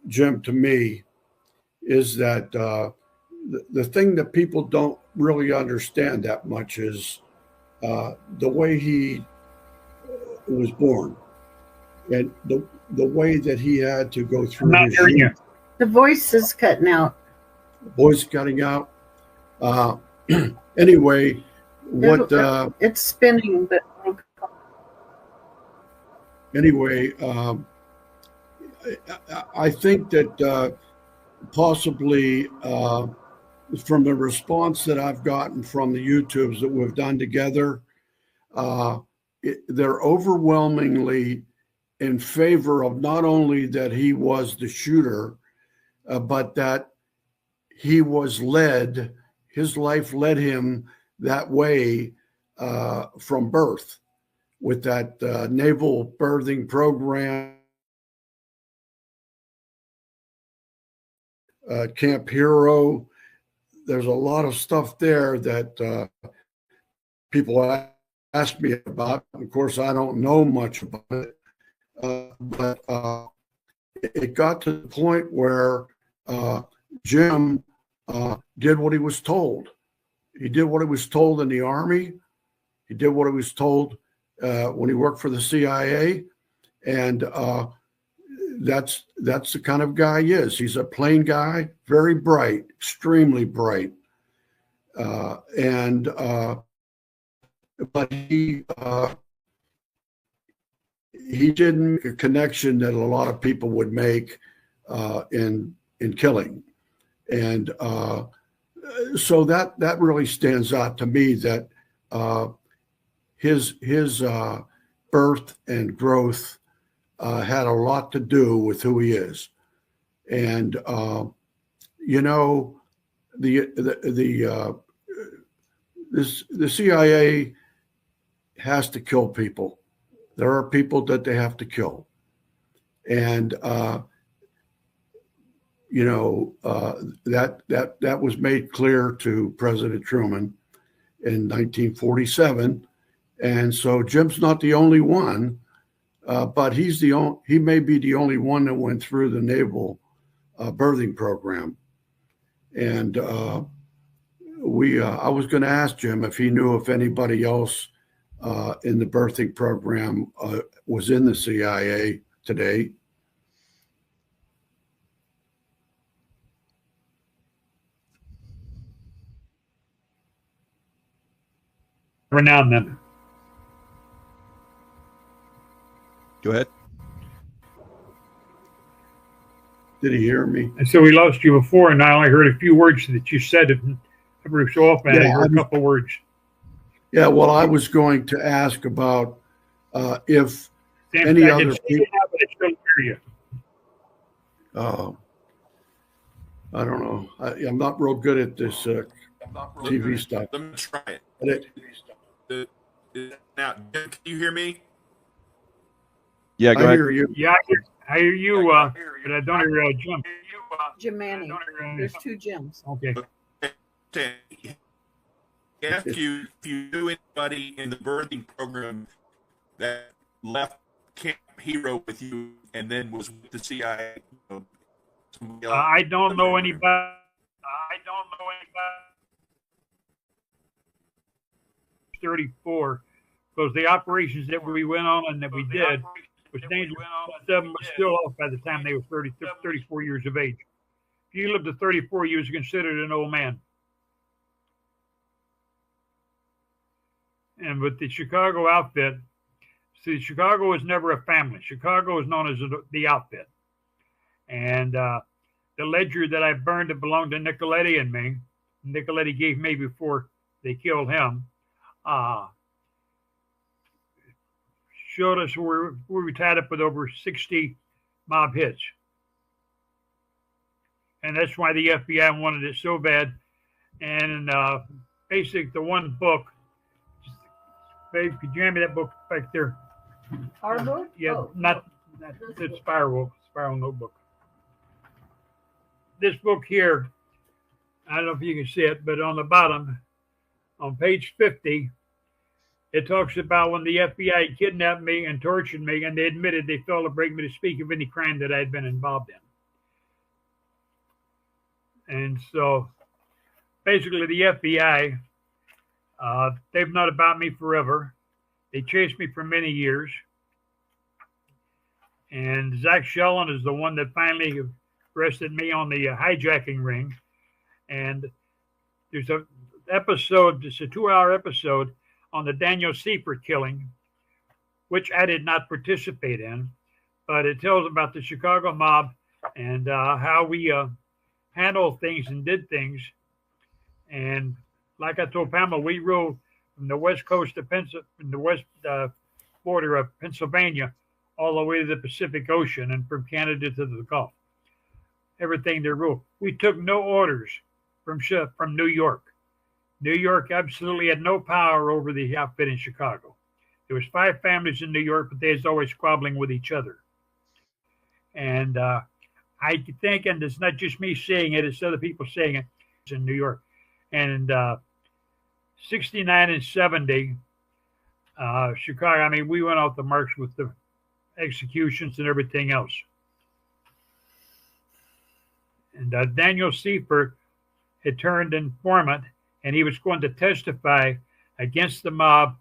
Jim to me is that the thing that people don't really understand that much is the way he was born and the way that he had to go through. I'm not hearing you. The voice is cutting out. Voice cutting out. Anyway, it's spinning, but anyway, I think that possibly from the response that I've gotten from the YouTubes that we've done together, they're overwhelmingly in favor of not only that he was the shooter, but that he was led, his life led him that way from birth with that naval birthing program, Camp Hero. There's a lot of stuff there that people ask me about. Of course, I don't know much about it, but it got to the point where Jim did what he was told. He did what he was told in the Army. He did what he was told when he worked for the CIA, and that's the kind of guy he is. He's a plain guy, very bright, extremely bright, but he didn't make a connection that a lot of people would make in killing, and so that really stands out to me, that his birth and growth had a lot to do with who he is. And the CIA has to kill people. There are people that they have to kill, and that was made clear to President Truman in 1947, and so Jim's not the only one, but he may be the only one that went through the naval birthing program, and I was going to ask Jim if he knew if anybody else in the birthing program was in the CIA today. Every now and then. Go ahead. Did he hear me? And so we lost you before, and I only heard a few words that you said every so often. I heard a couple words. Yeah, well, I was going to ask about if Sam, any I other can see you people. now, but I still hear you. I don't know. I'm not real good at this TV stuff. Let me try it. But Now, can you hear me? Yeah, go I ahead. hear you. Yeah, I hear you, but I don't hear Jim. Jim Manning. There's two Jims. Okay. If you knew anybody in the birthing program that left Camp Hero with you and then was with the CIA, somebody else. I don't know anybody. 34, because the operations that we went on and that we did was dangerous. Some of them were still off by the time they were 34 years of age. If you lived to 34, you was considered an old man. And with the Chicago outfit, see, Chicago was never a family. Chicago was known as the outfit. And the ledger that I burned that belonged to Nicoletti and me, Nicoletti gave me before they killed him, showed us where we were tied up with over 60 mob hits. And that's why the FBI wanted it so bad. And basically, the one book, babe, could you hand me that book back there? Our book? Yeah, Oh, not the spiral notebook. This book here, I don't know if you can see it, but on the bottom, on page 50, it talks about when the FBI kidnapped me and tortured me, and they admitted they failed to bring me to speak of any crime that I had been involved in. And so, basically, the FBI, they've known about me forever. They chased me for many years. And Zach Shellen is the one that finally arrested me on the hijacking ring. And there's a episode, it's a 2-hour episode on the Daniel Seifert killing, which I did not participate in, but it tells about the Chicago mob and how we handled things and did things. And like I told Pamela, we ruled from the west coast of from the west border of Pennsylvania all the way to the Pacific Ocean and from Canada to the Gulf. Everything they ruled. We took no orders from New York. New York absolutely had no power over the outfit in Chicago. There was 5 families in New York, but they was always squabbling with each other. And I think, and it's not just me saying it, it's other people saying it, it's in New York. And 69 and 70, Chicago, I mean, we went off the marks with the executions and everything else. And Daniel Seifert had turned informant, and he was going to testify against the mob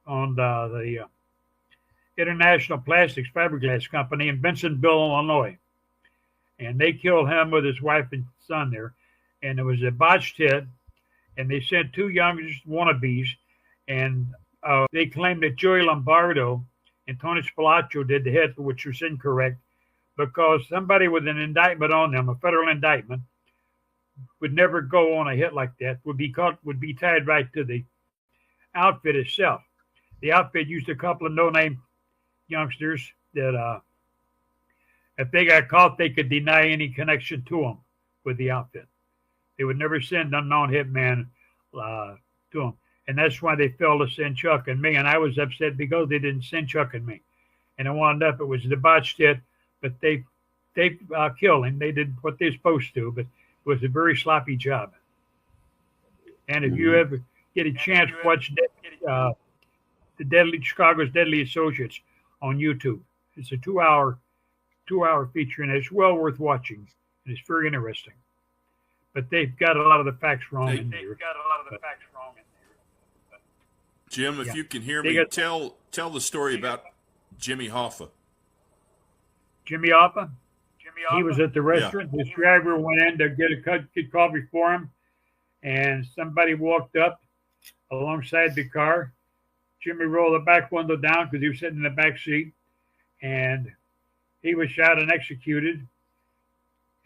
on the International Plastics Fiberglass Company in Bensenville, Illinois. And they killed him with his wife and son there. And it was a botched hit, and they sent 2 youngest wannabes, and they claimed that Joey Lombardo and Tony Spilaccio did the hit, which was incorrect, because somebody with an indictment on them, a federal indictment, would never go on a hit like that, would be tied right to the outfit itself. The outfit used a couple of no-name youngsters that if they got caught, they could deny any connection to them with the outfit. They would never send unknown hitman to them. And that's why they failed to send Chuck and me. And I was upset because they didn't send Chuck and me. And I wound up, it was the botched it, but they killed him. They did what they're supposed to, but it was a very sloppy job. And if you ever get a chance, watch the Chicago's Deadly Associates on YouTube. It's a two-hour feature, and it's well worth watching. And it's very interesting. But they've got a lot of the facts wrong in there. Jim, if you can hear me, tell the story about Jimmy Hoffa. Jimmy Hoffa? He was at the restaurant. Yeah. This driver went in to get coffee for him, and somebody walked up alongside the car. Jimmy rolled the back window down because he was sitting in the back seat, and he was shot and executed.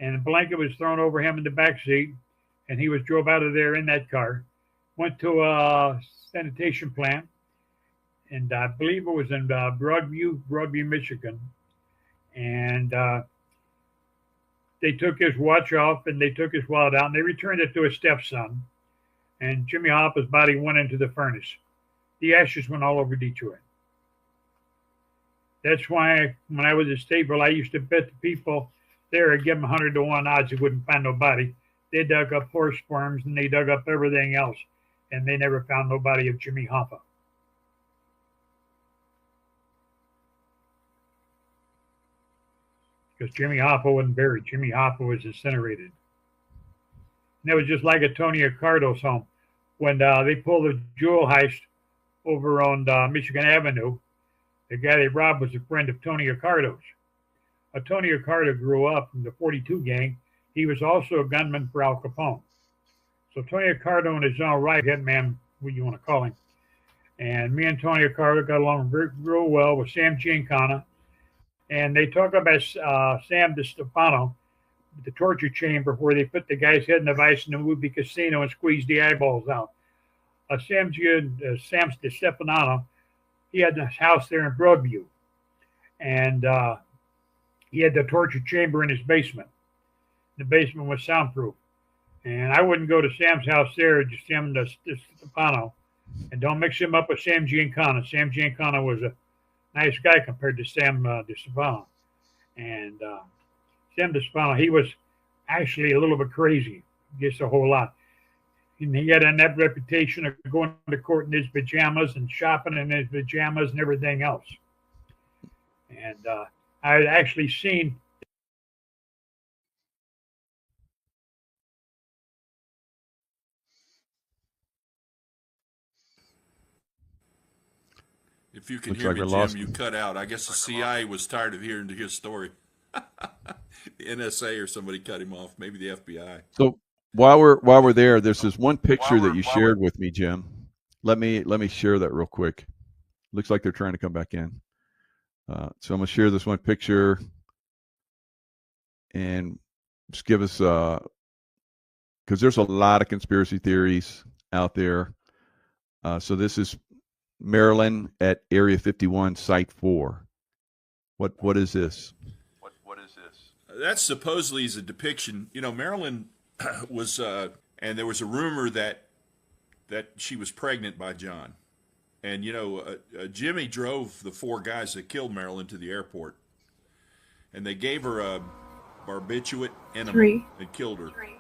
And a blanket was thrown over him in the back seat, and he was drove out of there in that car. Went to a sanitation plant, and I believe it was in Broadview, Michigan. And they took his watch off, and they took his wallet out, and they returned it to his stepson. And Jimmy Hoffa's body went into the furnace. The ashes went all over Detroit. That's why when I was at Stateville, I used to bet the people there, I'd give them 100 to 1 odds they wouldn't find nobody. They dug up horse sperms, and they dug up everything else, and they never found nobody of Jimmy Hoffa. Because Jimmy Hoffa wasn't buried. Jimmy Hoffa was incinerated. And it was just like at Tony Accardo's home. When they pulled the jewel heist over on Michigan Avenue, the guy they robbed was a friend of Tony Accardo's. Tony Accardo grew up in the 42 gang. He was also a gunman for Al Capone. So Tony Accardo in his own right, hitman, what you want to call him. And me and Tony Accardo got along real well with Sam Giancana. And they talk about Sam DeStefano, the torture chamber where they put the guy's head in the vice in the movie Casino and squeezed the eyeballs out. Sam DeStefano, he had this house there in Broadview. And he had the torture chamber in his basement. The basement was soundproof. And I wouldn't go to Sam's house there, just Sam DeStefano. And don't mix him up with Sam Giancana. Sam Giancana was a nice guy compared to Sam DeStefano. And Sam DeStefano, he was actually a little bit crazy, just a whole lot. And he had that reputation of going to court in his pajamas and shopping in his pajamas and everything else. And I had actually seen If you can Looks hear like me, we Jim, lost you him. cut out. I guess the CIA was tired of hearing his story. The NSA or somebody cut him off. Maybe the FBI. So while we're there, there's this one picture that you shared with me, Jim. Let me share that real quick. Looks like they're trying to come back in. So I'm gonna share this one picture and just give us because there's a lot of conspiracy theories out there. So this is Maryland at Area 51, Site 4. What is this? What is this? That supposedly is a depiction. You know, Marilyn was, and there was a rumor that she was pregnant by John. And, you know, Jimmy drove the 4 guys that killed Marilyn to the airport. And they gave her a barbiturate enema and killed her. 3.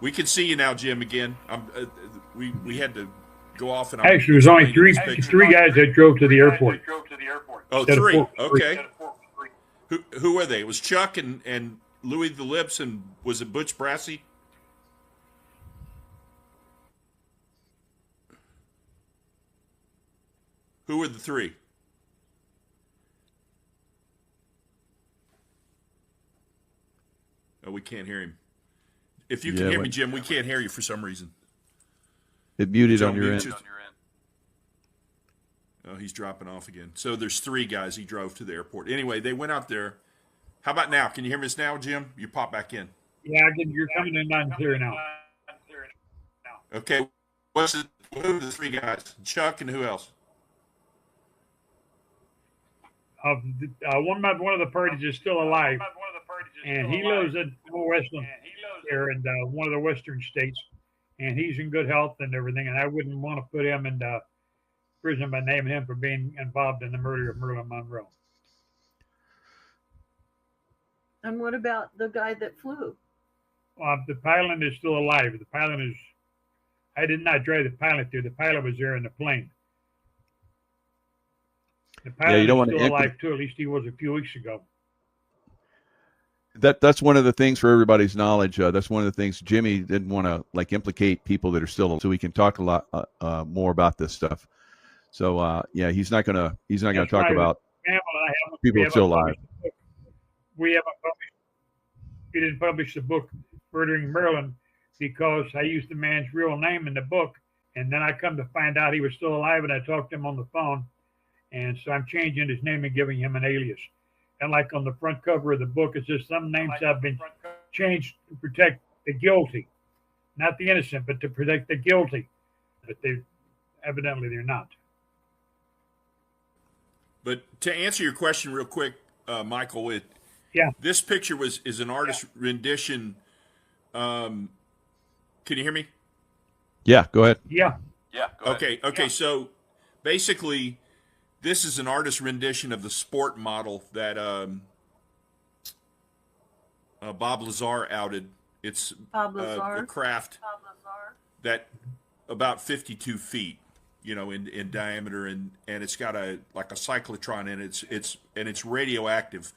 We can see you now, Jim, again. We had to go off and actually, it was only three guys that drove to the airport. Oh, 3. Okay. Who were they? It was Chuck and Louis the Lips, and was it Butch Brassey? Who were the 3? Oh, we can't hear him. If you can hear me, Jim, we can't hear you for some reason. It muted on your end. Oh, he's dropping off again. So there's 3 guys he drove to the airport. Anyway, they went out there. How about now? Can you hear me now, Jim? You pop back in. Yeah, you're coming in loud and clear now. Okay. Who are the 3 guys? Chuck and who else? One of the parties is still alive, and he lives at there in one of the western states, and he's in good health and everything. And I wouldn't want to put him in prison by naming him for being involved in the murder of Marilyn Monroe. And what about the guy that flew? The pilot is still alive. The pilot is. I did not drive the pilot there. The pilot was there in the plane. The pilot you don't is want to still alive too. At least he was a few weeks ago. That's one of the things for everybody's knowledge. That's one of the things Jimmy didn't want to implicate people that are still, so we can talk a lot more about this stuff. So he's not gonna talk about people still alive. We didn't publish the book Murdering Marilyn because I used the man's real name in the book, and then I come to find out he was still alive, and I talked to him on the phone, and so I'm changing his name and giving him an alias. And like on the front cover of the book, it says some names have been changed to protect the guilty, not the innocent, but to protect the guilty. But evidently they're not. But to answer your question real quick, Michael, this picture is an artist rendition. Can you hear me? Yeah, go ahead. Yeah. Okay. So basically, this is an artist rendition of the sport model that Bob Lazar outed. It's Bob Lazar. the craft that about 52 feet, in diameter, and it's got a cyclotron in it. It's radioactive.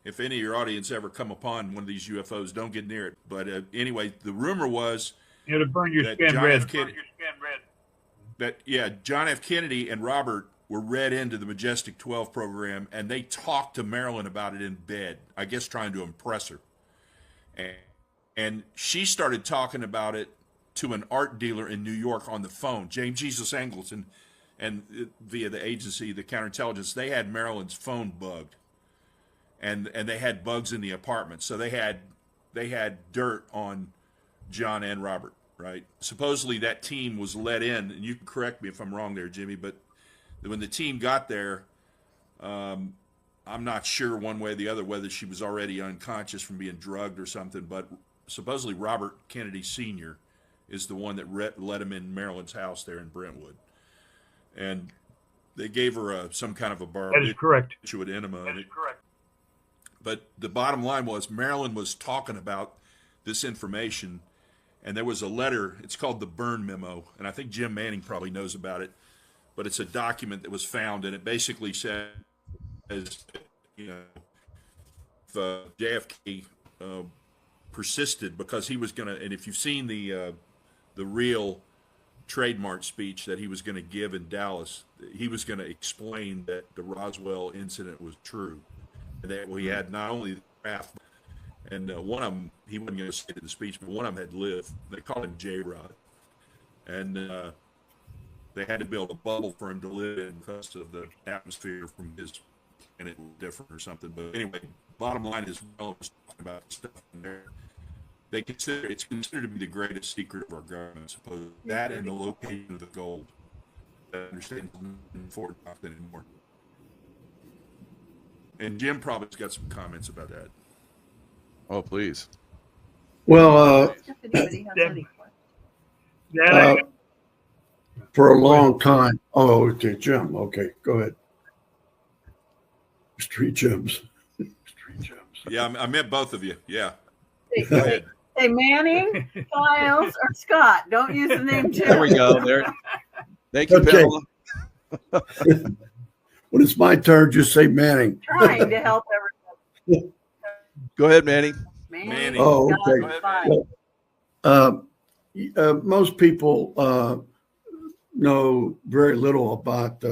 If any of your audience ever come upon one of these UFOs, don't get near it. But anyway, the rumor was it'll burn your that skin red. John F. Kennedy and Robert were read into the Majestic 12 program, and they talked to Marilyn about it in bed, I guess trying to impress her. And she started talking about it to an art dealer in New York on the phone, James Jesus Angleton, and via the agency, the counterintelligence, they had Marilyn's phone bugged. And they had bugs in the apartment. So they had dirt on John and Robert, right? Supposedly that team was let in, and you can correct me if I'm wrong there, Jimmy, but when the team got there, I'm not sure one way or the other whether she was already unconscious from being drugged or something, but supposedly Robert Kennedy Sr. is the one that let him in Marilyn's house there in Brentwood. And they gave her some kind of a That is correct. barbiturate enema. That is correct. But the bottom line was Marilyn was talking about this information, and there was a letter. It's called the Byrne Memo, and I think Jim Manning probably knows about it. But it's a document that was found, and it basically says, if JFK persisted because he was going to, and if you've seen the real trademark speech that he was going to give in Dallas, he was going to explain that the Roswell incident was true. That we had not only the craft, and one of them, he wasn't going to say it in the speech, but one of them had lived. They called him J-Rod. And they had to build a bubble for him to live in because of the atmosphere from his planet different or something. But anyway, bottom line is, well, was talking about stuff in there. It's considered to be the greatest secret of our government, supposedly. That and the location of the gold. I understand in Fort Knox anymore. And Jim probably's got some comments about that. Oh, please. Well, If anybody has any questions. for a long time. Oh, okay, Jim. Okay, go ahead. Street Jims. Street Jims. Yeah, I meant both of you. Yeah. Go ahead. Say Manning, Files, or Scott. Don't use the name Jim. There we go. There. Thank you, Okay. Pamela. When it's my turn, just say Manning. Trying to help everybody. Go ahead, Manning. Manning. Oh, Scott, okay. fine. Most people know very little about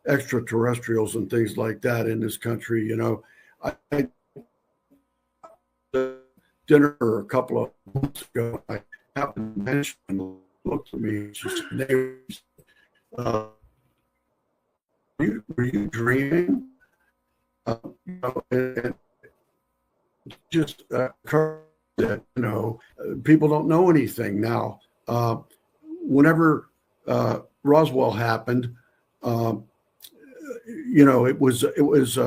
extraterrestrials and things like that in this country. I dinner a couple of months ago. I happened to mention, looked at me, she said, "Neighbors, were you dreaming?" And just occurred that people don't know anything now. Whenever Roswell happened, it was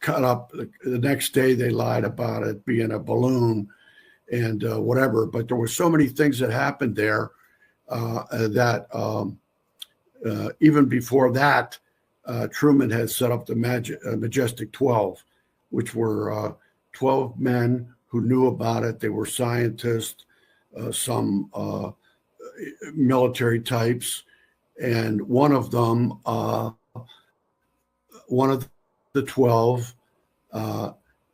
cut up. The next day they lied about it being a balloon, and whatever. But there were so many things that happened there that even before that, Truman had set up the Majestic 12, which were 12 men who knew about it. They were scientists, some military types, and one of them, one of the 12,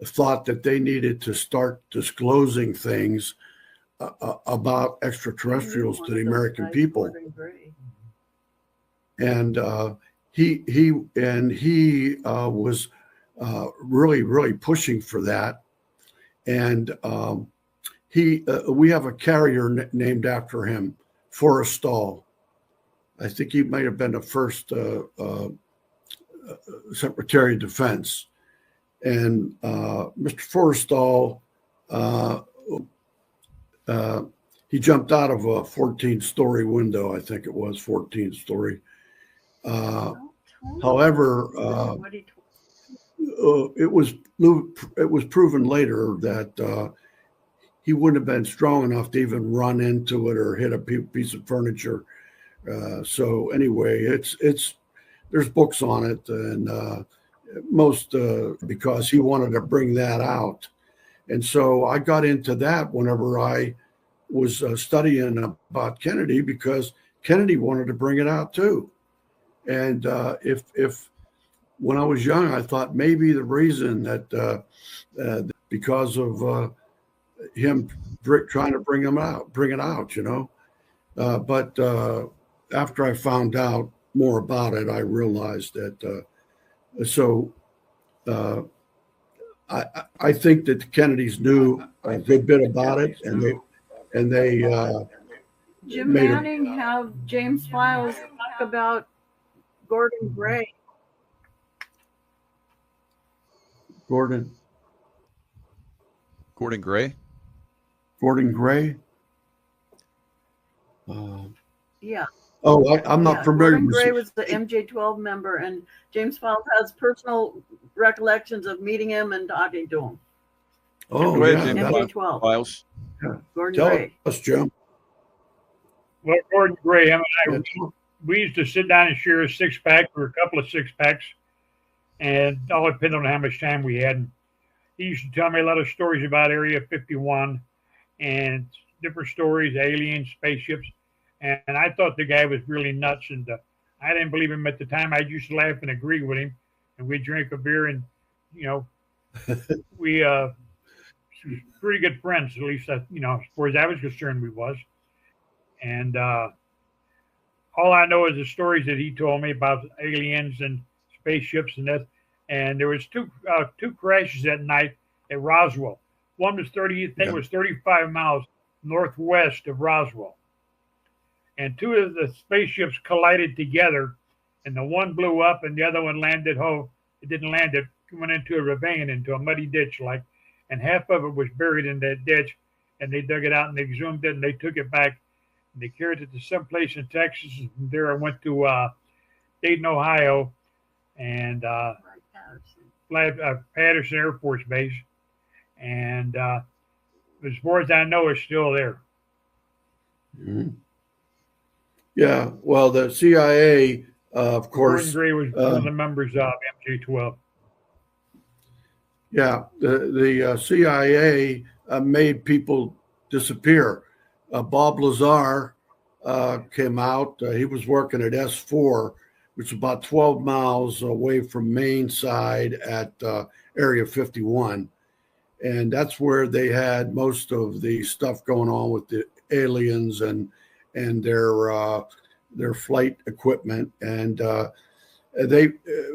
thought that they needed to start disclosing things about extraterrestrials to the American people. And he was really pushing for that. And we have a carrier named after him, Forrestal. I think he might have been the first Secretary of Defense. And Mr. Forrestal, he jumped out of a 14-story window. I think it was 14-story. However, it was proven later that he wouldn't have been strong enough to even run into it or hit a piece of furniture. So anyway, there's books on it, and most because he wanted to bring that out. And so I got into that whenever I was studying about Kennedy, because Kennedy wanted to bring it out too. And if when I was young, I thought maybe the reason that because of him trying to bring it out, you know. But after I found out more about it, I realized that. I think that the Kennedys knew a good bit about it, and they Jim Manning have James Files talk about Gordon Gray. Gordon Gray. Gordon Gray. Yeah. Oh, I'm not familiar Gordon with Gray was the MJ-12 member, and James Files has personal recollections of meeting him and talking to him. Oh, Go ahead, yeah. Jim. MJ-12. Files. Gordon Tell Gray. us, Jim. Well, Gordon Gray, him and I, we used to sit down and share a six-pack or a couple of six-packs, and all depended on how much time we had. And he used to tell me a lot of stories about Area 51 and different stories, aliens, spaceships. And I thought the guy was really nuts, and I didn't believe him at the time. I used to laugh and agree with him, and we'd drink a beer, and we pretty good friends, at least as far as I was concerned, we was. And all I know is the stories that he told me about aliens and spaceships and that. And there was two crashes that night at Roswell. One was 35 miles northwest of Roswell. And two of the spaceships collided together, and the one blew up and the other one landed. It didn't land. It went into a ravine, into a muddy ditch, and half of it was buried in that ditch. And they dug it out and they exhumed it and they took it back and they carried it to someplace in Texas. And from there, I went to Dayton, Ohio, and Patterson Air Force Base. And as far as I know, it's still there. Mm-hmm. Yeah, well, the CIA, of course. Gordon Gray was one of the members of MJ-12. Yeah, the CIA made people disappear. Bob Lazar came out. He was working at S4, which is about 12 miles away from Main side at Area 51. And that's where they had most of the stuff going on with the aliens and their flight equipment. And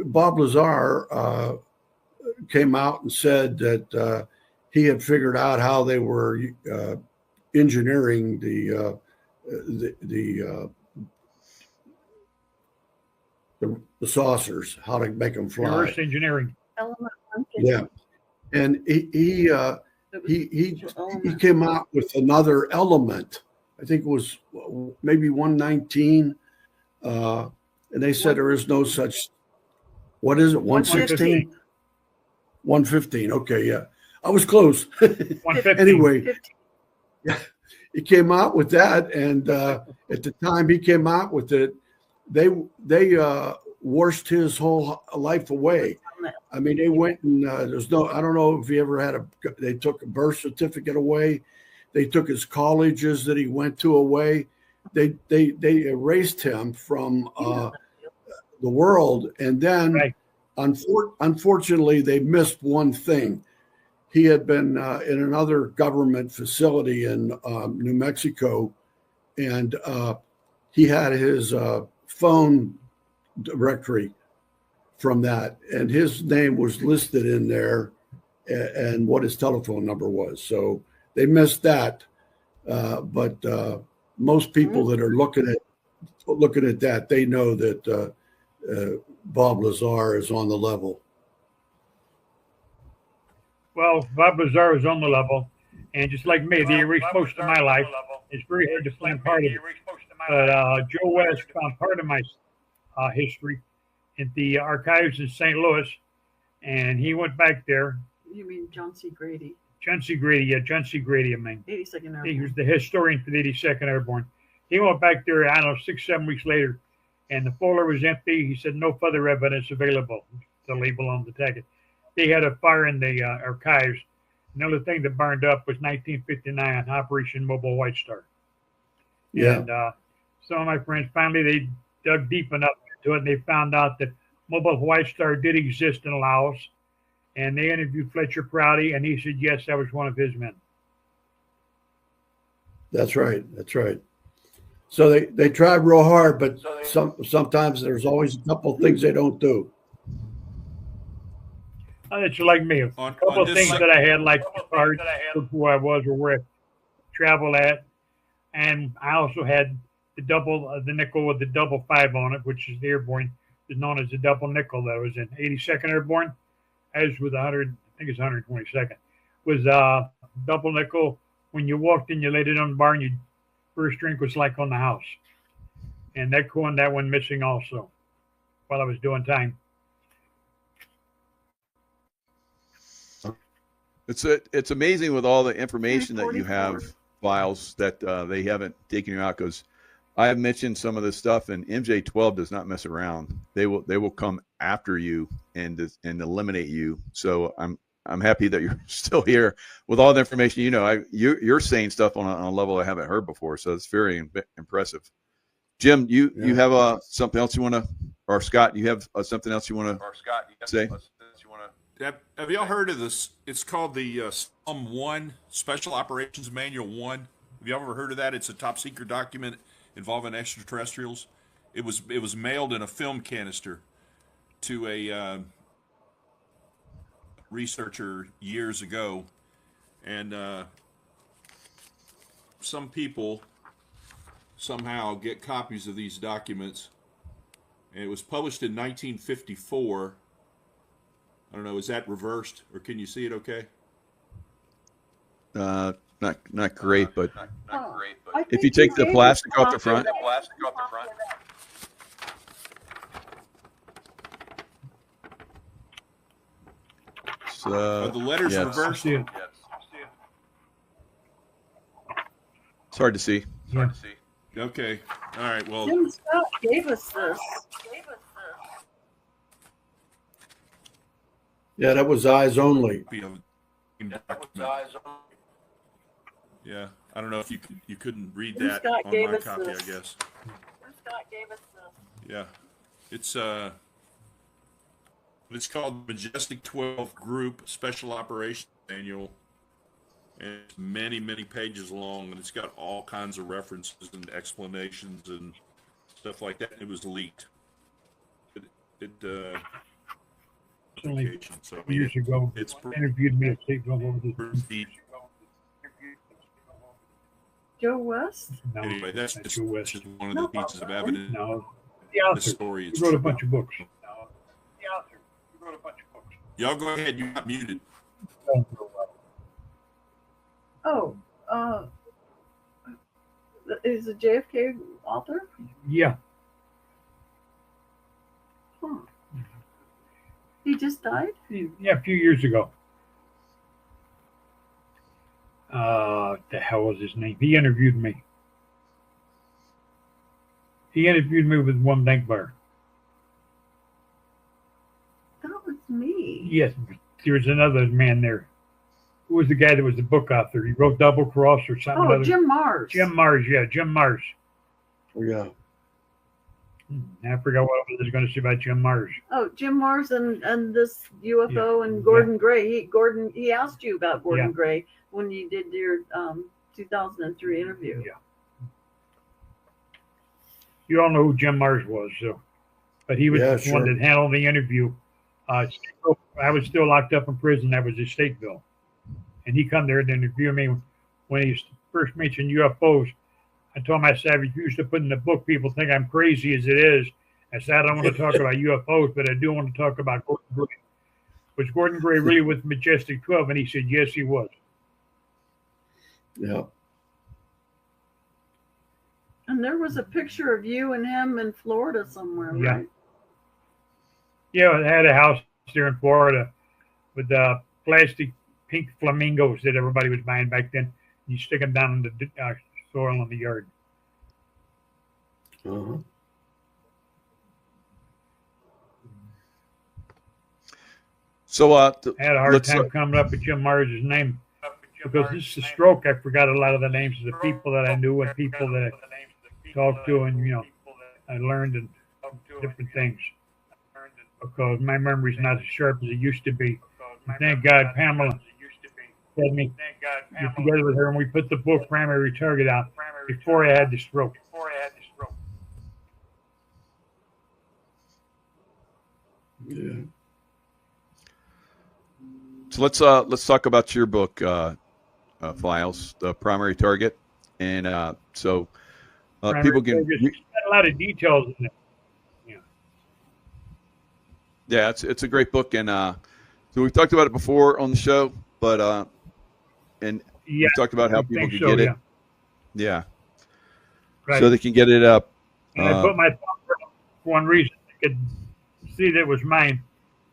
Bob Lazar came out and said that he had figured out how they were engineering the saucers, how to make them fly. Reverse engineering. Yeah, and he came out with another element. I think it was maybe 119, and they said there is no such. What is it? 116. 115. Okay, yeah, I was close. 115. Anyway, he came out with that, and at the time he came out with it, they washed his whole life away. I mean, they went and there's no. I don't know if he ever had They took a birth certificate away. They took his colleges that he went to away. They erased him from the world, and then Right. unfortunately they missed one thing. He had been in another government facility in New Mexico, and he had his phone directory from that, and his name was listed in there, and what his telephone number was. So they missed that, but most people that are looking at that, they know that Bob Lazar is on the level. Well, Bob Lazar is on the level, and just like me, they erased most of my life. It's very hard to find part of it. But Joe West found part of my history at the archives in St. Louis, and he went back there. You mean John C. Grady, John C. Grady, John C. Grady, I mean. 82nd He Airborne. was the historian for the 82nd Airborne. He went back there, I don't know, 6-7 weeks later, and the folder was empty. He said, no further evidence available, the label on the ticket. They had a fire in the archives. Another thing that burned up was 1959, Operation Mobile White Star. Yeah. And some of my friends, finally, they dug deep enough into it, and they found out that Mobile White Star did exist in Laos. And they interviewed Fletcher Prouty, and he said, yes, that was one of his men. That's right. That's right. So they tried real hard, but sometimes there's always a couple of things they don't do. It's like me. A On couple of this things sec- that I had, like cards of who I was or where I traveled at. And I also had the nickel with the double 5 on it, which is the airborne, is known as the double nickel that was in 82nd Airborne. As with 100, I think it's 122nd, was double nickel. When you walked in, you laid it on the bar, and your first drink was like on the house. And that one missing also while I was doing time. It's amazing with all the information that you 44. have, files that they haven't taken you out, because I have mentioned some of this stuff, and MJ12 does not mess around. They will come after you and eliminate you. So I'm happy that you're still here with all the information. You're saying stuff on a level I haven't heard before, so it's very impressive. Jim, you have something else you want to, or Scott, you have something else you want to say? Have y'all heard of this? It's called the SOM 1, Special Operations Manual 1. Have y'all ever heard of that? It's a top secret document involving extraterrestrials. It was mailed in a film canister to a researcher years ago, and some people somehow get copies of these documents, and it was published in 1954. I don't know, is that reversed, or can you see it okay? Not great, but I if think you take the gave plastic us off the front. Are the letters yes. reversed? See it. It's hard to see. Yeah. Okay. All right. Well, Jim Scott gave us this. Yeah, that was eyes only. be a yeah. I don't know if you couldn't read Jim that Scott on gave my us copy. this. I guess. Jim Scott gave us this. Yeah. It's called Majestic 12 Group Special Operations Manual, and it's many, many pages long, and it's got all kinds of references and explanations and stuff like that. It was leaked. Only So years ago, it's interviewed me at State Level with this. pretty. Joe West? No, Anyway, that's not just, Joe West. just one of the pieces of evidence. No, the The author. story He is wrote a true. bunch of books. Y'all go ahead. You're not muted. Oh, is the JFK author? Yeah, Huh. He just died? yeah, a few years ago. what the hell was his name? He interviewed me. He interviewed me with one bank bar. That was me. Yes, there was another man there. Who was the guy that was the book author? He wrote Double Cross or something. Oh, Jim Mars. Jim Mars, yeah, Jim Mars. Yeah. I forgot what I was going to say about Jim Mars. Oh, Jim Mars and this UFO and Gordon Gray. He asked you about Gordon Gray when you did your 2003 interview. Yeah. You all know who Jim Mars was, so. But he was the one that handled the interview. I was still locked up in prison. That was in Stateville. And he come there to interview me when he first mentioned UFOs. I told him, I said, if you used to put in the book, people think I'm crazy as it is. I said, I don't want to talk about UFOs, but I do want to talk about Gordon Gray. Was Gordon Gray really with Majestic 12? And he said, yes, he was. Yeah. And there was a picture of you and him in Florida somewhere, right? Yeah, I had a house there in Florida with plastic pink flamingos that everybody was buying back then. You stick them down in the soil in the yard. Uh-huh. So I had a hard time coming up with Jim Mars' name because this is a stroke. I forgot a lot of the names of the people that I knew and people that I talked to, and I learned and different things because my memory's not as sharp as it used to be. And thank God Pamela had me get together with her, and we put the book Primary Target out before I had the stroke. Yeah. So let's talk about your book, Files, the Primary Target, and people can. There's a lot of details in it. Yeah, it's a great book, and so we've talked about it before on the show, but we've talked about how people can get it. Yeah. Right. So they can get it up. And I put my thumb for one reason. I could see that it was mine.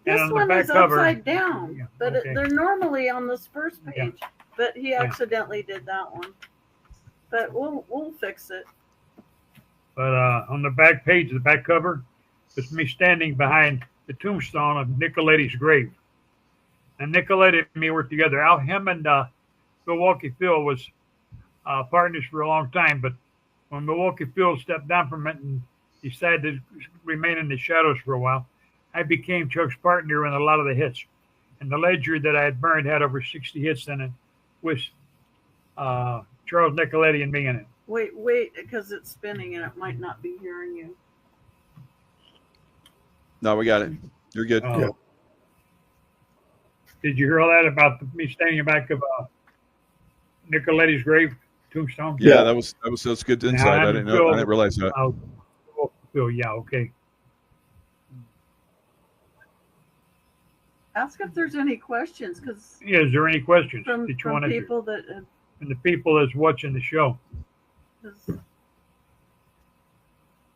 This and one is cover, upside down, but they're normally on this first page. But he accidentally did that one. But we'll fix it. But on the back page, the back cover, it's me standing behind the tombstone of Nicoletti's grave. And Nicoletti and me worked together. Him and Milwaukee Phil was partners for a long time. But when Milwaukee Phil stepped down from it and decided to remain in the shadows for a while, I became Chuck's partner in a lot of the hits. And the ledger that I had burned had over 60 hits in it with Charles Nicoletti and me in it. Wait, because it's spinning and it might not be hearing you. No, we got it. You're good. Yeah. Did you hear all that about me standing back of Nicoletti's grave tombstone? Yeah, that's good insight. I didn't realize that. Yeah, okay. Ask if there's any questions, because is there any questions from that you want to people that and the people that's watching the show? This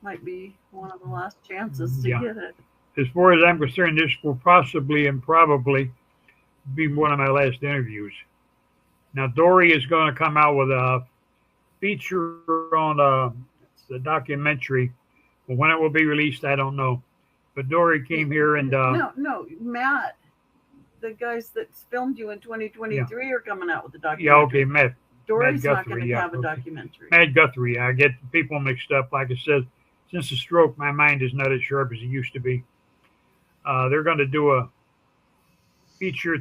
might be one of the last chances to get it. As far as I'm concerned, this will possibly and probably be one of my last interviews. Now, Dory is going to come out with a feature on the documentary. But when it will be released, I don't know. But Dory came here and no, Matt, the guys that filmed you in 2023 are coming out with the documentary. Yeah, okay, Matt. Dory's Matt not going to have a documentary. Matt Guthrie. I get people mixed up. Like I said, since the stroke, my mind is not as sharp as it used to be. They're going to do a feature